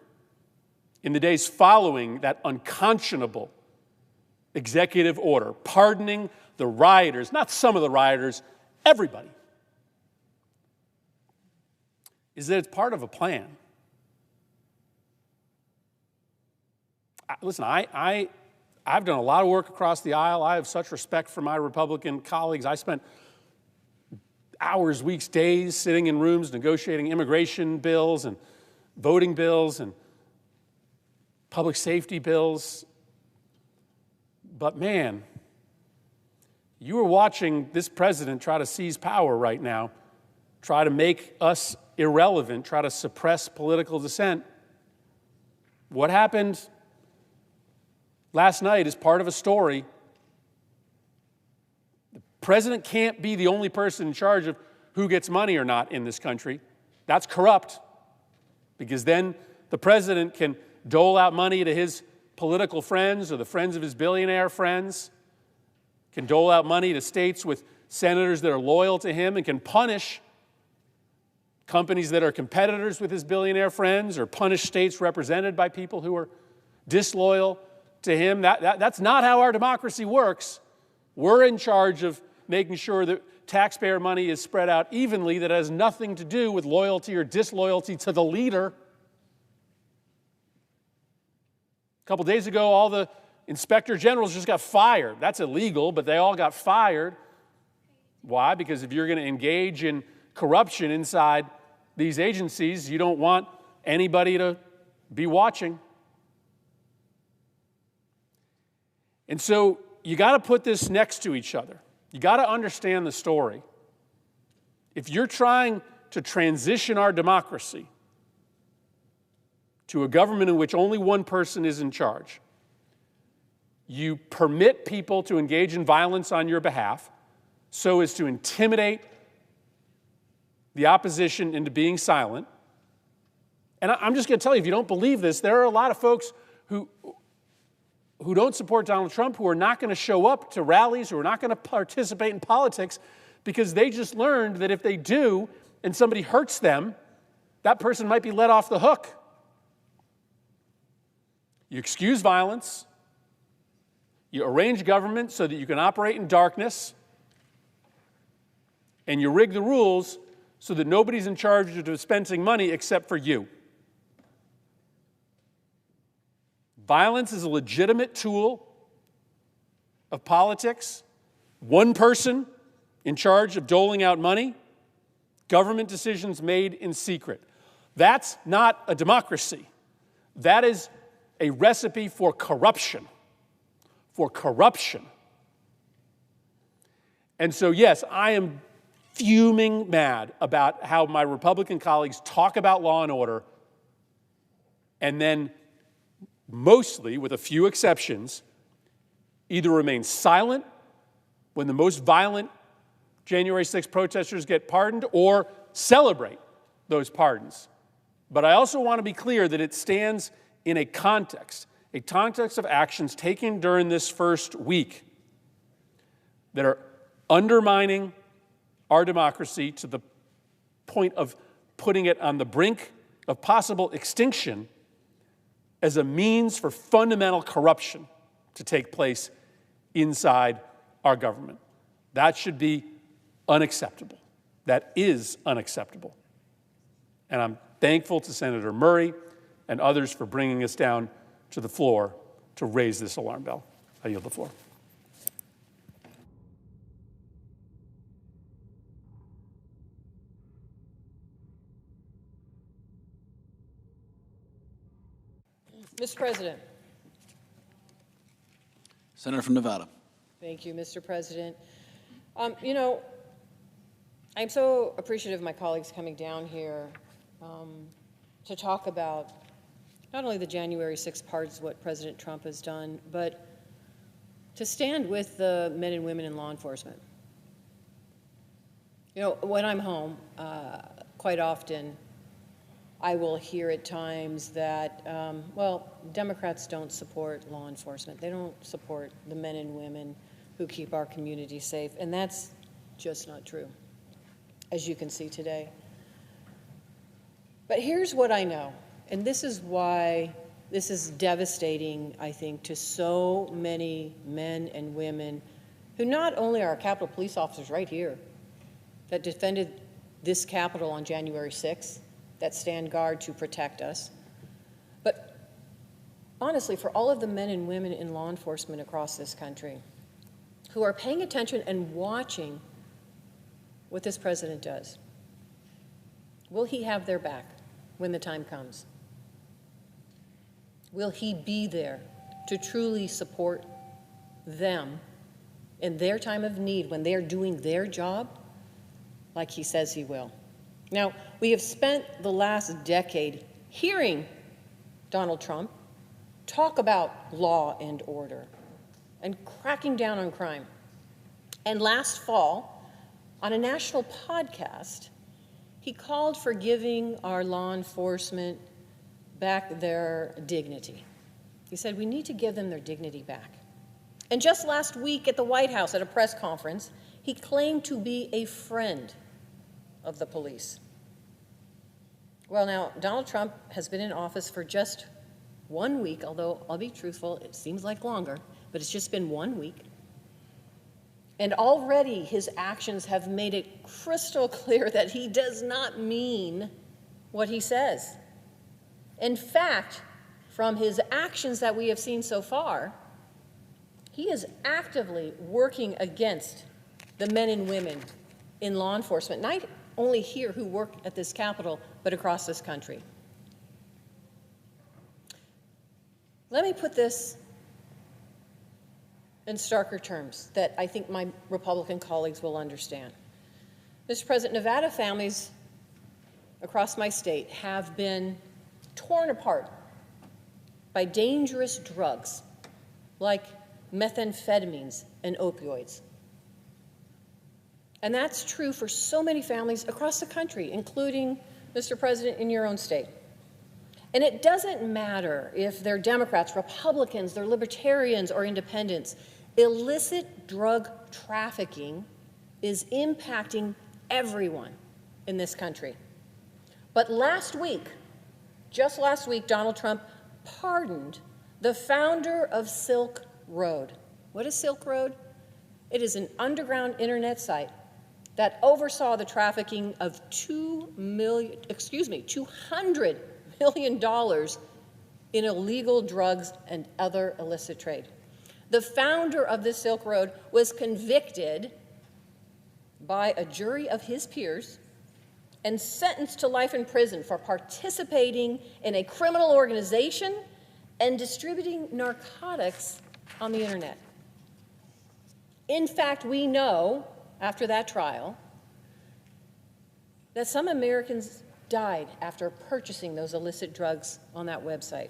in the days following that unconscionable executive order, pardoning the rioters, not some of the rioters, everybody, is that it's part of a plan. Listen, I've done a lot of work across the aisle. I have such respect for my Republican colleagues. I spent hours, weeks, days sitting in rooms negotiating immigration bills and voting bills and public safety bills. But man, you are watching this president try to seize power right now, try to make us irrelevant, try to suppress political dissent. What happened last night is part of a story. The president can't be the only person in charge of who gets money or not in this country. That's corrupt, because then the president can dole out money to his political friends or the friends of his billionaire friends, can dole out money to states with senators that are loyal to him, and can punish companies that are competitors with his billionaire friends, or punish states represented by people who are disloyal to him. That's not how our democracy works. We're in charge of making sure that taxpayer money is spread out evenly, that has nothing to do with loyalty or disloyalty to the leader. A couple days ago, all the inspector generals just got fired. That's illegal, but they all got fired. Why? Because if you're going to engage in corruption inside these agencies, you don't want anybody to be watching. And so you got to put this next to each other. You got to understand the story. If you're trying to transition our democracy to a government in which only one person is in charge, you permit people to engage in violence on your behalf so as to intimidate the opposition into being silent. And I'm just going to tell you, if you don't believe this, there are a lot of folks who don't support Donald Trump, who are not going to show up to rallies, who are not going to participate in politics, because they just learned that if they do and somebody hurts them, that person might be let off the hook. You excuse violence, you arrange government so that you can operate in darkness, and you rig the rules so that nobody's in charge of dispensing money except for you. Violence is a legitimate tool of politics. One person in charge of doling out money, government decisions made in secret. That's not a democracy. That is a recipe for corruption. For corruption. And so, yes, I am fuming mad about how my Republican colleagues talk about law and order and then mostly, with a few exceptions, either remain silent when the most violent January 6th protesters get pardoned or celebrate those pardons. But I also want to be clear that it stands in a context of actions taken during this first week that are undermining our democracy to the point of putting it on the brink of possible extinction as a means for fundamental corruption to take place inside our government. That should be unacceptable. That is unacceptable. And I'm thankful to Senator Murray and others for bringing us down to the floor to raise this alarm bell. I yield the floor. Mr. President. Senator from Nevada. Thank you, Mr. President. You know, I'm so appreciative of my colleagues coming down here to talk about not only the January 6th pardons, what President Trump has done, but to stand with the men and women in law enforcement. You know, when I'm home, quite often, I will hear at times that, well, Democrats don't support law enforcement. They don't support the men and women who keep our community safe. And that's just not true, as you can see today. But here's what I know, and this is why this is devastating, I think, to so many men and women who not only are Capitol Police officers right here that defended this Capitol on January 6th, that stand guard to protect us. But honestly, for all of the men and women in law enforcement across this country who are paying attention and watching what this president does, will he have their back when the time comes? Will he be there to truly support them in their time of need when they're doing their job like he says he will? Now, we have spent the last decade hearing Donald Trump talk about law and order and cracking down on crime. And last fall, on a national podcast, he called for giving our law enforcement back their dignity. He said, we need to give them their dignity back. And just last week at the White House at a press conference, he claimed to be a friend of the police. Well, now, Donald Trump has been in office for just 1 week, although I'll be truthful, it seems like longer, but it's just been 1 week. And already his actions have made it crystal clear that he does not mean what he says. In fact, from his actions that we have seen so far, He is actively working against the men and women in law enforcement, not only here who work at this Capitol, but across this country. Let me put this in starker terms that I think my Republican colleagues will understand. Mr. President, Nevada families across my state have been torn apart by dangerous drugs like methamphetamines and opioids. And that's true for so many families across the country, including, Mr. President, in your own state. And it doesn't matter if they're Democrats, Republicans, they're libertarians, or independents. Illicit drug trafficking is impacting everyone in this country. But last week, just last week, Donald Trump pardoned the founder of Silk Road. What is Silk Road? It is an underground internet site that oversaw the trafficking of $200 million in illegal drugs and other illicit trade. The founder of this Silk Road was convicted by a jury of his peers and sentenced to life in prison for participating in a criminal organization and distributing narcotics on the internet. In fact, we know, after that trial, that some Americans died after purchasing those illicit drugs on that website.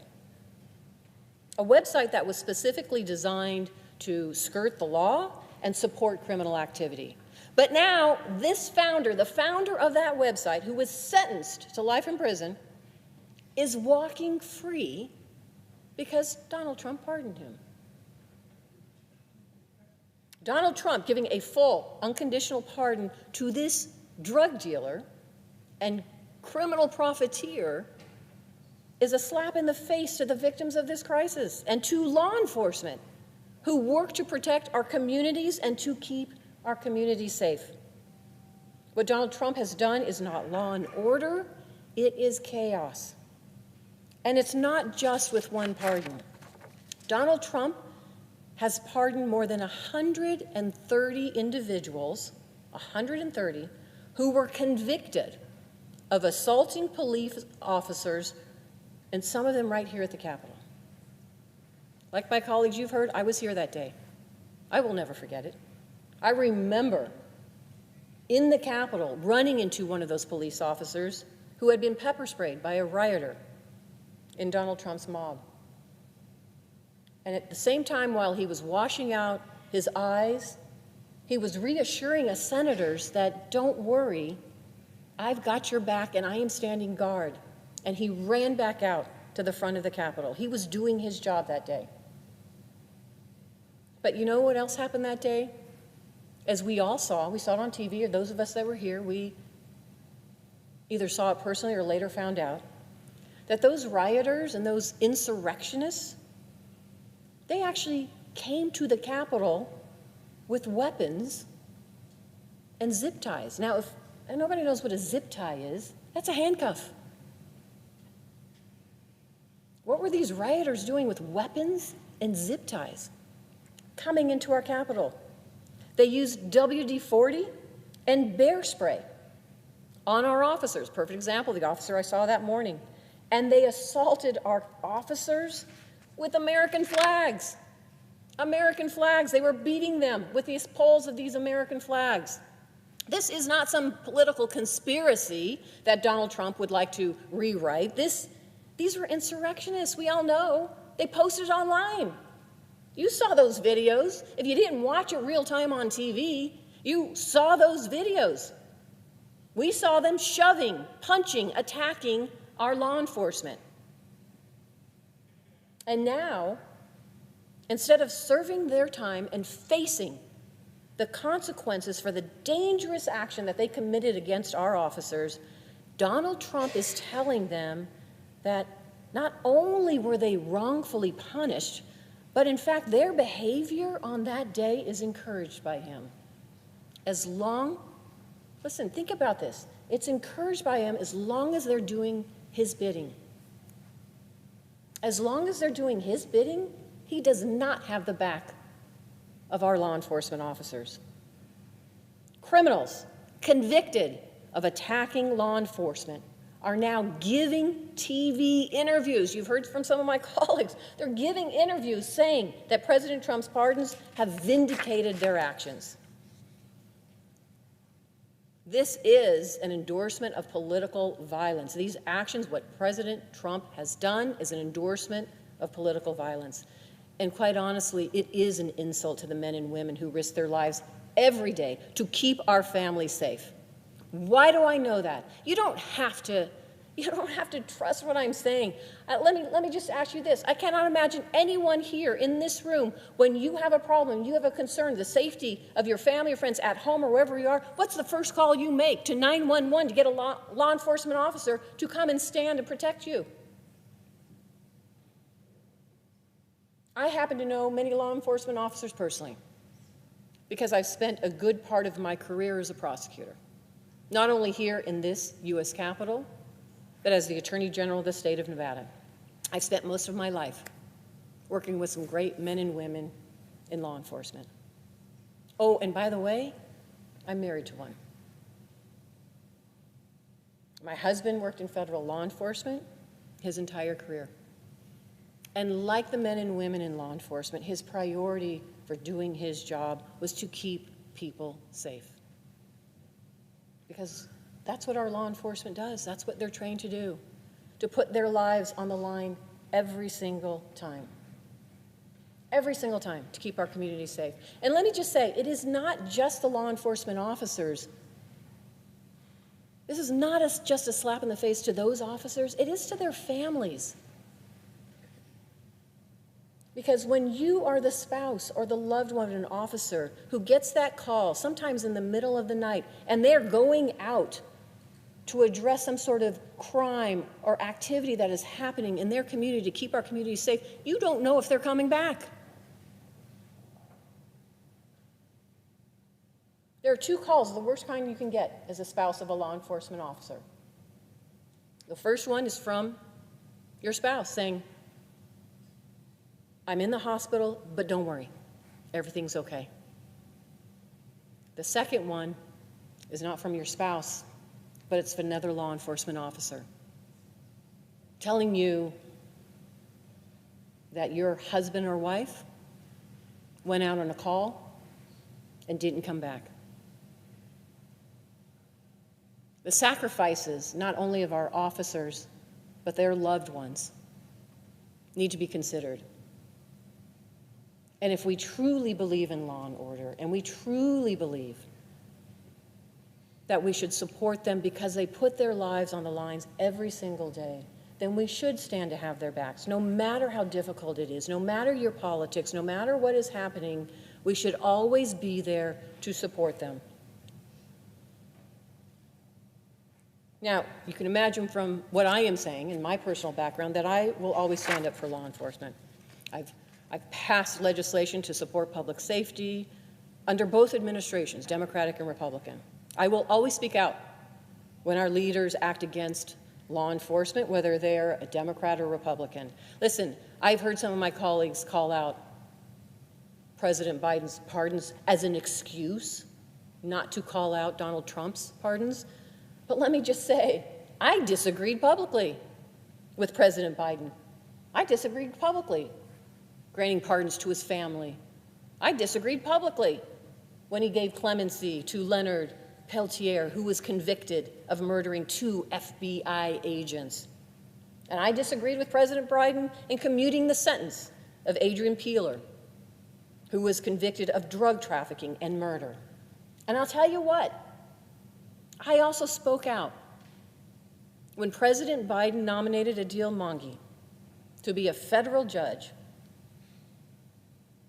A website that was specifically designed to skirt the law and support criminal activity. But now, this founder, the founder of that website, who was sentenced to life in prison, is walking free because Donald Trump pardoned him. Donald Trump giving a full, unconditional pardon to this drug dealer and criminal profiteer is a slap in the face to the victims of this crisis and to law enforcement who work to protect our communities and to keep our communities safe. What Donald Trump has done is not law and order, it is chaos. And it's not just with one pardon. Donald Trump has pardoned more than 130 individuals, 130, who were convicted of assaulting police officers, and some of them right here at the Capitol. Like my colleagues you've heard, I was here that day. I will never forget it. I remember in the Capitol running into one of those police officers who had been pepper sprayed by a rioter in Donald Trump's mob. And at the same time, while he was washing out his eyes, he was reassuring us senators that, don't worry, I've got your back and I am standing guard. And he ran back out to the front of the Capitol. He was doing his job that day. But you know what else happened that day? As we all saw, we saw it on TV, or those of us that were here, we either saw it personally or later found out, that those rioters and those insurrectionists, they actually came to the Capitol with weapons and zip ties. Now, if nobody knows what a zip tie is, that's a handcuff. What were these rioters doing with weapons and zip ties coming into our Capitol? They used WD-40 and bear spray on our officers. Perfect example, the officer I saw that morning. And they assaulted our officers with American flags. American flags. They were beating them with these poles of these American flags. This is not some political conspiracy that Donald Trump would like to rewrite. These were insurrectionists, we all know. They posted online. You saw those videos. If you didn't watch it real time on TV, you saw those videos. We saw them shoving, punching, attacking our law enforcement. And now, instead of serving their time and facing the consequences for the dangerous action that they committed against our officers, Donald Trump is telling them that not only were they wrongfully punished, but in fact, their behavior on that day is encouraged by him. Listen, think about this. It's encouraged by him as long as they're doing his bidding. As long as they're doing his bidding, he does not have the back of our law enforcement officers. Criminals convicted of attacking law enforcement are now giving TV interviews. You've heard from some of my colleagues. They're giving interviews saying that President Trump's pardons have vindicated their actions. This is an endorsement of political violence. These actions, what President Trump has done, is an endorsement of political violence. And quite honestly, it is an insult to the men and women who risk their lives every day to keep our families safe. Why do I know that? You don't have to trust what I'm saying. Let me just ask you this. I cannot imagine anyone here in this room, when you have a problem, you have a concern, the safety of your family or friends at home or wherever you are, what's the first call you make to 911 to get a law enforcement officer to come and stand and protect you? I happen to know many law enforcement officers personally because I've spent a good part of my career as a prosecutor, not only here in this U.S. Capitol, but as the Attorney General of the state of Nevada. I spent most of my life working with some great men and women in law enforcement. Oh, and by the way, I'm married to one. My husband worked in federal law enforcement his entire career. And like the men and women in law enforcement, his priority for doing his job was to keep people safe. Because that's what our law enforcement does. That's what they're trained to do, to put their lives on the line every single time. Every single time to keep our communities safe. And let me just say, it is not just the law enforcement officers. This is not just a slap in the face to those officers. It is to their families. Because when you are the spouse or the loved one of an officer who gets that call, sometimes in the middle of the night, and they're going out to address some sort of crime or activity that is happening in their community to keep our community safe, you don't know if they're coming back. There are two calls, the worst kind you can get as a spouse of a law enforcement officer. The first one is from your spouse saying, I'm in the hospital, but don't worry, everything's okay. The second one is not from your spouse, but it's from another law enforcement officer telling you that your husband or wife went out on a call and didn't come back. The sacrifices, not only of our officers, but their loved ones, need to be considered. And if we truly believe in law and order, and we truly believe that we should support them because they put their lives on the lines every single day, then we should stand to have their backs. No matter how difficult it is, no matter your politics, no matter what is happening, we should always be there to support them. Now, you can imagine from what I am saying in my personal background that I will always stand up for law enforcement. I've passed legislation to support public safety under both administrations, Democratic and Republican. I will always speak out when our leaders act against law enforcement, whether they're a Democrat or Republican. Listen, I've heard some of my colleagues call out President Biden's pardons as an excuse not to call out Donald Trump's pardons. But let me just say, I disagreed publicly with President Biden. I disagreed publicly granting pardons to his family. I disagreed publicly when he gave clemency to Leonard Peltier, who was convicted of murdering 2 FBI agents. And I disagreed with President Biden in commuting the sentence of Adrian Peeler, who was convicted of drug trafficking and murder. And I'll tell you what, I also spoke out when President Biden nominated Adil Mangi to be a federal judge.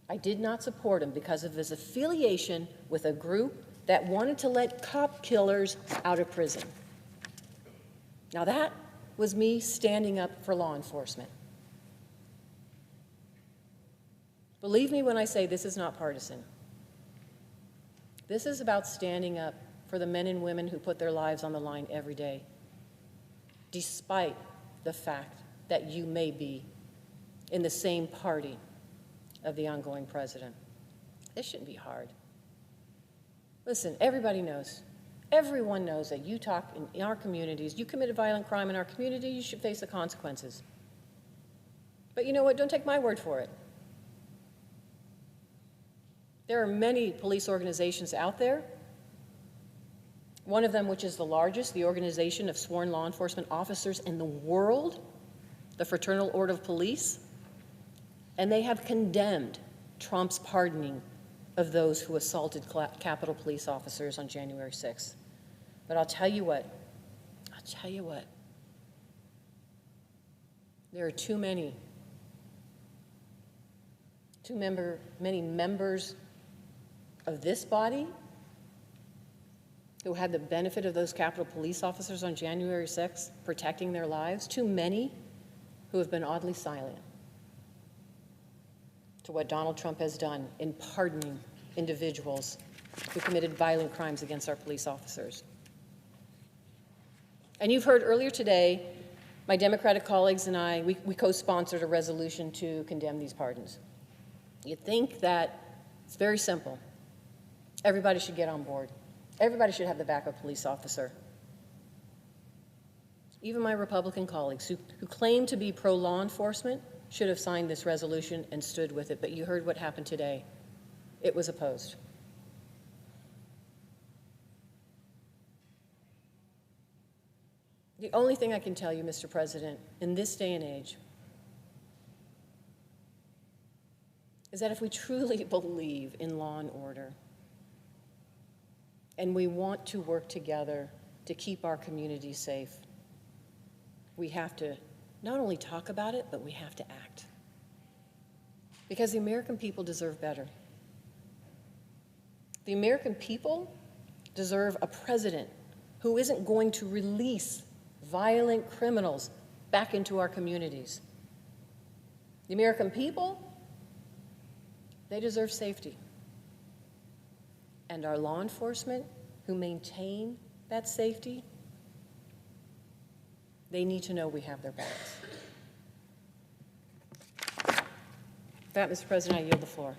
I did not support him because of his affiliation with a group that wanted to let cop killers out of prison. Now that was me standing up for law enforcement. Believe me when I say this is not partisan. This is about standing up for the men and women who put their lives on the line every day, despite the fact that you may be in the same party of the ongoing president. This shouldn't be hard. Listen, everybody knows. Everyone knows that you talk in our communities, you commit a violent crime in our community, you should face the consequences. But you know what? Don't take my word for it. There are many police organizations out there. One of them, which is the largest, the Organization of Sworn Law Enforcement Officers in the world, the Fraternal Order of Police, and they have condemned Trump's pardoning of those who assaulted Capitol Police officers on January 6th. But I'll tell you what, there are too many members of this body who had the benefit of those Capitol Police officers on January 6th protecting their lives, too many who have been oddly silent to what Donald Trump has done in pardoning individuals who committed violent crimes against our police officers. And you've heard earlier today, my Democratic colleagues and I, we co-sponsored a resolution to condemn these pardons. You'd think that it's very simple. Everybody should get on board. Everybody should have the back of a police officer. Even my Republican colleagues who claim to be pro-law enforcement should have signed this resolution and stood with it, but you heard what happened today. It was opposed. The only thing I can tell you, Mr. President, in this day and age, is that if we truly believe in law and order, and we want to work together to keep our communities safe, we have to not only talk about it, but we have to act. Because the American people deserve better. The American people deserve a president who isn't going to release violent criminals back into our communities. The American people, they deserve safety. And our law enforcement who maintain that safety, they need to know we have their backs. With that, Mr. President, I yield the floor.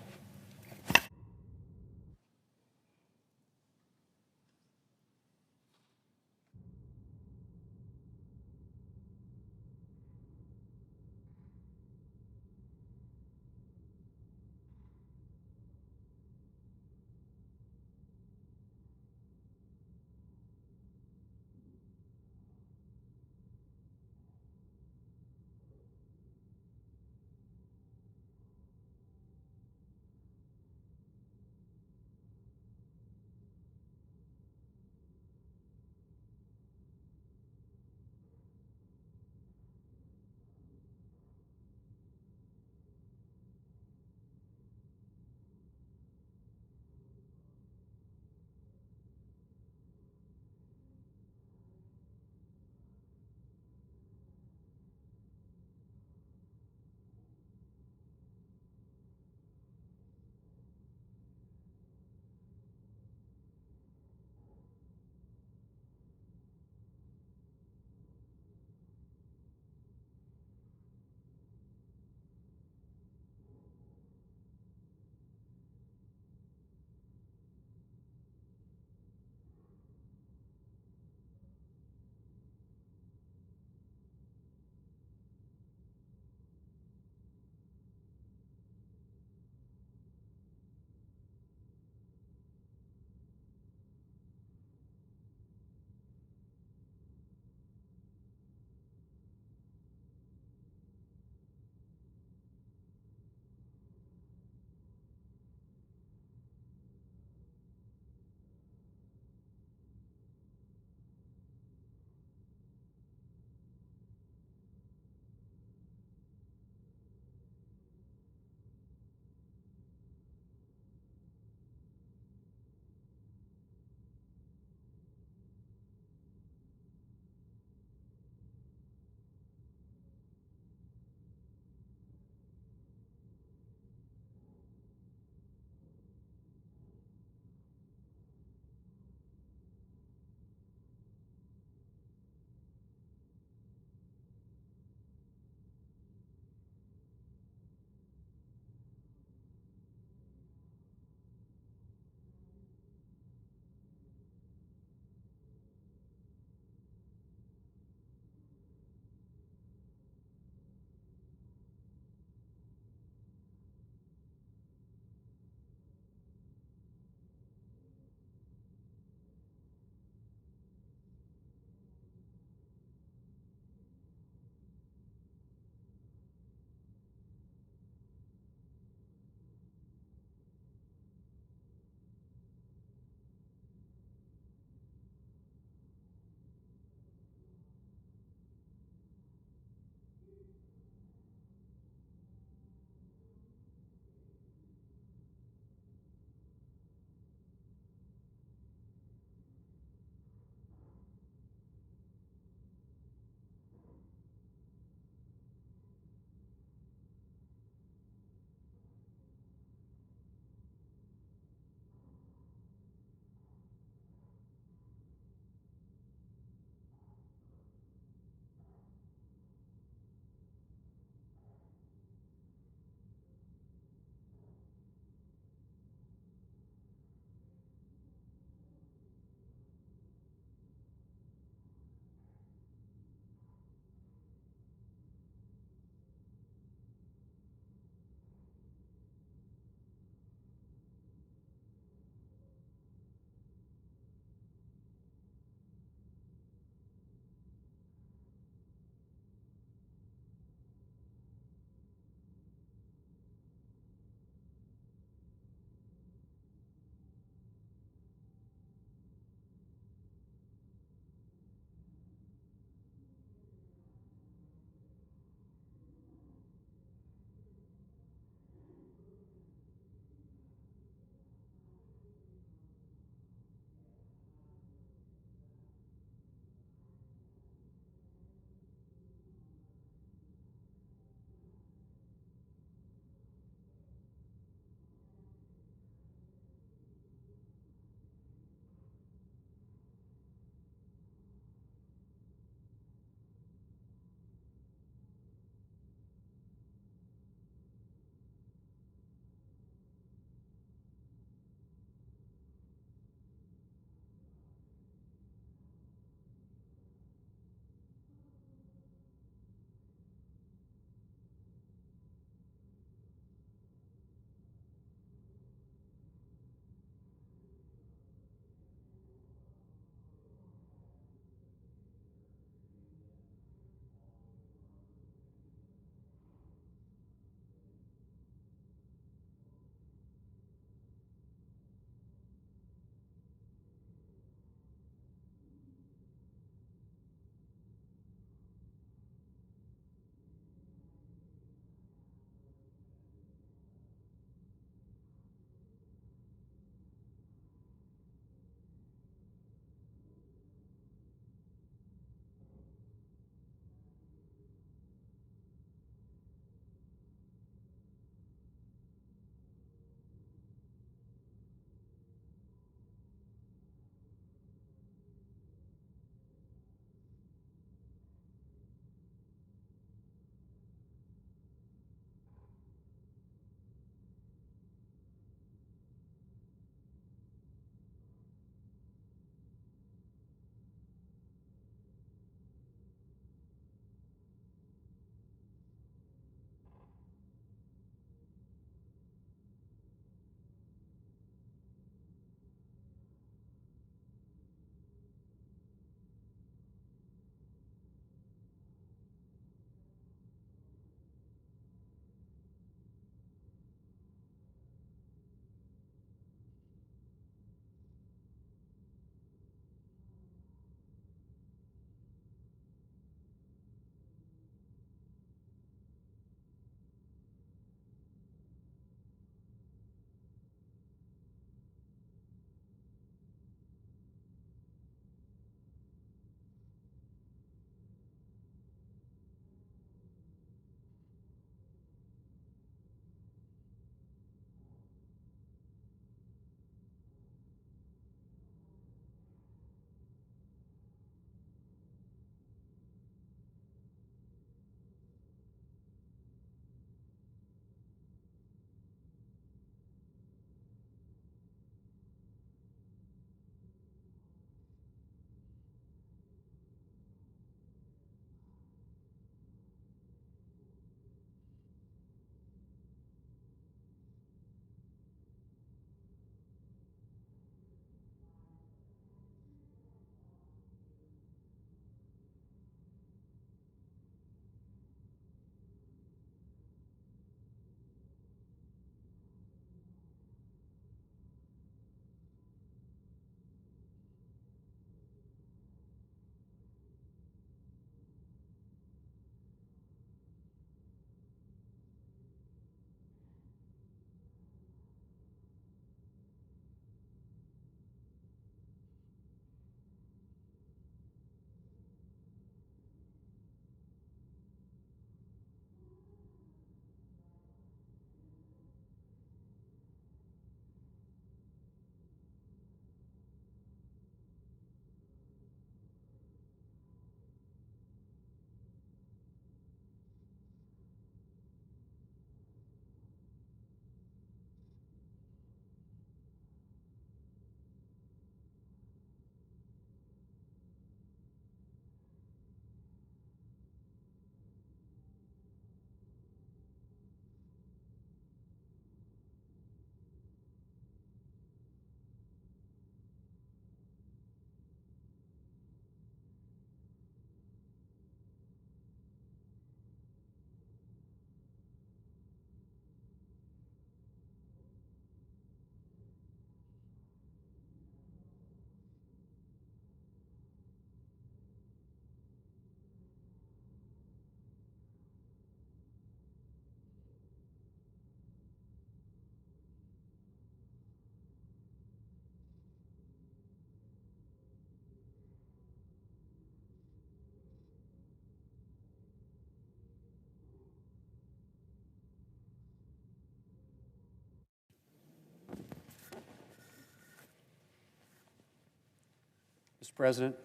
Mr. President.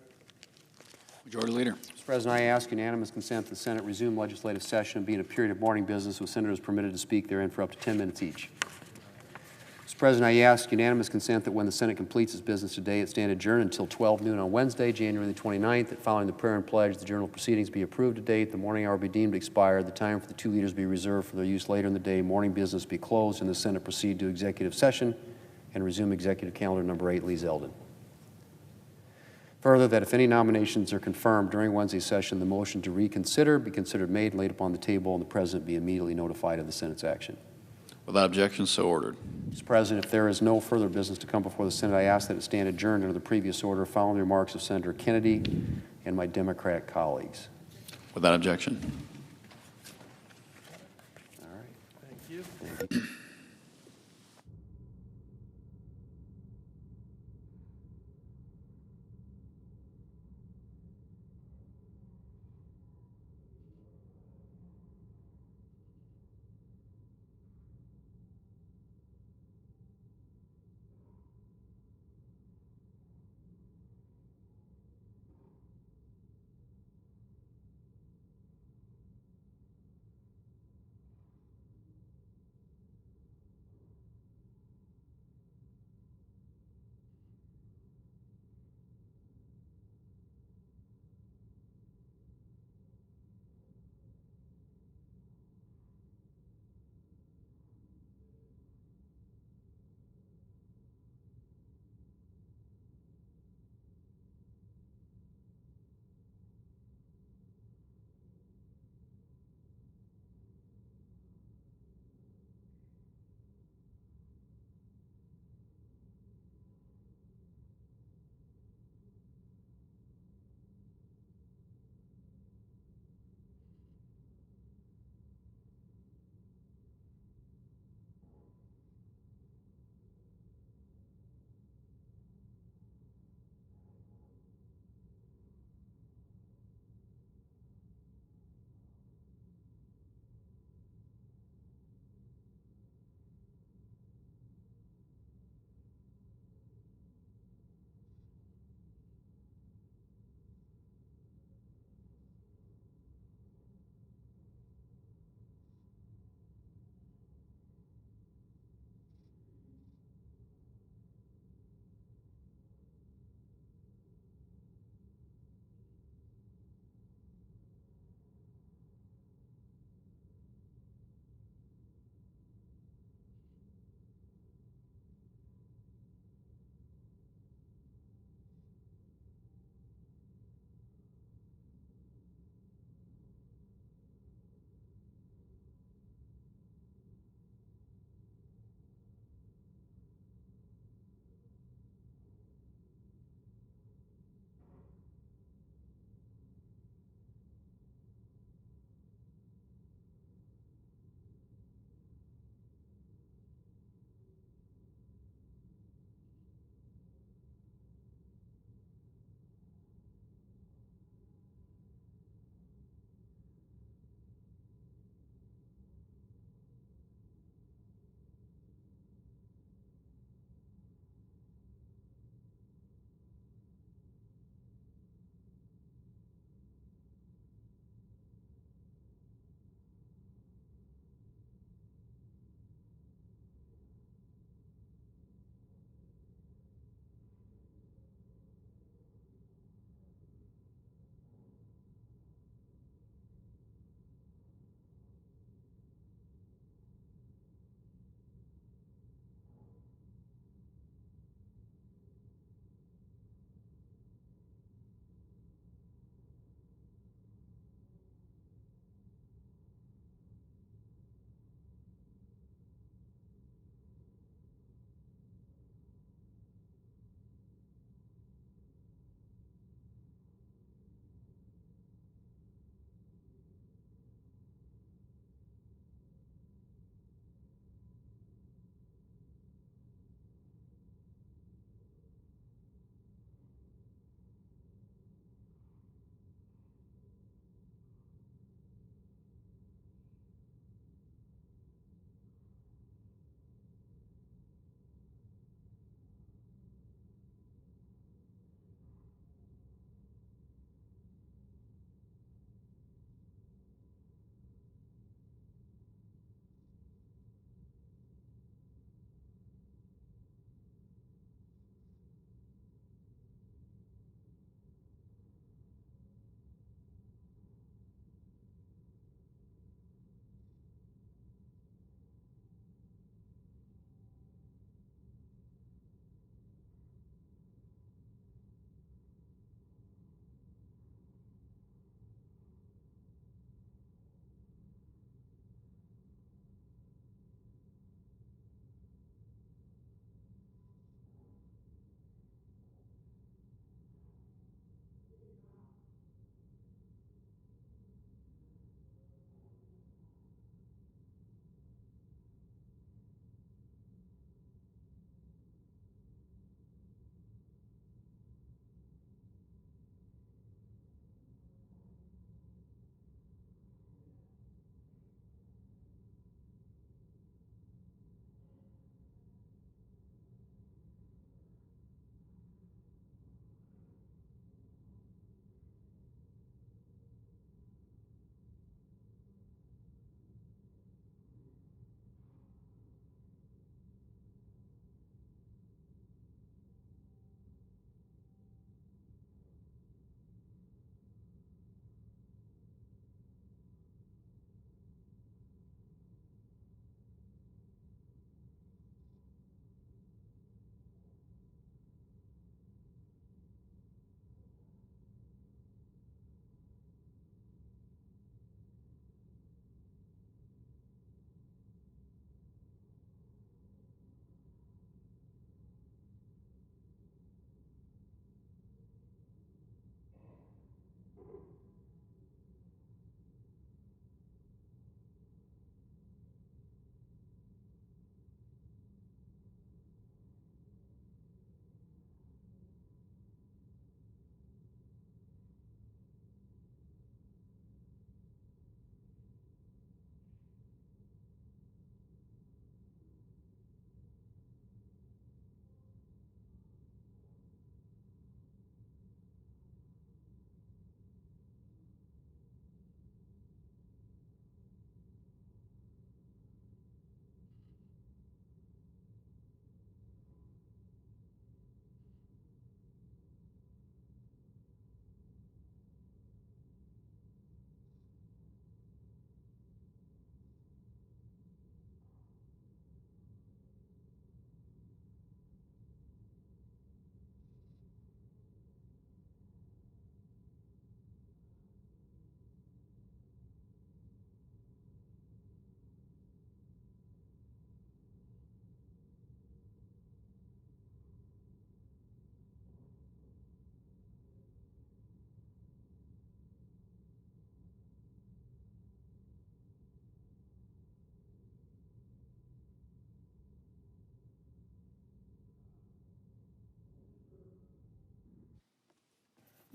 Majority Leader. Mr. President, I ask unanimous consent that the Senate resume legislative session, being a period of morning business with senators permitted to speak therein for up to 10 minutes each. Mr. President, I ask unanimous consent that when the Senate completes its business today, it stand adjourned until 12 noon on Wednesday, January the 29th, that following the prayer and pledge, the journal of proceedings be approved to date, the morning hour be deemed expired, the time for the two leaders be reserved for their use later in the day, morning business be closed, and the Senate proceed to executive session and resume executive calendar number 8, Lee Zeldin. Further, that if any nominations are confirmed during Wednesday's session, the motion to reconsider be considered made and laid upon the table, and the President be immediately notified of the Senate's action. Without objection, so ordered. Mr. President, if there is no further business to come before the Senate, I ask that it stand adjourned under the previous order following the remarks of Senator Kennedy and my Democrat colleagues. Without objection. All right. Thank you. Thank you.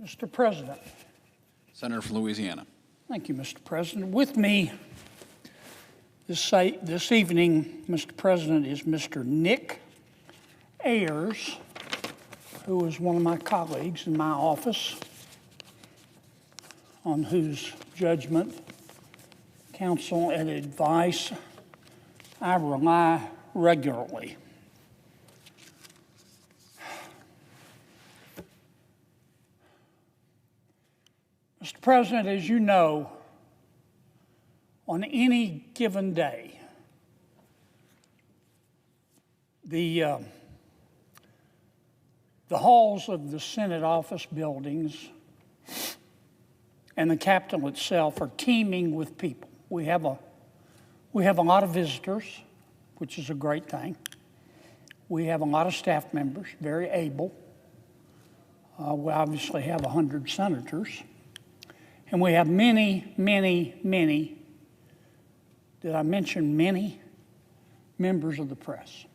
Mr. President. Senator from Louisiana. Thank you, Mr. President. With me this evening, Mr. President, is Mr. Nick Ayers, who is one of my colleagues in my office, on whose judgment, counsel, and advice I rely regularly. Mr. President, as you know, on any given day, the halls of the Senate office buildings and the Capitol itself are teeming with people. We have a lot of visitors, which is a great thing. We have a lot of staff members, very able. We obviously have 100 senators. And we have many, did I mention many, members of the press.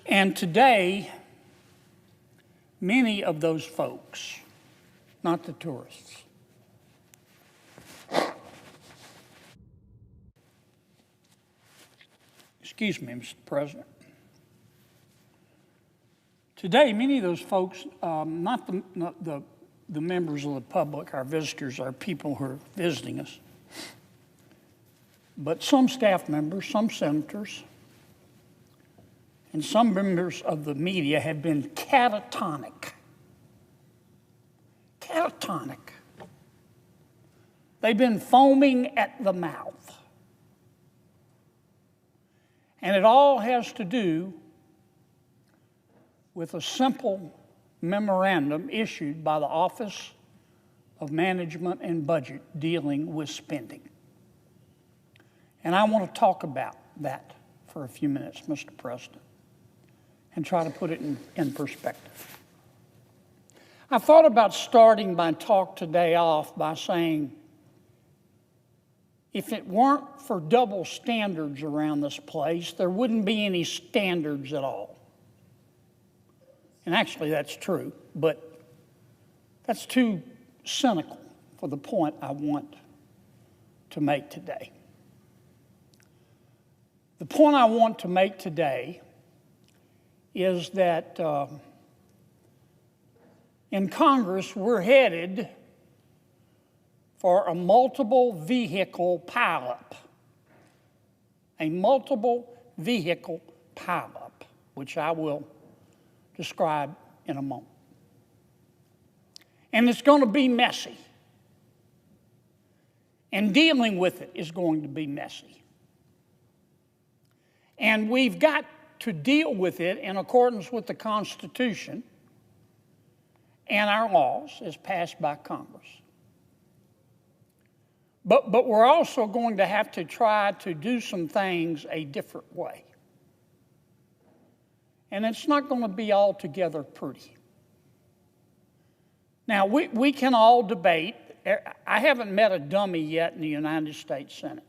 And today, many of those folks, not the tourists, excuse me, Mr. President. Today, many of those folks, not the members of the public, our visitors, our people who are visiting us, but some staff members, some senators, and some members of the media have been catatonic. Catatonic. They've been foaming at the mouth. And it all has to do with a simple memorandum issued by the Office of Management and Budget dealing with spending. And I want to talk about that for a few minutes, Mr. President, and try to put it in perspective. I thought about starting my talk today off by saying, if it weren't for double standards around this place, there wouldn't be any standards at all. And actually, that's true, but that's too cynical for the point I want to make today. The point I want to make today is that in Congress, we're headed for a multiple vehicle pileup. A multiple vehicle pileup, which I will describe in a moment. And it's going to be messy. And dealing with it is going to be messy. And we've got to deal with it in accordance with the Constitution and our laws as passed by Congress. But we're also going to have to try to do some things a different way. And it's not going to be altogether pretty. Now, we can all debate. I haven't met a dummy yet in the United States Senate.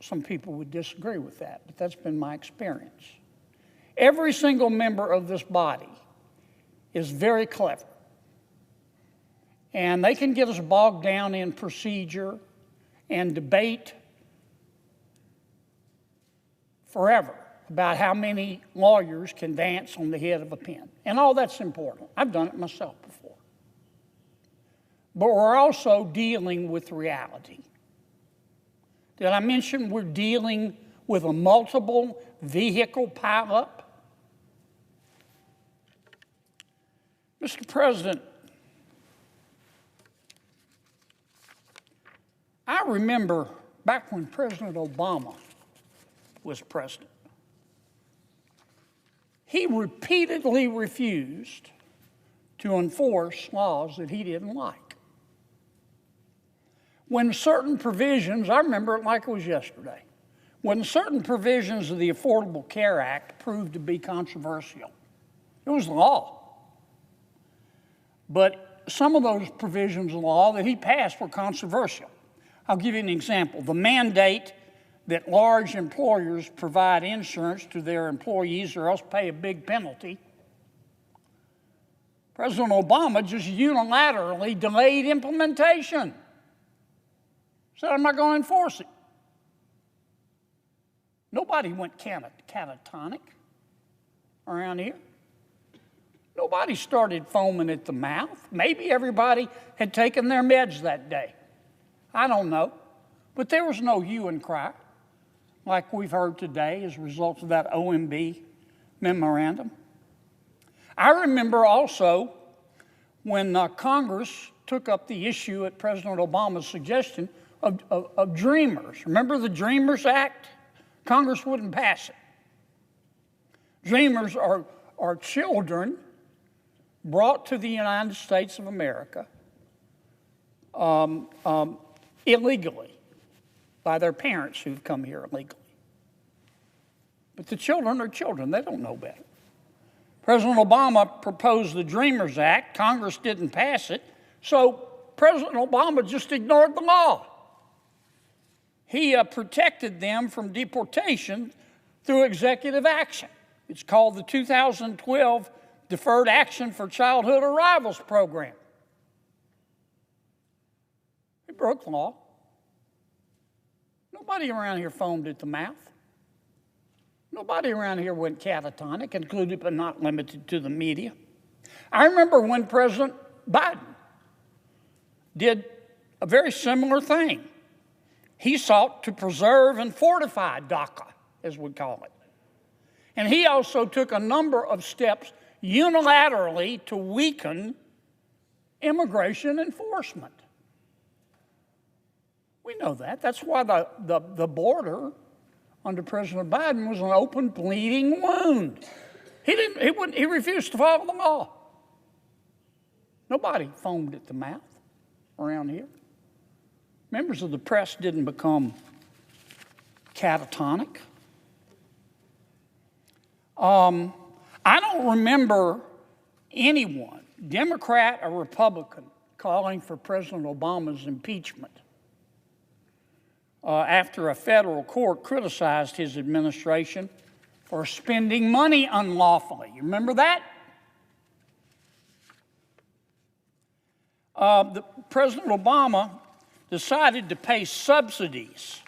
Some people would disagree with that, but that's been my experience. Every single member of this body is very clever. And they can get us bogged down in procedure and debate forever about how many lawyers can dance on the head of a pin. And all that's important. I've done it myself before. But we're also dealing with reality. Did I mention we're dealing with a multiple vehicle pileup? Mr. President, I remember back when President Obama was president, he repeatedly refused to enforce laws that he didn't like. When certain provisions, I remember it like it was yesterday, when certain provisions of the Affordable Care Act proved to be controversial, it was law. But some of those provisions of law that he passed were controversial. I'll give you an example. The mandate that large employers provide insurance to their employees or else pay a big penalty President Obama just unilaterally delayed implementation. Said, I'm not going to enforce it. Nobody went catatonic around here. Nobody started foaming at the mouth. Maybe everybody had taken their meds that day. I don't know. But there was no hue and cry like we've heard today as a result of that OMB memorandum. I remember also when Congress took up the issue at President Obama's suggestion of Dreamers. Remember the Dreamers Act? Congress wouldn't pass it. Dreamers are children brought to the United States of America illegally by their parents who've come here illegally. But the children are children. They don't know better. President Obama proposed the Dreamers Act. Congress didn't pass it. So President Obama just ignored the law. He protected them from deportation through executive action. It's called the 2012 Deferred Action for Childhood Arrivals Program. He broke the law. Nobody around here foamed at the mouth. Nobody around here went catatonic, included but not limited to the media. I remember when President Biden did a very similar thing. He sought to preserve and fortify DACA, as we call it. And he also took a number of steps unilaterally to weaken immigration enforcement. We know that. That's why the border under President Biden was an open bleeding wound. He refused to follow the law. Nobody foamed at the mouth around here. Members of the press didn't become catatonic. I don't remember anyone, Democrat or Republican, calling for President Obama's impeachment after a federal court criticized his administration for spending money unlawfully. You remember that? President Obama decided to pay subsidies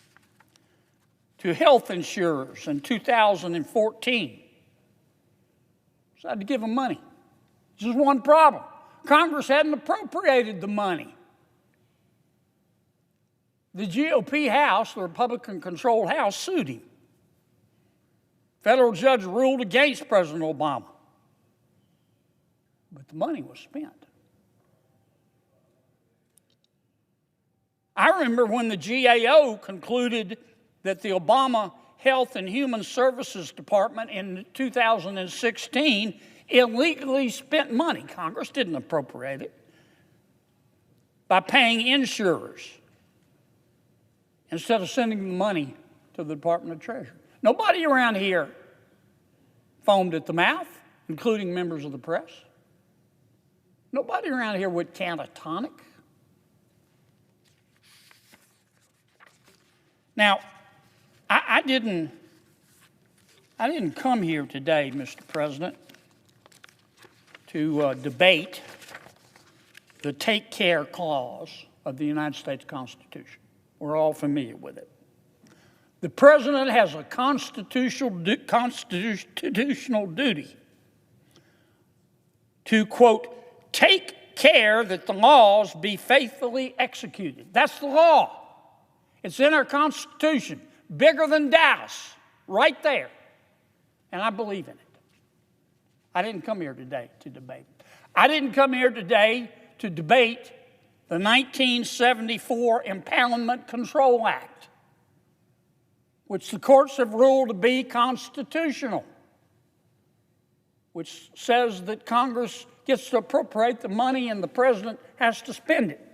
to health insurers in 2014. Decided to give them money. This is one problem. Congress hadn't appropriated the money. The GOP House, the Republican-controlled House, sued him. Federal judge ruled against President Obama. But the money was spent. I remember when the GAO concluded that the Obama Health and Human Services Department in 2016 illegally spent money. Congress didn't appropriate it by paying insurers instead of sending the money to the Department of Treasury. Nobody around here foamed at the mouth, including members of the press. Nobody around here went catatonic. Now, I didn't come here today, Mr. President, to debate the Take Care Clause of the United States Constitution. We're all familiar with it. The President has a constitutional duty to, quote, take care that the laws be faithfully executed. That's the law. It's in our Constitution, bigger than Dallas, right there. And I believe in it. I didn't come here today to debate it. I didn't come here today to debate the 1974 Impoundment Control Act, which the courts have ruled to be constitutional, which says that Congress gets to appropriate the money and the president has to spend it.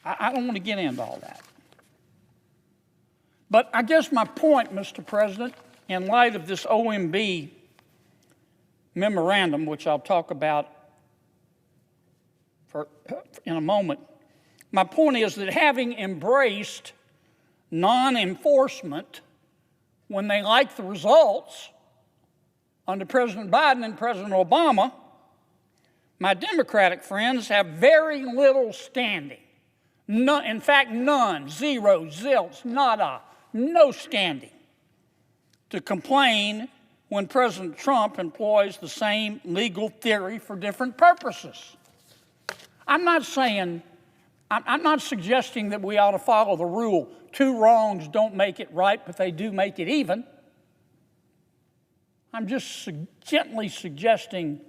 I don't want to get into all that. But I guess my point, Mr. President, in light of this OMB memorandum, which I'll talk about in a moment, my point is that having embraced non-enforcement when they like the results, under President Biden and President Obama, my Democratic friends have very little standing. None, in fact, none, zero, zilch, nada, no standing to complain when President Trump employs the same legal theory for different purposes. I'm not suggesting that we ought to follow the rule, 2 wrongs don't make it right, but they do make it even. I'm just gently suggesting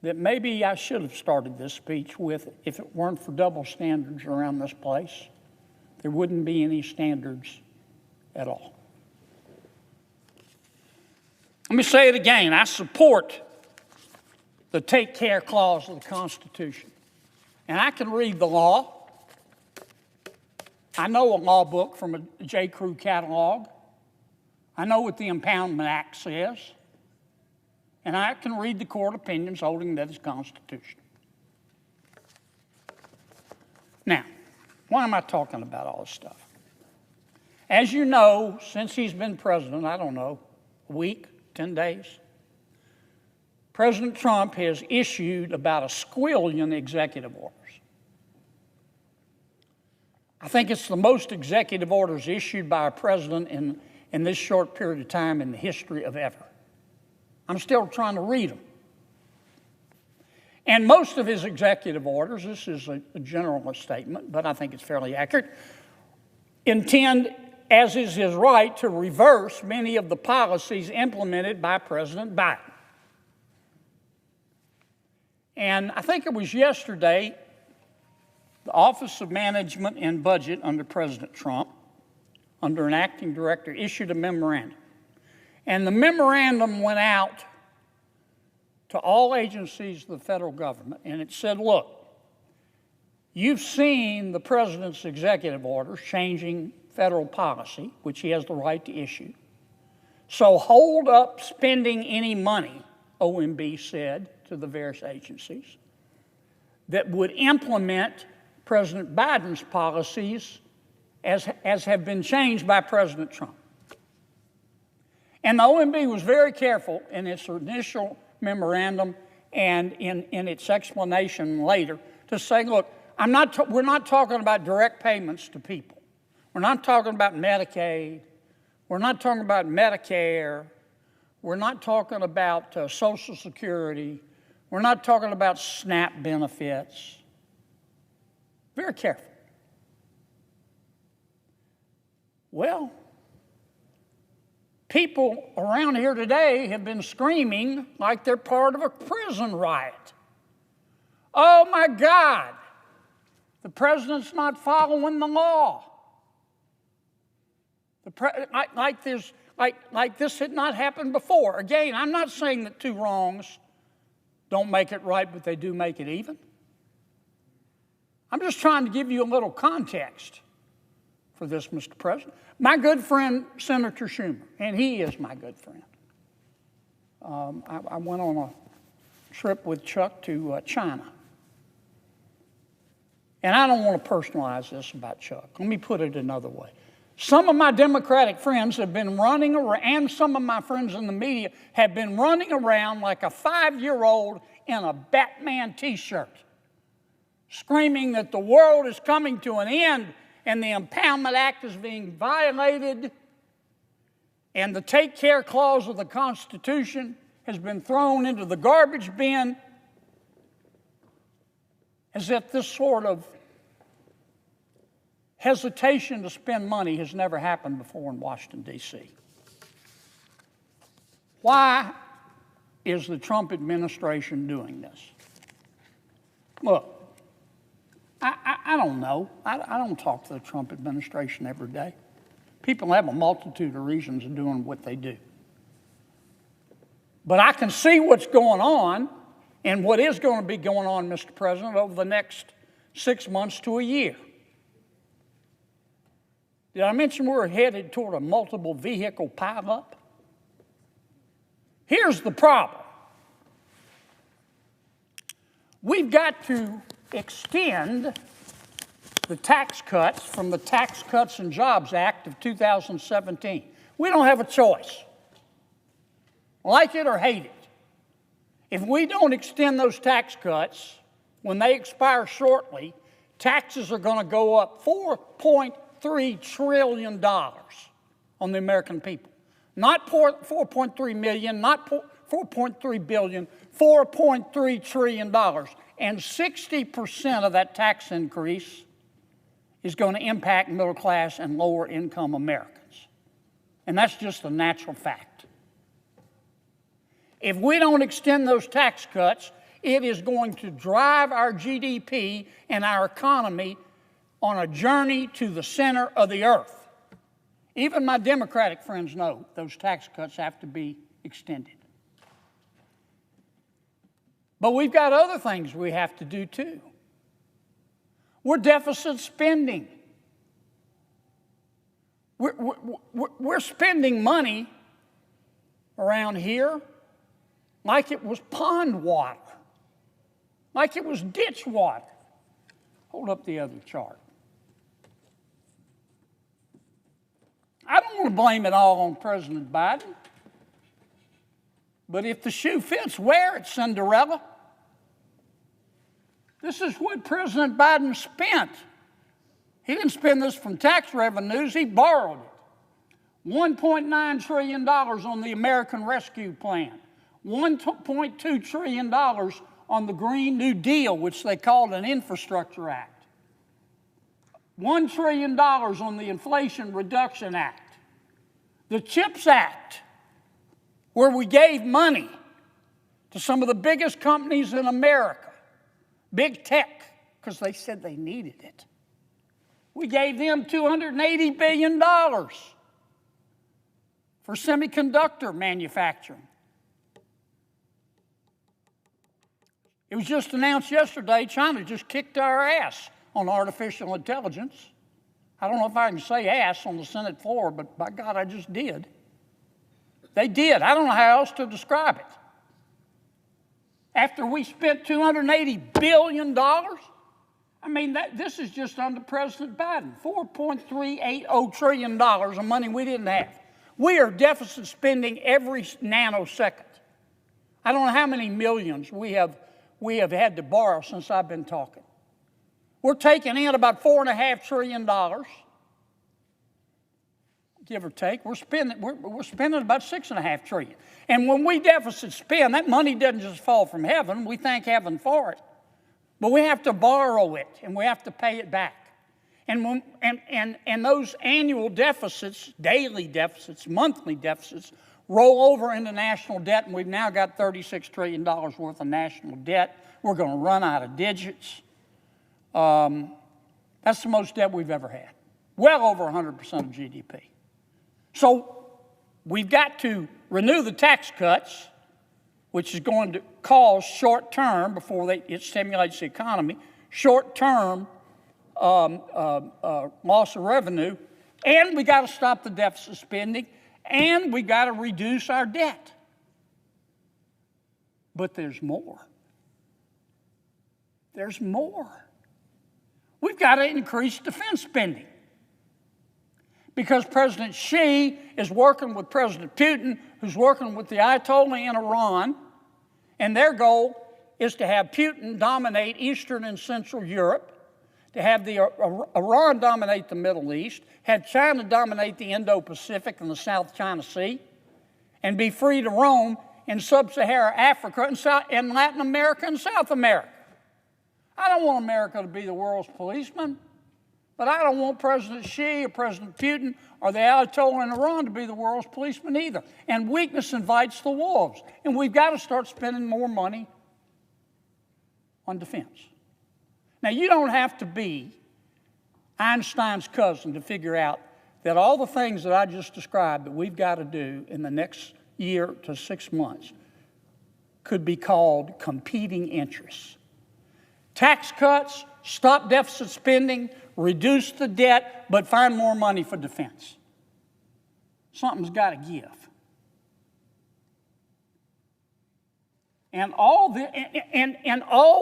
that maybe I should have started this speech with, if it weren't for double standards around this place, there wouldn't be any standards at all. Let me say it again. I support the Take Care Clause of the Constitution. And I can read the law. I know a law book from a J. Crew catalog. I know what the Impoundment Act says. And I can read the court opinions holding that it's constitutional. Now, why am I talking about all this stuff? As you know, since he's been president, I don't know, a week, 10 days, President Trump has issued about 1 squillion executive orders. I think it's the most executive orders issued by a president in this short period of time in the history of ever. I'm still trying to read them. And most of his executive orders, this is a generalist statement, but I think it's fairly accurate, intend, as is his right, to reverse many of the policies implemented by President Biden. And I think it was yesterday, the Office of Management and Budget under President Trump, under an acting director, issued a memorandum. And the memorandum went out to all agencies of the federal government, and it said, look, you've seen the president's executive orders changing federal policy, which he has the right to issue. So hold up spending any money, OMB said to the various agencies, that would implement President Biden's policies as have been changed by President Trump. And the OMB was very careful in its initial memorandum and in its explanation later to say, look, we're not talking about direct payments to people. We're not talking about Medicaid. We're not talking about Medicare. We're not talking about Social Security. We're not talking about SNAP benefits. Very careful. Well, people around here today have been screaming like they're part of a prison riot. Oh my God, the president's not following the law. Like this had not happened before. Again, I'm not saying that 2 wrongs don't make it right, but they do make it even. I'm just trying to give you a little context for this, Mr. President. My good friend, Senator Schumer, and he is my good friend. I went on a trip with Chuck to China. And I don't want to personalize this about Chuck. Let me put it another way. Some of my Democratic friends have been running around, and some of my friends in the media have been running around like a 5-year-old in a Batman t-shirt, screaming that the world is coming to an end and the Impoundment Act is being violated and the Take Care Clause of the Constitution has been thrown into the garbage bin, as if this sort of hesitation to spend money has never happened before in Washington, D.C. Why is the Trump administration doing this? Look, I don't know. I don't talk to the Trump administration every day. People have a multitude of reasons of doing what they do. But I can see what's going on and what is going to be going on, Mr. President, over the next 6 months to a year. Did I mention we're headed toward a multiple vehicle pileup? Here's the problem. We've got to extend the tax cuts from the Tax Cuts and Jobs Act of 2017. We don't have a choice. like it or hate it. If we don't extend those tax cuts, when they expire shortly, taxes are going to go up $4.3 trillion on the American people. Not 4.3 million, not 4.3 billion, $4.3 trillion. And 60% of that tax increase is going to impact middle class and lower income Americans. And that's just a natural fact. If we don't extend those tax cuts, it is going to drive our GDP and our economy on a journey to the center of the earth. Even my Democratic friends know those tax cuts have to be extended. But we've got other things we have to do too. We're deficit spending. We're spending money around here like it was pond water, like it was ditch water. Hold up the other chart. I don't want to blame it all on President Biden. But if the shoe fits, wear it, Cinderella. This is what President Biden spent. He didn't spend this from tax revenues, he borrowed it. $1.9 trillion on the American Rescue Plan. $1.2 trillion on the Green New Deal, which they called an Infrastructure Act. $1 trillion on the Inflation Reduction Act. The CHIPS Act, where we gave money to some of the biggest companies in America, big tech, because they said they needed it. We gave them $280 billion for semiconductor manufacturing. It was just announced yesterday, China just kicked our ass on artificial intelligence. I don't know if I can say ass on the Senate floor, but by God, I just did. They did. I don't know how else to describe it. After we spent $280 billion, I mean, this is just under President Biden, $4.380 trillion of money we didn't have. We are deficit spending every nanosecond. I don't know how many millions we have had to borrow since I've been talking. We're taking in about $4.5 trillion, give or take. We're spending about $6.5 trillion. And when we deficit spend, that money doesn't just fall from heaven. We thank heaven for it. But we have to borrow it, and we have to pay it back. And those annual deficits, daily deficits, monthly deficits, roll over into national debt, and we've now got $36 trillion worth of national debt. We're going to run out of digits. That's the most debt we've ever had, well over 100% of GDP. So we've got to renew the tax cuts, which is going to cause short-term, before it stimulates the economy, short-term loss of revenue, and we got to stop the deficit spending, and we got to reduce our debt. But there's more. There's more. We've got to increase defense spending. Because President Xi is working with President Putin, who's working with the Ayatollah in Iran, and their goal is to have Putin dominate Eastern and Central Europe, to have Iran dominate the Middle East, have China dominate the Indo-Pacific and the South China Sea, and be free to roam in Sub-Saharan Africa and Latin America and South America. I don't want America to be the world's policeman, but I don't want President Xi or President Putin or the Ayatollah in Iran to be the world's policeman either. And weakness invites the wolves. And we've got to start spending more money on defense. Now, you don't have to be Einstein's cousin to figure out that all the things that I just described that we've got to do in the next year to 6 months could be called competing interests. Tax cuts, stop deficit spending, reduce the debt, but find more money for defense. Something's got to give. And all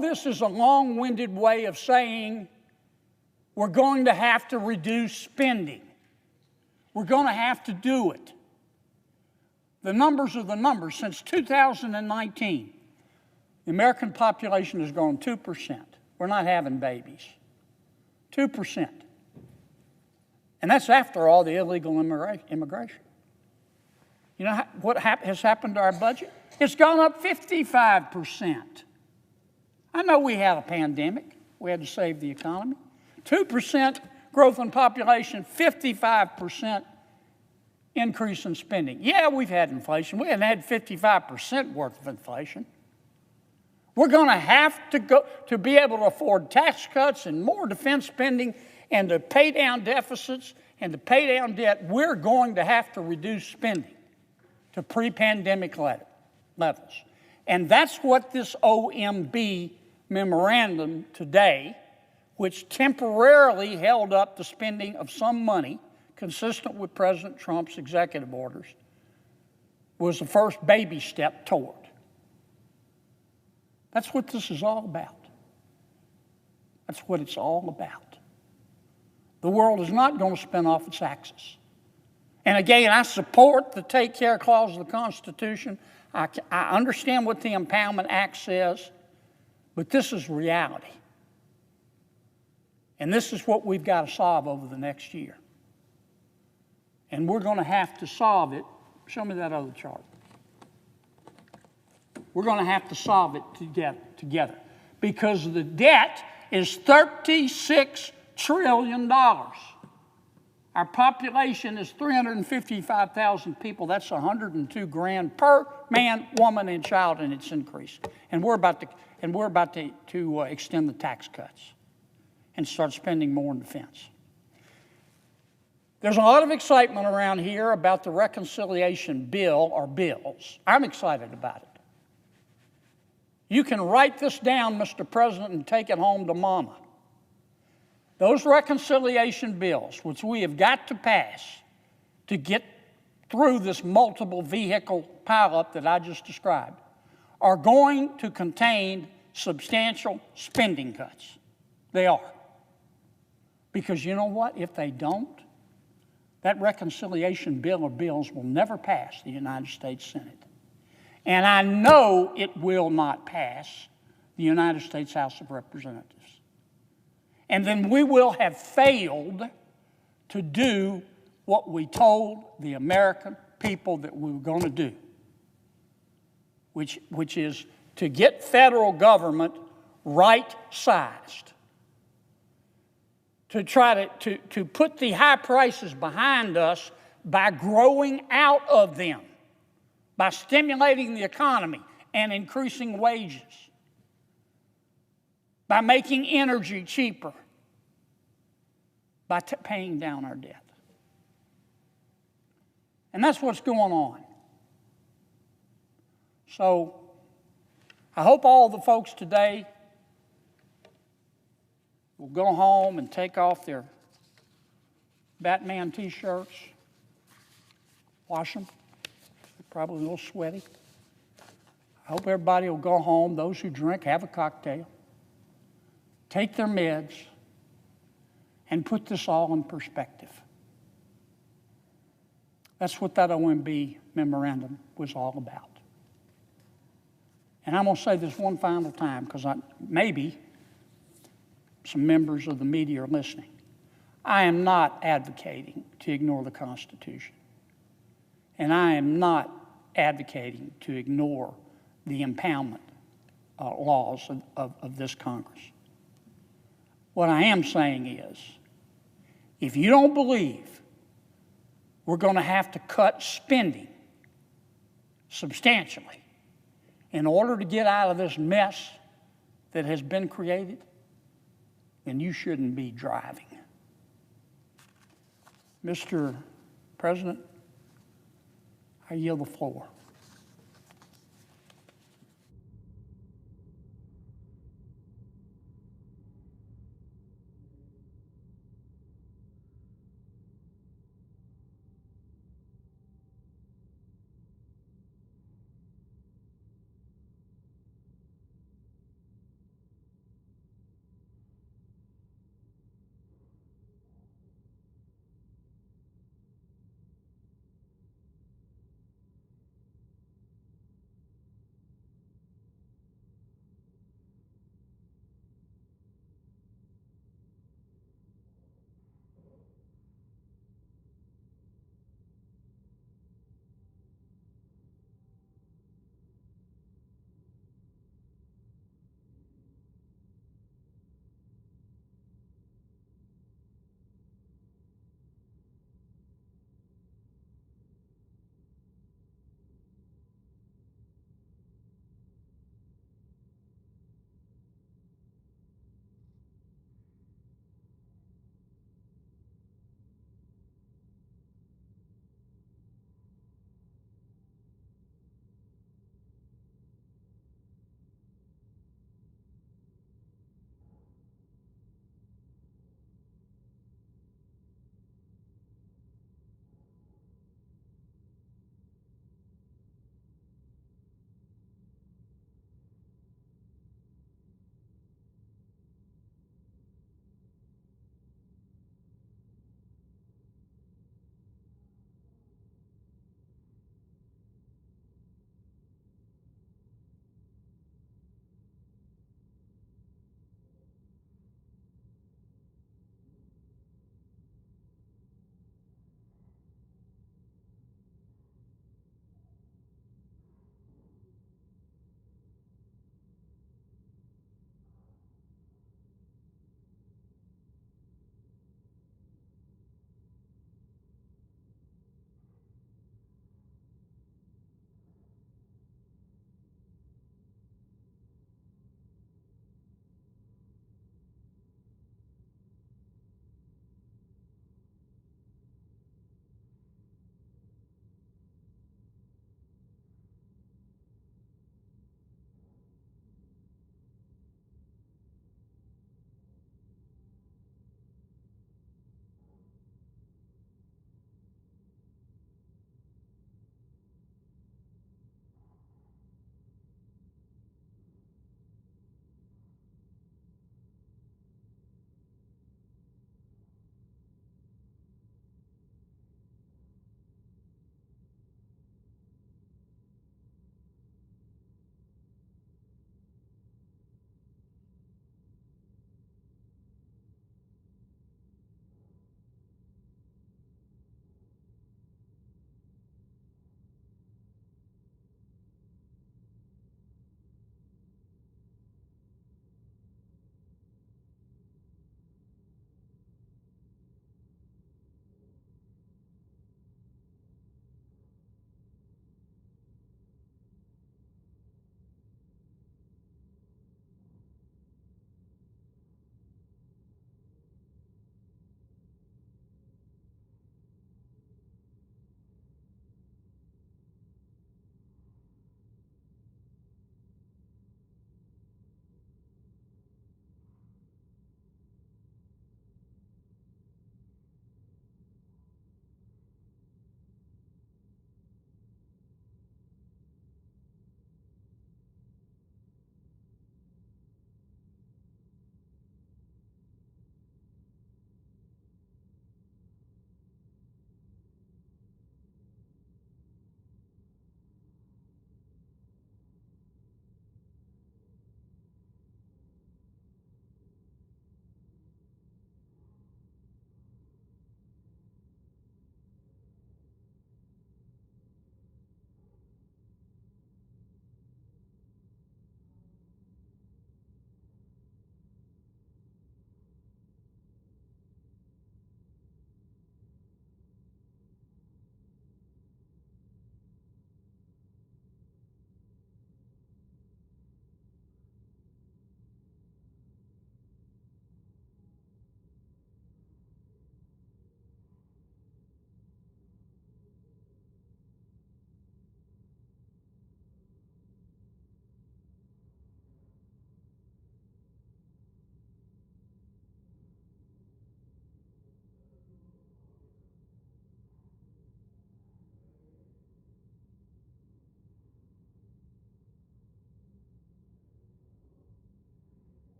this is a long-winded way of saying we're going to have to reduce spending. We're going to have to do it. The numbers are the numbers. Since 2019, the American population has grown 2%. We're not having babies. 2%. And that's after all the illegal immigration. You know what has happened to our budget? It's gone up 55%. I know we had a pandemic. We had to save the economy. 2% growth in population, 55% increase in spending. Yeah, we've had inflation. We haven't had 55% worth of inflation. We're going to have to go to be able to afford tax cuts and more defense spending and to pay down deficits and to pay down debt. We're going to have to reduce spending to pre-pandemic levels. And that's what this OMB memorandum today, which temporarily held up the spending of some money consistent with President Trump's executive orders, was the first baby step toward. That's what this is all about. That's what it's all about. The world is not going to spin off its axis. And again, I support the Take Care Clause of the Constitution. I understand what the Empowerment Act says, but this is reality. And this is what we've got to solve over the next year. And we're going to have to solve it. Show me that other chart. We're going to have to solve it together because the debt is $36 trillion. Our population is 355,000 people. That's 102 grand per man, woman, and child, and it's increasing. And we're about to extend the tax cuts and start spending more in defense. There's a lot of excitement around here about the reconciliation bill or bills. I'm excited about it. You can write this down, Mr. President, and take it home to Mama. Those reconciliation bills, which we have got to pass to get through this multiple vehicle pileup that I just described, are going to contain substantial spending cuts. They are. Because you know what? If they don't, that reconciliation bill or bills will never pass the United States Senate. And I know it will not pass the United States House of Representatives. And then we will have failed to do what we told the American people that we were going to do, which is to get federal government right-sized, to try to put the high prices behind us by growing out of them, by stimulating the economy and increasing wages, by making energy cheaper, by paying down our debt. And that's what's going on. So I hope all the folks today will go home and take off their Batman t-shirts, wash them. They're probably a little sweaty. I hope everybody will go home. Those who drink, have a cocktail, take their meds, and put this all in perspective. That's what that OMB memorandum was all about. And I'm going to say this one final time because maybe some members of the media are listening. I am not advocating to ignore the Constitution. And I am not advocating to ignore the impoundment laws of this Congress. What I am saying is, if you don't believe we're going to have to cut spending substantially in order to get out of this mess that has been created, then you shouldn't be driving. Mr. President, I yield the floor.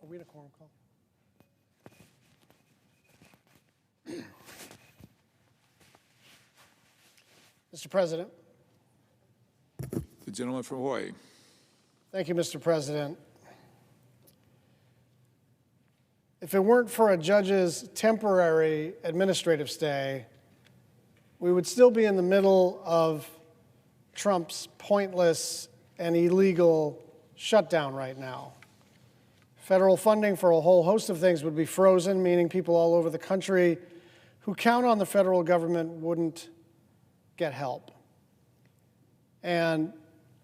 Are we in a quorum call? Mr. President. The gentleman from Hawaii. Thank you, Mr. President. If it weren't for a judge's temporary administrative stay, we would still be in the middle of Trump's pointless and illegal shutdown right now. Federal funding for a whole host of things would be frozen, meaning people all over the country who count on the federal government wouldn't get help. And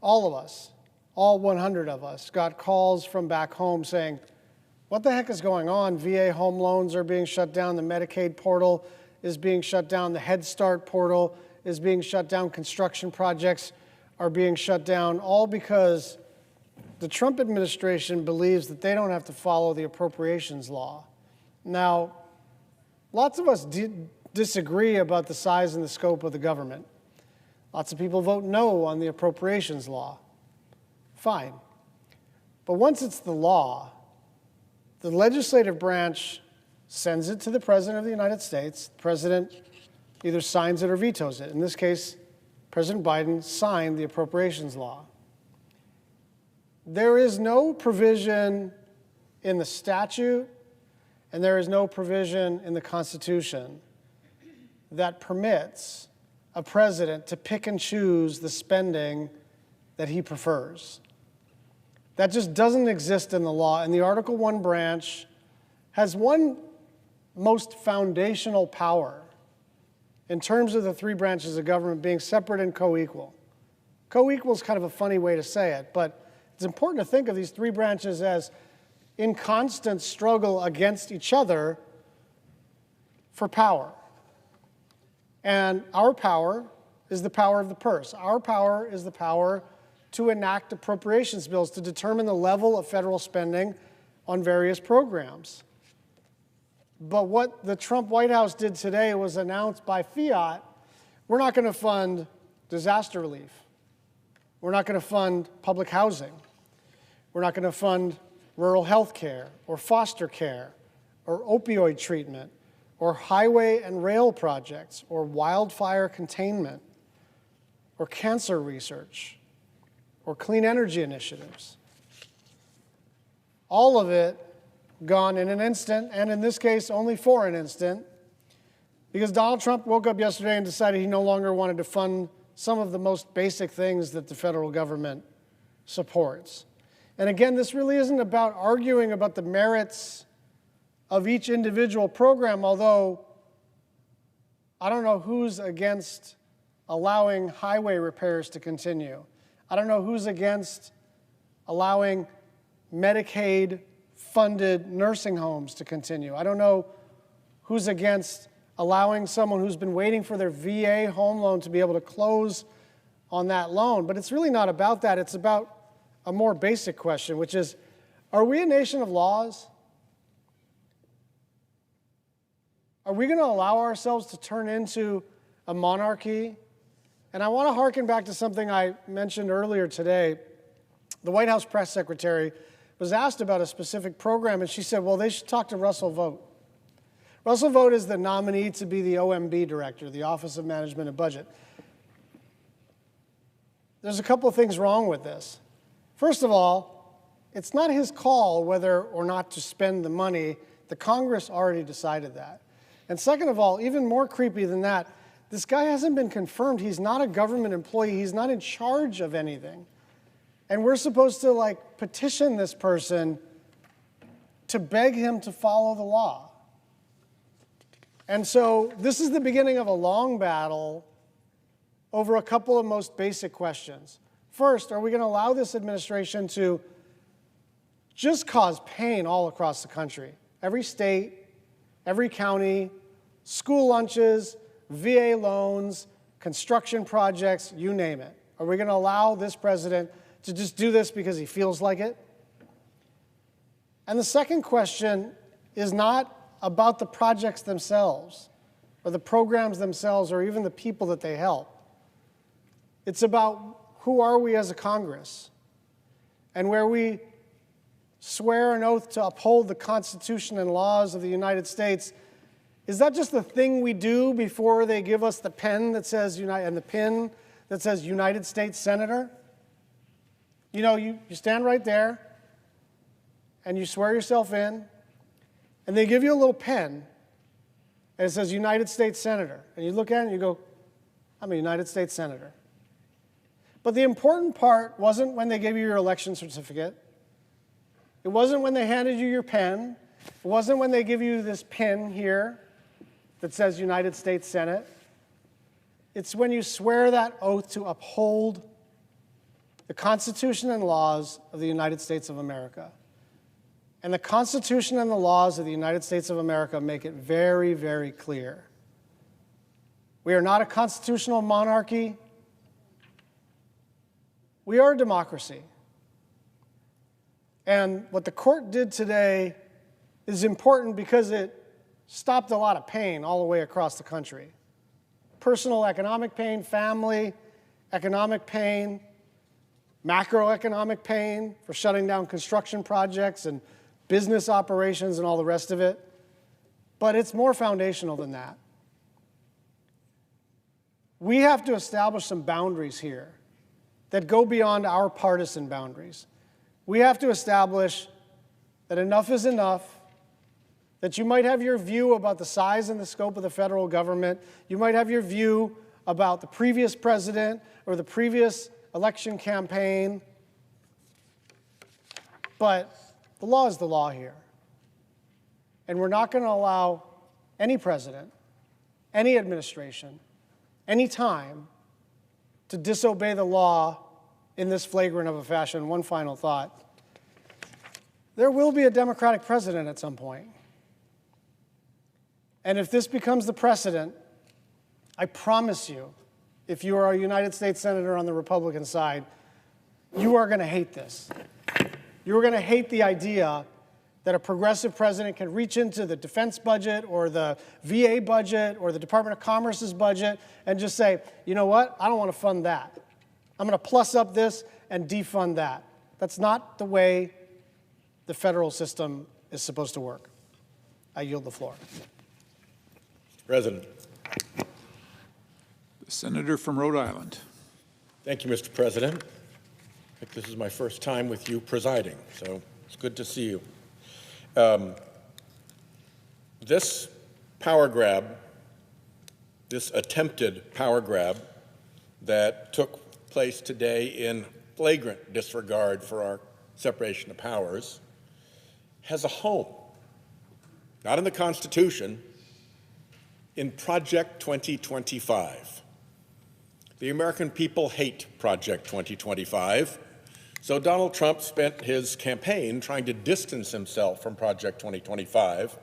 all of us, all 100 of us, got calls from back home saying, what the heck is going on? VA home loans are being shut down. The Medicaid portal is being shut down. The Head Start portal is being shut down. Construction projects are being shut down, all because the Trump administration believes that they don't have to follow the appropriations law. Now, lots of us disagree about the size and the scope of the government. Lots of people vote no on the appropriations law. Fine. But once it's the law, the legislative branch sends it to the President of the United States. The President either signs it or vetoes it. In this case, President Biden signed the appropriations law. There is no provision in the statute, and there is no provision in the Constitution that permits a president to pick and choose the spending that he prefers. That just doesn't exist in the law, and the Article I branch has one most foundational power in terms of the three branches of government being separate and co-equal. Co-equal is kind of a funny way to say it, but it's important to think of these three branches as in constant struggle against each other for power. And our power is the power of the purse. Our power is the power to enact appropriations bills to determine the level of federal spending on various programs. But what the Trump White House did today was announce by fiat, we're not going to fund disaster relief. We're not going to fund public housing. We're not going to fund rural health care or foster care or opioid treatment or highway and rail projects or wildfire containment or cancer research or clean energy initiatives. All of it gone in an instant, and in this case, only for an instant, because Donald Trump woke up yesterday and decided he no longer wanted to fund some of the most basic things that the federal government supports. And again, this really isn't about arguing about the merits of each individual program, although I don't know who's against allowing highway repairs to continue. I don't know who's against allowing Medicaid-funded nursing homes to continue. I don't know who's against allowing someone who's been waiting for their VA home loan to be able to close on that loan. But it's really not about that. It's about a more basic question, which is, are we a nation of laws? Are we going to allow ourselves to turn into a monarchy? And I want to hearken back to something I mentioned earlier today. The White House press secretary was asked about a specific program, and she said, well, they should talk to Russell Vought. Russell Vought is the nominee to be the OMB director, the Office of Management and Budget. There's a couple of things wrong with this. First of all, it's not his call whether or not to spend the money. The Congress already decided that. And second of all, even more creepy than that, this guy hasn't been confirmed. He's not a government employee. He's not in charge of anything. And we're supposed to, petition this person to beg him to follow the law. And so this is the beginning of a long battle over a couple of most basic questions. First, are we going to allow this administration to just cause pain all across the country? Every state, every county, school lunches, VA loans, construction projects, you name it. Are we going to allow this president to just do this because he feels like it? And the second question is not about the projects themselves or the programs themselves or even the people that they help. It's about who are we as a Congress, and where we swear an oath to uphold the Constitution and laws of the United States, is that just the thing we do before they give us the pen that says and the pin that says United States Senator? You know, you stand right there and you swear yourself in, and they give you a little pen and it says United States Senator. And you look at it and you go, I'm a United States Senator. But the important part wasn't when they gave you your election certificate. It wasn't when they handed you your pen. It wasn't when they give you this pin here that says United States Senate. It's when you swear that oath to uphold the Constitution and laws of the United States of America. And the Constitution and the laws of the United States of America make it very, very clear. We are not a constitutional monarchy. We are a democracy. And what the court did today is important because it stopped a lot of pain all the way across the country. Personal economic pain, family economic pain, macroeconomic pain for shutting down construction projects and business operations and all the rest of it. But it's more foundational than that. We have to establish some boundaries here that go beyond our partisan boundaries. We have to establish that enough is enough, that you might have your view about the size and the scope of the federal government, you might have your view about the previous president or the previous election campaign, but the law is the law here. And we're not going to allow any president, any administration, any time to disobey the law in this flagrant of a fashion. One final thought. There will be a Democratic president at some point. And if this becomes the precedent, I promise you, if you are a United States Senator on the Republican side, you are going to hate this. You're going to hate the idea that a progressive president can reach into the defense budget or the VA budget or the Department of Commerce's budget and just say, you know what, I don't want to fund that. I'm going to plus up this and defund that. That's not the way the federal system is supposed to work. I yield the floor. President. The senator from Rhode Island. Thank you, Mr. President. I think this is my first time with you presiding, so it's good to see you. This power grab, this attempted power grab that took place today in flagrant disregard for our separation of powers, has a home, not in the Constitution, in Project 2025. The American people hate Project 2025, so Donald Trump spent his campaign trying to distance himself from Project 2025,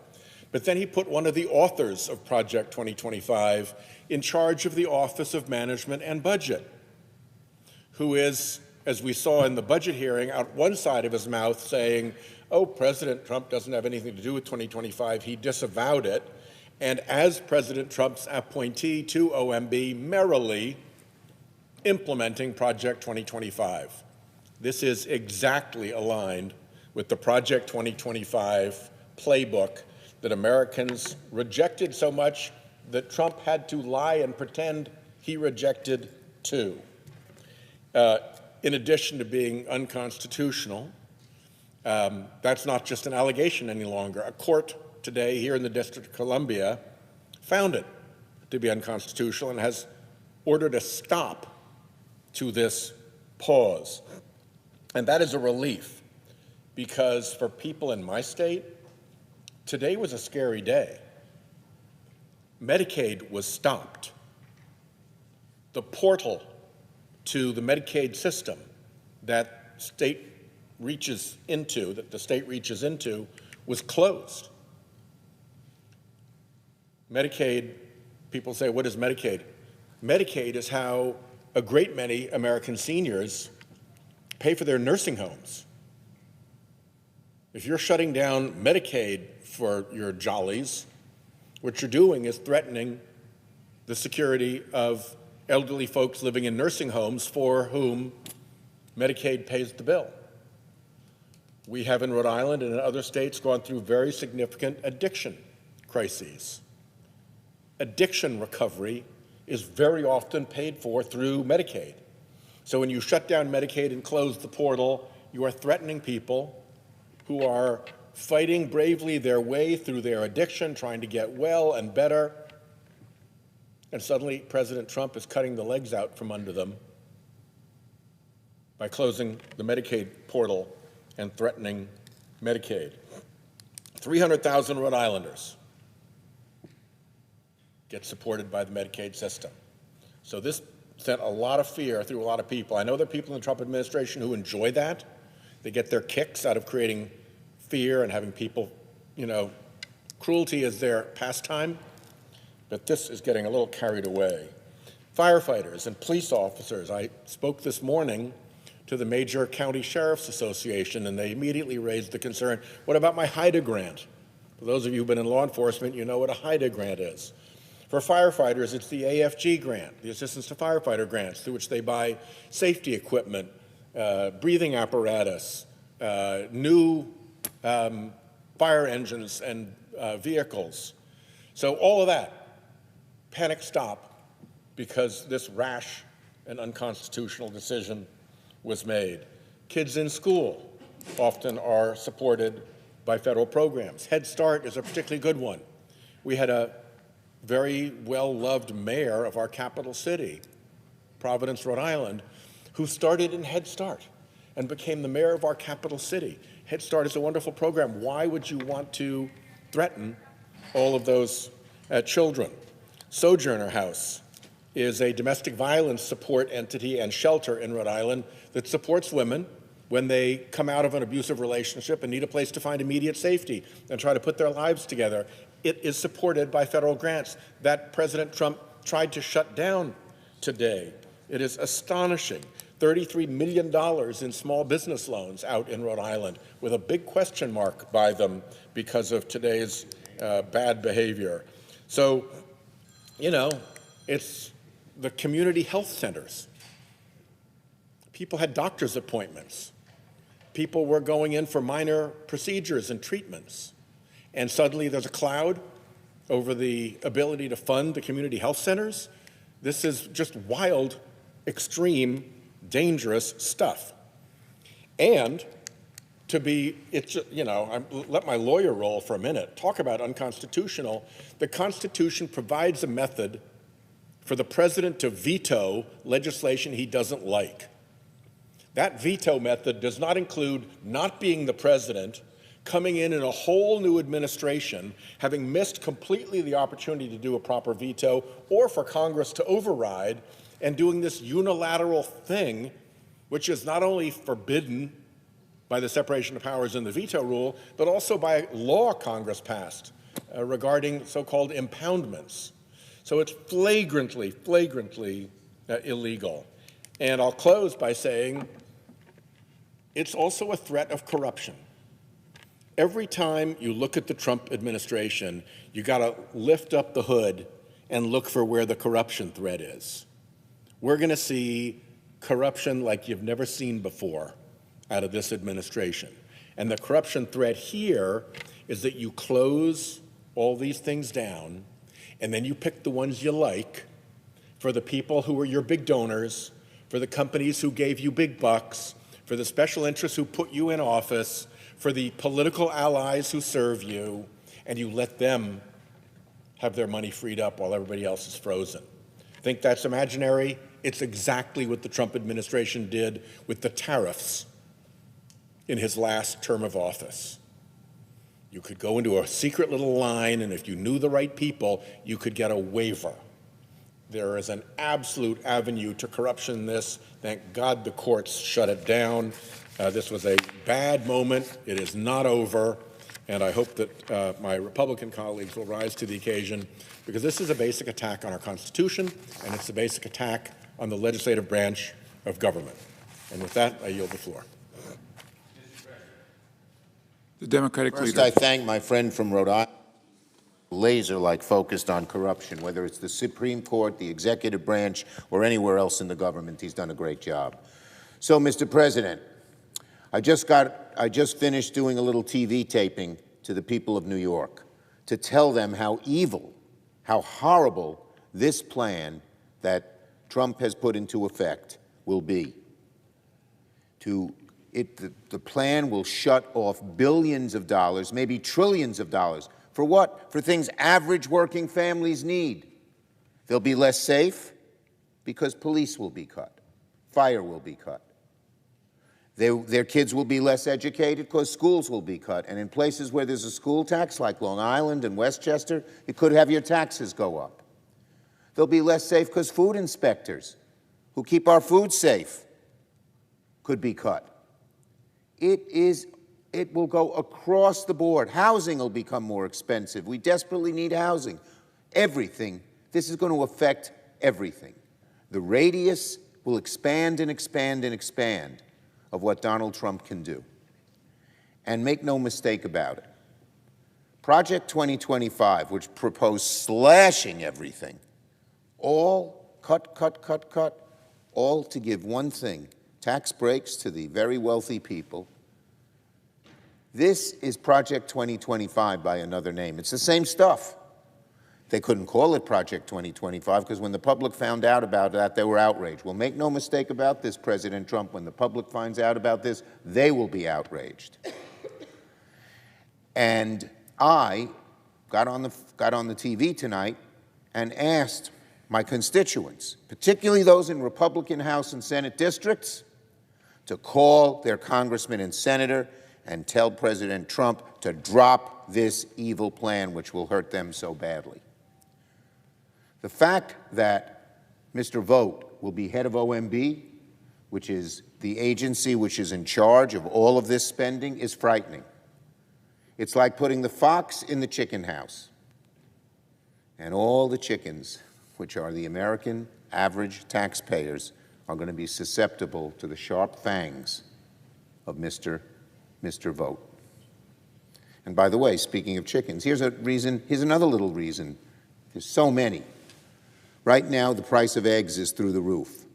but then he put one of the authors of Project 2025 in charge of the Office of Management and Budget, who is, as we saw in the budget hearing, out one side of his mouth saying, oh, President Trump doesn't have anything to do with 2025. He disavowed it. And as President Trump's appointee to OMB, merrily implementing Project 2025. This is exactly aligned with the Project 2025 playbook that Americans rejected so much that Trump had to lie and pretend he rejected too. In addition to being unconstitutional, that's not just an allegation any longer. A court today here in the District of Columbia found it to be unconstitutional and has ordered a stop to this pause. And that is a relief, because for people in my state, today was a scary day. Medicaid was stopped. The portal to the Medicaid system that the state reaches into was closed. Medicaid, people say, what is Medicaid? Medicaid is how a great many American seniors pay for their nursing homes. If you're shutting down Medicaid for your jollies, what you're doing is threatening the security of elderly folks living in nursing homes for whom Medicaid pays the bill. We have in Rhode Island and in other states gone through very significant addiction crises. Addiction recovery is very often paid for through Medicaid. So when you shut down Medicaid and close the portal, you are threatening people who are fighting bravely their way through their addiction, trying to get well and better. And suddenly President Trump is cutting the legs out from under them by closing the Medicaid portal and threatening Medicaid. 300,000 Rhode Islanders get supported by the Medicaid system. So this sent a lot of fear through a lot of people. I know there are people in the Trump administration who enjoy that. They get their kicks out of creating fear and having people, cruelty is their pastime. But this is getting a little carried away. Firefighters and police officers. I spoke this morning to the major county sheriff's association, and they immediately raised the concern, what about my HIDA grant? For those of you who've been in law enforcement, you know what a HIDA grant is. For firefighters, it's the AFG grant, the Assistance to Firefighter grants, through which they buy safety equipment, breathing apparatus, new fire engines and vehicles. So all of that, panic stop, because this rash and unconstitutional decision was made. Kids in school often are supported by federal programs. Head Start is a particularly good one. We had a very well-loved mayor of our capital city, Providence, Rhode Island, who started in Head Start and became the mayor of our capital city. Head Start is a wonderful program. Why would you want to threaten all of those children? Sojourner House is a domestic violence support entity and shelter in Rhode Island that supports women when they come out of an abusive relationship and need a place to find immediate safety and try to put their lives together. It is supported by federal grants that President Trump tried to shut down today. It is astonishing. $33 million in small business loans out in Rhode Island with a big question mark by them because of today's bad behavior. So, it's the community health centers. People had doctor's appointments. People were going in for minor procedures and treatments. And suddenly there's a cloud over the ability to fund the community health centers. This is just wild, extreme, dangerous stuff. And to be, let my lawyer roll for a minute. Talk about unconstitutional. The Constitution provides a method for the president to veto legislation he doesn't like. That veto method does not include not being the president, coming in a whole new administration, having missed completely the opportunity to do a proper veto, or for Congress to override, and doing this unilateral thing, which is not only forbidden by the separation of powers in the veto rule, but also by law Congress passed regarding so-called impoundments. So it's flagrantly illegal. And I'll close by saying it's also a threat of corruption. Every time you look at the Trump administration, you got to lift up the hood and look for where the corruption threat is. We're going to see corruption like you've never seen before out of this administration. And the corruption threat here is that you close all these things down, and then you pick the ones you like for the people who are your big donors, for the companies who gave you big bucks, for the special interests who put you in office, for the political allies who serve you, and you let them have their money freed up while everybody else is frozen. Think that's imaginary? It's exactly what the Trump administration did with the tariffs in his last term of office. You could go into a secret little line, and if you knew the right people, you could get a waiver. There is an absolute avenue to corruption in this. Thank God the courts shut it down. This was a bad moment. It is not over. And I hope that my Republican colleagues will rise to the occasion, because this is a basic attack on our Constitution, and it's a basic attack on the legislative branch of government. And with that, I yield the floor. The Democratic First, leader. I thank my friend from Rhode Island, laser-like focused on corruption, whether it's the Supreme Court, the executive branch, or anywhere else in the government. He's done a great job. So, Mr. President, I just finished doing a little TV taping to the people of New York to tell them how evil, how horrible this plan that Trump has put into effect will be. The plan will shut off billions of dollars, maybe trillions of dollars. For what? For things average working families need. They'll be less safe because police will be cut, fire will be cut. Their kids will be less educated because schools will be cut. And in places where there's a school tax, like Long Island and Westchester, it could have your taxes go up. They'll be less safe because food inspectors who keep our food safe could be cut. It will go across the board. Housing will become more expensive. We desperately need housing. Everything. This is going to affect everything. The radius will expand and expand and expand of what Donald Trump can do. And make no mistake about it. Project 2025, which proposed slashing everything, all cut, all to give one thing, tax breaks to the very wealthy people. This is Project 2025 by another name. It's the same stuff. They couldn't call it Project 2025 because when the public found out about that, they were outraged. Well, make no mistake about this, President Trump, when the public finds out about this, they will be outraged. And I got on the TV tonight and asked my constituents, particularly those in Republican House and Senate districts, to call their congressman and senator and tell President Trump to drop this evil plan which will hurt them so badly. The fact that Mr. Vogt will be head of OMB, which is the agency which is in charge of all of this spending, is frightening. It's like putting the fox in the chicken house, and all the chickens, which are the American average taxpayers, are going to be susceptible to the sharp fangs of Mr. Vogt. And by the way, speaking of chickens, here's another little reason. There's so many. Right now, the price of eggs is through the roof.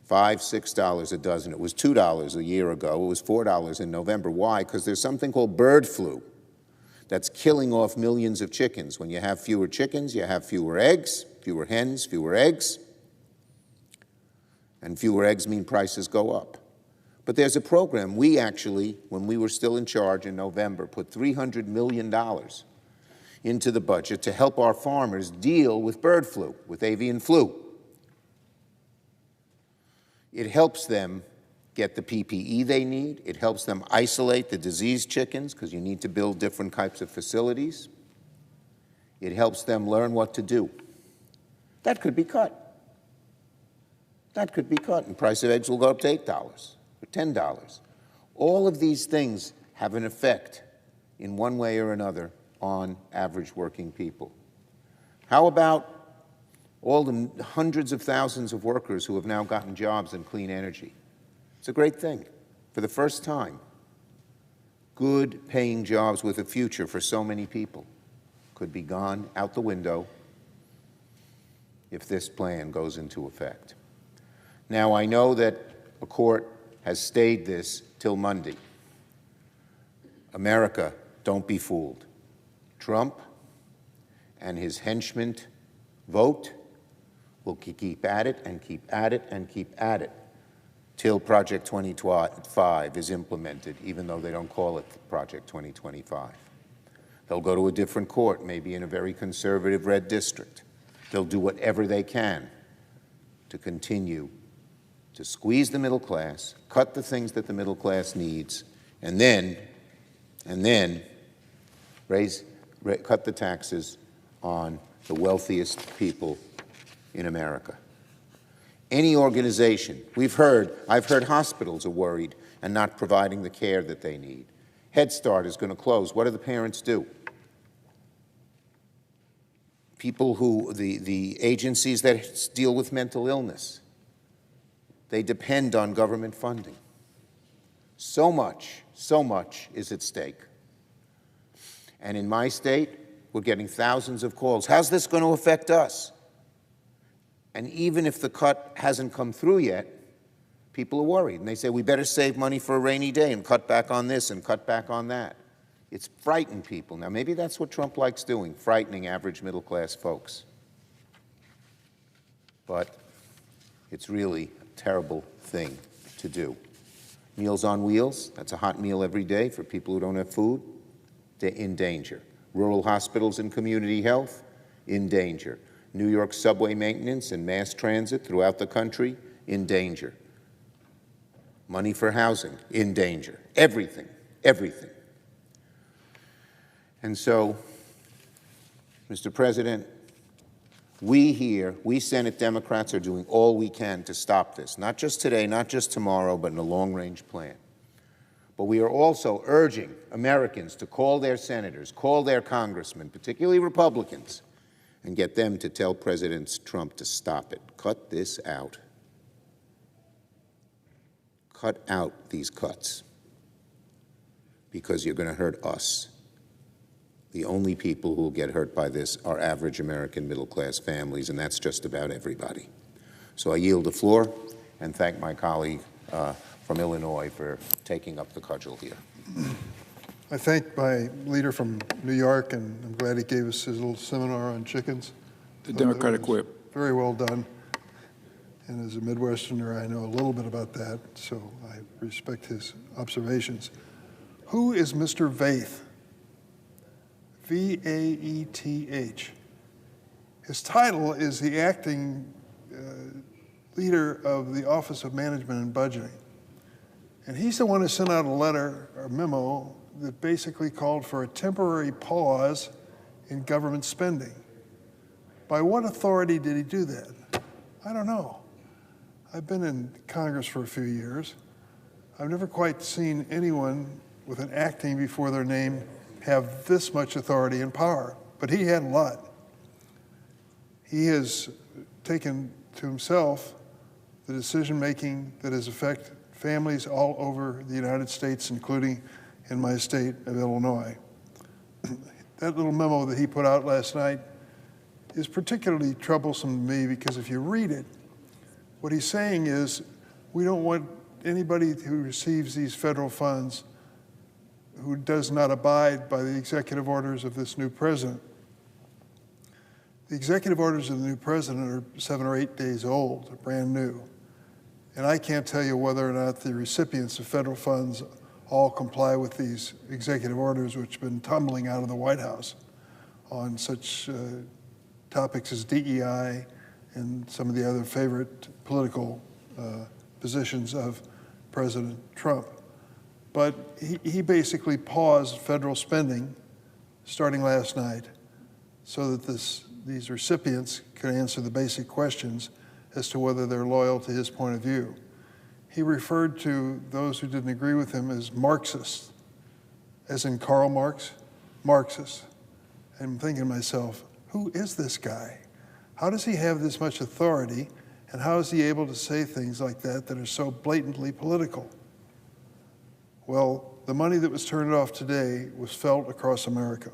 $5, $6 a dozen. It was $2 a year ago. It was $4 in November. Why? Because there's something called bird flu that's killing off millions of chickens. When you have fewer chickens, you have fewer eggs, fewer hens, fewer eggs. And fewer eggs mean prices go up. But there's a program. We actually, when we were still in charge in November, put $300 million into the budget to help our farmers deal with bird flu, with avian flu. It helps them get the PPE they need. It helps them isolate the diseased chickens because you need to build different types of facilities. It helps them learn what to do. That could be cut. That could be cut, and the price of eggs will go up to $8 or $10. All of these things have an effect in one way or another on average working people. How about all the hundreds of thousands of workers who have now gotten jobs in clean energy? It's a great thing. For the first time, good paying jobs with a future for so many people could be gone out the window if this plan goes into effect. Now, I know that a court has stayed this till Monday. America, don't be fooled. Trump and his henchmen Vogt will keep at it and keep at it and keep at it till Project 2025 is implemented, even though they don't call it Project 2025. They'll go to a different court, maybe in a very conservative red district. They'll do whatever they can to continue to squeeze the middle class, cut the things that the middle class needs, and then cut the taxes on the wealthiest people in America. Any organization, I've heard hospitals are worried and not providing the care that they need. Head Start is going to close. What do the parents do? People the agencies that deal with mental illness, they depend on government funding. So much is at stake. And in my state, we're getting thousands of calls. How's this going to affect us? And even if the cut hasn't come through yet, People are worried, and they say, we better save money for a rainy day and cut back on this and cut back on that. It's frightened people. Now, maybe that's what Trump likes doing, frightening average middle-class folks. But it's really a terrible thing to do. Meals on Wheels, that's a hot meal every day for people who don't have food, they're in danger. Rural hospitals and community health, in danger. New York subway maintenance and mass transit throughout the country, in danger. Money for housing, in danger. Everything, everything. And so, Mr. President, we here, we Senate Democrats are doing all we can to stop this, not just today, not just tomorrow, but in a long-range plan. But we are also urging Americans to call their senators, call their congressmen, particularly Republicans, and get them to tell President Trump to stop it. Cut this out. Cut out these cuts, because you're going to hurt us. The only people who will get hurt by this are average American middle-class families, and that's just about everybody. So I yield the floor and thank my colleague from Illinois for taking up the cudgel here. I thank my leader from New York, and I'm glad he gave us his little seminar on chickens. The Democratic whip. Very well done. And as a Midwesterner, I know a little bit about that, so I respect his observations. Who is Mr. Vaeth? V-A-E-T-H. His title is the acting leader of the Office of Management and Budgeting. And he's the one who sent out a letter, or memo, that basically called for a temporary pause in government spending. By what authority did he do that? I don't know. I've been in Congress for a few years. I've never quite seen anyone with an acting before their name have this much authority and power, but he had a lot. He has taken to himself the decision-making that has affected families all over the United States, including in my state of Illinois. That little memo that he put out last night is particularly troublesome to me because if you read it, what he's saying is we don't want anybody who receives these federal funds who does not abide by the executive orders of this new president. The executive orders of the new president are 7 or 8 days old, they're brand new. And I can't tell you whether or not the recipients of federal funds all comply with these executive orders, which have been tumbling out of the White House on such topics as DEI and some of the other favorite political positions of President Trump. But he basically paused federal spending starting last night so that these recipients could answer the basic questions as to whether they're loyal to his point of view. He referred to those who didn't agree with him as Marxists, as in Karl Marx, Marxists. I'm thinking to myself, who is this guy? How does he have this much authority, and how is he able to say things like that that are so blatantly political? Well, the money that was turned off today was felt across America.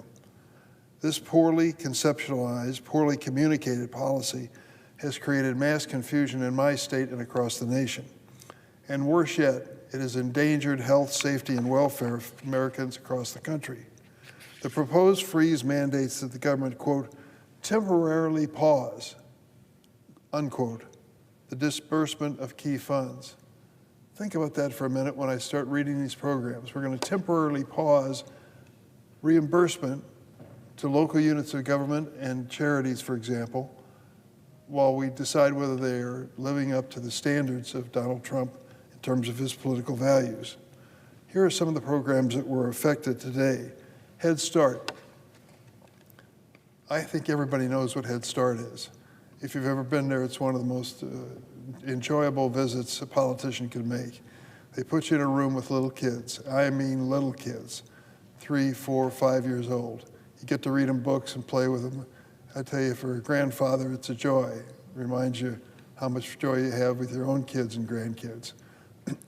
This poorly conceptualized, poorly communicated policy has created mass confusion in my state and across the nation. And worse yet, it has endangered health, safety, and welfare of Americans across the country. The proposed freeze mandates that the government, quote, temporarily pause, unquote, the disbursement of key funds. Think about that for a minute when I start reading these programs. We're going to temporarily pause reimbursement to local units of government and charities, for example, while we decide whether they are living up to the standards of Donald Trump in terms of his political values. Here are some of the programs that were affected today. Head Start. I think everybody knows what Head Start is. If you've ever been there, it's one of the most enjoyable visits a politician could make. They put you in a room with little kids. I mean little kids, 3, 4, 5 years old. You get to read them books and play with them. I tell you, for a grandfather, it's a joy. It reminds you how much joy you have with your own kids and grandkids.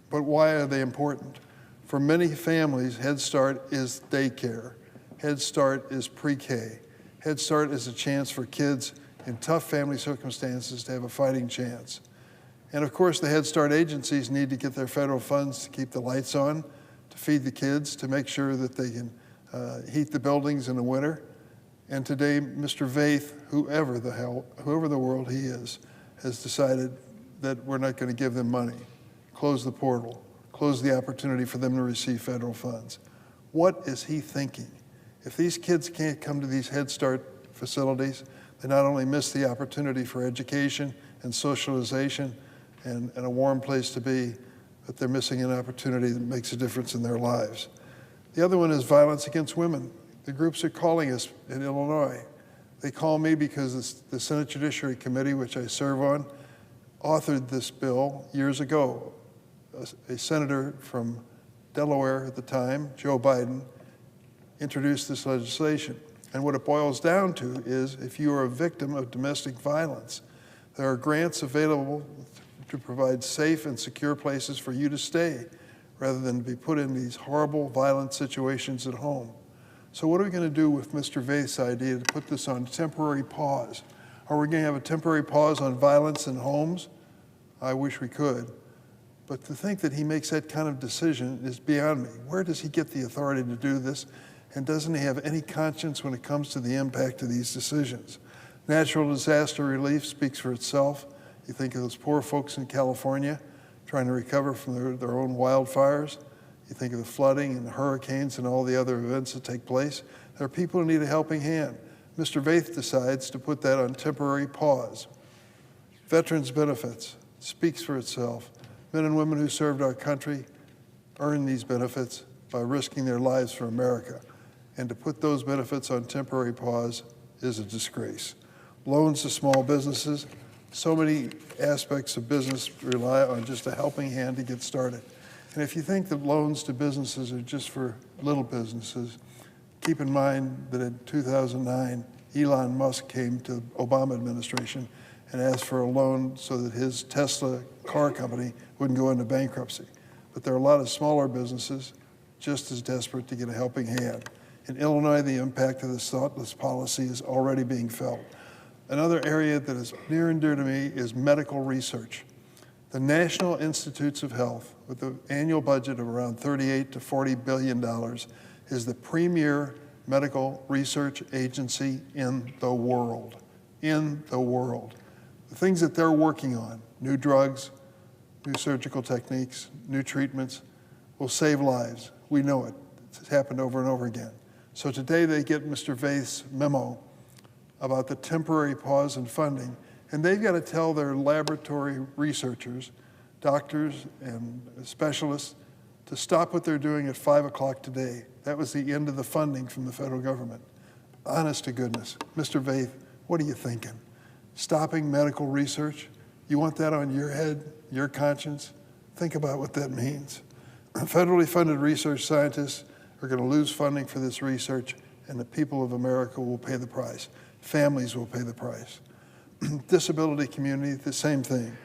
But why are they important? For many families, Head Start is daycare. Head Start is pre-K. Head Start is a chance for kids in tough family circumstances to have a fighting chance. And of course, the Head Start agencies need to get their federal funds to keep the lights on, to feed the kids, to make sure that they can heat the buildings in the winter. And today, Mr. Vaith, whoever the world he is, has decided that we're not going to give them money, close the portal, close the opportunity for them to receive federal funds. What is he thinking? If these kids can't come to these Head Start facilities, they not only miss the opportunity for education and socialization and a warm place to be, but they're missing an opportunity that makes a difference in their lives. The other one is violence against women. The groups are calling us in Illinois. They call me because the Senate Judiciary Committee, which I serve on, authored this bill years ago. A senator from Delaware at the time, Joe Biden, introduced this legislation. And what it boils down to is if you are a victim of domestic violence, there are grants available to provide safe and secure places for you to stay rather than be put in these horrible, violent situations at home. So what are we going to do with Mr. Vaith's idea to put this on temporary pause? Are we going to have a temporary pause on violence in homes? I wish we could. But to think that he makes that kind of decision is beyond me. Where does he get the authority to do this? And doesn't he have any conscience when it comes to the impact of these decisions? Natural disaster relief speaks for itself. You think of those poor folks in California trying to recover from their own wildfires. You think of the flooding and the hurricanes and all the other events that take place. There are people who need a helping hand. Mr. Vaith decides to put that on temporary pause. Veterans benefits speaks for itself. Men and women who served our country earn these benefits by risking their lives for America. And to put those benefits on temporary pause is a disgrace. Loans to small businesses. So many aspects of business rely on just a helping hand to get started. And if you think that loans to businesses are just for little businesses, keep in mind that in 2009, Elon Musk came to the Obama administration and asked for a loan so that his Tesla car company wouldn't go into bankruptcy. But there are a lot of smaller businesses just as desperate to get a helping hand. In Illinois, the impact of this thoughtless policy is already being felt. Another area that is near and dear to me is medical research. The National Institutes of Health, with an annual budget of around $38 to $40 billion, is the premier medical research agency in the world. In the world. The things that they're working on, new drugs, new surgical techniques, new treatments, will save lives. We know it. It's happened over and over again. So today they get Mr. Vaith's memo about the temporary pause in funding, and they've got to tell their laboratory researchers, doctors and specialists, to stop what they're doing at 5 o'clock today. That was the end of the funding from the federal government. Honest to goodness. Mr. Vaith, what are you thinking? Stopping medical research? You want that on your head, your conscience? Think about what that means. Federally funded research scientists are going to lose funding for this research, and the people of America will pay the price. Families will pay the price. Disability community, the same thing.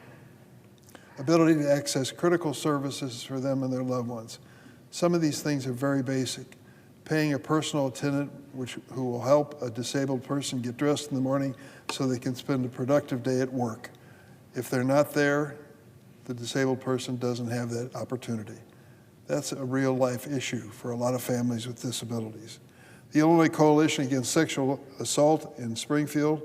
Ability to access critical services for them and their loved ones. Some of these things are very basic. Paying a personal attendant who will help a disabled person get dressed in the morning so they can spend a productive day at work. If they're not there, the disabled person doesn't have that opportunity. That's a real life issue for a lot of families with disabilities. The Illinois Coalition Against Sexual Assault in Springfield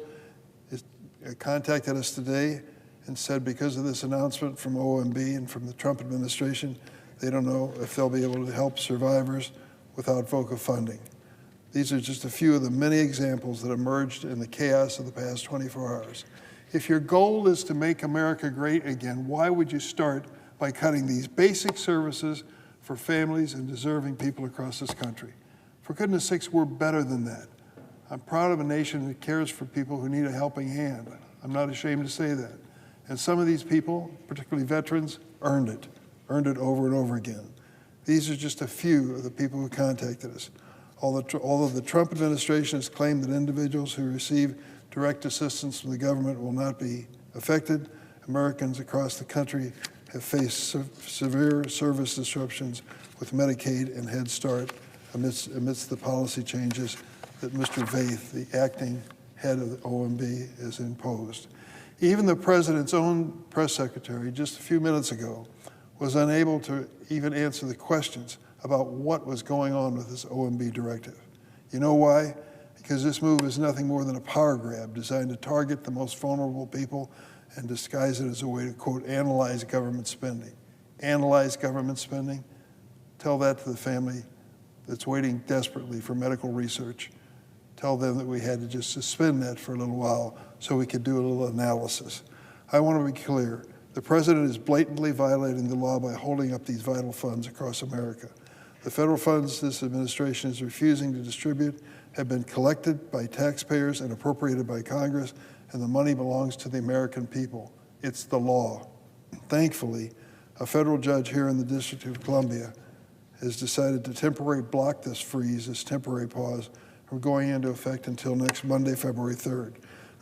contacted us today and said because of this announcement from OMB and from the Trump administration, they don't know if they'll be able to help survivors without VOCA funding. These are just a few of the many examples that emerged in the chaos of the past 24 hours. If your goal is to make America great again, why would you start by cutting these basic services for families and deserving people across this country? For goodness sakes, we're better than that. I'm proud of a nation that cares for people who need a helping hand. I'm not ashamed to say that. And some of these people, particularly veterans, earned it over and over again. These are just a few of the people who contacted us. Although the Trump administration has claimed that individuals who receive direct assistance from the government will not be affected, Americans across the country have faced severe service disruptions with Medicaid and Head Start amidst the policy changes that Mr. Vaith, the acting head of the OMB, has imposed. Even the president's own press secretary, just a few minutes ago, was unable to even answer the questions about what was going on with this OMB directive. You know why? Because this move is nothing more than a power grab designed to target the most vulnerable people and disguise it as a way to, quote, analyze government spending. Analyze government spending? Tell that to the family that's waiting desperately for medical research. Tell them that we had to just suspend that for a little while so we could do a little analysis. I want to be clear. The president is blatantly violating the law by holding up these vital funds across America. The federal funds this administration is refusing to distribute have been collected by taxpayers and appropriated by Congress, and the money belongs to the American people. It's the law. Thankfully, a federal judge here in the District of Columbia has decided to temporarily block this freeze, this temporary pause, from going into effect until next Monday, February 3rd.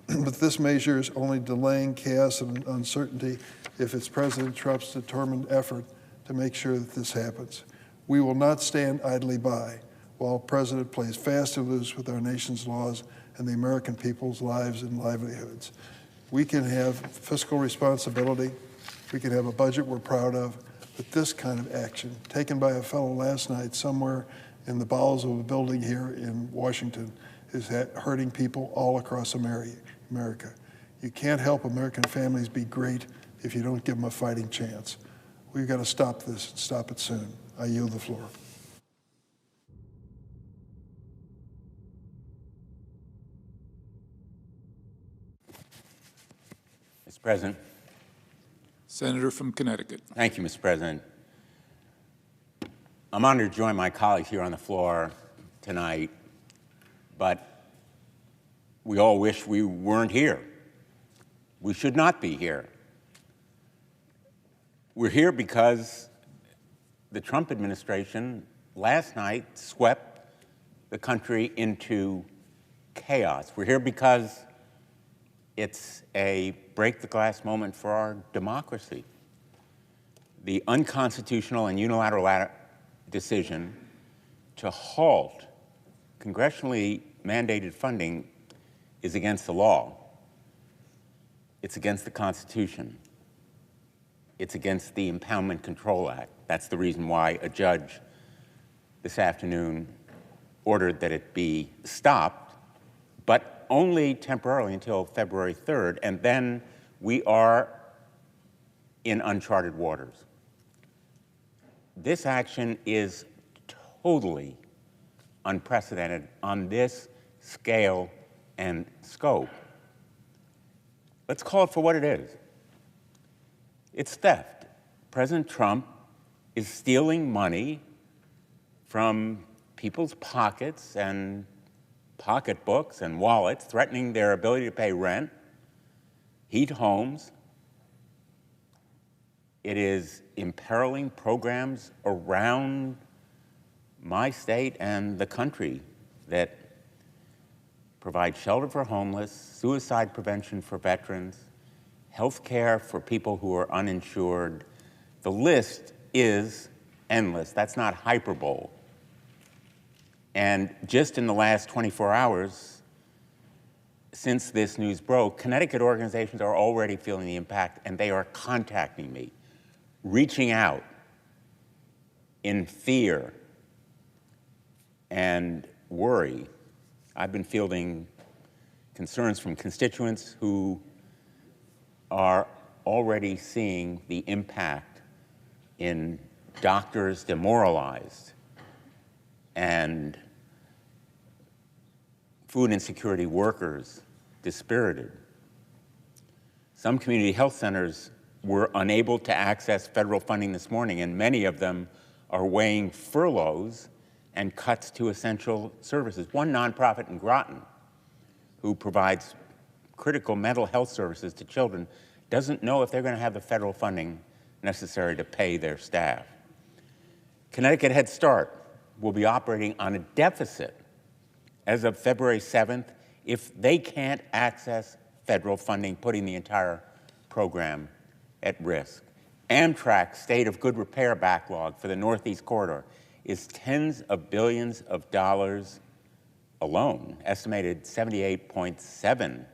But this measure is only delaying chaos and uncertainty if it's President Trump's determined effort to make sure that this happens. We will not stand idly by while the President plays fast and loose with our nation's laws and the American people's lives and livelihoods. We can have fiscal responsibility, we can have a budget we're proud of, but this kind of action, taken by a fellow last night somewhere in the bowels of a building here in Washington, is hurting people all across America. You can't help American families be great if you don't give them a fighting chance. We've got to stop this and stop it soon. I yield the floor. Mr. President. Senator from Connecticut. Thank you, Mr. President. I'm honored to join my colleagues here on the floor tonight, but we all wish we weren't here. We should not be here. We're here because the Trump administration last night swept the country into chaos. We're here because it's a break-the-glass moment for our democracy. The unconstitutional and unilateral decision to halt congressionally mandated funding is against the law. It's against the Constitution. It's against the Impoundment Control Act. That's the reason why a judge this afternoon ordered that it be stopped, but only temporarily until February 3rd, and then we are in uncharted waters. This action is totally unprecedented on this scale and scope. Let's call it for what it is. It's theft. President Trump is stealing money from people's pockets and pocketbooks and wallets, threatening their ability to pay rent, heat homes. It is imperiling programs around my state and the country that provide shelter for homeless, suicide prevention for veterans, health care for people who are uninsured. The list is endless. That's not hyperbole. And just in the last 24 hours, since this news broke, Connecticut organizations are already feeling the impact, and they are contacting me, reaching out in fear and worry. I've been fielding concerns from constituents who are already seeing the impact in doctors demoralized and food insecurity workers dispirited. Some community health centers were unable to access federal funding this morning, and many of them are weighing furloughs and cuts to essential services. One nonprofit in Groton, who provides critical mental health services to children, doesn't know if they're going to have the federal funding necessary to pay their staff. Connecticut Head Start will be operating on a deficit as of February 7th if they can't access federal funding, putting the entire program at risk. Amtrak's state of good repair backlog for the Northeast Corridor is tens of billions of dollars alone, estimated $78.7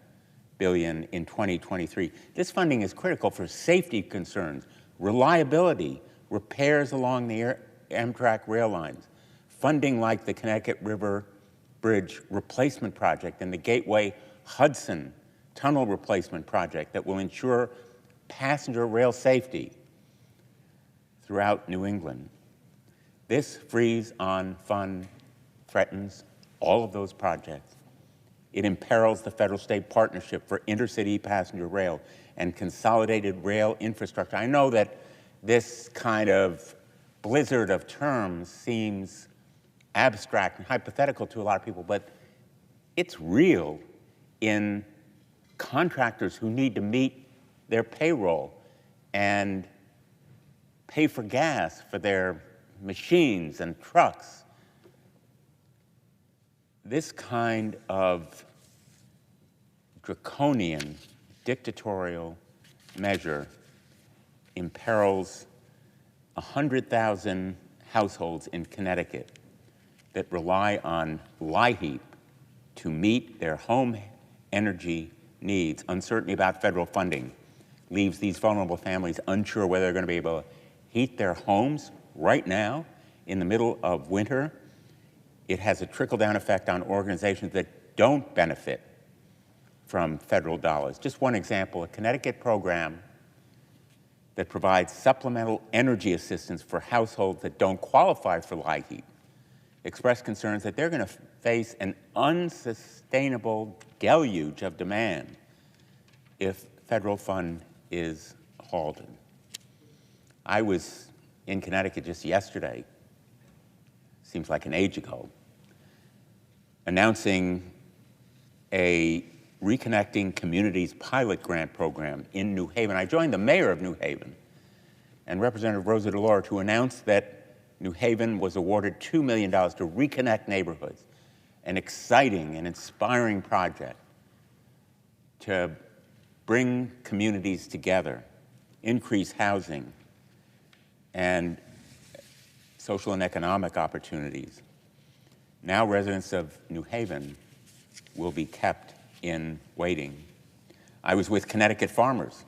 billion in 2023. This funding is critical for safety concerns, reliability, repairs along the Amtrak rail lines, funding like the Connecticut River Bridge Replacement Project and the Gateway Hudson Tunnel Replacement Project that will ensure passenger rail safety throughout New England. This freeze-on fund threatens all of those projects. It imperils the federal-state partnership for intercity passenger rail and consolidated rail infrastructure. I know that this kind of blizzard of terms seems abstract and hypothetical to a lot of people, but it's real in contractors who need to meet their payroll and pay for gas for their machines and trucks. This kind of draconian, dictatorial measure imperils 100,000 households in Connecticut that rely on LIHEAP to meet their home energy needs. Uncertainty about federal funding leaves these vulnerable families unsure whether they're going to be able to heat their homes right now in the middle of winter. It has a trickle-down effect on organizations that don't benefit from federal dollars. Just one example, a Connecticut program that provides supplemental energy assistance for households that don't qualify for LIHEAP expressed concerns that they're going to face an unsustainable deluge of demand if federal fund is halted. I was in Connecticut just yesterday, seems like an age ago, announcing a Reconnecting Communities pilot grant program in New Haven. I joined the mayor of New Haven and Representative Rosa DeLauro to announce that New Haven was awarded $2 million to reconnect neighborhoods, an exciting and inspiring project to bring communities together, increase housing, and social and economic opportunities. Now residents of New Haven will be kept in waiting. I was with Connecticut farmers.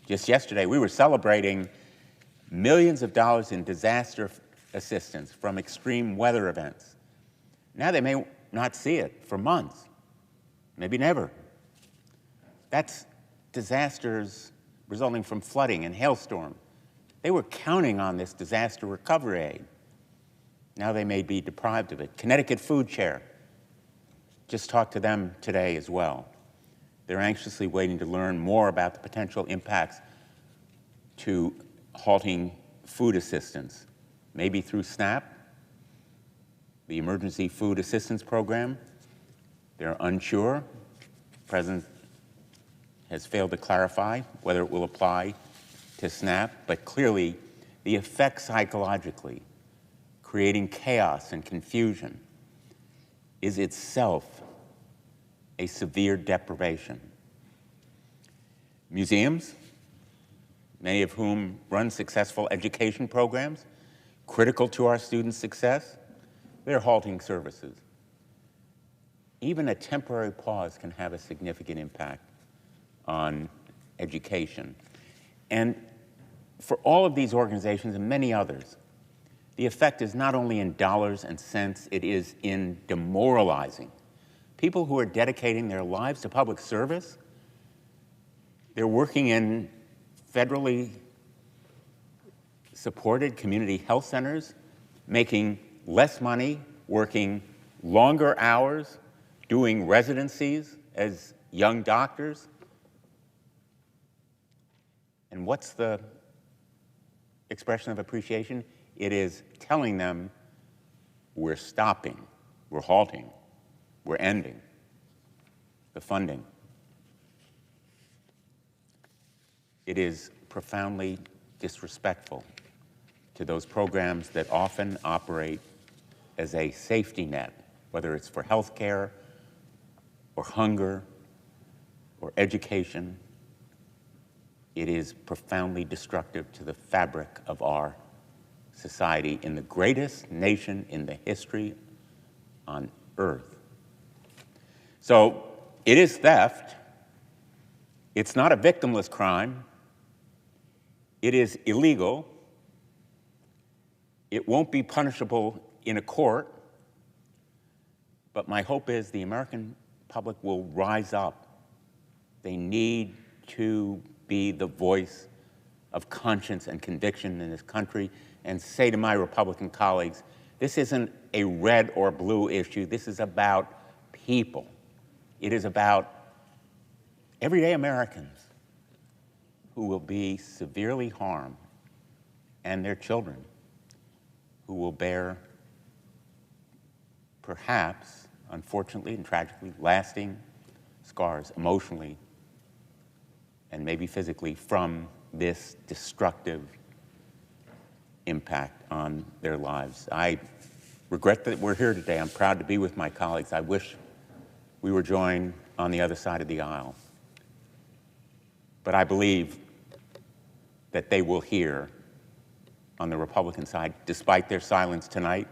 Just yesterday, we were celebrating millions of dollars in disaster assistance from extreme weather events. Now they may not see it for months, maybe never. That's disasters resulting from flooding and hailstorm. They were counting on this disaster recovery aid. Now they may be deprived of it. Connecticut Food Share, just talked to them today as well. They're anxiously waiting to learn more about the potential impacts to halting food assistance, maybe through SNAP, the Emergency Food Assistance Program. They're unsure. The President has failed to clarify whether it will apply to SNAP, but clearly the effect psychologically, creating chaos and confusion, is itself a severe deprivation. Museums, many of whom run successful education programs, critical to our students' success, they're halting services. Even a temporary pause can have a significant impact on education. And for all of these organizations and many others, the effect is not only in dollars and cents, it is in demoralizing. People who are dedicating their lives to public service, they're working in federally supported community health centers, making less money, working longer hours, doing residencies as young doctors. And what's the expression of appreciation? It is telling them we're stopping, we're halting, we're ending the funding. It is profoundly disrespectful to those programs that often operate as a safety net, whether it's for health care or hunger or education. It is profoundly destructive to the fabric of our society in the greatest nation in the history on earth. So it is theft, It's not a victimless crime. It is illegal. It won't be punishable in a court. But my hope is the American public will rise up. They need to be the voice of conscience and conviction in this country and say to my Republican colleagues, this isn't a red or blue issue. This is about people. It is about everyday Americans who will be severely harmed and their children who will bear perhaps, unfortunately and tragically, lasting scars emotionally and maybe physically from this destructive impact on their lives. I regret that we're here today. I'm proud to be with my colleagues. I wish we were joined on the other side of the aisle. But I believe that they will hear on the Republican side, despite their silence tonight,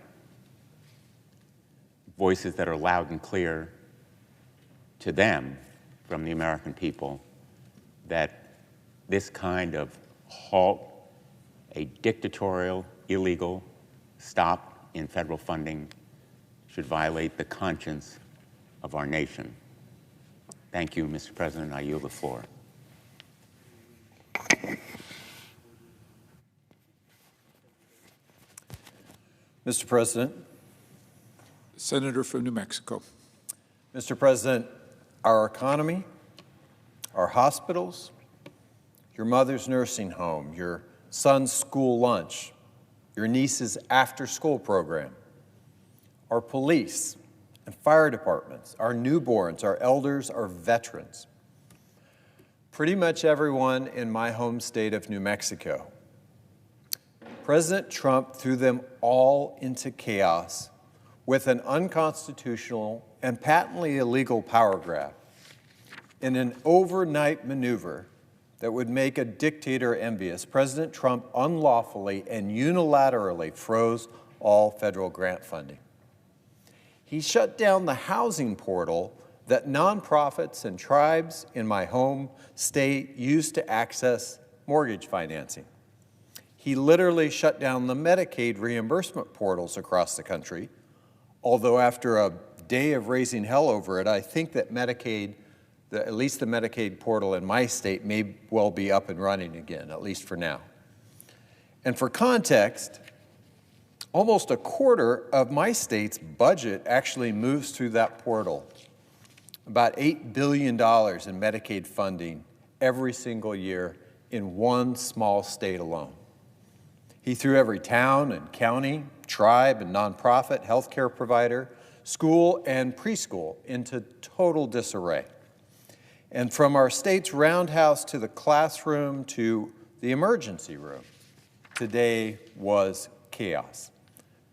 voices that are loud and clear to them from the American people that this kind of halt, a dictatorial, illegal stop in federal funding should violate the conscience of our nation. Thank you, Mr. President. I yield the floor. Mr. President. Senator from New Mexico. Mr. President, our economy, our hospitals, your mother's nursing home, your son's school lunch, your niece's after-school program, our police and fire departments, our newborns, our elders, our veterans. Pretty much everyone in my home state of New Mexico. President Trump threw them all into chaos with an unconstitutional and patently illegal power grab in an overnight maneuver that would make a dictator envious. President Trump unlawfully and unilaterally froze all federal grant funding. He shut down the housing portal that nonprofits and tribes in my home state used to access mortgage financing. He literally shut down the Medicaid reimbursement portals across the country, although after a day of raising hell over it, I think that Medicaid, at least the Medicaid portal in my state, may well be up and running again, at least for now. And for context, almost a quarter of my state's budget actually moves through that portal. About $8 billion in Medicaid funding every single year in one small state alone. He threw every town and county, tribe and nonprofit, healthcare provider, school and preschool into total disarray. And from our state's roundhouse to the classroom to the emergency room, today was chaos.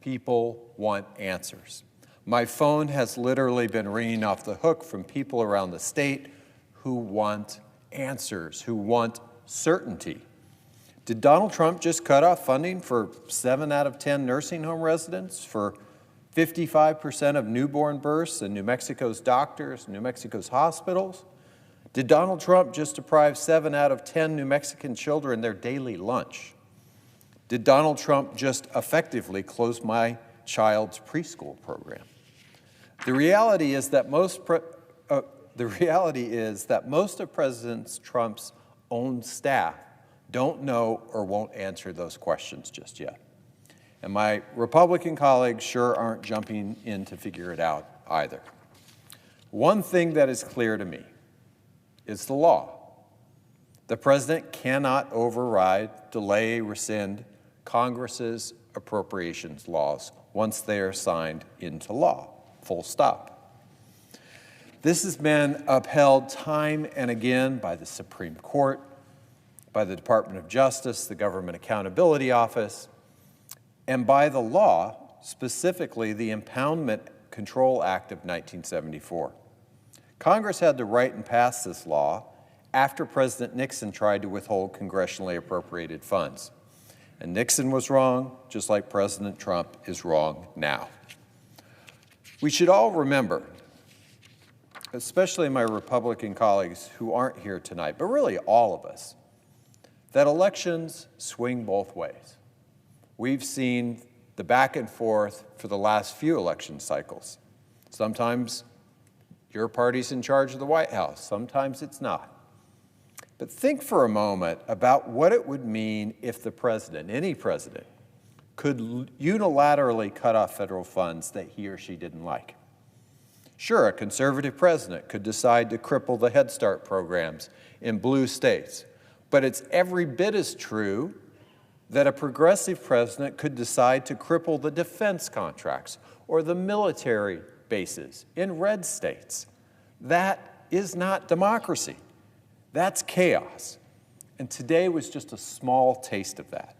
People want answers. My phone has literally been ringing off the hook from people around the state who want answers, who want certainty. Did Donald Trump just cut off funding for 7 out of 10 nursing home residents, for 55% of newborn births in New Mexico's doctors, New Mexico's hospitals? Did Donald Trump just deprive 7 out of 10 New Mexican children their daily lunch? Did Donald Trump just effectively close my child's preschool program? The reality is that most of President Trump's own staff don't know or won't answer those questions just yet. And my Republican colleagues sure aren't jumping in to figure it out either. One thing that is clear to me is the law. The president cannot override, delay, rescind Congress's appropriations laws once they are signed into law, full stop. This has been upheld time and again by the Supreme Court, by the Department of Justice, the Government Accountability Office, and by the law, specifically the Impoundment Control Act of 1974. Congress had to write and pass this law after President Nixon tried to withhold congressionally appropriated funds. And Nixon was wrong, just like President Trump is wrong now. We should all remember especially my Republican colleagues who aren't here tonight, but really all of us, that elections swing both ways. We've seen the back and forth for the last few election cycles. Sometimes your party's in charge of the White House, sometimes it's not. But think for a moment about what it would mean if the president, any president, could unilaterally cut off federal funds that he or she didn't like. Sure, a conservative president could decide to cripple the Head Start programs in blue states, but it's every bit as true that a progressive president could decide to cripple the defense contracts or the military bases in red states. That is not democracy. That's chaos. And today was just a small taste of that.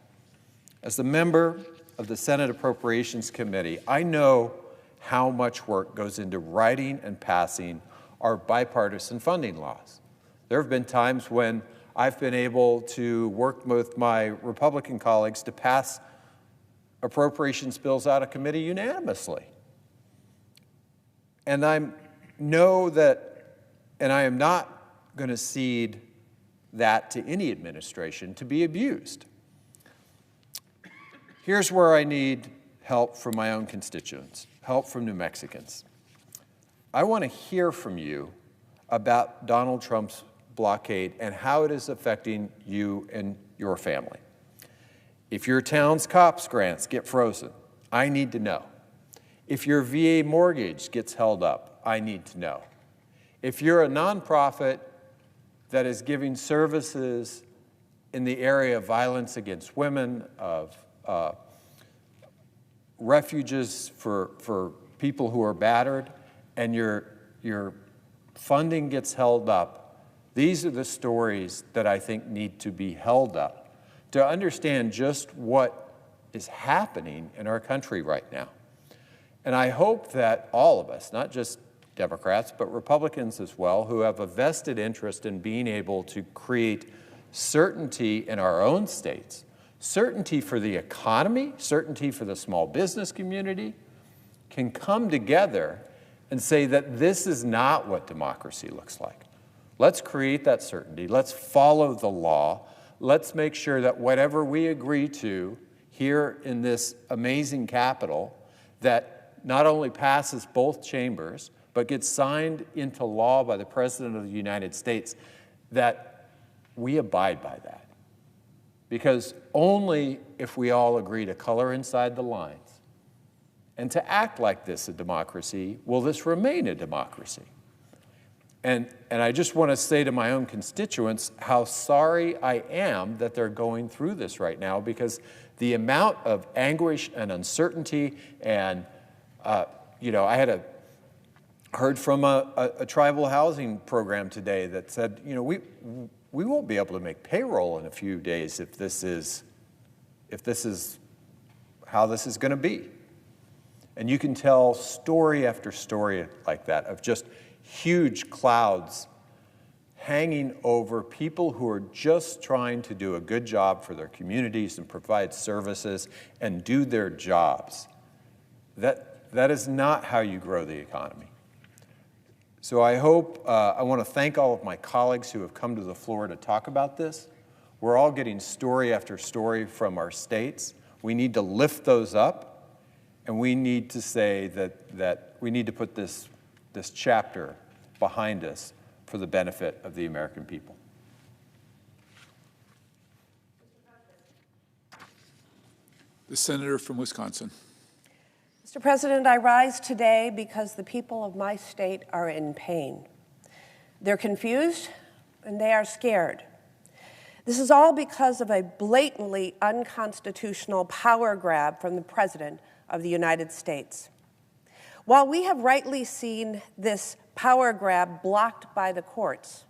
As a member of the Senate Appropriations Committee, I know how much work goes into writing and passing our bipartisan funding laws. There have been times when I've been able to work with my Republican colleagues to pass appropriations bills out of committee unanimously. And I know that, and I am not going to cede that to any administration to be abused. Here's where I need help from my own constituents, help from New Mexicans. I want to hear from you about Donald Trump's blockade and how it is affecting you and your family. If your town's COPS grants get frozen, I need to know. If your VA mortgage gets held up, I need to know. If you're a nonprofit that is giving services in the area of violence against women, of refuges for people who are battered, and your funding gets held up, these are the stories that I think need to be held up to understand just what is happening in our country right now. And I hope that all of us, not just Democrats, but Republicans as well, who have a vested interest in being able to create certainty in our own states, certainty for the economy, certainty for the small business community, can come together and say that this is not what democracy looks like. Let's create that certainty. Let's follow the law. Let's make sure that whatever we agree to here in this amazing Capitol, that not only passes both chambers, but gets signed into law by the President of the United States, that we abide by that. Because only if we all agree to color inside the lines and to act like this a democracy will this remain a democracy. And I just want to say to my own constituents how sorry I am that they're going through this right now, because the amount of anguish and uncertainty and, I had heard from a tribal housing program today that said, we won't be able to make payroll in a few days if this is how this is going to be. And you can tell story after story like that of just huge clouds hanging over people who are just trying to do a good job for their communities and provide services and do their jobs. That is not how you grow the economy. So I want to thank all of my colleagues who have come to the floor to talk about this. We're all getting story after story from our states. We need to lift those up, and we need to say that we need to put this chapter behind us for the benefit of the American people. The senator from Wisconsin. Mr. President, I rise today because the people of my state are in pain. They're confused and they are scared. This is all because of a blatantly unconstitutional power grab from the President of the United States. While we have rightly seen this power grab blocked by the courts,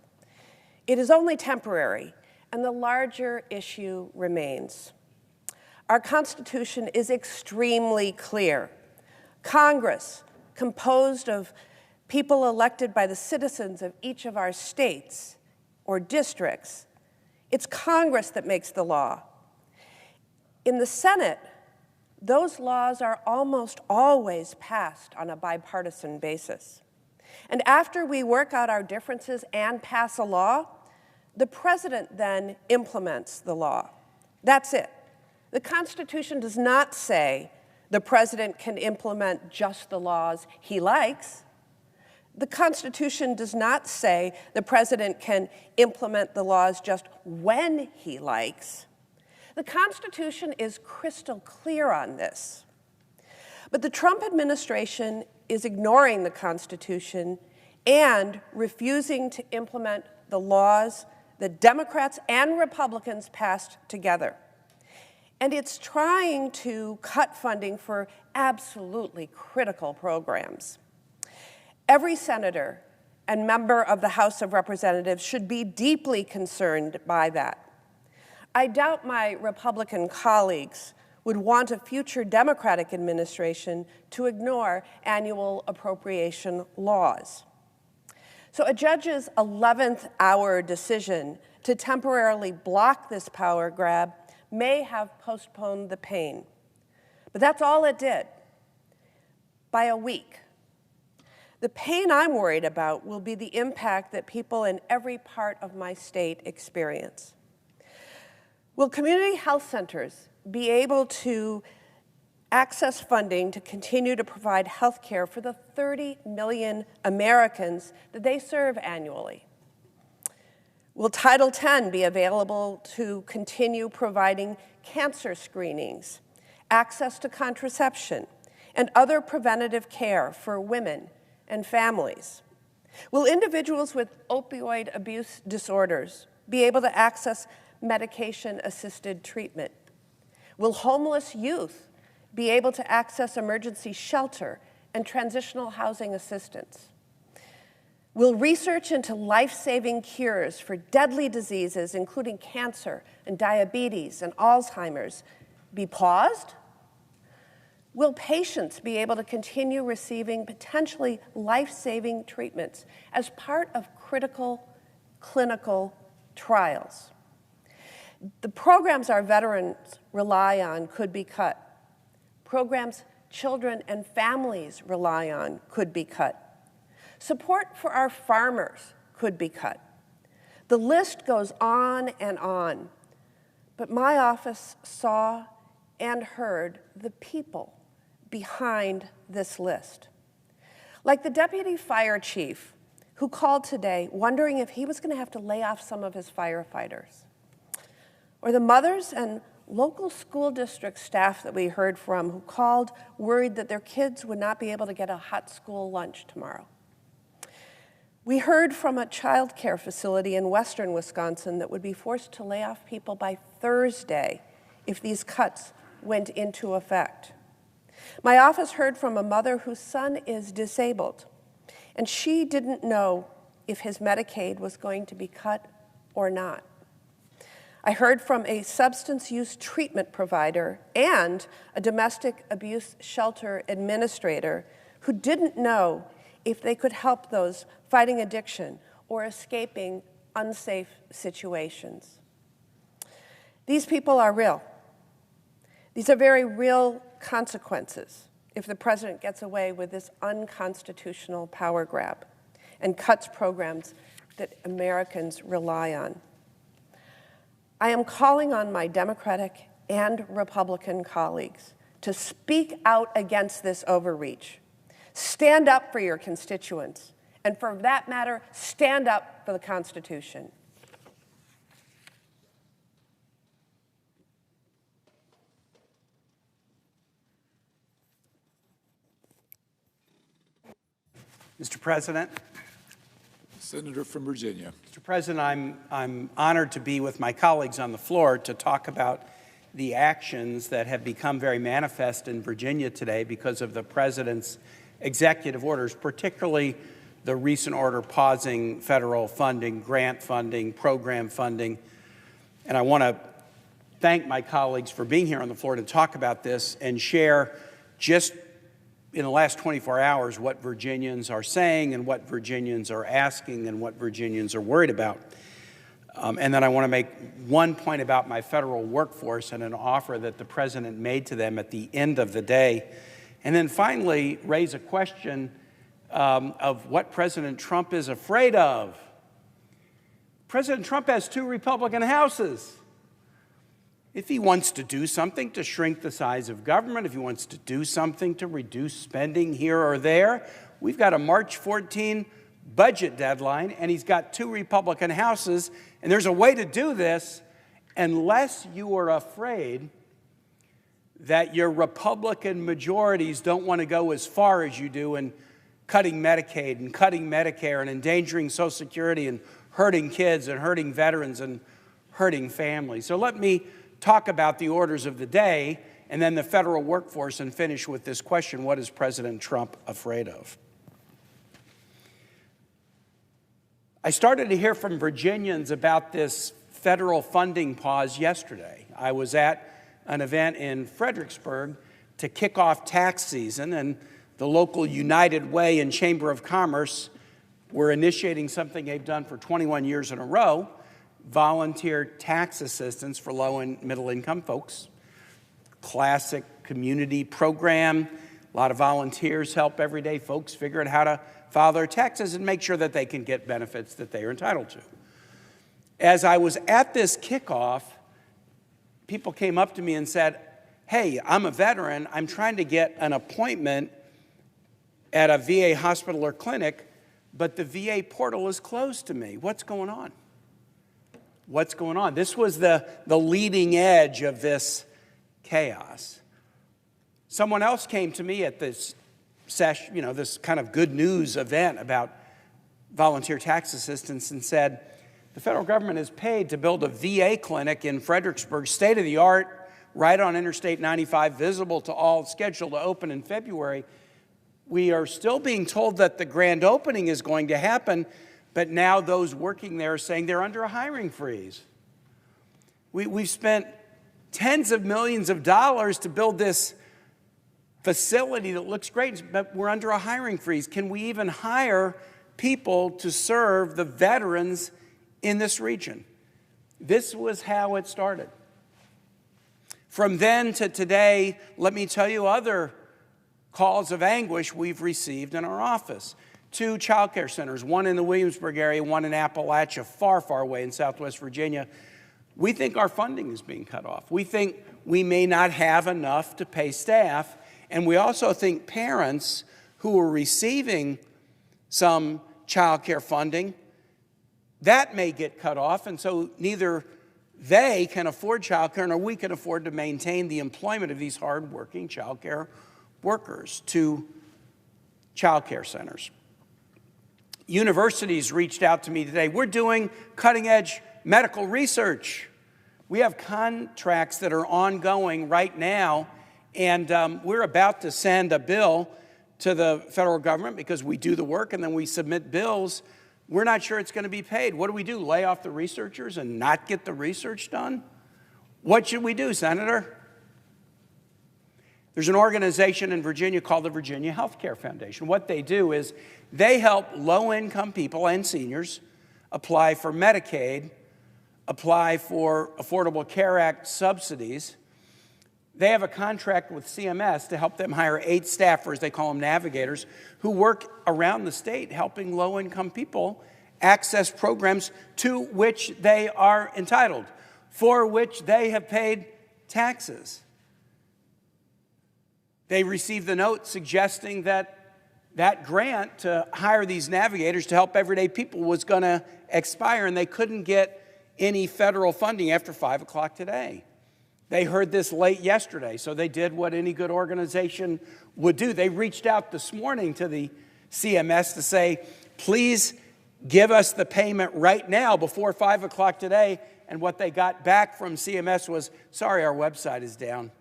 it is only temporary, and the larger issue remains. Our Constitution is extremely clear. Congress, composed of people elected by the citizens of each of our states or districts, it's Congress that makes the law. In the Senate, those laws are almost always passed on a bipartisan basis. And after we work out our differences and pass a law, the president then implements the law. That's it. The Constitution does not say the president can implement just the laws he likes. The Constitution does not say the president can implement the laws just when he likes. The Constitution is crystal clear on this. But the Trump administration is ignoring the Constitution and refusing to implement the laws that Democrats and Republicans passed together. And it's trying to cut funding for absolutely critical programs. Every senator and member of the House of Representatives should be deeply concerned by that. I doubt my Republican colleagues would want a future Democratic administration to ignore annual appropriation laws. So a judge's 11th hour decision to temporarily block this power grab may have postponed the pain. But that's all it did, by a week. The pain I'm worried about will be the impact that people in every part of my state experience. Will community health centers be able to access funding to continue to provide health care for the 30 million Americans that they serve annually? Will Title X be available to continue providing cancer screenings, access to contraception, and other preventative care for women and families? Will individuals with opioid abuse disorders be able to access medication-assisted treatment? Will homeless youth be able to access emergency shelter and transitional housing assistance? Will research into life-saving cures for deadly diseases, including cancer and diabetes and Alzheimer's, be paused? Will patients be able to continue receiving potentially life-saving treatments as part of critical clinical trials? The programs our veterans rely on could be cut. Programs children and families rely on could be cut. Support for our farmers could be cut. The list goes on and on. But my office saw and heard the people behind this list. Like the deputy fire chief who called today wondering if he was going to have to lay off some of his firefighters. Or the mothers and local school district staff that we heard from who called worried that their kids would not be able to get a hot school lunch tomorrow. We heard from a child care facility in western Wisconsin that would be forced to lay off people by Thursday if these cuts went into effect. My office heard from a mother whose son is disabled, and she didn't know if his Medicaid was going to be cut or not. I heard from a substance use treatment provider and a domestic abuse shelter administrator who didn't know if they could help those fighting addiction or escaping unsafe situations. These people are real. These are very real consequences if the president gets away with this unconstitutional power grab and cuts programs that Americans rely on. I am calling on my Democratic and Republican colleagues to speak out against this overreach. Stand up for your constituents, and for that matter, stand up for the Constitution. Mr. President. Senator from Virginia. Mr. President, I'm honored to be with my colleagues on the floor to talk about the actions that have become very manifest in Virginia today because of the president's executive orders, particularly the recent order pausing federal funding, grant funding, program funding. And I want to thank my colleagues for being here on the floor to talk about this and share just in the last 24 hours what Virginians are saying and what Virginians are asking and what Virginians are worried about. And then I want to make one point about my federal workforce and an offer that the president made to them at the end of the day. And then finally raise a question of what President Trump is afraid of. President Trump has 2 Republican houses. If he wants to do something to shrink the size of government, if he wants to do something to reduce spending here or there, we've got a March 14 budget deadline, and he's got 2 Republican houses, and there's a way to do this unless you are afraid that your Republican majorities don't want to go as far as you do in cutting Medicaid and cutting Medicare and endangering Social Security and hurting kids and hurting veterans and hurting families. So let me talk about the orders of the day and then the federal workforce and finish with this question: what is President Trump afraid of? I started to hear from Virginians about this federal funding pause yesterday. I was at an event in Fredericksburg to kick off tax season, and the local United Way and Chamber of Commerce were initiating something they've done for 21 years in a row: volunteer tax assistance for low and middle income folks. Classic community program. A lot of volunteers help everyday folks figure out how to file their taxes and make sure that they can get benefits that they are entitled to. As I was at this kickoff, people came up to me and said, "Hey, I'm a veteran. I'm trying to get an appointment at a VA hospital or clinic, but the VA portal is closed to me. What's going on?" What's going on? This was the leading edge of this chaos. Someone else came to me at this session, this kind of good news event about volunteer tax assistance, and said, the federal government is paid to build a VA clinic in Fredericksburg, state of the art, right on Interstate 95, visible to all, scheduled to open in February. We are still being told that the grand opening is going to happen, but now those working there are saying they're under a hiring freeze. We've spent tens of millions of dollars to build this facility that looks great, but we're under a hiring freeze. Can we even hire people to serve the veterans in this region? This was how it started. From then to today, let me tell you other calls of anguish we've received in our office. 2 child care centers, one in the Williamsburg area, one in Appalachia, far, far away in Southwest Virginia. We think our funding is being cut off. We think we may not have enough to pay staff. And we also think parents who are receiving some child care funding, that may get cut off. And so neither they can afford child care nor we can afford to maintain the employment of these hardworking child care workers. To child care centers. Universities reached out to me today. We're doing cutting-edge medical research. We have contracts that are ongoing right now, and we're about to send a bill to the federal government because we do the work and then we submit bills. We're not sure it's going to be paid. What do? Lay off the researchers and not get the research done? What should we do, Senator? There's an organization in Virginia called the Virginia Healthcare Foundation. What they do is they help low-income people and seniors apply for Medicaid, apply for Affordable Care Act subsidies. They have a contract with CMS to help them hire 8 staffers, they call them navigators, who work around the state helping low-income people access programs to which they are entitled, for which they have paid taxes. They received the note suggesting that that grant to hire these navigators to help everyday people was going to expire, and they couldn't get any federal funding after 5 o'clock today. They heard this late yesterday, so they did what any good organization would do. They reached out this morning to the CMS to say, please give us the payment right now before 5 o'clock today. And what they got back from CMS was, sorry, our website is down.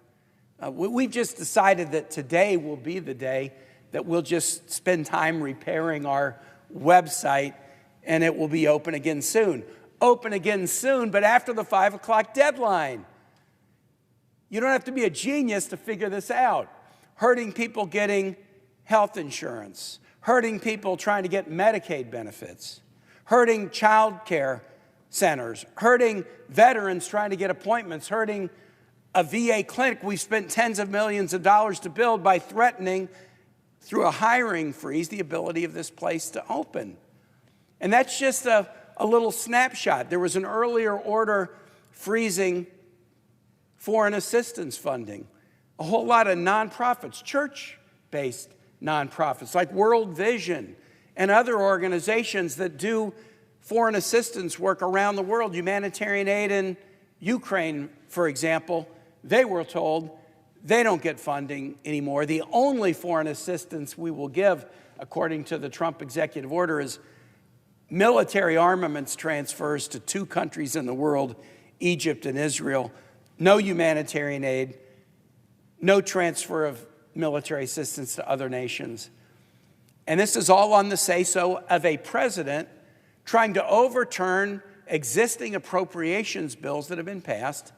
We've just decided that today will be the day that we'll just spend time repairing our website, and it will be open again soon. Open again soon, but after the 5 o'clock deadline. You don't have to be a genius to figure this out. Hurting people getting health insurance, hurting people trying to get Medicaid benefits, hurting child care centers, hurting veterans trying to get appointments, hurting a VA clinic we've spent tens of millions of dollars to build by threatening through a hiring freeze, the ability of this place to open. And that's just a little snapshot. There was an earlier order freezing foreign assistance funding. A whole lot of nonprofits, church-based nonprofits like World Vision and other organizations that do foreign assistance work around the world, humanitarian aid in Ukraine, for example, they were told they don't get funding anymore. The only foreign assistance we will give, according to the Trump executive order, is military armaments transfers to 2 countries in the world, Egypt and Israel. No humanitarian aid, no transfer of military assistance to other nations. And this is all on the say-so of a president trying to overturn existing appropriations bills that have been passed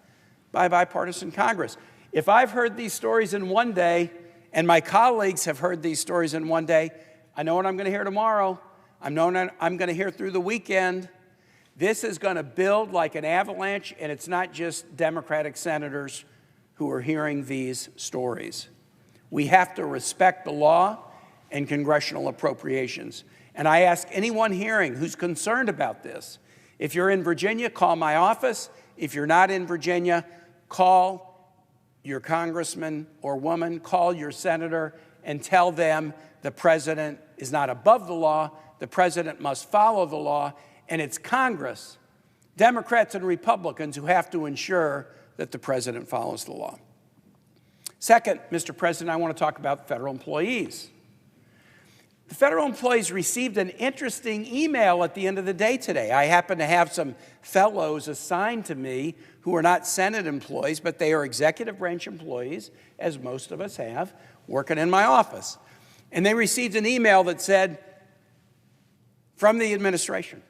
by a bipartisan Congress. If I've heard these stories in one day, and my colleagues have heard these stories in one day, I know what I'm going to hear tomorrow. I'm going to hear through the weekend. This is going to build like an avalanche, and it's not just Democratic senators who are hearing these stories. We have to respect the law and congressional appropriations. And I ask anyone hearing who's concerned about this, if you're in Virginia, call my office. If you're not in Virginia, call your congressman or woman, call your senator, and tell them the president is not above the law. The president must follow the law, and it's Congress, Democrats and Republicans, who have to ensure that the president follows the law. Second, Mr. President, I want to talk about federal employees. The federal employees received an interesting email at the end of the day today. I happen to have some fellows assigned to me who are not Senate employees, but they are executive branch employees, as most of us have, working in my office. And they received an email that said, from the administration,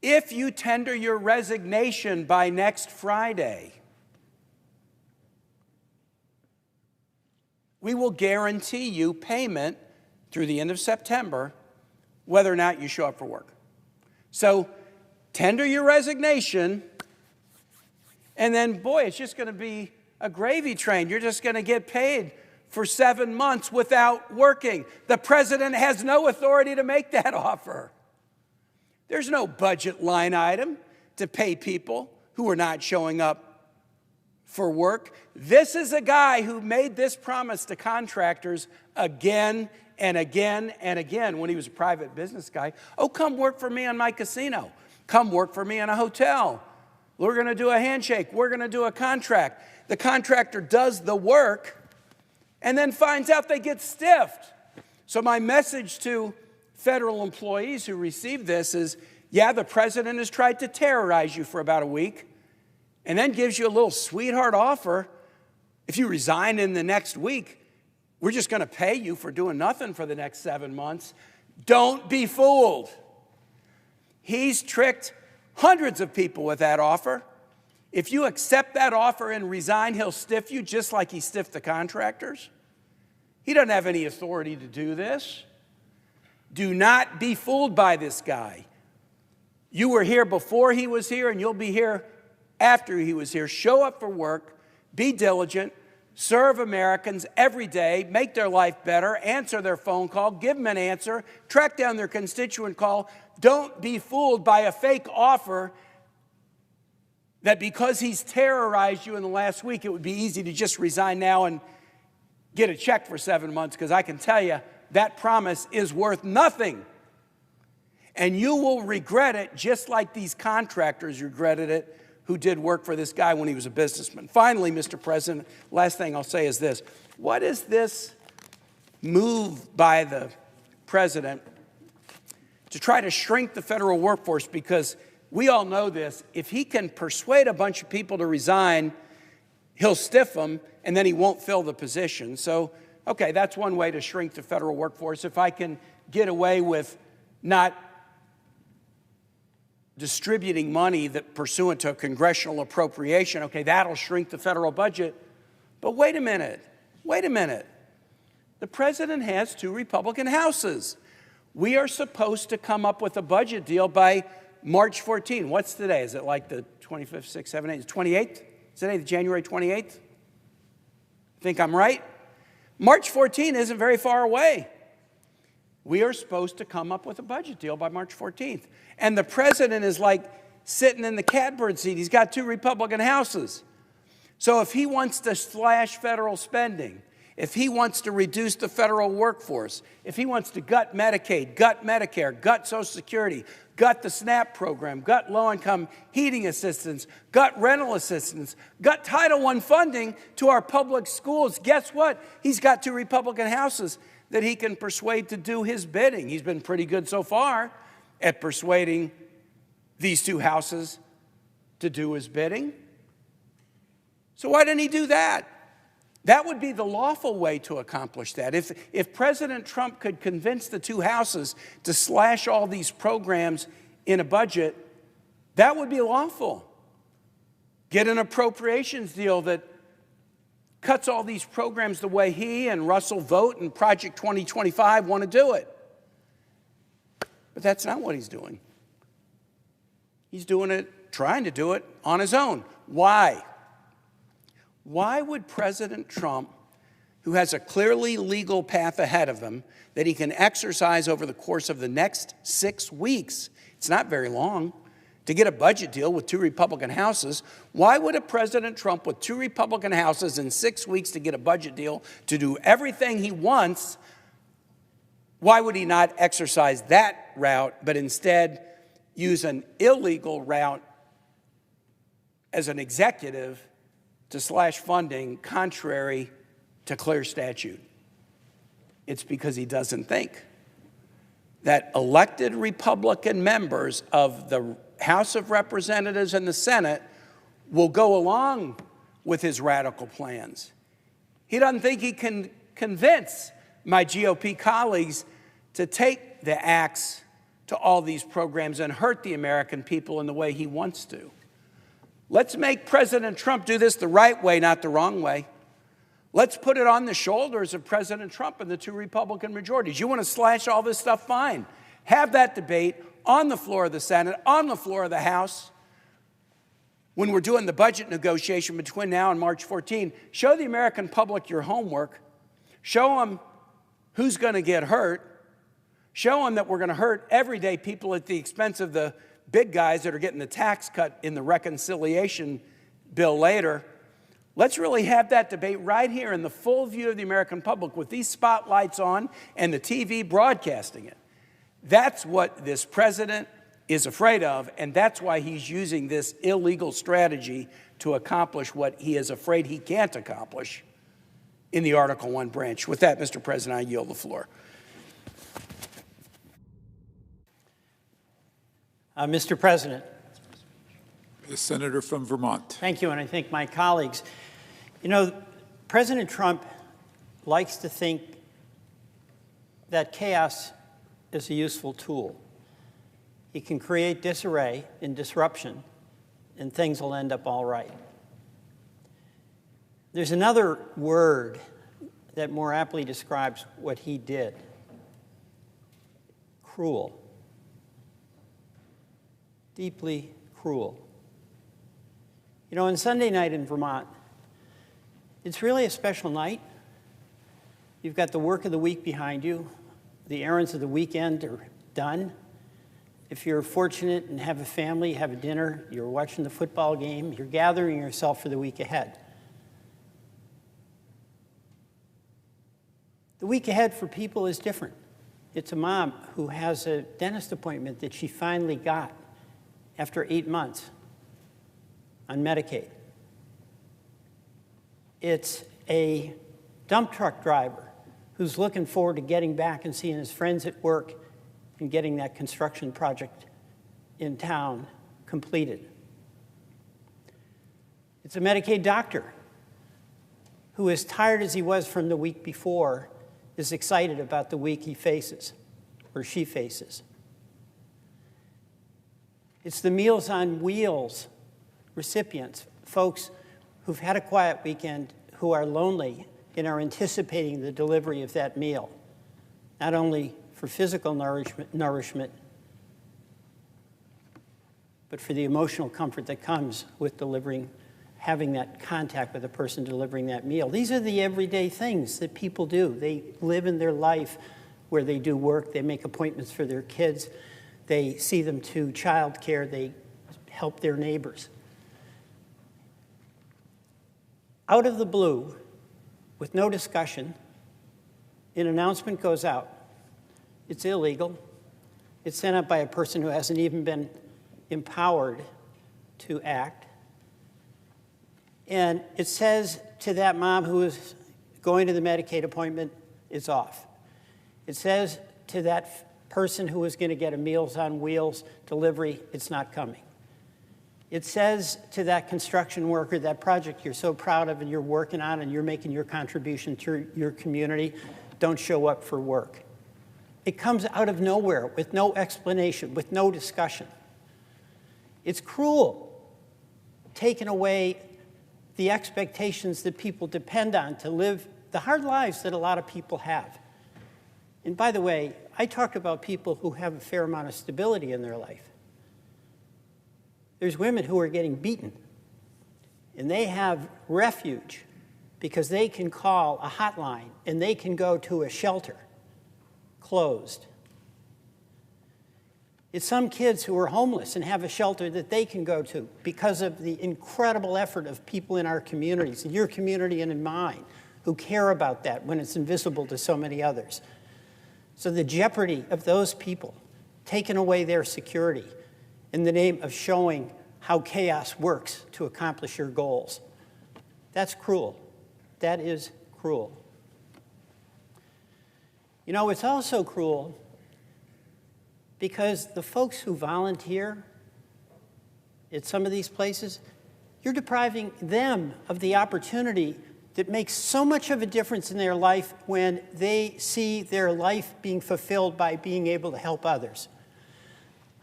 if you tender your resignation by next Friday, we will guarantee you payment through the end of September, whether or not you show up for work. So tender your resignation, and then, boy, it's just going to be a gravy train. You're just going to get paid for 7 months without working. The president has no authority to make that offer. There's no budget line item to pay people who are not showing up for work. This is a guy who made this promise to contractors again and again and again when he was a private business guy. Oh, come work for me on my casino. Come work for me in a hotel. We're going to do a handshake. We're going to do a contract. The contractor does the work and then finds out they get stiffed. So my message to federal employees who receive this is, yeah, the president has tried to terrorize you for about a week and then gives you a little sweetheart offer. If you resign in the next week, we're just going to pay you for doing nothing for the next 7 months. Don't be fooled. He's tricked hundreds of people with that offer. If you accept that offer and resign, he'll stiff you just like he stiffed the contractors. He doesn't have any authority to do this. Do not be fooled by this guy. You were here before he was here, and you'll be here after he was here. Show up for work, be diligent, serve Americans every day, make their life better, answer their phone call, give them an answer, track down their constituent call. Don't be fooled by a fake offer that because he's terrorized you in the last week, it would be easy to just resign now and get a check for 7 months, because I can tell you that promise is worth nothing. And you will regret it just like these contractors regretted it who did work for this guy when he was a businessman. Finally, Mr. President, last thing I'll say is this. What is this move by the president to try to shrink the federal workforce? Because we all know this. If he can persuade a bunch of people to resign, he'll stiff them, and then he won't fill the position. So, okay, that's one way to shrink the federal workforce. If I can get away with not distributing money that pursuant to a congressional appropriation, okay, that'll shrink the federal budget. But wait a minute. The president has 2 Republican houses. We are supposed to come up with a budget deal by March 14. What's today? Is it like the 25th, 6th, 7th, 8th, 28th? Is today the January 28th? Think I'm right? March 14 isn't very far away. We are supposed to come up with a budget deal by March 14th. And the president is like sitting in the catbird seat. He's got 2 Republican houses. So if he wants to slash federal spending, if he wants to reduce the federal workforce, if he wants to gut Medicaid, gut Medicare, gut Social Security, gut the SNAP program, gut low-income heating assistance, gut rental assistance, gut Title I funding to our public schools, guess what? He's got 2 Republican houses that he can persuade to do his bidding. He's been pretty good so far at persuading these 2 houses to do his bidding. So why didn't he do that? That would be the lawful way to accomplish that. If President Trump could convince the 2 houses to slash all these programs in a budget, that would be lawful. Get an appropriations deal that cuts all these programs the way he and Russell Vought and Project 2025 want to do it. But that's not what he's doing. He's doing it, trying to do it on his own. Why? Why would President Trump, who has a clearly legal path ahead of him that he can exercise over the course of the next 6 weeks, it's not very long, to get a budget deal with 2 Republican houses, why would a President Trump with 2 Republican houses in 6 weeks to get a budget deal to do everything he wants, why would he not exercise that route, but instead use an illegal route as an executive to slash funding contrary to clear statute? It's because he doesn't think that elected Republican members of the House of Representatives and the Senate will go along with his radical plans. He doesn't think he can convince my GOP colleagues to take the axe to all these programs and hurt the American people in the way he wants to. Let's make President Trump do this the right way, not the wrong way. Let's put it on the shoulders of President Trump and the 2 Republican majorities. You want to slash all this stuff? Fine. Have that debate on the floor of the Senate, on the floor of the House. When we're doing the budget negotiation between now and March 14, show the American public your homework. Show them who's going to get hurt. Show them that we're going to hurt everyday people at the expense of the big guys that are getting the tax cut in the reconciliation bill later. Let's really have that debate right here in the full view of the American public with these spotlights on and the TV broadcasting it. That's what this president is afraid of, and that's why he's using this illegal strategy to accomplish what he is afraid he can't accomplish in the Article I branch. With that, Mr. President, I yield the floor. Mr. President. The senator from Vermont. Thank you, and I thank my colleagues. You know, President Trump likes to think that chaos is a useful tool. He can create disarray and disruption, and things will end up all right. There's another word that more aptly describes what he did: cruel. Deeply cruel. You know, on Sunday night in Vermont, it's really a special night. You've got the work of the week behind you. The errands of the weekend are done. If you're fortunate and have a family, have a dinner, you're watching the football game, you're gathering yourself for the week ahead. The week ahead for people is different. It's a mom who has a dentist appointment that she finally got after 8 months on Medicaid. It's a dump truck driver who's looking forward to getting back and seeing his friends at work and getting that construction project in town completed. It's a Medicaid doctor who, as tired as he was from the week before, is excited about the week he faces, or she faces. It's the Meals on Wheels recipients, folks who've had a quiet weekend, who are lonely and are anticipating the delivery of that meal, not only for physical nourishment, but for the emotional comfort that comes with delivering having that contact with the person delivering that meal. These are the everyday things that people do. They live in their life where they do work, they make appointments for their kids, they see them to childcare, they help their neighbors. Out of the blue, with no discussion, an announcement goes out. It's illegal. It's sent out by a person who hasn't even been empowered to act. And it says to that mom who is going to the Medicaid appointment, it's off. It says to that person who is going to get a Meals on Wheels delivery, it's not coming. It says to that construction worker, that project you're so proud of and you're working on and you're making your contribution to your community, don't show up for work. It comes out of nowhere with no explanation, with no discussion. It's cruel, taking away the expectations that people depend on to live the hard lives that a lot of people have. And by the way, I talked about people who have a fair amount of stability in their life. There's women who are getting beaten, and they have refuge because they can call a hotline and they can go to a shelter, closed. It's some kids who are homeless and have a shelter that they can go to because of the incredible effort of people in our communities, in your community and in mine, who care about that when it's invisible to so many others. So the jeopardy of those people, taking away their security in the name of showing how chaos works to accomplish your goals, that's cruel. That is cruel. You know, it's also cruel because the folks who volunteer at some of these places, you're depriving them of the opportunity that makes so much of a difference in their life when they see their life being fulfilled by being able to help others.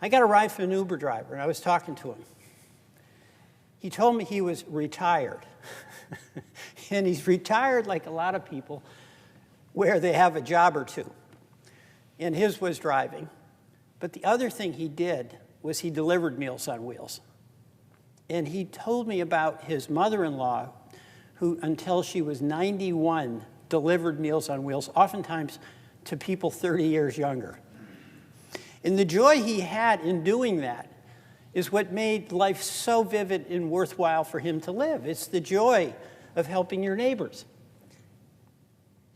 I got a ride from an Uber driver, and I was talking to him. He told me he was retired. And he's retired like a lot of people where they have a job or two. And his was driving. But the other thing he did was he delivered Meals on Wheels. And he told me about his mother-in-law, who until she was 91 delivered Meals on Wheels, oftentimes to people 30 years younger. And the joy he had in doing that is what made life so vivid and worthwhile for him to live. It's the joy of helping your neighbors.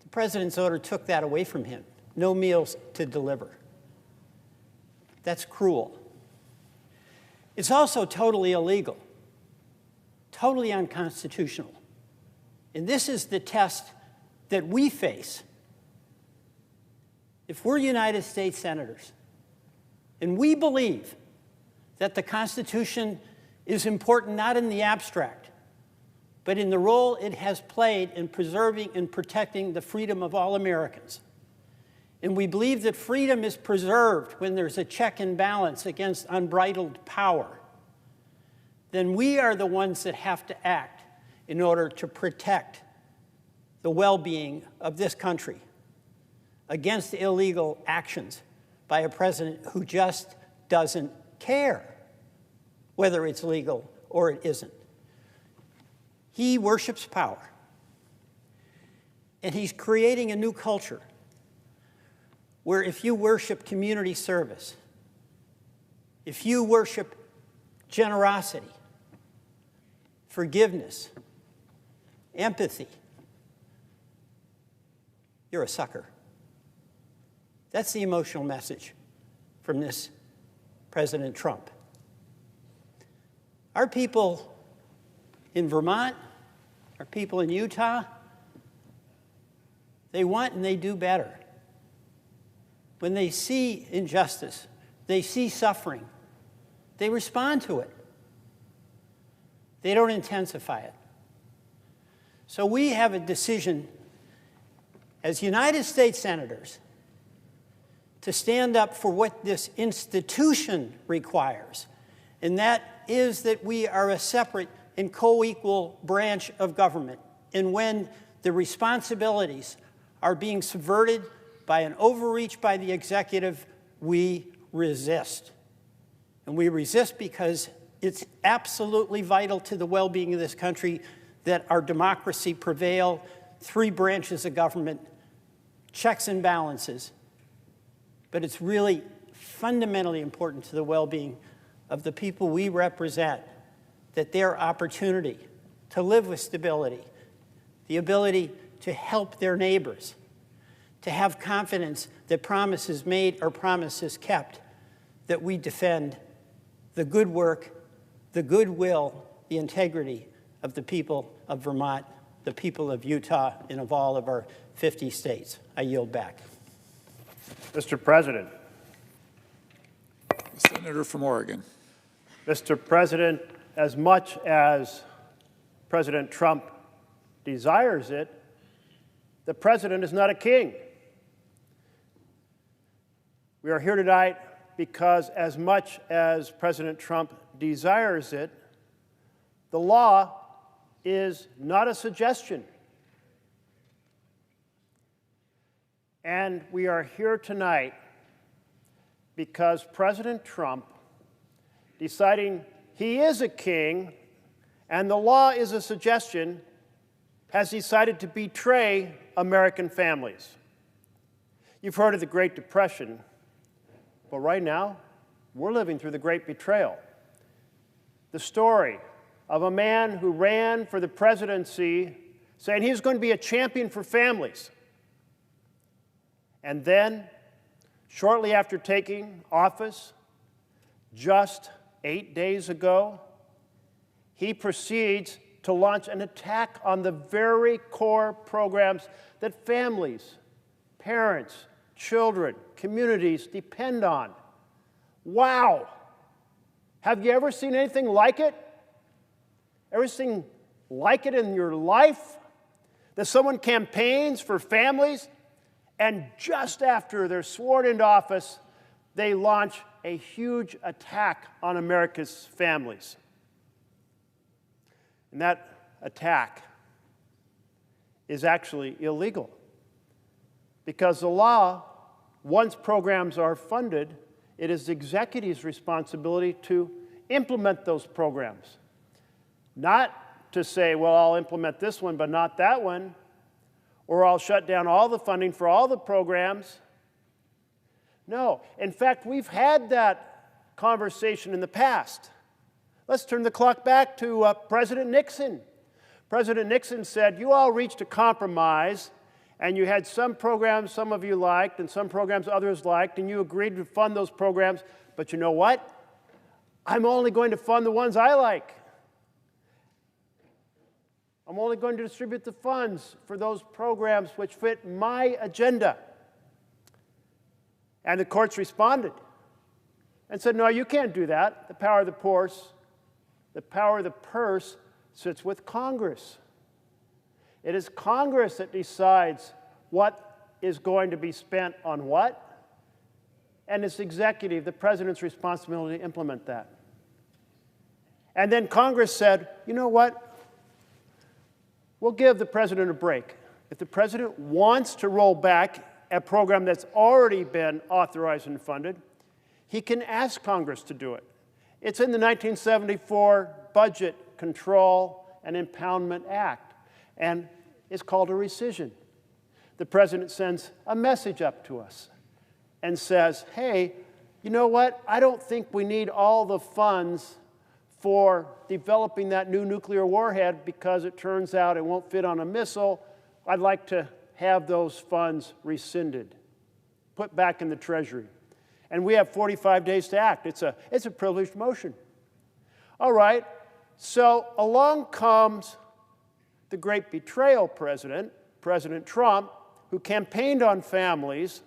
The president's order took that away from him. No meals to deliver. That's cruel. It's also totally illegal, totally unconstitutional. And this is the test that we face. If we're United States senators, and we believe that the Constitution is important not in the abstract, but in the role it has played in preserving and protecting the freedom of all Americans. And we believe that freedom is preserved when there's a check and balance against unbridled power. Then we are the ones that have to act in order to protect the well-being of this country against illegal actions by a president who just doesn't care whether it's legal or it isn't. He worships power. And he's creating a new culture where if you worship community service, if you worship generosity, forgiveness, empathy, you're a sucker. That's the emotional message from this President Trump. Our people in Vermont, our people in Utah, they want and they do better. When they see injustice, they see suffering, they respond to it. They don't intensify it. So we have a decision as United States senators to stand up for what this institution requires, and that is that we are a separate and co-equal branch of government. And when the responsibilities are being subverted by an overreach by the executive, we resist. And we resist because It's absolutely vital to the well-being of this country that our democracy prevail, 3 branches of government, checks and balances. But it's really fundamentally important to the well-being of the people we represent that their opportunity to live with stability, the ability to help their neighbors, to have confidence that promises made are promises kept, that we defend the good work, the goodwill, the integrity of the people of Vermont, the people of Utah, and of all of our 50 states. I yield back. Mr. President. The senator from Oregon. Mr. President, as much as President Trump desires it, the president is not a king. We are here tonight because as much as President Trump desires it, the law is not a suggestion. And we are here tonight because President Trump, deciding he is a king and the law is a suggestion, has decided to betray American families. You've heard of the Great Depression, but right now, we're living through the Great Betrayal. The story of a man who ran for the presidency saying he was going to be a champion for families. And then, shortly after taking office, just 8 days ago, he proceeds to launch an attack on the very core programs that families, parents, children, communities depend on. Wow! Have you ever seen anything like it? Ever seen like it in your life? That someone campaigns for families and just after they're sworn into office, they launch a huge attack on America's families. And that attack is actually illegal because the law, once programs are funded, it is the executive's responsibility to implement those programs. Not to say, well, I'll implement this one, but not that one, or I'll shut down all the funding for all the programs. No. In fact, we've had that conversation in the past. Let's turn the clock back to President Nixon. President Nixon said, you all reached a compromise, and you had some programs some of you liked, and some programs others liked, and you agreed to fund those programs, but you know what? I'm only going to fund the ones I like. I'm only going to distribute the funds for those programs which fit my agenda. And the courts responded and said, no, you can't do that. The power of the purse sits with Congress. It is Congress that decides what is going to be spent on what, and it's executive, the president's responsibility to implement that. And then Congress said, you know what? We'll give the president a break. If the president wants to roll back a program that's already been authorized and funded, he can ask Congress to do it. It's in the 1974 Budget Control and Impoundment Act, and it's called a rescission. The president sends a message up to us and says, hey, you know what? I don't think we need all the funds for developing that new nuclear warhead because it turns out it won't fit on a missile. I'd like to have those funds rescinded, put back in the Treasury. And we have 45 days to act. It's a privileged motion. All right, so along comes the great betrayal president, President Trump, who campaigned on families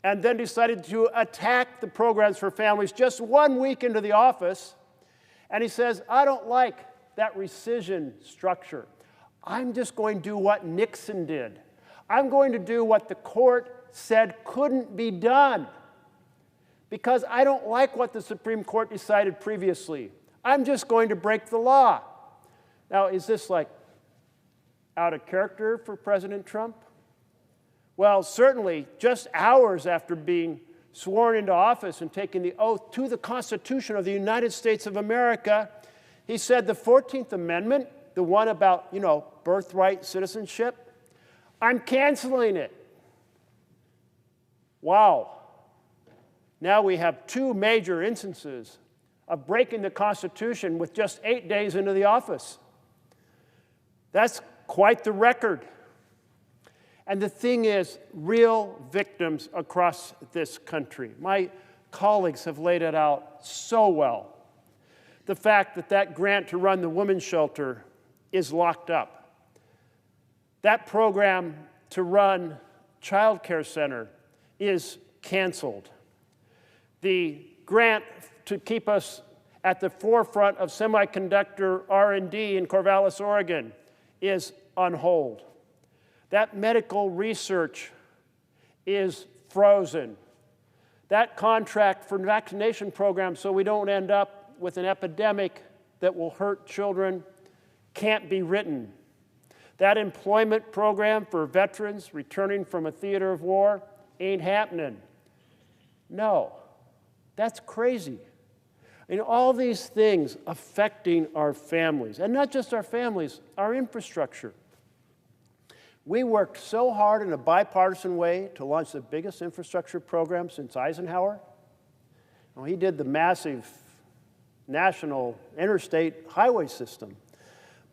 and then decided to attack the programs for families just 1 week into the office. And he says, I don't like that rescission structure. I'm just going to do what Nixon did. I'm going to do what the court said couldn't be done because I don't like what the Supreme Court decided previously. I'm just going to break the law. Now, is this like out of character for President Trump? Well, certainly just hours after being sworn into office and taking the oath to the Constitution of the United States of America, he said the 14th Amendment, the one about, birthright citizenship, I'm canceling it. Wow. Now we have two major instances of breaking the Constitution with just 8 days into the office. That's quite the record. And the thing is, real victims across this country. My colleagues have laid it out so well. The fact that that grant to run the women's shelter is locked up. That program to run child care center is canceled. The grant to keep us at the forefront of semiconductor R&D in Corvallis, Oregon is on hold. That medical research is frozen. That contract for vaccination programs so we don't end up with an epidemic that will hurt children can't be written. That employment program for veterans returning from a theater of war ain't happening. No, that's crazy. All these things affecting our families, and not just our families, our infrastructure. We worked so hard in a bipartisan way to launch the biggest infrastructure program since Eisenhower. Well, he did the massive national interstate highway system.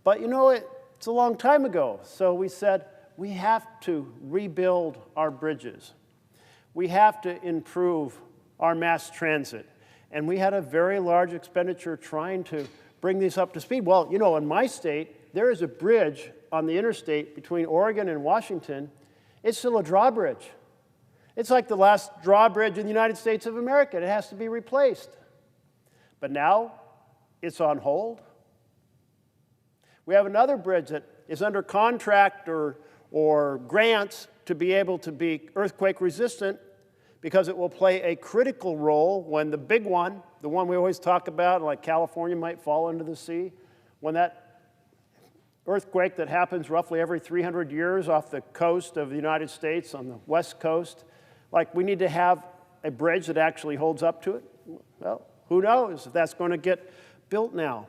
But it's a long time ago. So we said, we have to rebuild our bridges. We have to improve our mass transit. And we had a very large expenditure trying to bring these up to speed. Well, in my state, there is a bridge on the interstate between Oregon and Washington. It's still a drawbridge. It's like the last drawbridge in the United States of America. It has to be replaced. But now it's on hold. We have another bridge that is under contract or grants to be able to be earthquake resistant because it will play a critical role when the big one, the one we always talk about, like California might fall into the sea, when that earthquake that happens roughly every 300 years off the coast of the United States on the west coast, like we need to have a bridge that actually holds up to it. Well, who knows if that's going to get built now.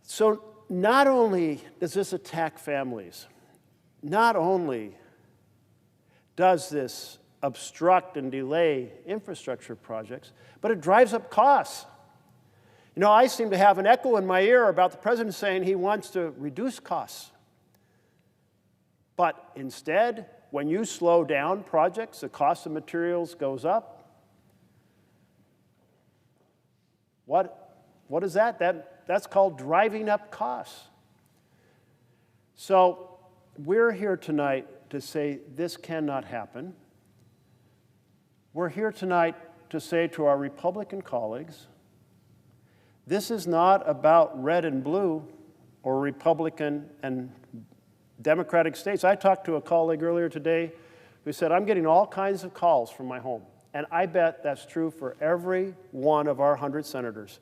So not only does this attack families, not only does this obstruct and delay infrastructure projects, but it drives up costs. I seem to have an echo in my ear about the president saying he wants to reduce costs. But instead, when you slow down projects, the cost of materials goes up. What is that? That's called driving up costs. So we're here tonight to say this cannot happen. We're here tonight to say to our Republican colleagues, this is not about red and blue or Republican and Democratic states. I talked to a colleague earlier today who said, I'm getting all kinds of calls from my home. And I bet that's true for every one of our 100 senators.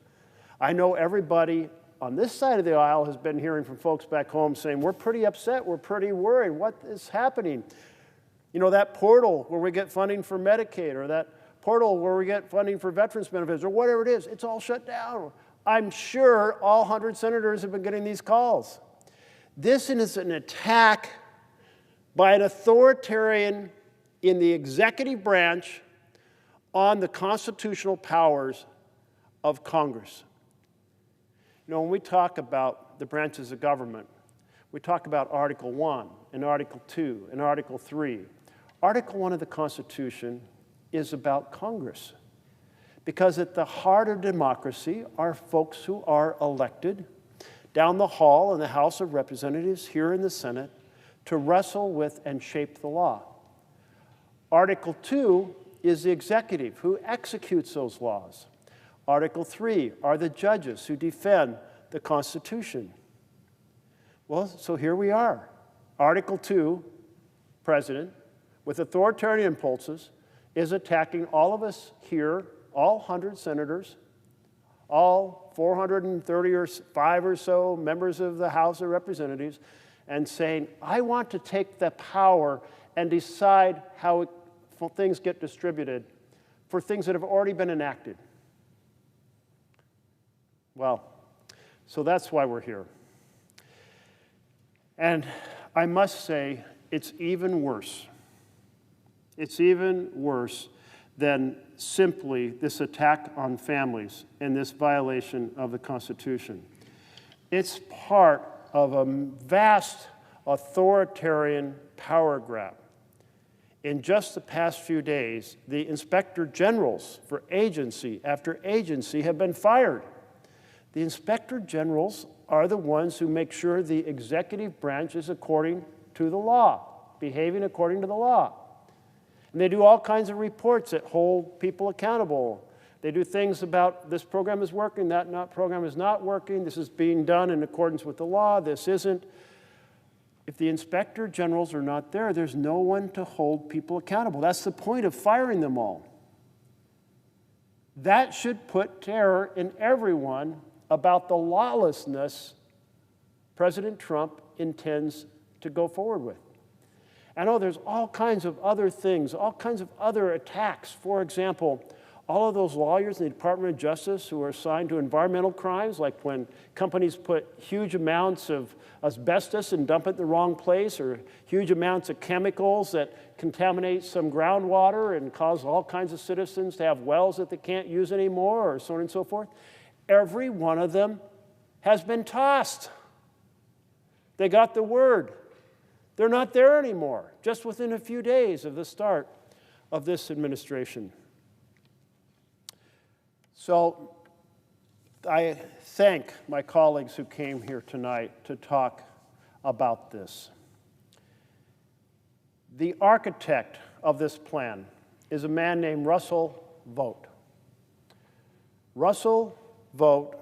I know everybody on this side of the aisle has been hearing from folks back home saying, we're pretty upset, we're pretty worried, what is happening? That portal where we get funding for Medicaid, or that portal where we get funding for veterans benefits, or whatever it is, it's all shut down. I'm sure all 100 senators have been getting these calls. This is an attack by an authoritarian in the executive branch on the constitutional powers of Congress. When we talk about the branches of government, we talk about Article 1 and Article 2 and Article 3. Article 1 of the Constitution is about Congress, because at the heart of democracy are folks who are elected down the hall in the House of Representatives, here in the Senate, to wrestle with and shape the law. Article 2 is the executive who executes those laws. Article 3 are the judges who defend the Constitution. Well, so here we are. Article 2, President, with authoritarian impulses, is attacking all of us here, all 100 senators, all 435 or so members of the House of Representatives, and saying, I want to take the power and decide how things get distributed for things that have already been enacted. Well, so that's why we're here. And I must say, it's even worse. It's even worse than simply this attack on families and this violation of the Constitution. It's part of a vast authoritarian power grab. In just the past few days, the inspector generals for agency after agency have been fired. The inspector generals are the ones who make sure the executive branch is according to the law, behaving according to the law. And they do all kinds of reports that hold people accountable. They do things about this program is working, that program is not working, this is being done in accordance with the law, this isn't. If the inspector generals are not there, there's no one to hold people accountable. That's the point of firing them all. That should put terror in everyone about the lawlessness President Trump intends to go forward with. I know there's all kinds of other things, all kinds of other attacks. For example, all of those lawyers in the Department of Justice who are assigned to environmental crimes, like when companies put huge amounts of asbestos and dump it in the wrong place, or huge amounts of chemicals that contaminate some groundwater and cause all kinds of citizens to have wells that they can't use anymore, or so on and so forth. Every one of them has been tossed. They got the word. They're not there anymore, just within a few days of the start of this administration. So I thank my colleagues who came here tonight to talk about this. The architect of this plan is a man named Russell Vought. Russell Vought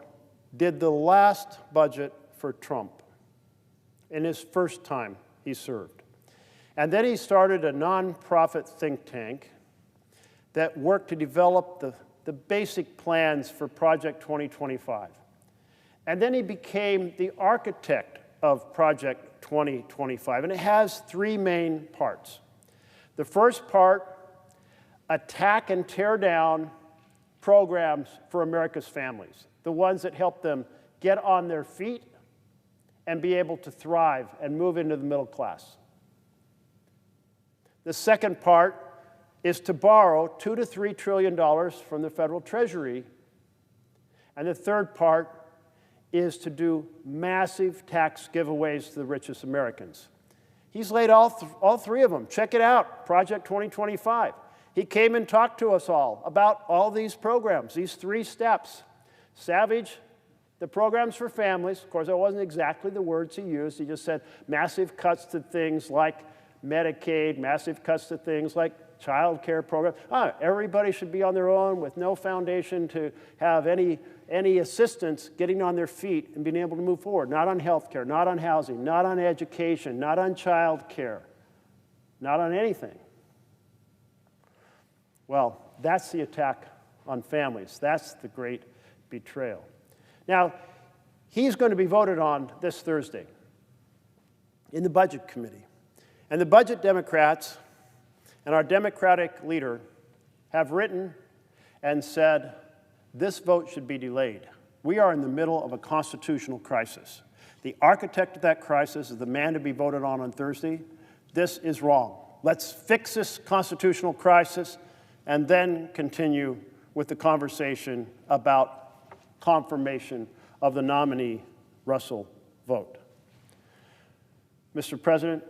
did the last budget for Trump in his first time he served. And then he started a nonprofit think tank that worked to develop the basic plans for Project 2025. And then he became the architect of Project 2025, and it has three main parts. The first part, attack and tear down programs for America's families, the ones that help them get on their feet and be able to thrive and move into the middle class. The second part is to borrow $2 to $3 trillion from the federal treasury. And the third part is to do massive tax giveaways to the richest Americans. He's laid all three of them. Check it out, Project 2025. He came and talked to us all about all these programs, these three steps. Savage, the programs for families. Of course, that wasn't exactly the words he used. He just said massive cuts to things like Medicaid, massive cuts to things like child care programs. Everybody should be on their own with no foundation to have any assistance getting on their feet and being able to move forward. Not on health care, not on housing, not on education, not on child care, not on anything. Well, that's the attack on families. That's the great betrayal. Now, he's going to be voted on this Thursday in the Budget Committee. And the Budget Democrats and our Democratic leader have written and said this vote should be delayed. We are in the middle of a constitutional crisis. The architect of that crisis is the man to be voted on Thursday. This is wrong. Let's fix this constitutional crisis and then continue with the conversation about confirmation of the nominee, Russell Vought. Mr. President,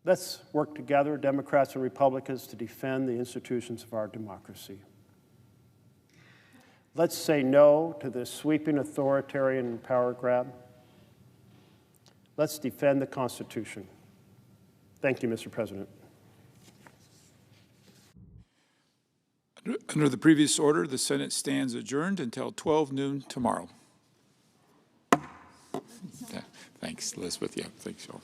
let's work together, Democrats and Republicans, to defend the institutions of our democracy. Let's say no to this sweeping authoritarian power grab. Let's defend the Constitution. Thank you, Mr. President. Under the previous order, the Senate stands adjourned until 12 noon tomorrow. Thanks, Elizabeth. Yeah, thanks, y'all.